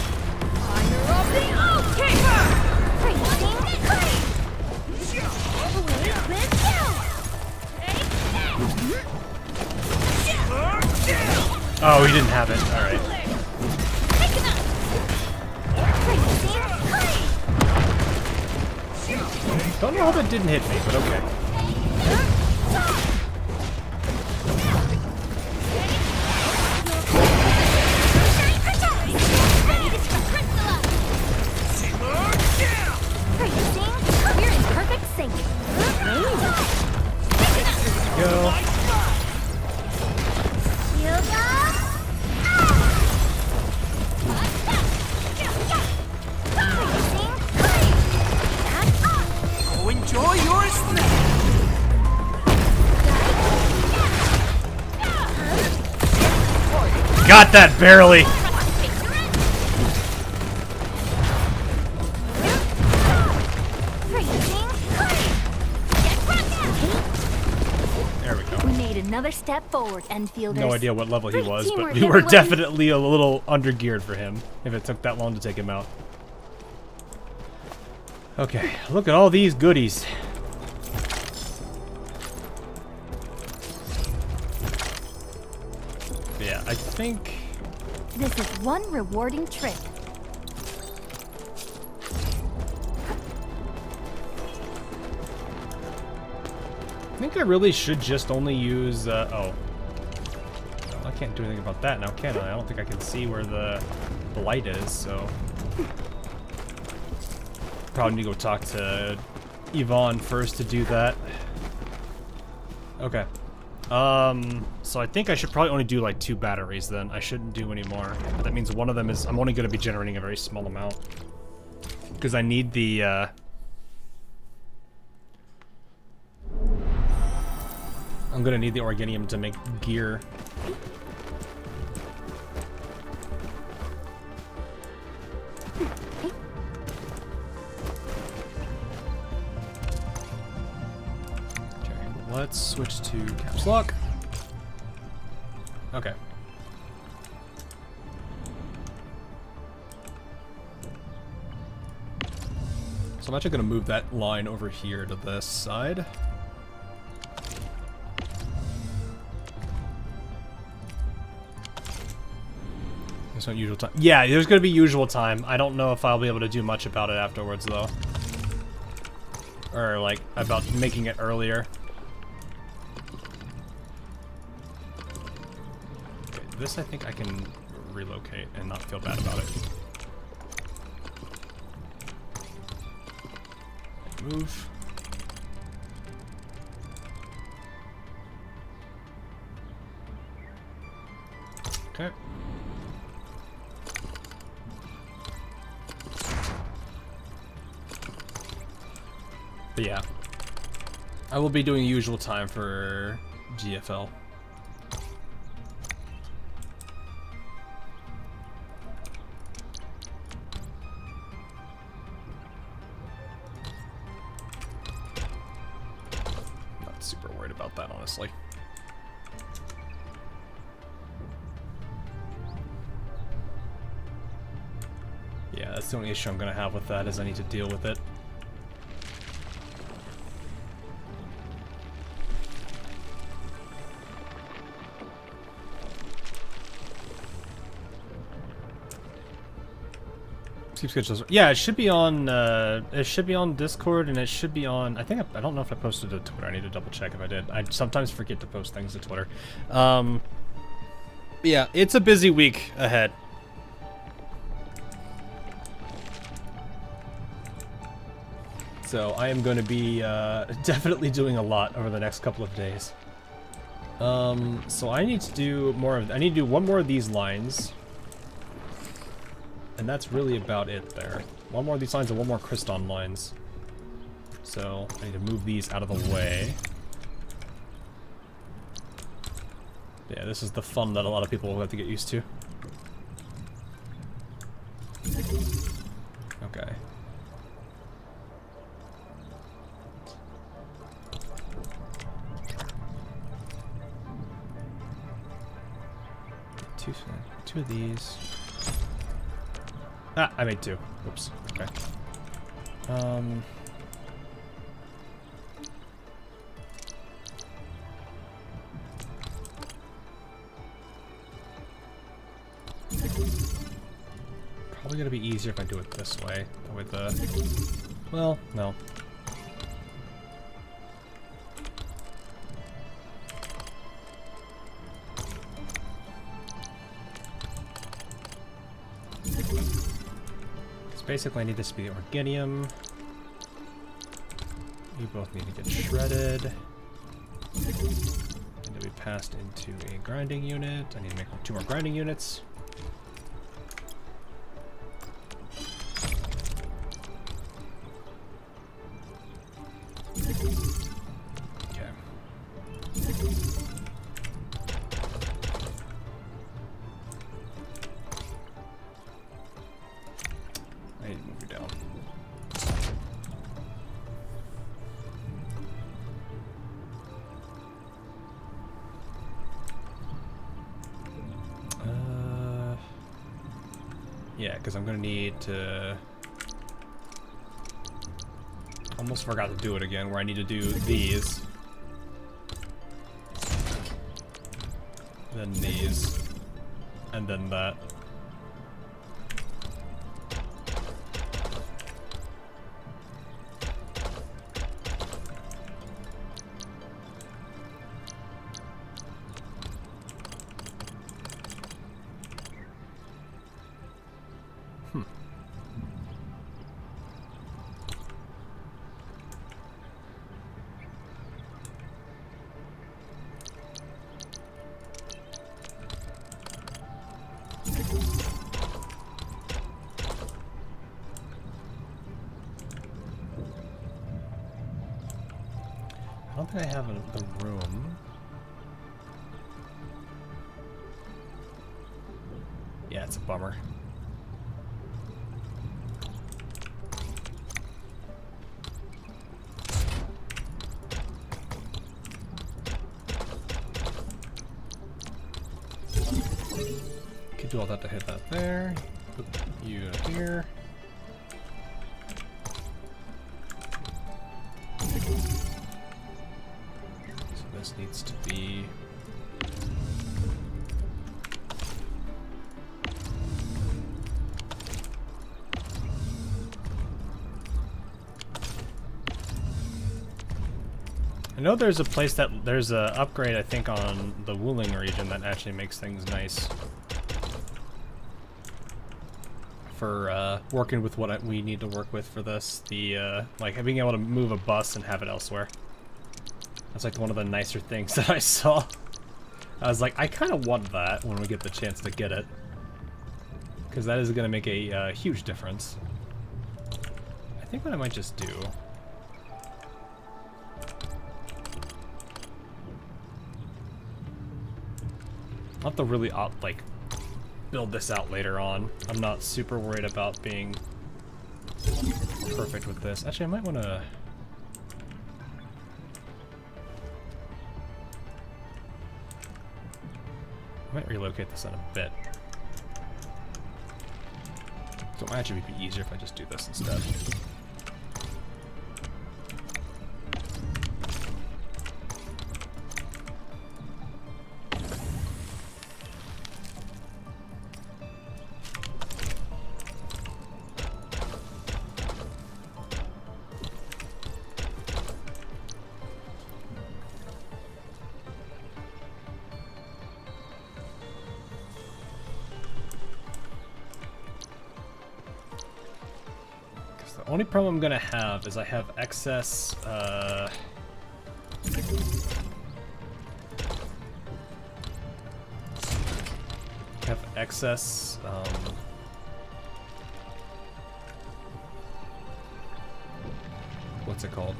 Oh, he didn't have it. Alright. Don't know how that didn't hit me, but okay. We're in perfect sync. Go. Oh, enjoy your snack. Got that barely. There we go. We made another step forward, Endfielders. No idea what level he was, but Teamwork, we were everyone. definitely a little under-geared for him, if it took that long to take him out. Okay, look at all these goodies. Yeah, I think... This is one rewarding trip. I think I really should just only use, oh. Well, I can't do anything about that now, can I? I don't think I can see where the light is, so... Probably need to go talk to Yvonne first to do that. Okay. So I think I should probably only do like 2 batteries then. I shouldn't do any more. That means one of them is, I'm only going to be generating a very small amount. Because I need the, I'm going to need the Organium to make gear. Let's switch to caps lock. Okay. So I'm actually going to move that line over here to this side. There's no usual time. Yeah, there's going to be usual time. I don't know if I'll be able to do much about it afterwards, though. Or, like, about making it earlier. This I think I can relocate and not feel bad about it. Move. Okay. But yeah, I will be doing usual time for GFL. Not super worried about that, honestly. Yeah, that's the only issue I'm gonna have with that, is I need to deal with it. Yeah, it should be on. It should be on Discord, and it should be on. I think I don't know if I posted it to Twitter. I need to double check if I did. I sometimes forget to post things to Twitter. Yeah, it's a busy week ahead. So I am going to be definitely doing a lot over the next couple of days. So I need to do more of. I need to do one more of these lines. And that's really about it there. One more of these lines and one more Kriston lines. So I need to move these out of the way. Yeah, this is the fun that a lot of people will have to get used to. Okay. Two of these. Ah, I made two. Whoops. Okay. Probably gonna be easier if I do it this way. With the... Well, no. Basically, I need this to be Organium. You both need to get shredded. And to be passed into a grinding unit. I need to make 2 more grinding units. Okay. I need to move you down. Yeah, because I'm gonna need to... Almost forgot to do it again, where I need to do these. Then these. And then that. I don't think I have the room. Yeah, it's a bummer. Could do all that to hit that there. Put you here. This needs to be... I know there's a place that there's a upgrade, I think, on the Wuling region that actually makes things nice for working with what we need to work with for this. The like being able to move a bus and have it elsewhere. That's like one of the nicer things that I saw. I was like, I kind of want that when we get the chance to get it. Because that is going to make a huge difference. I think what I might just do... I'll have to really, like, build this out later on. I'm not super worried about being perfect with this. Actually, I might want to... I might relocate this in a bit. So it might actually be easier if I just do this instead. The only problem I'm gonna have is I have excess, what's it called?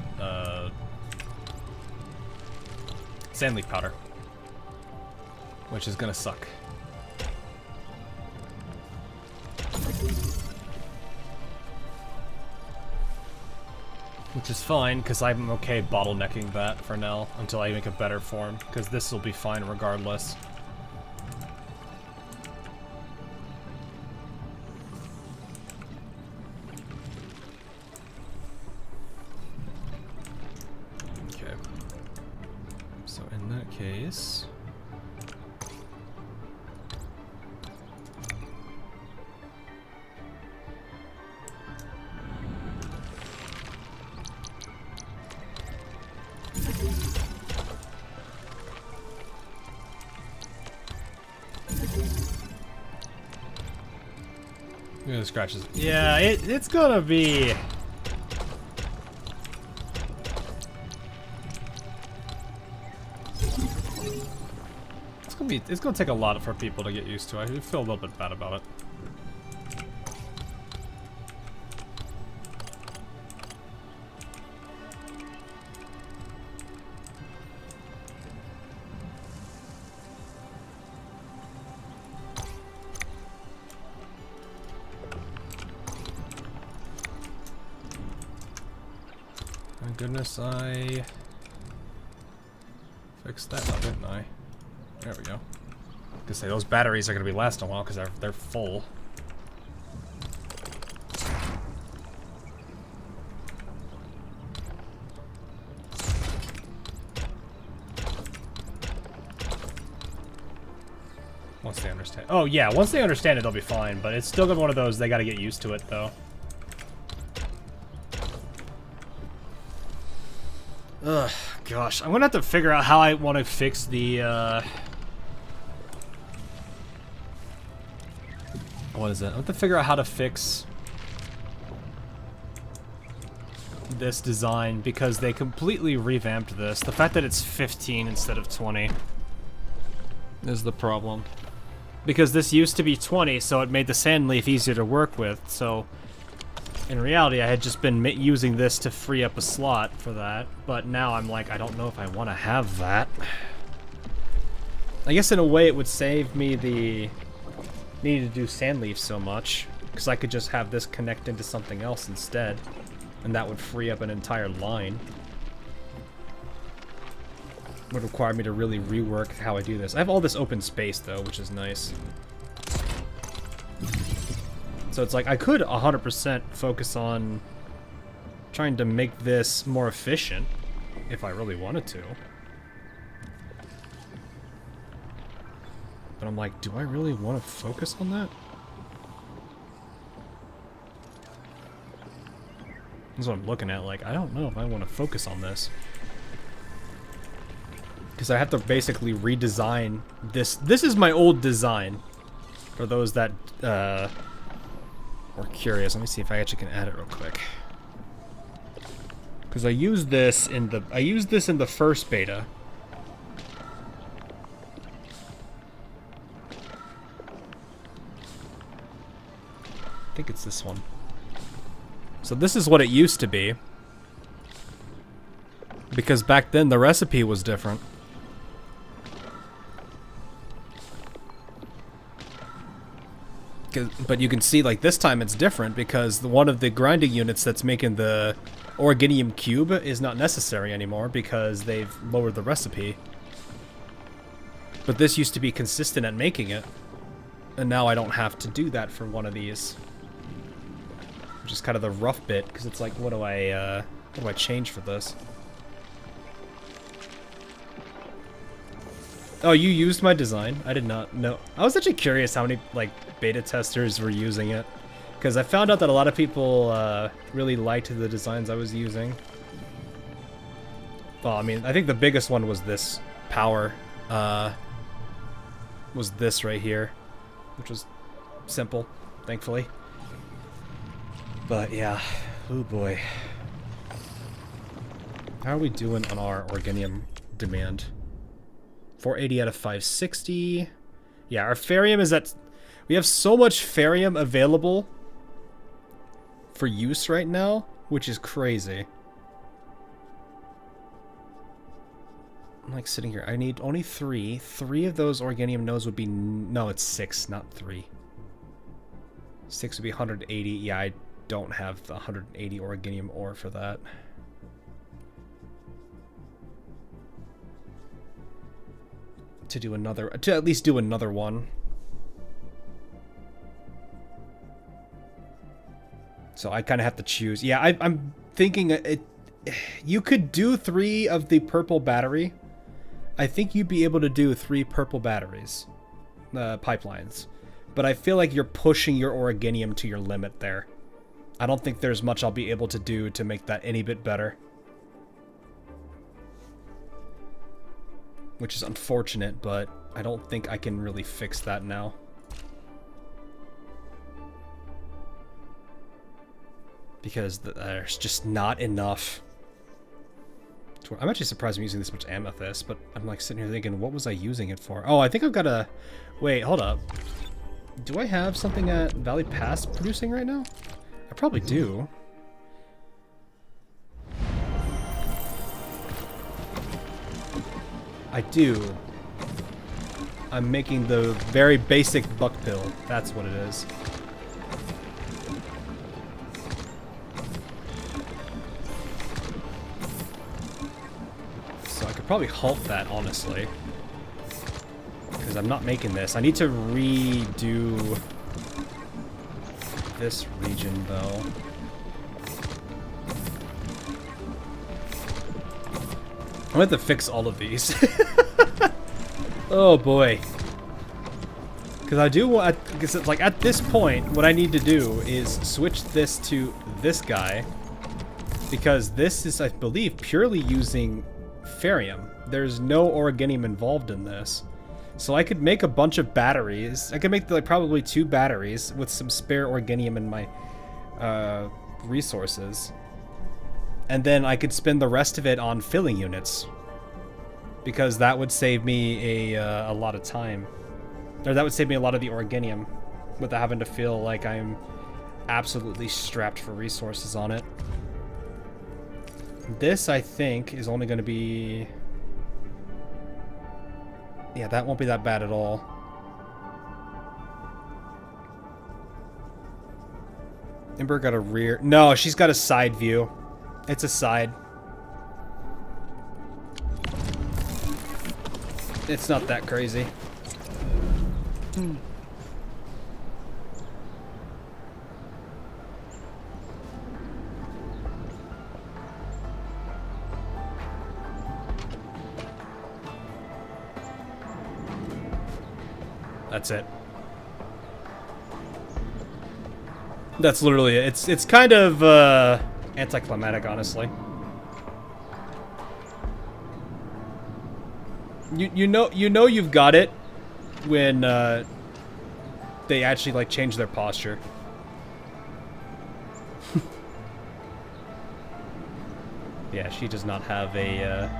Sand leaf powder, which is gonna suck. Which is fine, because I'm okay bottlenecking that for now, until I make a better form, because this will be fine regardless. Okay. So in that case... The scratches. Yeah, it's gonna be... It's gonna take a lot for people to get used to. I feel a little bit bad about it. Goodness, I fixed that now, didn't I? There we go. I say those batteries are gonna be lasting a while because they're full. Once they understand. Oh yeah, once they understand it, they'll be fine. But it's still gonna be one of those. They got to get used to it, though. Ugh, gosh. I'm gonna have to figure out how I want to fix the, what is it? I have to figure out how to fix this design, because they completely revamped this. The fact that it's 15 instead of 20 is the problem. Because this used to be 20, so it made the sand leaf easier to work with, so... In reality, I had just been using this to free up a slot for that, but now I'm like, I don't know if I want to have that. I guess in a way it would save me the need to do sand leaf so much, because I could just have this connect into something else instead, and that would free up an entire line. Would require me to really rework how I do this. I have all this open space though, which is nice. So it's like, I could 100% focus on trying to make this more efficient, if I really wanted to. But I'm like, do I really want to focus on that? That's what I'm looking at, like, I don't know if I want to focus on this. Because I have to basically redesign this. This is my old design, for those that, we're curious. Let me see if I actually can add it real quick. Because I used this in the first beta. think it's this one. So this is what it used to be. Because back then the recipe was different. But you can see, like, this time it's different because one of the grinding units that's making the Organium cube is not necessary anymore because they've lowered the recipe. But this used to be consistent at making it. And now I don't have to do that for one of these. Which is kind of the rough bit, because it's like, what do I change for this? Oh, you used my design? I did not know. I was actually curious how many, like, beta testers were using it. Because I found out that a lot of people really liked the designs I was using. Well, I mean, I think the biggest one was this power. Was this right here. Which was simple, thankfully. But yeah, oh boy. How are we doing on our Organium demand? 480 out of 560. Yeah, our Ferium is at... We have so much Ferium available for use right now, which is crazy. I'm like sitting here. I need only 3. 3 of those Organium nodes would be... No, it's 6, not 3. 6 would be 180. Yeah, I don't have the 180 Organium ore for that. To at least do another one. So I kind of have to choose. Yeah, I'm thinking you could do 3 of the purple battery. I think you'd be able to do 3 purple batteries, pipelines. But I feel like you're pushing your Organium to your limit there. I don't think there's much I'll be able to do to make that any bit better. Which is unfortunate, but I don't think I can really fix that now. Because there's just not enough. I'm actually surprised I'm using this much amethyst, but I'm like sitting here thinking, what was I using it for? Oh, I think I've got a... Wait, hold up. Do I have something at Valley Pass producing right now? I probably do. I do. I'm making the very basic buck pill. That's what it is. So I could probably halt that, honestly. Because I'm not making this. I need to redo this region, though. I'm gonna have to fix all of these. Oh boy. Because I do want, because it's like at this point, what I need to do is switch this to this guy. Because this is, I believe, purely using Ferium. There's no Organium involved in this. So I could make a bunch of batteries. I could make like probably 2 batteries with some spare Organium in my resources. And then I could spend the rest of it on filling units. Because that would save me a lot of time. Or that would save me a lot of the Organium. Without having to feel like I'm absolutely strapped for resources on it. This, I think, is only going to be... Yeah, that won't be that bad at all. Ember got a rear... No, she's got a side view. It's a side. It's not that crazy. That's it. That's literally it. It's kind of anticlimactic, honestly. You know you've got it when they actually like change their posture. Yeah, she does not have a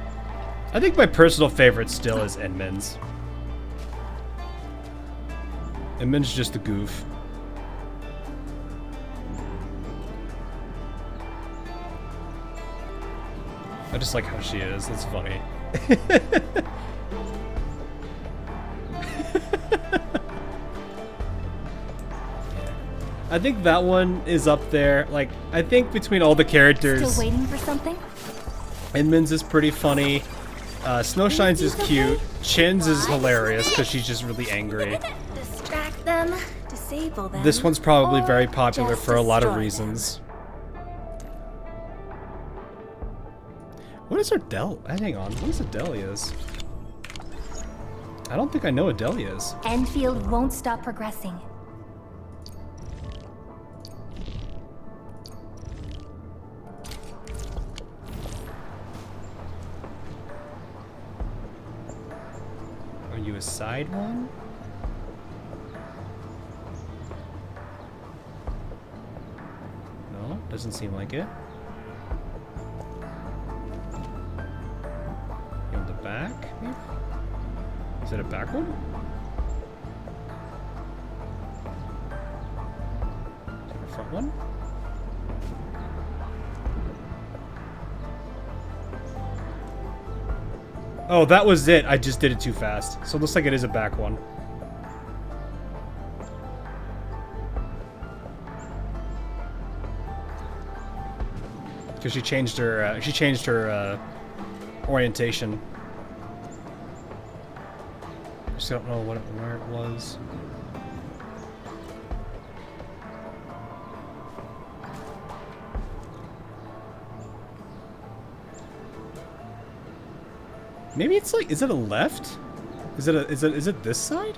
I think my personal favorite still is Enmin's. Enmin's just a goof. I just like how she is. It's funny. I think that one is up there. Like, I think between all the characters, Still waiting for something? Inman's is pretty funny. Snowshine's is cute. Chin's is hilarious because she's just really angry. Distract them, disable them. This one's probably very or popular just for a lot of destroy reasons. What is her del? Hang on. What is Adelia's? I don't think I know Adelia's. Endfield won't stop progressing. Are you a side one? No, doesn't seem like it. You on the back, maybe? Is it a back one? Is it a front one? Oh, that was it. I just did it too fast. So it looks like it is a back one. Because she changed her orientation. Just don't know where it was. Maybe it's like, is it a left? Is it this side?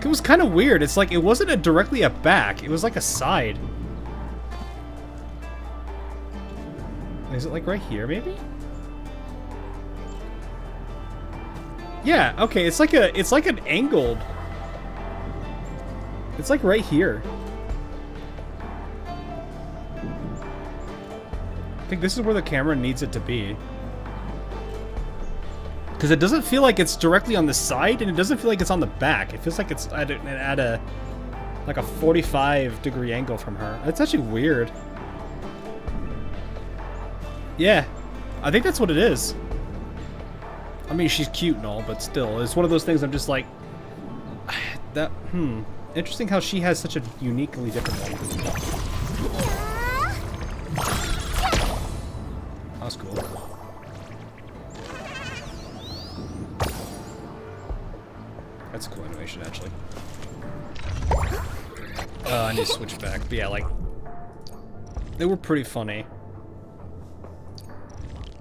It was kind of weird. It's like it wasn't directly a back. It was like a side. Is it like right here, maybe? Yeah. Okay. It's like an angled. It's like right here. I think this is where the camera needs it to be. Because it doesn't feel like it's directly on the side, and it doesn't feel like it's on the back. It feels like it's at a like a 45-degree angle from her. It's actually weird. Yeah, I think that's what it is. I mean, she's cute and all, but still, it's one of those things I'm just like, that, interesting how she has such a uniquely different one. That's cool. That's a cool animation, actually. I need to switch back. But yeah, like, they were pretty funny.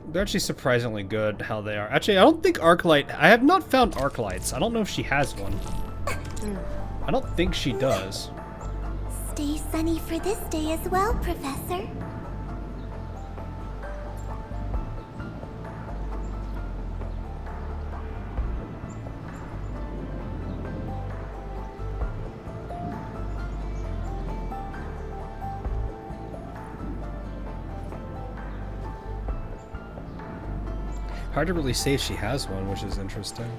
They're actually surprisingly good how they are. Actually, I don't think Arknight... I have not found Arknights. I don't know if she has one. I don't think she does. Stay sunny for this day as well, Professor. Hard to really say if she has one, which is interesting.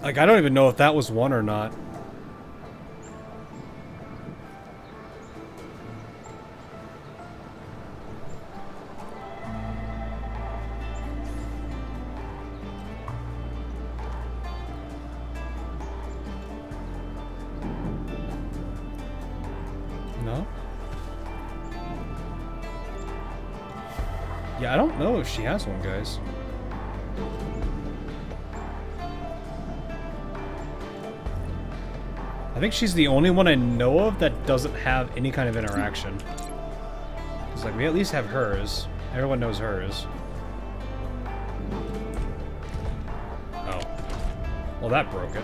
Like, I don't even know if that was one or not. No? Yeah, I don't know if she has one, guys. I think she's the only one I know of that doesn't have any kind of interaction. It's like, we at least have hers. Everyone knows hers. Oh. Well, that broke it.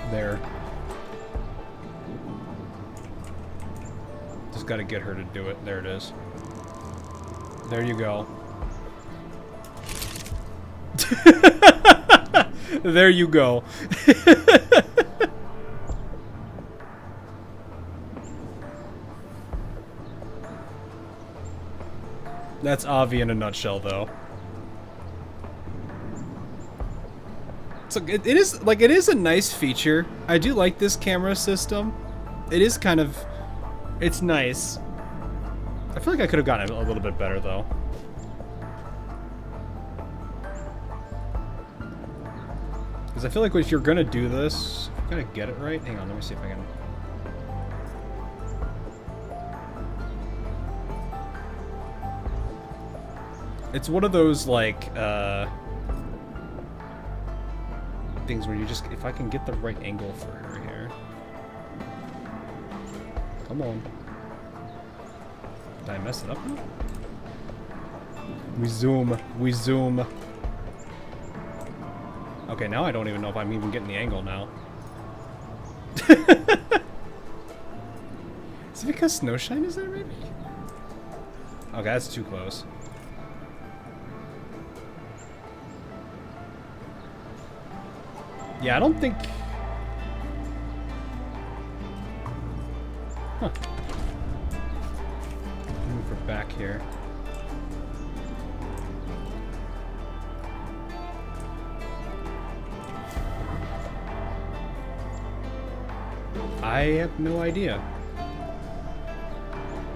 There. Just gotta get her to do it. There it is. There you go. There you go. That's Avi in a nutshell, though. So it is like it is a nice feature. I do like this camera system. It is kind of, it's nice. I feel like I could have gotten it a little bit better though. Because I feel like if you're gonna do this, I'm gonna get it right. Hang on, let me see if I can. It's one of those like things where you just, if I can get the right angle for her here. Come on. Did I mess it up now? We zoom. We zoom. Okay, now I don't even know if I'm even getting the angle now. Is it because Snowshine is there, maybe? Okay, that's too close. Yeah, I don't think... Huh. Move her back here. I have no idea.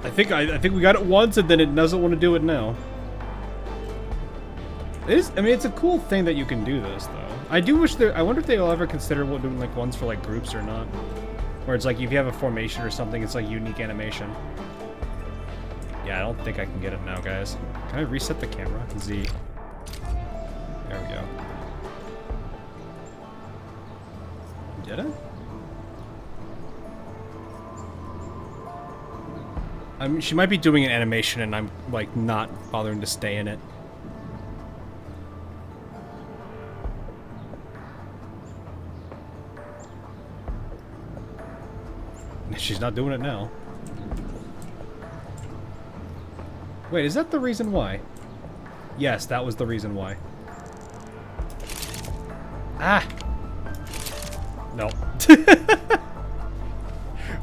I think we got it once and then it doesn't want to do it now. It is, I mean, it's a cool thing that you can do this though. I do wish I wonder if they'll ever consider doing like ones for like groups or not. Where it's like if you have a formation or something, it's like unique animation. Yeah, I don't think I can get it now, guys. Can I reset the camera? Z. There we go. Did I? I mean, she might be doing an animation and I'm like not bothering to stay in it. She's not doing it now. Wait, is that the reason why? Yes, that was the reason why. Ah! No.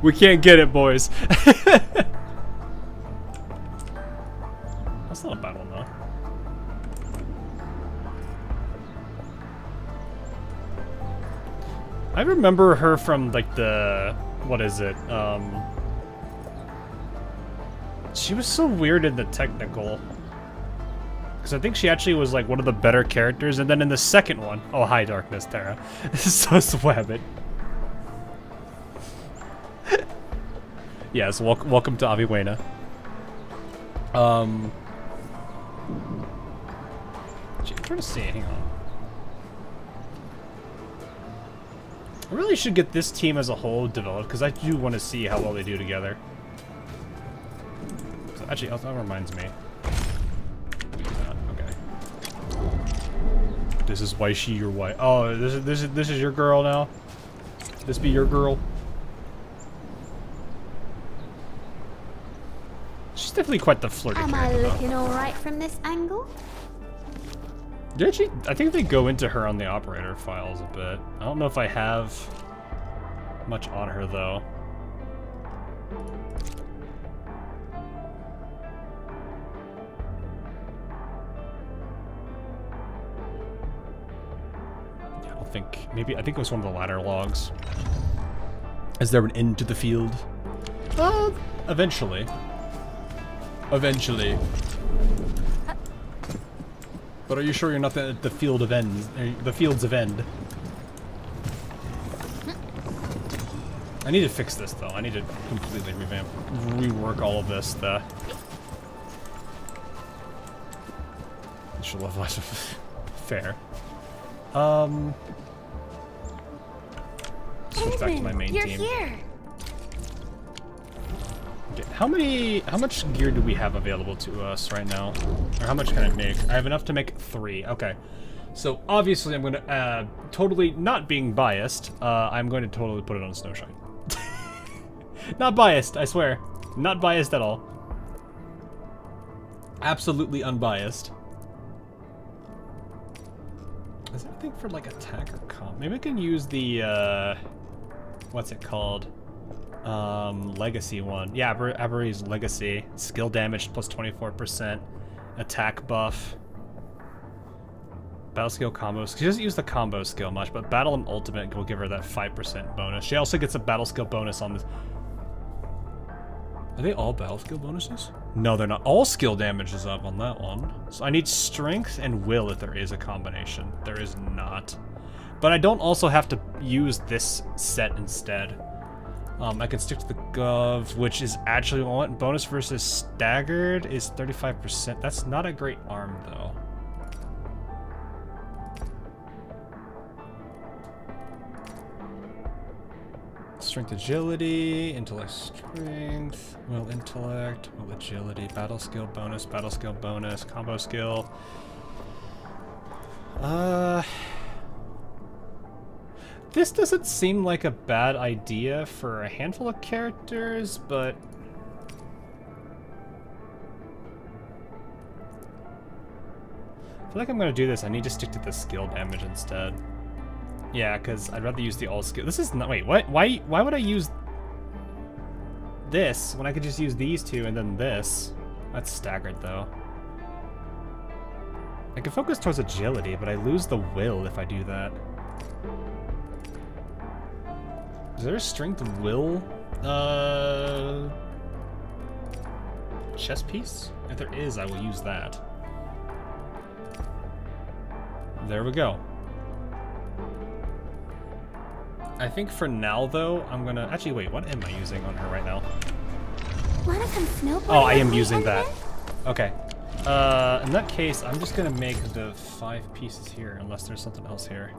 We can't get it, boys. That's not a bad one, though. I remember her from, like, the... What is it? She was so weird in the technical. Because I think she actually was, like, one of the better characters. And then in the second one... Oh, hi, Darkness, Terra. This is so swabbit. Yes, welcome to Aviwena. I'm trying to see. Hang on. I really should get this team as a whole developed because I do want to see how well they do together. So actually, that reminds me. Okay. This is why she your wife. Oh, this is your girl now. This be your girl. She's definitely quite the flirty character. Am I looking all right from this angle? Did she? I think they go into her on the operator files a bit. I don't know if I have much on her though. Yeah, I don't think. Maybe I think it was one of the ladder logs. Is there an end to the field? Eventually. Eventually. But are you sure you're not at the field of end? The fields of end. I need to fix this though. I need to completely rework all of this. Should love less fair. Switch back to my main team. Here. Okay, how much gear do we have available to us right now? Or how much can I make? I have enough to make 3. Okay. So obviously I'm gonna, totally not being biased, I'm going to totally put it on Snowshine. Not biased, I swear. Not biased at all. Absolutely unbiased. Is there anything for like attack or comp? Maybe I can use the what's it called? Legacy one. Yeah, Avery's Legacy. Skill damage plus 24%. Attack buff. Battle skill combos. She doesn't use the combo skill much, but battle and ultimate will give her that 5% bonus. She also gets a battle skill bonus on this. Are they all battle skill bonuses? No, they're not. All skill damage is up on that one. So I need strength and will if there is a combination. There is not. But I don't also have to use this set instead. I can stick to the Gov, which is actually what bonus versus staggered is 35%. That's not a great arm though. Strength, agility, intellect, strength, will, intellect, will, agility, battle skill bonus, combo skill. This doesn't seem like a bad idea for a handful of characters, but I feel like I'm gonna do this. I need to stick to the skill damage instead. Yeah, because I'd rather use the all skill. This is not. Wait, what? Why would I use this when I could just use these two and then this? That's staggered though. I can focus towards agility, but I lose the will if I do that. Is there a strength will chess piece? If there is, I will use that. There we go. I think for now, though, I'm gonna... Actually, wait, what am I using on her right now? Wanna come snowboarding? Oh, I am using that. Okay. In that case, I'm just gonna make the 5 pieces here, unless there's something else here.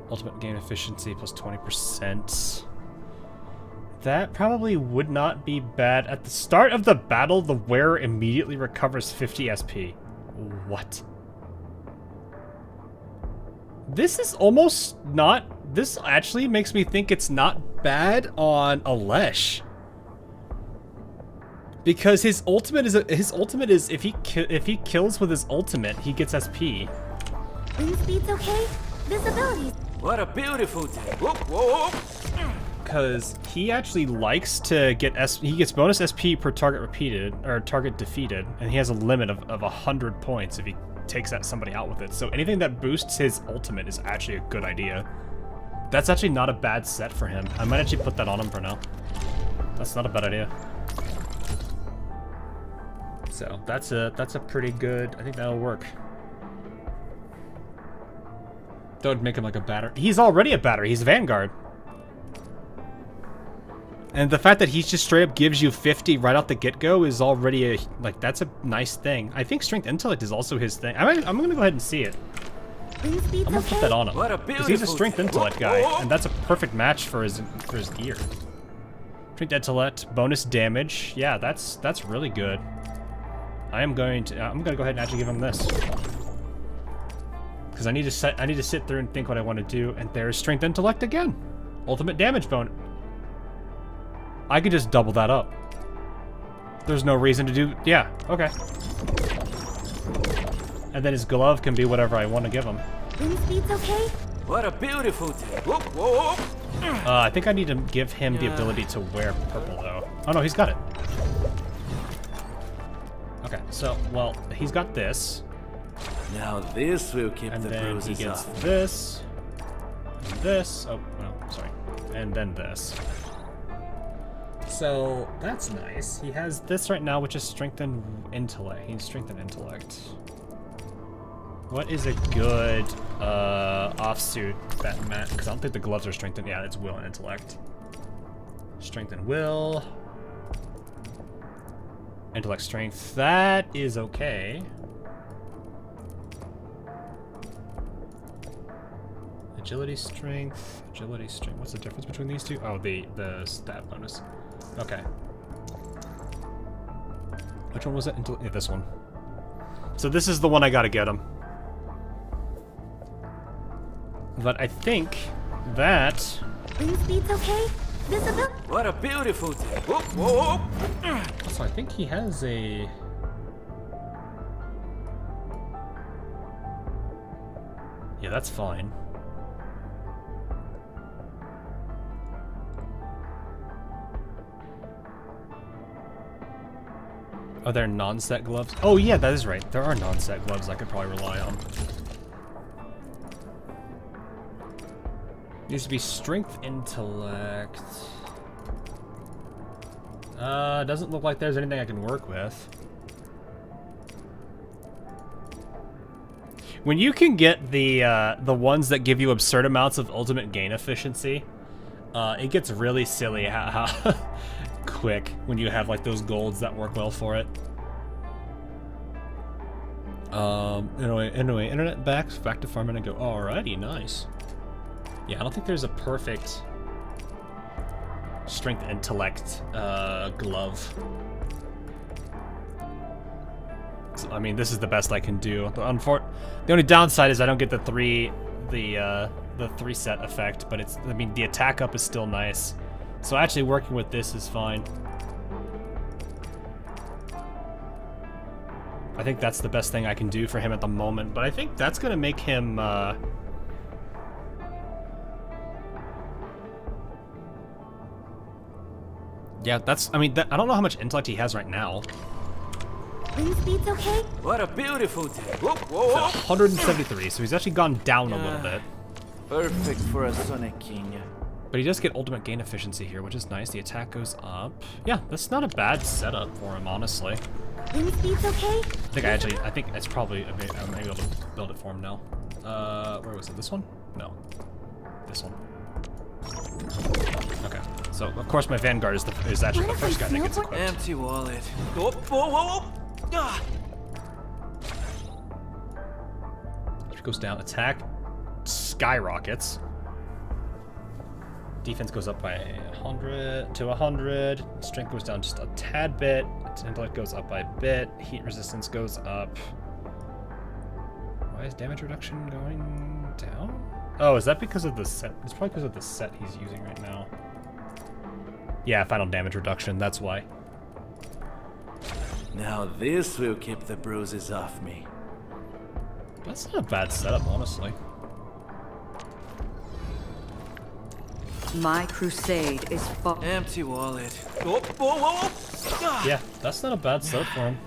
Ultimate gain efficiency plus 20%. That probably would not be bad. At the start of the battle, the wearer immediately recovers 50 SP. What? This is almost not... This actually makes me think it's not bad on Alesh. Because his ultimate is if he kills with his ultimate, he gets SP. Wind speed's okay. Visibility. What a beautiful day. Whoop, whoop. Because he actually likes to get he gets bonus SP per target repeated or target defeated, and he has a limit of 100 points if he takes somebody out with it. So anything that boosts his ultimate is actually a good idea. That's actually not a bad set for him. I might actually put that on him for now. That's not a bad idea. So that's a pretty good. I think that'll work. That would make him like a batter. He's already a batter. He's a Vanguard. And the fact that he just straight up gives you 50 right out the get-go is already that's a nice thing. I think Strength Intellect is also his thing. I'm gonna go ahead and see it. I'm gonna put that on him. Because he's a Strength Intellect guy, and that's a perfect match for his gear. Strength Intellect, bonus damage. Yeah, that's really good. I'm gonna go ahead and actually give him this. Because I need to sit through and think what I want to do, and there's Strength Intellect again. Ultimate damage bonus. I could just double that up. There's no reason to do... Yeah, okay. And then his glove can be whatever I want to give him. Wind speed's okay. What a beautiful day. Whoop, whoop. I think I need to give him the ability to wear purple, though. Oh, no, he's got it. Okay, so, well, he's got this. Now this will keep the bruises he gets off. this. And this. Oh, no, sorry. And then this. So, that's nice. He has this right now, which is Strength and Intellect. He's Strength and Intellect. What is a good offsuit that Matt? Because I don't think the gloves are Strength and... Yeah, it's Will and Intellect. Strength and Will. Intellect, Strength. That is okay. Agility, Strength. Agility, Strength. What's the difference between these two? Oh, the stat bonus. Okay. Which one was it? Yeah, this one. So this is the one I gotta get him. But I think that... Wind speed's okay. Visible. What a beautiful day. Whoop, whoop. Also, I think he has a... Yeah, that's fine. Are there non-set gloves? Oh yeah, that is right. There are non-set gloves I could probably rely on. Needs to be strength, intellect. Doesn't look like there's anything I can work with. When you can get the ones that give you absurd amounts of ultimate gain efficiency, it gets really silly how quick when you have like those golds that work well for it. Anyway, internet back to farming and go. Alrighty, nice. Yeah, I don't think there's a perfect strength intellect glove. So, I mean, this is the best I can do. The only downside is I don't get the three set effect, but it's, I mean, the attack up is still nice. So actually working with this is fine. I think that's the best thing I can do for him at the moment, but I think that's gonna make him yeah, that's, I mean, I don't know how much intellect he has right now. Wind speed's okay? What a beautiful day. Whoa, whoa, whoa. 173, so he's actually gone down a little bit. Perfect for a Sonic King. But he does get ultimate gain efficiency here, which is nice. The attack goes up. Yeah, that's not a bad setup for him, honestly. Wind speed's okay? I think it's probably, I'm able to build it for him now. Where was it? This one? No. This one. Okay. So, of course, my Vanguard is actually the first guy that gets equipped. Empty wallet. Whoa, whoa, whoa, whoa. Ah. It goes down. Attack skyrockets. Defense goes up by 100 to 100. Strength goes down just a tad bit. Intellect goes up by a bit. Heat resistance goes up. Why is damage reduction going down? Oh, is that because of the set? It's probably because of the set he's using right now. Yeah, final damage reduction, that's why. Now this will keep the bruises off me. That's not a bad setup, honestly. My crusade is far. Empty wallet. Whoa, whoa, whoa, whoa. Ah. Yeah, that's not a bad setup for him.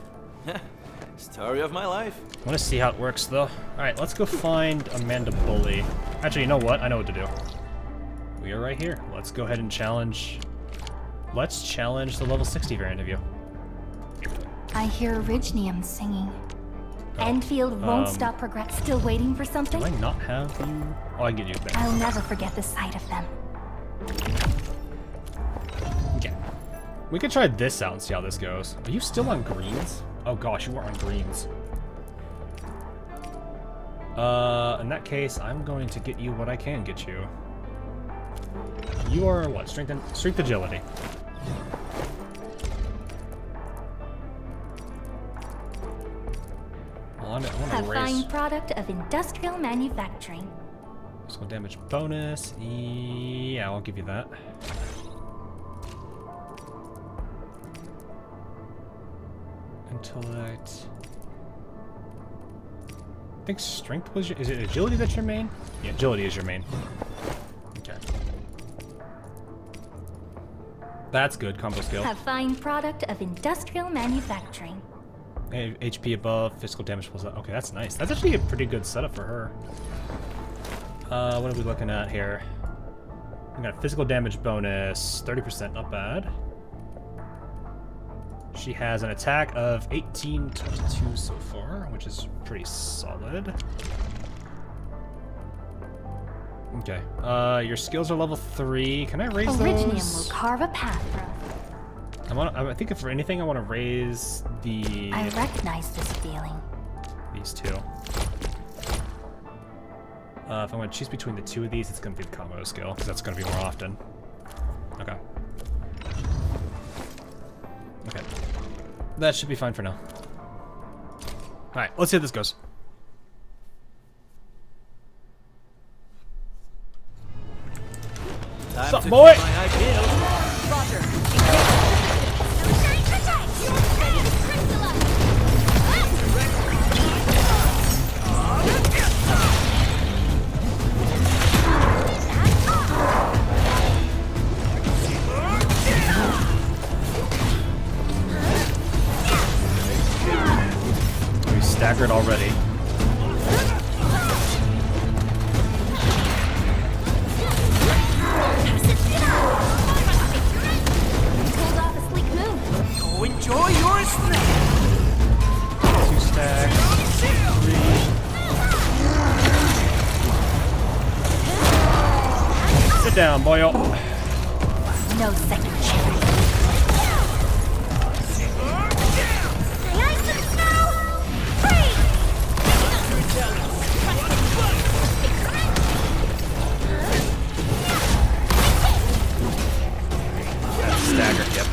Story of my life. I want to see how it works, though. Alright, let's go find Amanda Bully. Actually, you know what? I know what to do. We are right here. Let's go ahead and challenge... Let's challenge the level 60 variant of you. I hear Orignium singing. Enfield won't stop progress. Still waiting for something? Do I not have you? Oh, I can get you there. I'll never forget the sight of them. Okay. We could try this out and see how this goes. Are you still on greens? Oh gosh, you are on greens. In that case, I'm going to get you what I can get you. You are what? Strength agility. A fine product of industrial manufacturing. Physical damage bonus. Yeah, I'll give you that. Intellect. I think strength was your... Is it agility that's your main? Yeah, agility is your main. Okay. That's good, combo skill. A fine product of industrial manufacturing. HP above, physical damage plus... Okay, that's nice. That's actually a pretty good setup for her. What are we looking at here? We got a physical damage bonus, 30%, not bad. She has an attack of 1822 so far, which is pretty solid. Okay. Your skills are level 3. Can I raise those? Orignium will carve a path for us. I think if for anything, I want to raise the... I recognize this feeling. These two. If I'm going to choose between the two of these, it's going to be the combo skill, because that's going to be more often. Okay. Okay. That should be fine for now. Alright, let's see how this goes. What's up, boy? staggered already. Pulled off a sleek move. Go enjoy your snack. 2 stacks. 3. Sit down, boyo. No second chance. Stagger, yep.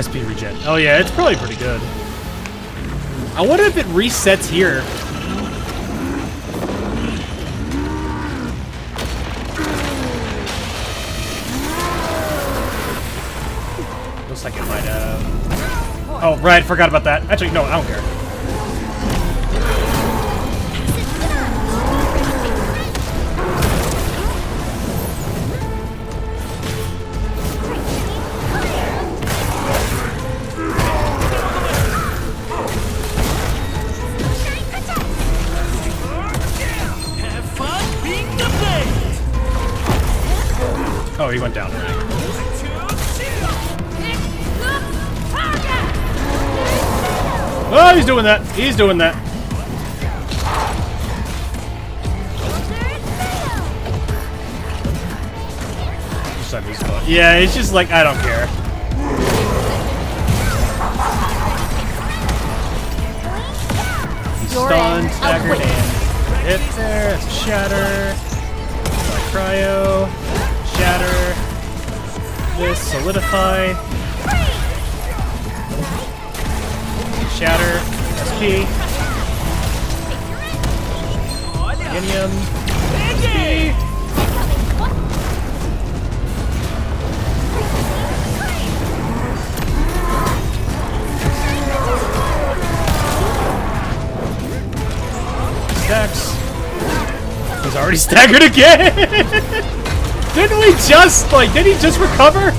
SP regen. Oh yeah, it's probably pretty good. I wonder if it resets here. Looks like it might have. Oh, right, forgot about that. Actually, no, I don't care. Oh, he went down already. Oh, he's doing that. He's doing that. Yeah, it's just like, I don't care. He's stunned, staggered, and hit there. It's a shatter. Cryo. Shatter. This, solidify. Shatter. SP. Inium. SP. Stacks. He's already staggered again! Didn't we just, like, did he just recover?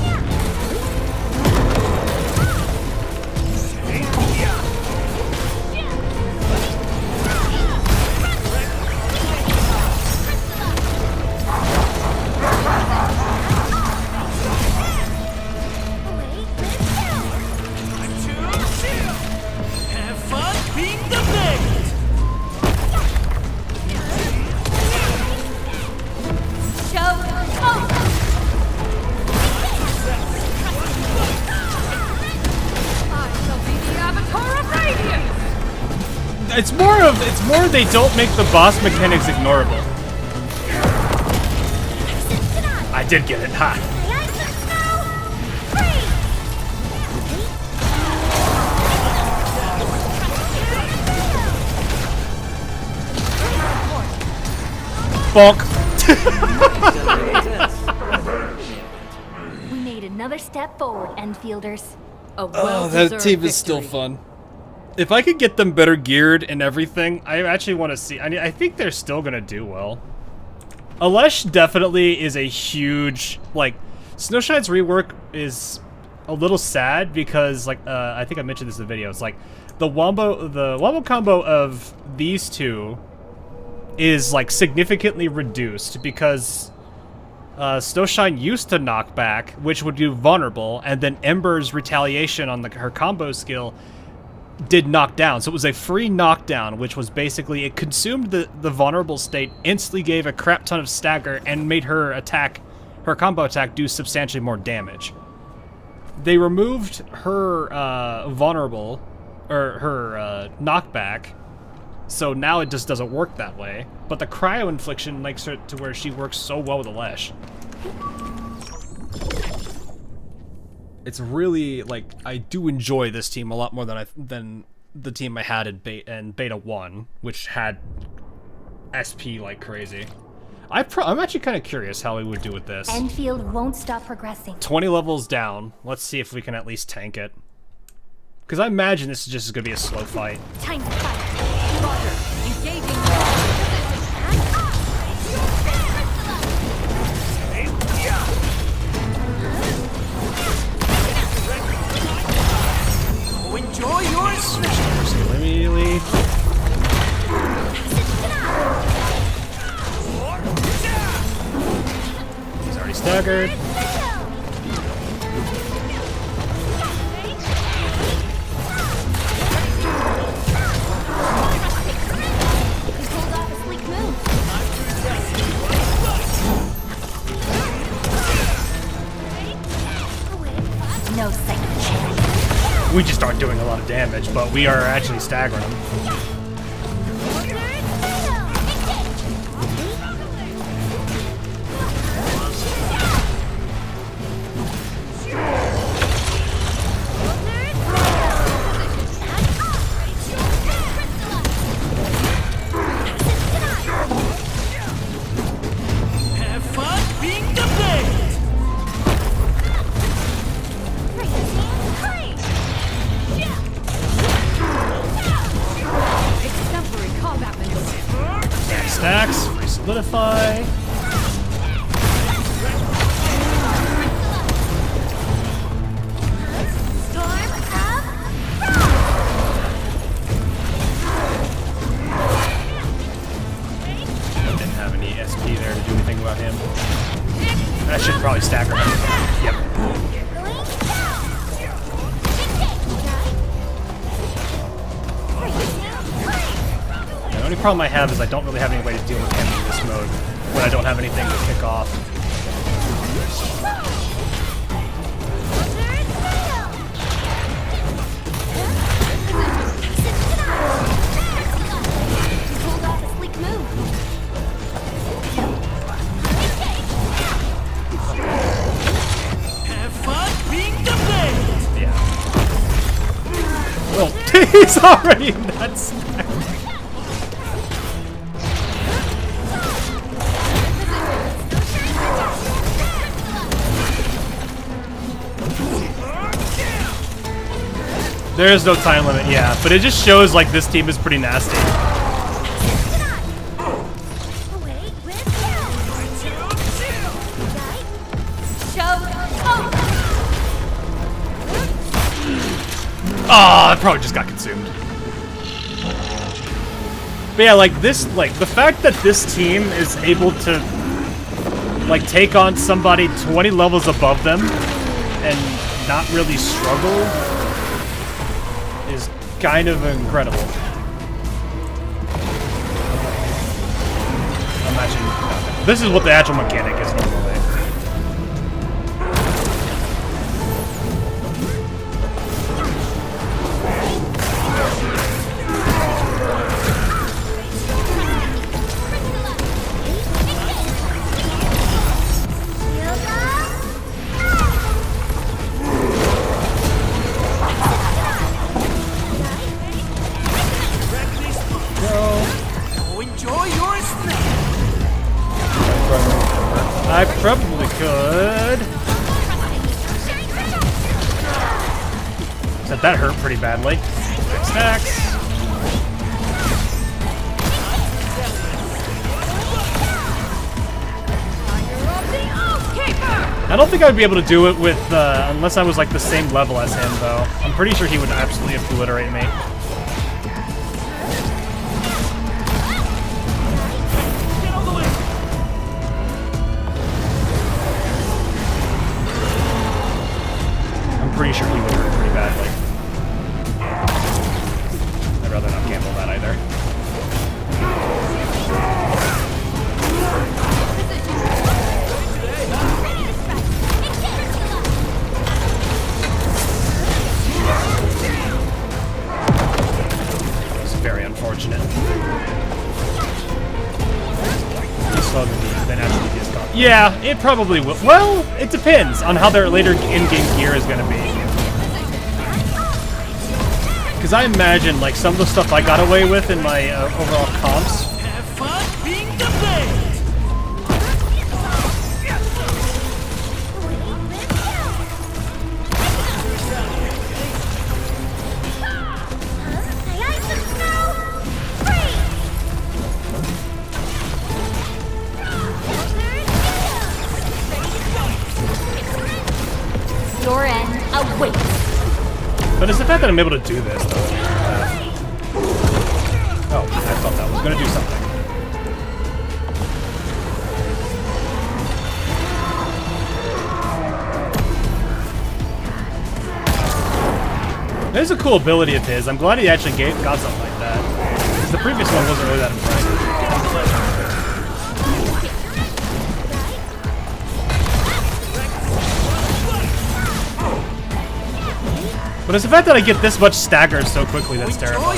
It's more they don't make the boss mechanics ignorable. I did get it, ha. Bonk. We made another step forward, Enfielders. Oh, that team is still fun. If I could get them better geared and everything, I actually want to see. I think they're still gonna do well. Alesh definitely is a huge, like, Snowshine's rework is a little sad because, like, I think I mentioned this in the video. It's like the wombo combo of these two is like significantly reduced because Snowshine used to knock back, which would do vulnerable, and then Ember's retaliation on her combo skill did knock down. So it was a free knockdown, which was basically, it consumed the vulnerable state, instantly gave a crap ton of stagger, and made her attack, her combo attack, do substantially more damage. They removed her vulnerable, or her knockback, so now it just doesn't work that way. But the cryo infliction makes her to where she works so well with Alesh. It's really, like, I do enjoy this team a lot more than the team I had in Beta 1, which had SP like crazy. I'm actually kind of curious how we would do with this. Endfield won't stop progressing. 20 levels down. Let's see if we can at least tank it. Because I imagine this is just going to be a slow fight. Time to fight. Roger. Engaging. Enjoy your Let me staggered. No second chance. We just aren't doing a lot of damage, but we are actually staggering them. Stacks, free solidify. Didn't have any SP there to do anything about him. That should probably stagger him. Yep. The only problem I have is I don't really have any way to deal with him in this mode when I don't have anything to kick off. Yeah. Well, he's already in that stack. There is no time limit, yeah, but it just shows like this team is pretty nasty. Oh, it probably just got consumed. But yeah, like this, like the fact that this team is able to like take on somebody 20 levels above them and not really struggle is kind of incredible. Imagine this is what the actual mechanic is normally. I probably could. Except that hurt pretty badly. Stacks. I don't think I would be able to do it with, unless I was like the same level as him, though. I'm pretty sure he would absolutely obliterate me. Pretty sure he would hurt pretty badly. I'd rather not gamble that either. It's very unfortunate. He's slow than actually gets caught. Yeah, it probably will. Well, it depends on how their later in-game gear is going to be. Because I imagine, like, some of the stuff I got away with in my overall comps. Have fun being the blade! Your end awaits. But it's the fact that I'm able to do this, though. Oh, I thought that was going to do something. There's a cool ability of his. I'm glad he actually got something like that. Because the previous one wasn't really that impressive. But it's the fact that I get this much staggered so quickly that's terrifying.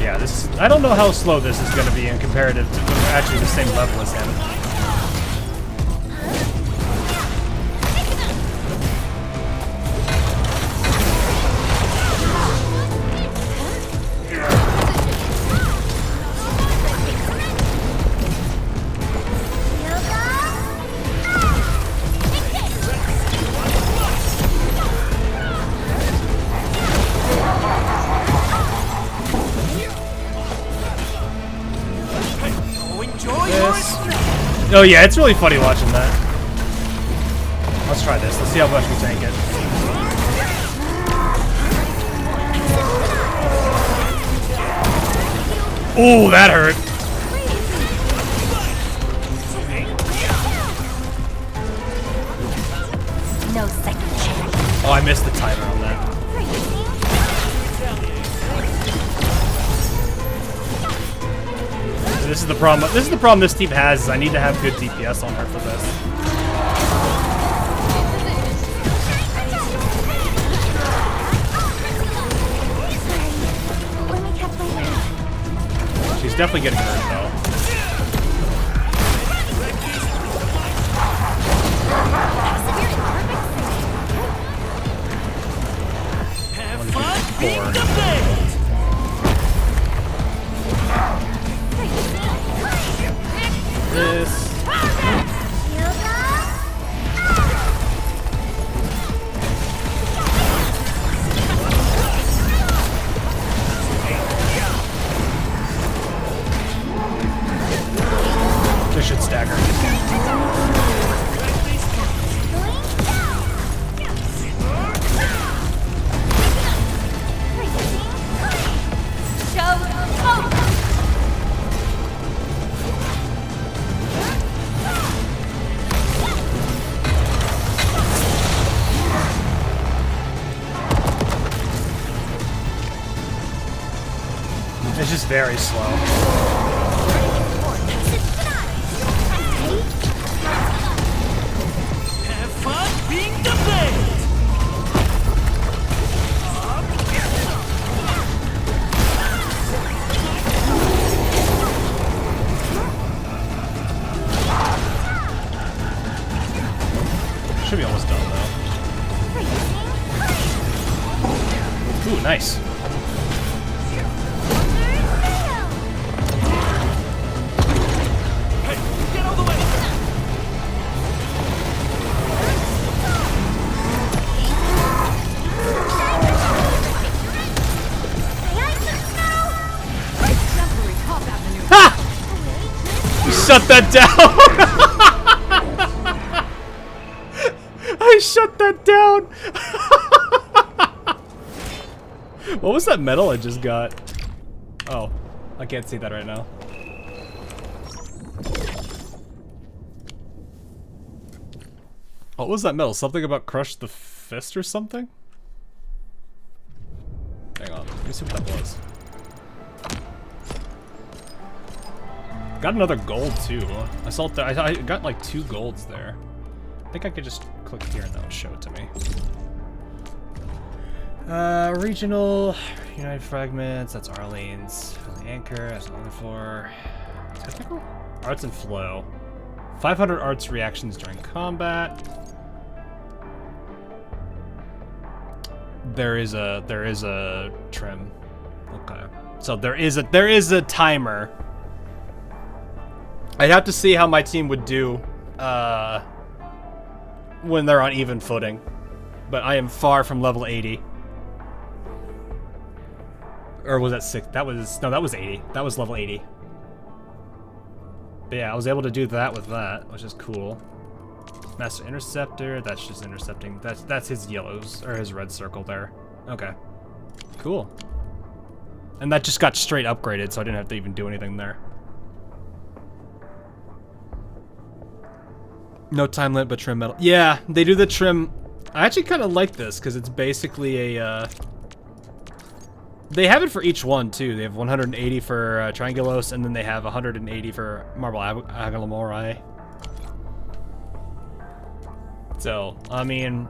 Yeah, this. I don't know how slow this is going to be in comparative to when we're actually the same level as him. Oh yeah, it's really funny watching that. Let's try this. Let's see how much we tank it. Ooh, that hurt. No second chance. Oh, I missed the timer on that. This is the problem. This is the problem this team has. Is I need to have good DPS on her for this. She's definitely getting hurt though. This. This should stagger. It's just very slow. Have fun being the best. Should be almost done though. Ooh, nice. Shut that down! I shut that down! What was that medal I just got? Oh, I can't see that right now. What was that medal? Something about crush the fist or something? Hang on, let me see what that was. Got another gold too. I saw it there. I got like 2 golds there. I think I could just click here and that would show it to me. Regional, United Fragments, that's Arlene's. Anchor, that's on the floor. Technical? Arts and Flow. 500 arts reactions during combat. There is a trim. Okay. So there is a timer. I'd have to see how my team would do when they're on even footing. But I am far from level 80. Or was that 6? That was 80. That was level 80. But yeah, I was able to do that with that, which is cool. Master Interceptor, that's just intercepting. That's his yellows, or his red circle there. Okay. Cool. And that just got straight upgraded, so I didn't have to even do anything there. No time limit, but trim metal. Yeah, they do the trim. I actually kind of like this, because it's basically a, they have it for each one, too. They have 180 for Triangulos, and then they have 180 for Marble Agalamorai. So, I mean,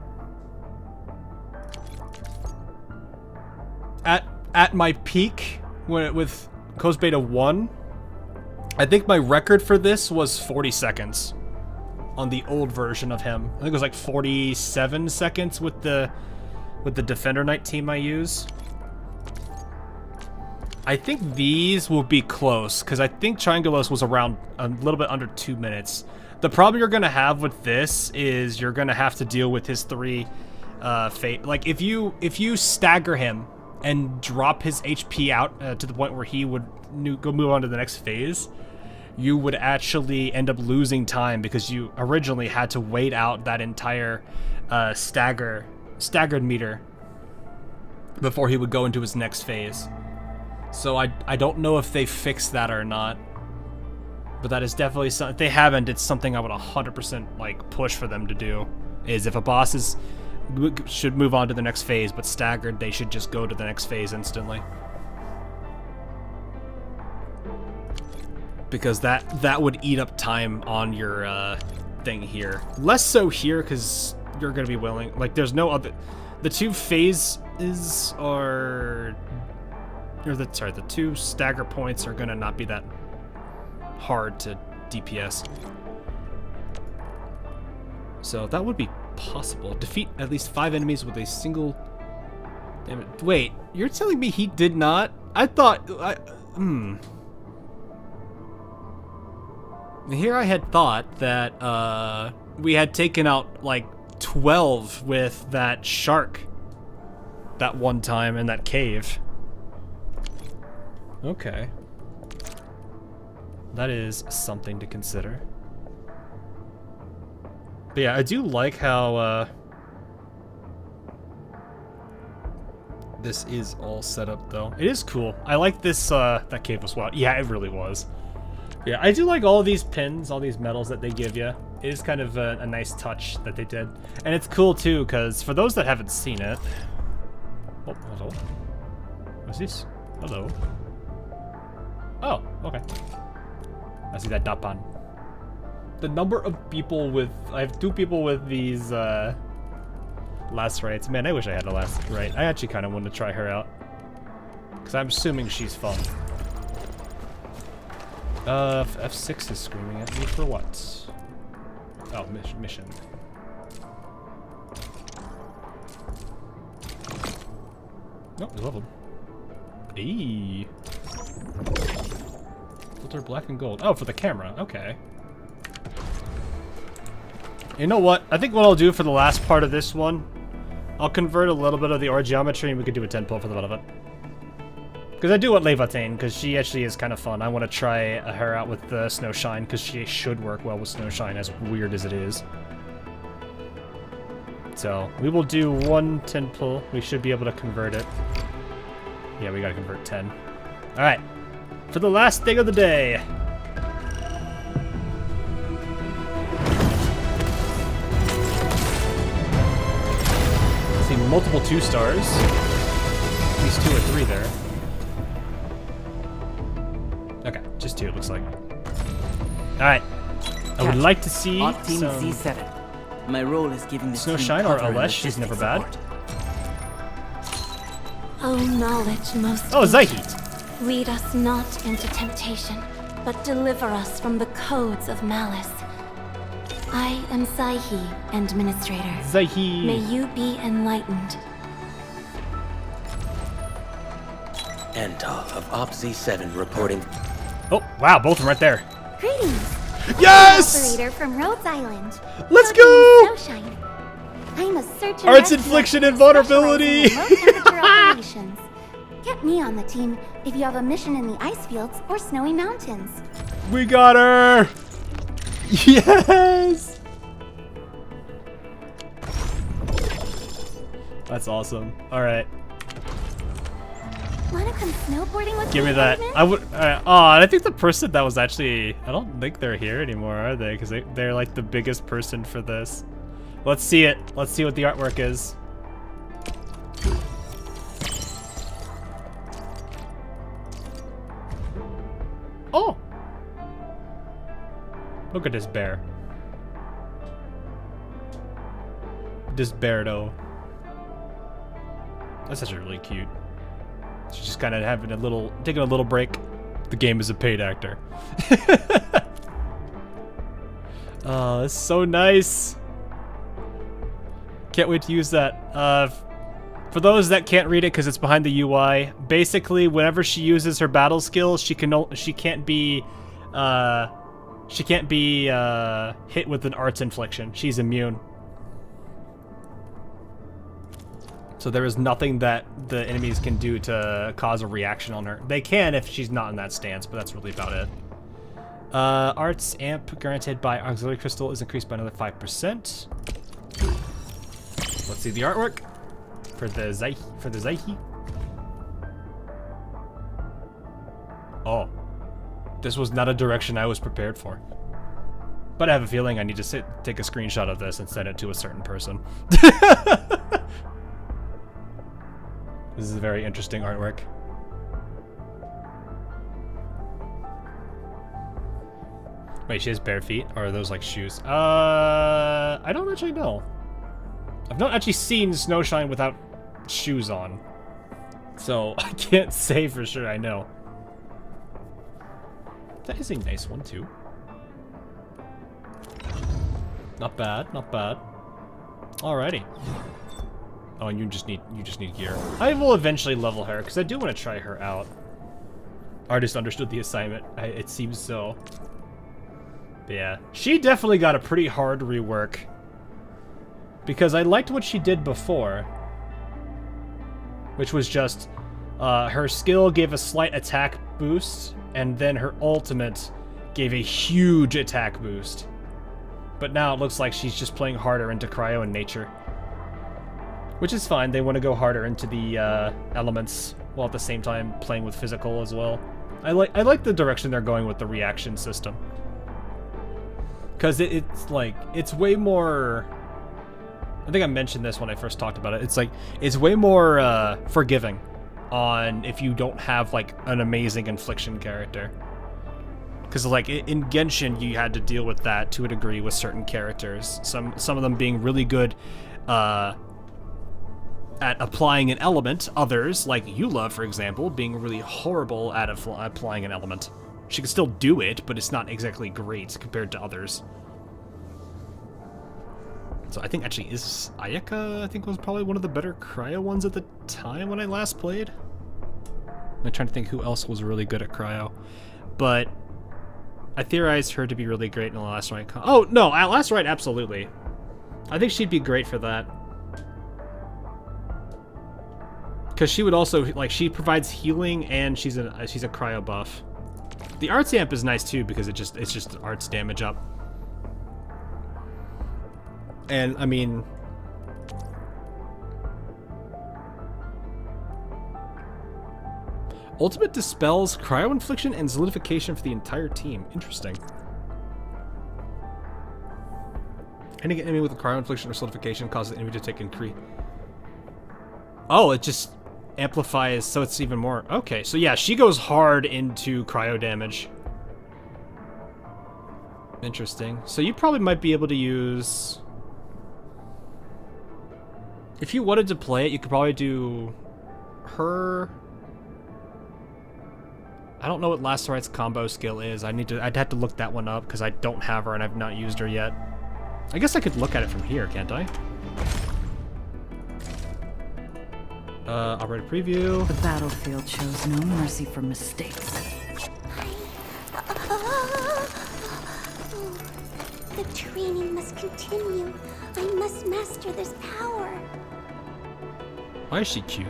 at my peak with Coast Beta 1, I think my record for this was 40 seconds on the old version of him. I think it was like 47 seconds with the Defender Knight team I use. I think these will be close, because I think Triangulos was around a little bit under 2 minutes. The problem you're going to have with this is you're going to have to deal with his 3 fate. Like, if you stagger him and drop his HP out to the point where he would move on to the next phase, you would actually end up losing time, because you originally had to wait out that entire staggered meter before he would go into his next phase. So I don't know if they fixed that or not. But that is definitely something. If they haven't, it's something I would 100% like push for them to do. Is if a boss should move on to the next phase, but staggered, they should just go to the next phase instantly. Because that would eat up time on your thing here. Less so here, because you're gonna be willing. Like, there's no other. The 2 phases are, the 2 stagger points are gonna not be that hard to DPS. So that would be possible. Defeat at least 5 enemies with a single. Damn it. Wait, you're telling me he did not? I thought. Here I had thought that we had taken out like 12 with that shark that one time in that cave. Okay. That is something to consider. But yeah, I do like how this is all set up though. It is cool. I like this, that cave was wild. Yeah, it really was. Yeah, I do like all of these pins, all these medals that they give you. It is kind of a nice touch that they did. And it's cool too, because for those that haven't seen it... Oh, hello. What's this? Hello. Oh, okay. I see that dot on. The number of people with... I have 2 people with these last rights. Man, I wish I had a last right. I actually kind of wanted to try her out. Because I'm assuming she's fun. F6 is screaming at me for what? Oh, mission. No, we leveled. Eee. Filter black and gold. Oh, for the camera. Okay. You know what? I think what I'll do for the last part of this one, I'll convert a little bit of the ore geometry and we could do a 10 pull for the lot of it. Because I do want Levatane, because she actually is kind of fun. I want to try her out with the Snowshine, because she should work well with Snowshine, as weird as it is. So, we will do 1 10 pull. We should be able to convert it. Yeah, we gotta convert 10. Alright. For the last thing of the day. See, multiple 2 stars. At least 2 or 3 there. Okay, just 2 it looks like. Alright. I would like to see Off team some Z7. My role is giving the Snowshine or Alesh, she's never bad. O knowledge most Oh, ancient, Zahid. lead us not into temptation, but deliver us from the codes of malice. I am Zaihi, Administrator. Zaihi. May you be enlightened. Endal of Op Z7 reporting. Oh, wow, both of them right there. Greetings. Yes! Operator from Rhodes Island. Let's go! Snowshine. I'm a search and Arts rescue infliction and specializing vulnerability. in low-temperature operations. Get me on the team if you have a mission in the ice fields or snowy mountains. We got her! Yes! That's awesome. All right. Wanna come snowboarding with Give me that. Edmund? I would. And I think the person that was actually. I don't think they're here anymore, are they? Because they're like the biggest person for this. Let's see it. Let's see what the artwork is. Oh! Look at this bear. This beardo. That's actually really cute. She's just kind of having a little, taking a little break. The game is a paid actor. Oh, that's so nice. Can't wait to use that. For those that can't read it because it's behind the UI, basically whenever she uses her battle skill, she can't be hit with an arts infliction. She's immune. So there is nothing that the enemies can do to cause a reaction on her. They can if she's not in that stance, but that's really about it. Arts amp granted by auxiliary crystal is increased by another 5%. Let's see the artwork for the Zaihi. Oh, this was not a direction I was prepared for. But I have a feeling I need to take a screenshot of this and send it to a certain person. This is a very interesting artwork. Wait, she has bare feet? Or are those like shoes? I don't actually know. I've not actually seen Snowshine without shoes on. So I can't say for sure I know. That is a nice one too. Not bad, not bad. Alrighty. Oh, and you just need gear. I will eventually level her because I do want to try her out. Artist understood the assignment. It seems so. But yeah, she definitely got a pretty hard rework because I liked what she did before, which was just her skill gave a slight attack boost, and then her ultimate gave a huge attack boost. But now it looks like she's just playing harder into cryo and nature. Which is fine, they want to go harder into the elements, while at the same time playing with physical as well. I like the direction they're going with the reaction system. Because it's way more... I think I mentioned this when I first talked about it. It's way more forgiving on if you don't have like an amazing infliction character. Because like in Genshin, you had to deal with that to a degree with certain characters. Some of them being really good at applying an element, others, like Eula, for example, being really horrible at applying an element. She can still do it, but it's not exactly great compared to others. So I think actually Ayaka, I think, was probably one of the better cryo ones at the time when I last played. I'm trying to think who else was really good at cryo. But I theorized her to be really great in the Last Rite. Oh, no, Last Rite, absolutely. I think she'd be great for that. Because she would also, like, she provides healing and she's a cryo buff. The arts amp is nice too because it's just arts damage up. And I mean, ultimate dispels cryo infliction and solidification for the entire team. Interesting. Any enemy with a cryo infliction or solidification causes the enemy to take increase. Oh, it just amplifies, so it's even more. Okay, so yeah, she goes hard into cryo damage. Interesting. So you probably might be able to use... If you wanted to play it, you could probably do her... I don't know what Last Rite's combo skill is. I'd have to look that one up because I don't have her and I've not used her yet. I guess I could look at it from here, can't I? Already preview. The battlefield shows no mercy for mistakes. The training must continue. I must master this power. Why is she cute?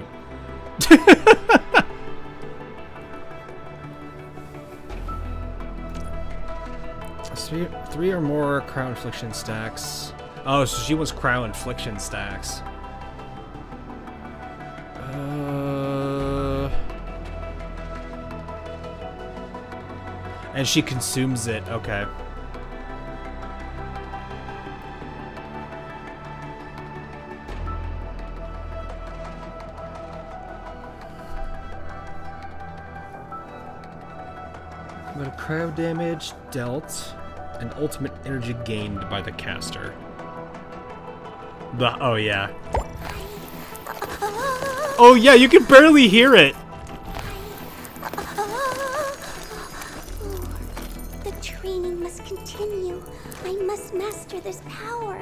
Three or more cryo infliction stacks. Oh, so she wants cryo infliction stacks. And she consumes it. Okay. But a cryo damage dealt and ultimate energy gained by the caster. Oh yeah. Oh yeah, you can barely hear it. The training must continue. I must master this power.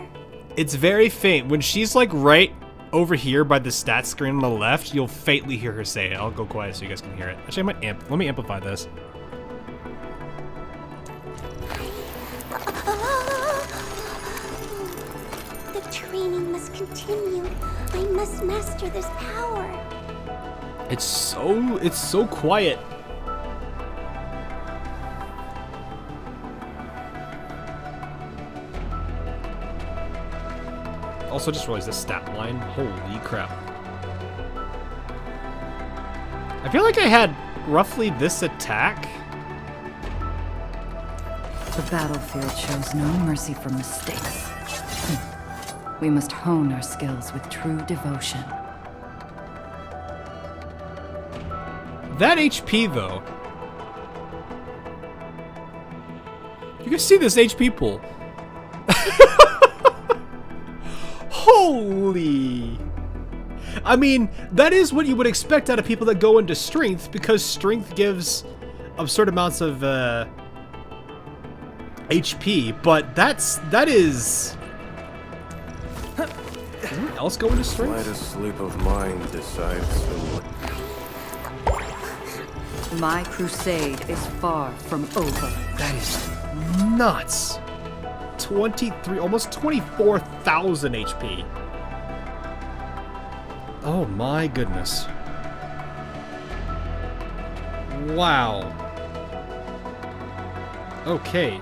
It's very faint. When she's like right over here by the stat screen on the left, you'll faintly hear her say it. I'll go quiet so you guys can hear it. Actually, I might let me amplify this. The training must continue. I must master this power. It's so quiet. Also, just realized the stat line. Holy crap! I feel like I had roughly this attack. The battlefield shows no mercy for mistakes. We must hone our skills with true devotion. That HP though. You can see this HP pool. Holy! I mean, that is what you would expect out of people that go into strength, because strength gives absurd amounts of HP, but that is... Does anyone else go into strength? Slightest sleep of mind decides the... My crusade is far from over. That is nuts. 23, almost 24,000 HP. Oh my goodness. Wow. Okay.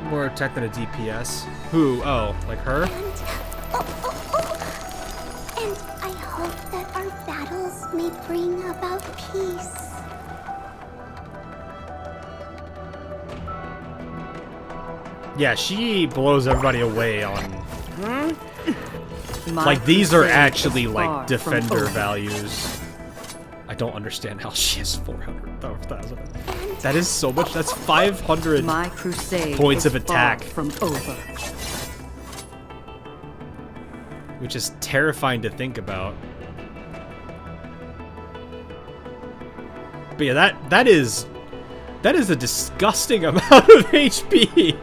More attack than a DPS. Who? Oh, like her? And I hope that our battles may bring about peace. Yeah, she blows everybody away on... Like, these are actually, like, defender values. I don't understand how she has 400,000. That is so much. That's 500 points of attack. From over. Which is terrifying to think about. But yeah, that is a disgusting amount of HP.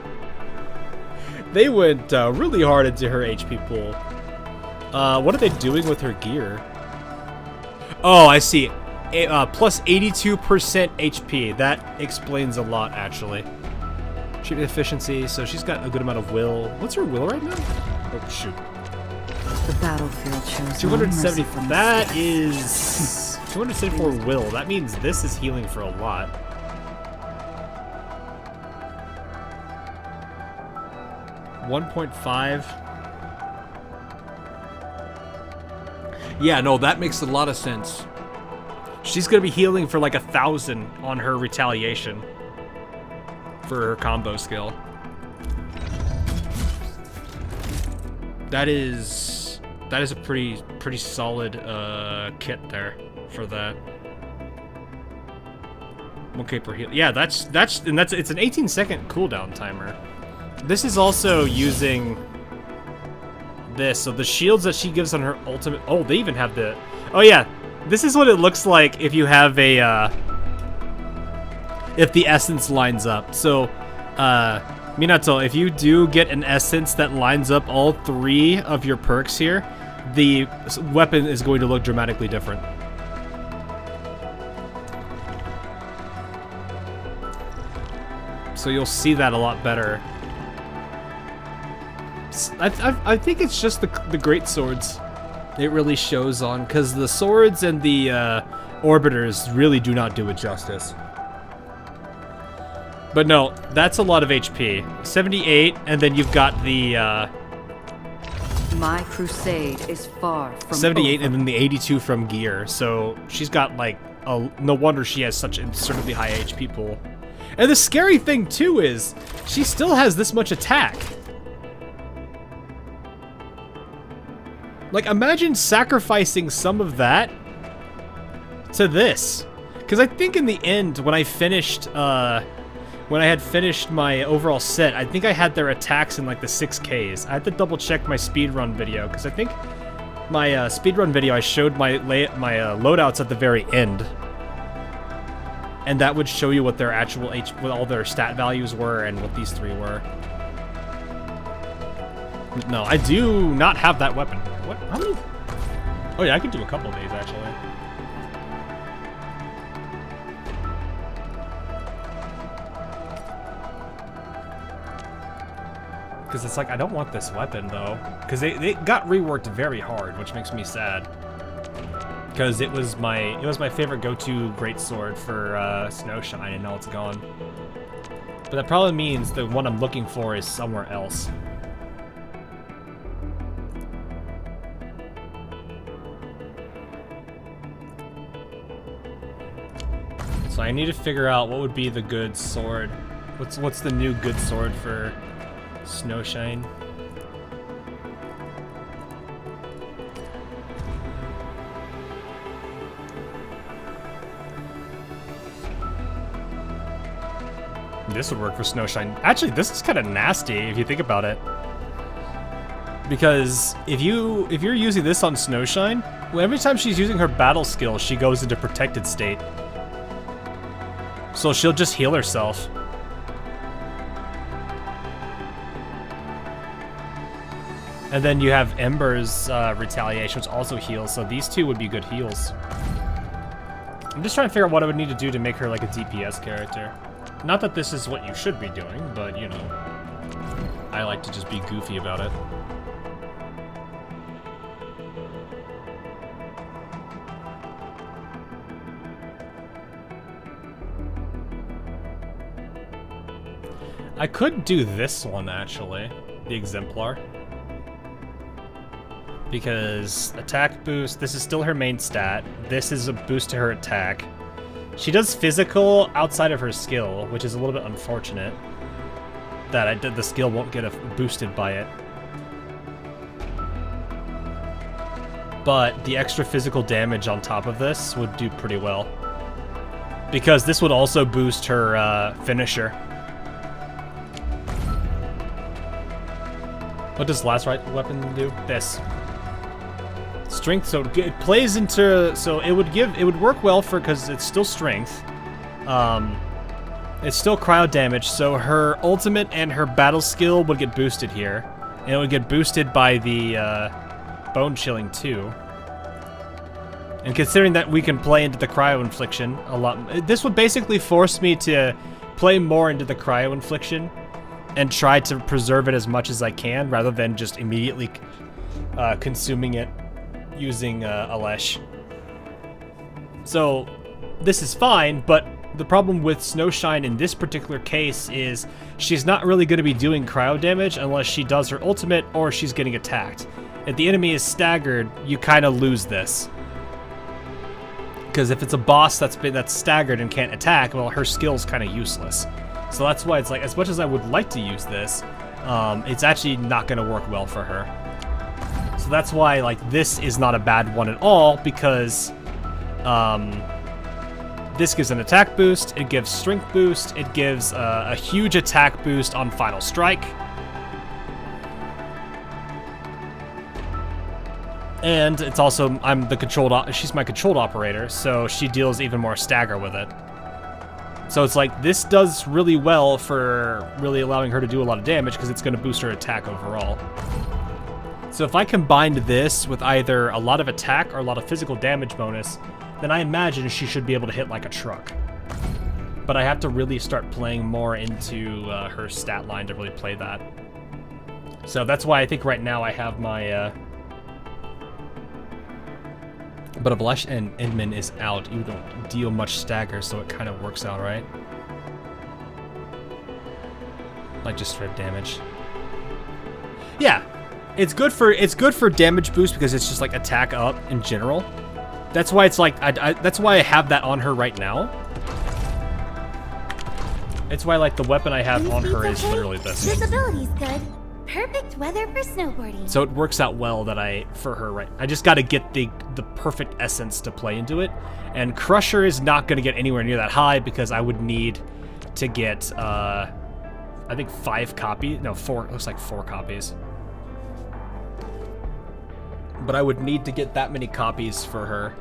They went really hard into her HP pool. What are they doing with her gear? Oh, I see. Plus 82% HP. That explains a lot, actually. Treatment efficiency, so she's got a good amount of will. What's her will right now? Oh, shoot. The battlefield shows 270. That is 274 will. That means this is healing for a lot. $1.5. Yeah, no, that makes a lot of sense. She's gonna be healing for like 1,000 on her retaliation for her combo skill. That is a pretty solid kit there for that. 1K per heal. Yeah, it's an 18-second cooldown timer. This is also using this, so the shields that she gives on her ultimate. Oh, they even have the. Oh yeah, this is what it looks like if you have a. If the essence lines up. So, Minato, if you do get an essence that lines up all 3 of your perks here, the weapon is going to look dramatically different. So you'll see that a lot better. I think it's just the great swords it really shows on, because the swords and the orbiters really do not do it justice. But no, that's a lot of HP. 78, and then you've got the My crusade is far from 78 over. and then the 82 from gear. So she's got like no wonder she has such absurdly high HP pool. And the scary thing too is she still has this much attack. Like imagine sacrificing some of that to this. Because I think in the end when I finished when I had finished my overall set, I think I had their attacks in like the 6Ks. I had to double check my speedrun video because I think my speedrun video I showed my loadouts at the very end, and that would show you what their actual what all their stat values were and what these three were. No, I do not have that weapon. What? How many? Oh yeah, I could do a couple of these actually. Because it's like, I don't want this weapon, though. Because they got reworked very hard, which makes me sad. Because it was my favorite go-to greatsword for Snowshine, and now it's gone. But that probably means the one I'm looking for is somewhere else. So I need to figure out what would be the good sword. What's the new good sword for Snowshine? This would work for Snowshine. Actually, this is kind of nasty if you think about it. Because if you're using this on Snowshine, well, every time she's using her battle skill, she goes into protected state. So she'll just heal herself. And then you have Ember's retaliation, which also heals, so these two would be good heals. I'm just trying to figure out what I would need to do to make her like a DPS character. Not that this is what you should be doing, but you know, I like to just be goofy about it. I could do this one actually, the Exemplar. Because attack boost, this is still her main stat. This is a boost to her attack. She does physical outside of her skill, which is a little bit unfortunate. That the skill won't get boosted by it. But the extra physical damage on top of this would do pretty well. Because this would also boost her finisher. What does last right weapon do? This. Strength, so it plays into, so it would work well for, because it's still strength. It's still cryo damage, so her ultimate and her battle skill would get boosted here. And it would get boosted by the bone chilling too. And considering that we can play into the cryo infliction a lot, this would basically force me to play more into the cryo infliction and try to preserve it as much as I can, rather than just immediately consuming it using Alesh. So this is fine, but the problem with Snowshine in this particular case is she's not really going to be doing cryo damage unless she does her ultimate or she's getting attacked. If the enemy is staggered, you kind of lose this. Because if it's a boss that's staggered and can't attack, well, her skill's kind of useless. So that's why it's like, as much as I would like to use this, it's actually not going to work well for her. So that's why, like, this is not a bad one at all, because this gives an attack boost, it gives strength boost, it gives a huge attack boost on Final Strike. And it's also, she's my controlled operator, so she deals even more stagger with it. So it's like, this does really well for really allowing her to do a lot of damage, because it's going to boost her attack overall. So if I combined this with either a lot of attack or a lot of physical damage bonus, then I imagine she should be able to hit like a truck. But I have to really start playing more into her stat line to really play that. So that's why I think right now I have my... But if Alesh and Inman is out, you don't deal much stagger, so it kind of works out, right? Like just straight damage. Yeah. It's good for damage boost because it's just like attack up in general. That's why it's like that's why I have that on her right now. It's why like the weapon I have on her is literally this. Visibility's good. Perfect weather for snowboarding. So it works out well that for her right. I just got to get the perfect essence to play into it, and Crusher is not going to get anywhere near that high because I would need to get I think 5 copies. No, 4. It looks like 4 copies. But I would need to get that many copies for her.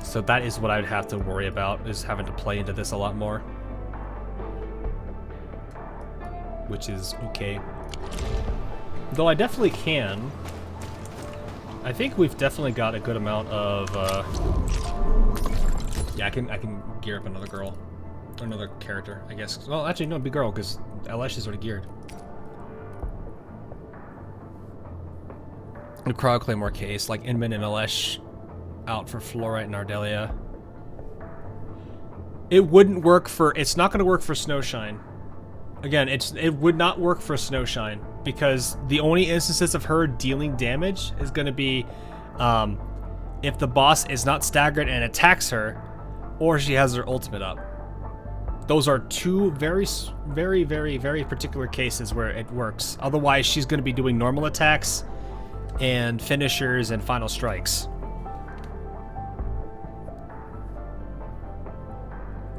So that is what I would have to worry about, is having to play into this a lot more. Which is okay. Though I definitely can. I think we've definitely got a good amount of yeah, I can gear up another girl. Or another character, I guess. Well, actually no, it'd be girl, because Elesh is already geared. The Cryo Claymore case, like Inman and Elesh out for Fluorite and Ardelia. It wouldn't work for, it's not going to work for Snowshine. Again, it would not work for Snowshine because the only instances of her dealing damage is going to be if the boss is not staggered and attacks her, or she has her ultimate up. Those are 2 very, very, very, very particular cases where it works. Otherwise, she's going to be doing normal attacks and finishers and final strikes.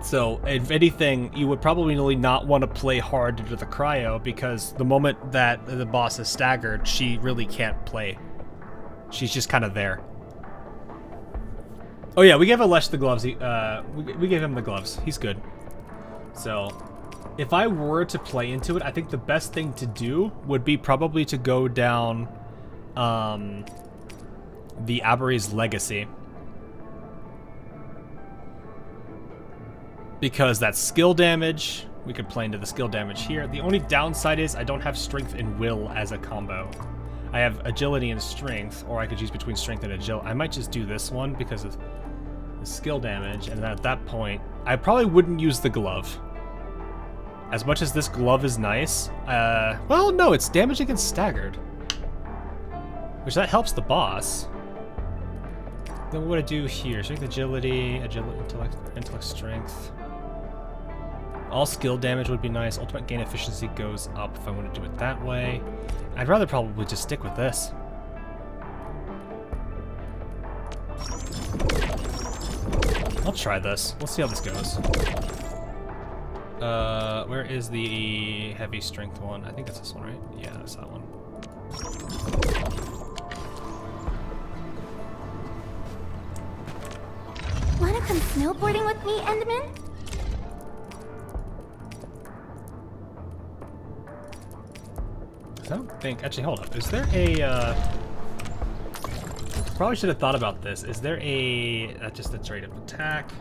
So, if anything, you would probably really not want to play hard into the cryo because the moment that the boss is staggered, she really can't play. She's just kind of there. Oh yeah, we gave Elesh the gloves. We gave him the gloves. He's good. So, if I were to play into it, I think the best thing to do would be probably to go down the Abery's Legacy. Because that's skill damage. We could play into the skill damage here. The only downside is I don't have strength and will as a combo. I have agility and strength, or I could choose between strength and agility. I might just do this one because of the skill damage, and then at that point, I probably wouldn't use the glove. As much as this glove is nice, well, no, it's damage against staggered. Which that helps the boss. Then what would I do here? Strength, agility, intellect, strength. All skill damage would be nice. Ultimate gain efficiency goes up if I want to do it that way. I'd rather probably just stick with this. I'll try this. Let's see how this goes. Where is the heavy strength one? I think it's this one, right? Yeah, that's that one. Wanna come snowboarding with me, Endman? I don't think, actually hold up, is there a, probably should have thought about this. Is there a, just a straight up attack?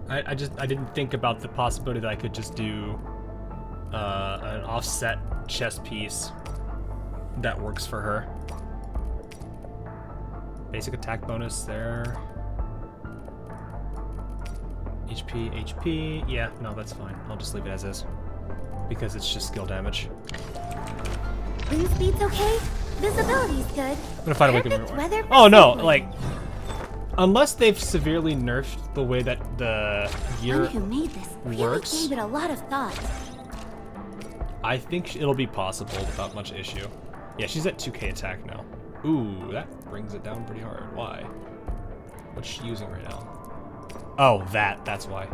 I didn't think about the possibility that I could just do an offset chest piece that works for her. Basic attack bonus there. HP, yeah, no, that's fine. I'll just leave it as is. Because it's just skill damage. Wind speed's okay. Visibility's good. I'm gonna find a way to oh no, like, unless they've severely nerfed the way that the gear who made this works, really gave it a lot of thought. I think it'll be possible without much issue. Yeah, she's at 2k attack now. Ooh, that brings it down pretty hard. Why? What's she using right now? Oh, that's why.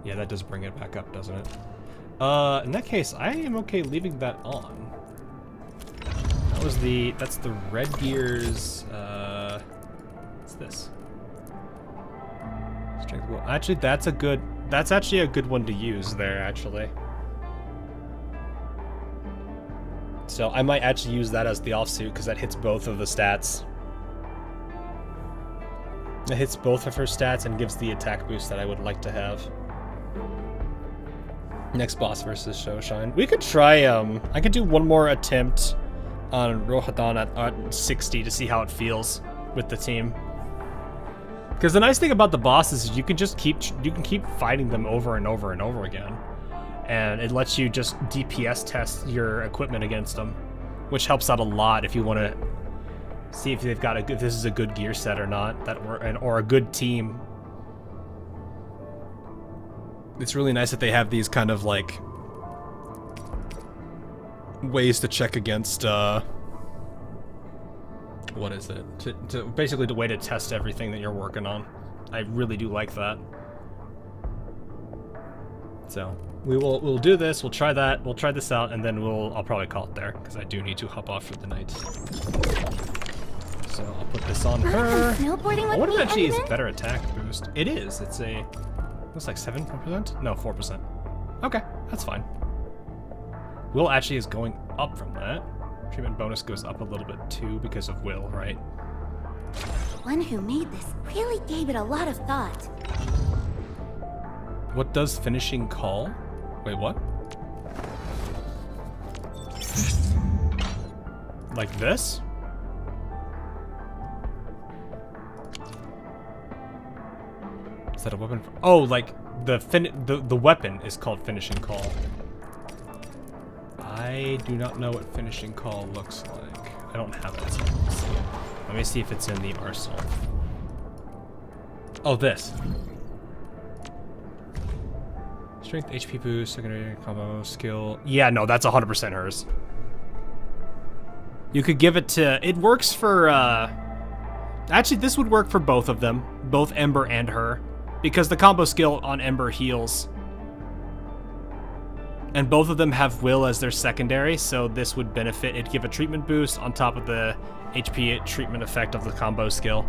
Yeah, that does bring it back up, doesn't it? In that case, I am okay leaving that on. That's the Red Gear's, what's this? Strength will, actually, that's actually a good one to use there, actually. So I might actually use that as the offsuit, because that hits both of the stats. It hits both of her stats and gives the attack boost that I would like to have. Next boss versus Snowshine. We could try, I could do one more attempt on Rohadon at 60 to see how it feels with the team. Because the nice thing about the bosses is you can keep fighting them over and over and over again, and it lets you just DPS test your equipment against them, which helps out a lot if you want to see if they've got if this is a good gear set or not, or a good team. It's really nice that they have these kind of like ways to check against what is it? To basically the way to test everything that you're working on. I really do like that. So we'll do this. We'll try that. We'll try this out, and then I'll probably call it there because I do need to hop off for the night. So I'll put this on her. Snowboarding I with wonder if me, it actually is Edmund? better attack boost. It is. It's a. Looks like 7%. No, 4%. Okay, that's fine. Will actually is going up from that. Treatment bonus goes up a little bit too because of Will, right? The one who made this really gave it a lot of thought. What does finishing call? Wait, what? Like this? Is that a weapon? Oh, like the weapon is called finishing call. I do not know what finishing call looks like. I don't have it. So let me see if it's in the arsenal. Oh, this. Strength, HP boost, secondary combo, skill. Yeah, no, that's 100% hers. You could give it to... It works for... Actually, this would work for both of them. Both Ember and her. Because the combo skill on Ember heals. And both of them have Will as their secondary, so this would benefit. It'd give a treatment boost on top of the HP treatment effect of the combo skill.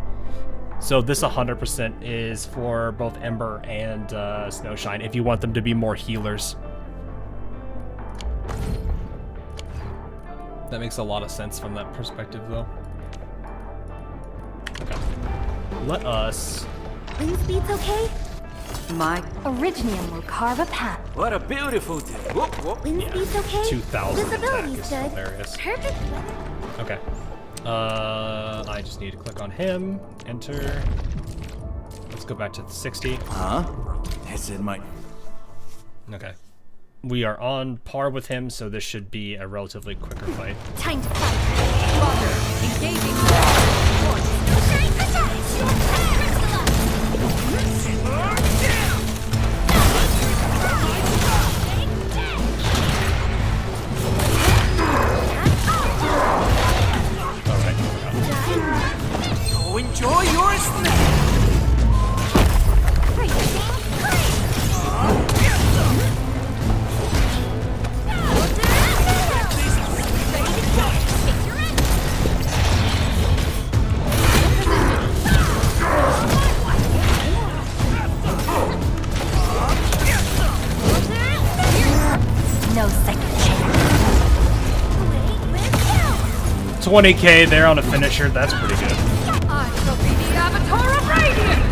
So this 100% is for both Ember and Snowshine, if you want them to be more healers. That makes a lot of sense from that perspective, though. Okay. Let us... Wind speed's okay? My Originium will carve a path. What a beautiful day. Whoop, whoop. Wind speed's okay? 2,000 attack Visibility's is good. hilarious. Perfect. Okay. I just need to click on him, enter. Let's go back to 60. Huh? It's in my... Okay. We are on par with him, so this should be a relatively quicker fight. Time to fight. Walker, engaging. Oh, enjoy your snack! No second chance. 20k there on a finisher, that's pretty good. I shall be the Avatar of Radiance!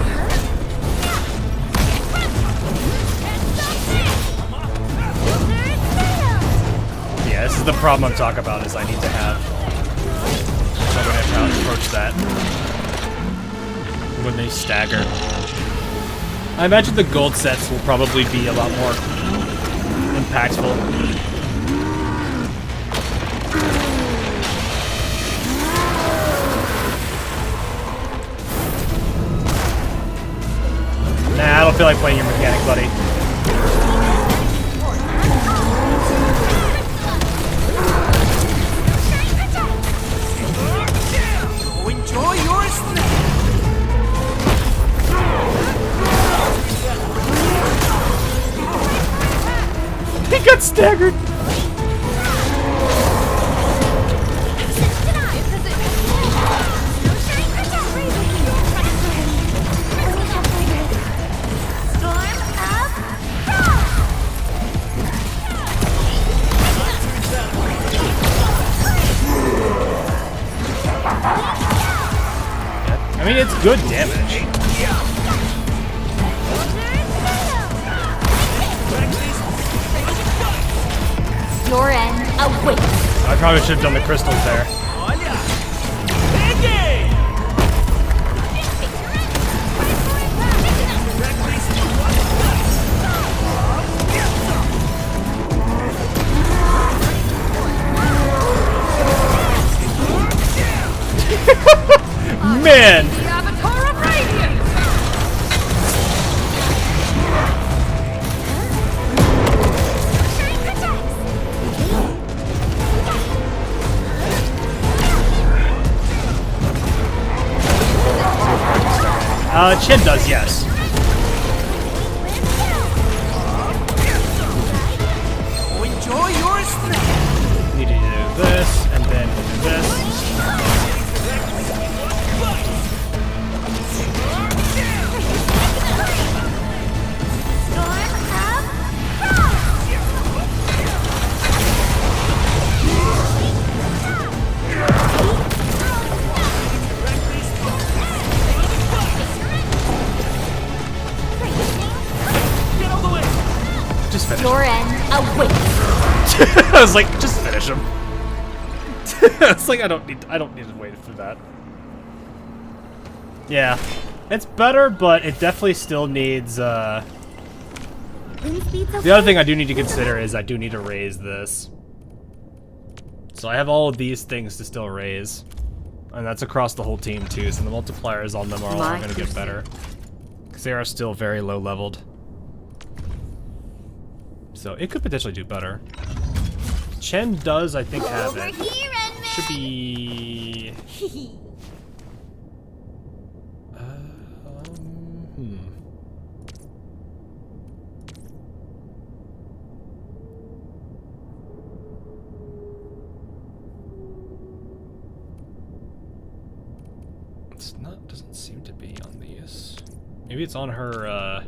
Yeah, this is the problem I'm talking about, is I need to have somebody to approach that when they stagger. I imagine the gold sets will probably be a lot more impactful. Nah, I don't feel like playing your mechanic, buddy. Oh, enjoy your snack! He got staggered! I mean, it's good damage. Your end awaits. I probably should have done the crystals there. Chen does, yes. Enjoy your snack. Need to do this, and then do this. Just finish him. I was like, just finish him. It's like I don't need to wait for that. Yeah, it's better, but it definitely still needs. The other thing I do need to consider is I do need to raise this. So I have all of these things to still raise, and that's across the whole team too. So the multipliers on them are all going to get better because they are still very low leveled. So it could potentially do better. Chen does, I think, have it. Should be. It's not. Doesn't seem to be on these. Maybe it's on her.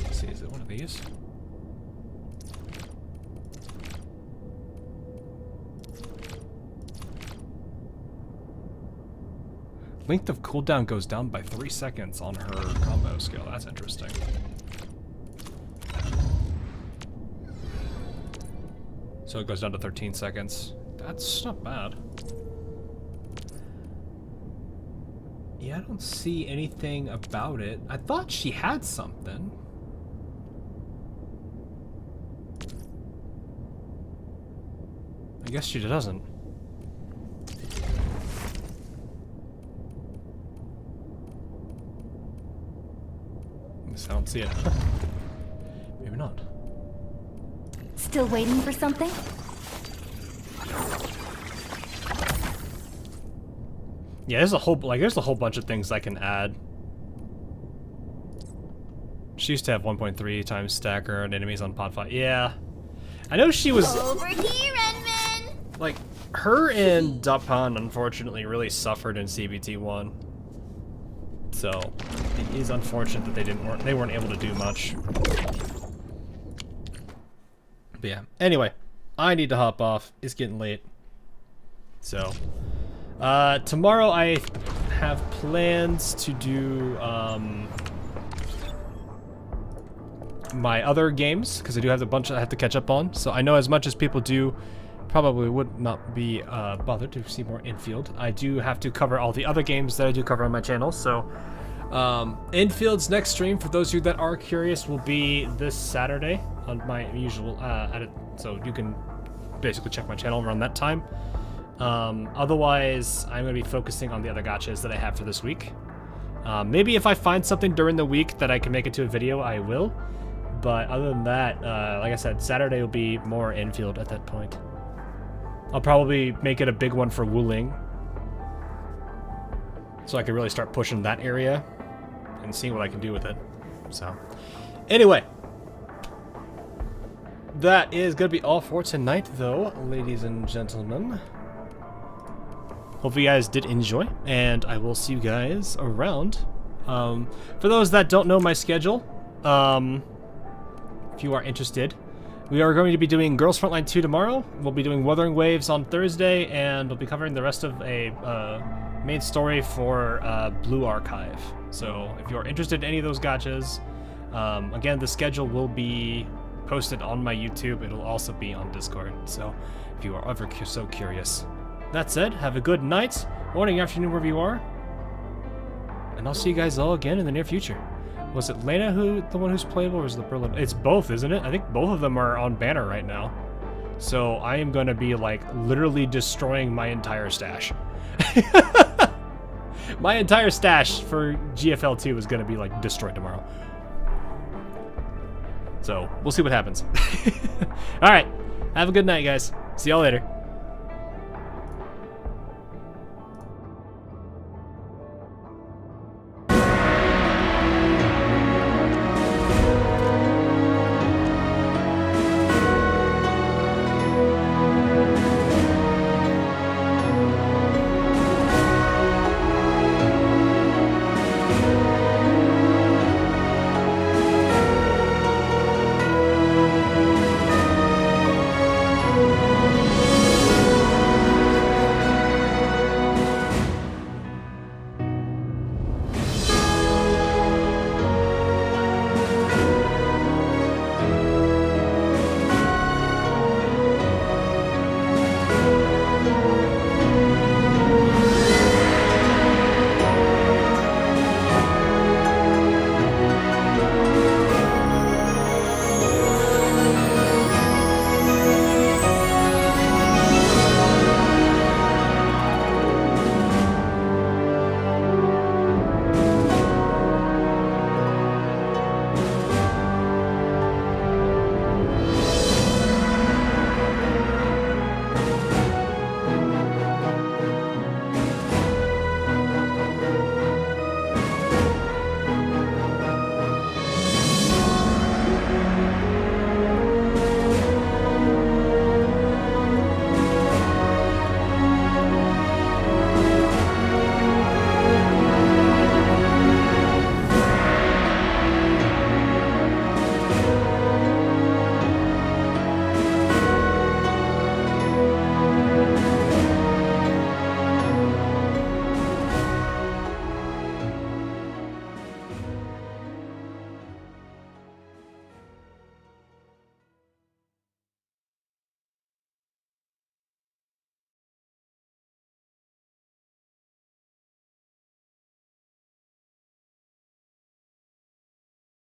Let's see. Is it one of these? Length of cooldown goes down by 3 seconds on her combo skill. That's interesting. So it goes down to 13 seconds. That's not bad. Yeah, I don't see anything about it. I thought she had something. I guess she doesn't. I don't see it. Maybe not. Still waiting for something? Yeah, there's a whole bunch of things I can add. She used to have 1.3 times stacker and enemies on pod 5. Yeah, I know she was. Over here, Redman. Like her and Dapan unfortunately really suffered in CBT1. So it is unfortunate that they weren't able to do much. But yeah. Anyway, I need to hop off. It's getting late. So tomorrow I have plans to do my other games because I do have a bunch I have to catch up on. So I know as much as people do probably would not be bothered to see more Endfield. I do have to cover all the other games that I do cover on my channel. So Endfield's next stream, for those of you that are curious, will be this Saturday on my usual edit. So you can basically check my channel around that time. Otherwise, I'm going to be focusing on the other gachas that I have for this week. Maybe if I find something during the week that I can make into a video, I will. But other than that, like I said, Saturday will be more Endfield at that point. I'll probably make it a big one for Wuling, so I can really start pushing that area and seeing what I can do with it. So, anyway, that is going to be all for tonight, though, ladies and gentlemen. Hopefully you guys did enjoy, and I will see you guys around. For those that don't know my schedule, if you are interested, we are going to be doing Girls Frontline 2 tomorrow. We'll be doing Wuthering Waves on Thursday, and we'll be covering the rest of a main story for Blue Archive. So if you're interested in any of those gachas, again, the schedule will be posted on my YouTube. It'll also be on Discord, so if you are ever so curious. That said, have a good night, morning, afternoon, wherever you are, and I'll see you guys all again in the near future. Was it Lena the one who's playable, or is it the Berlin? It's both, isn't it? I think both of them are on banner right now. So I am going to be, like, literally destroying my entire stash. My entire stash for GFL2 is going to be, like, destroyed tomorrow. So we'll see what happens. All right. Have a good night, guys. See y'all later.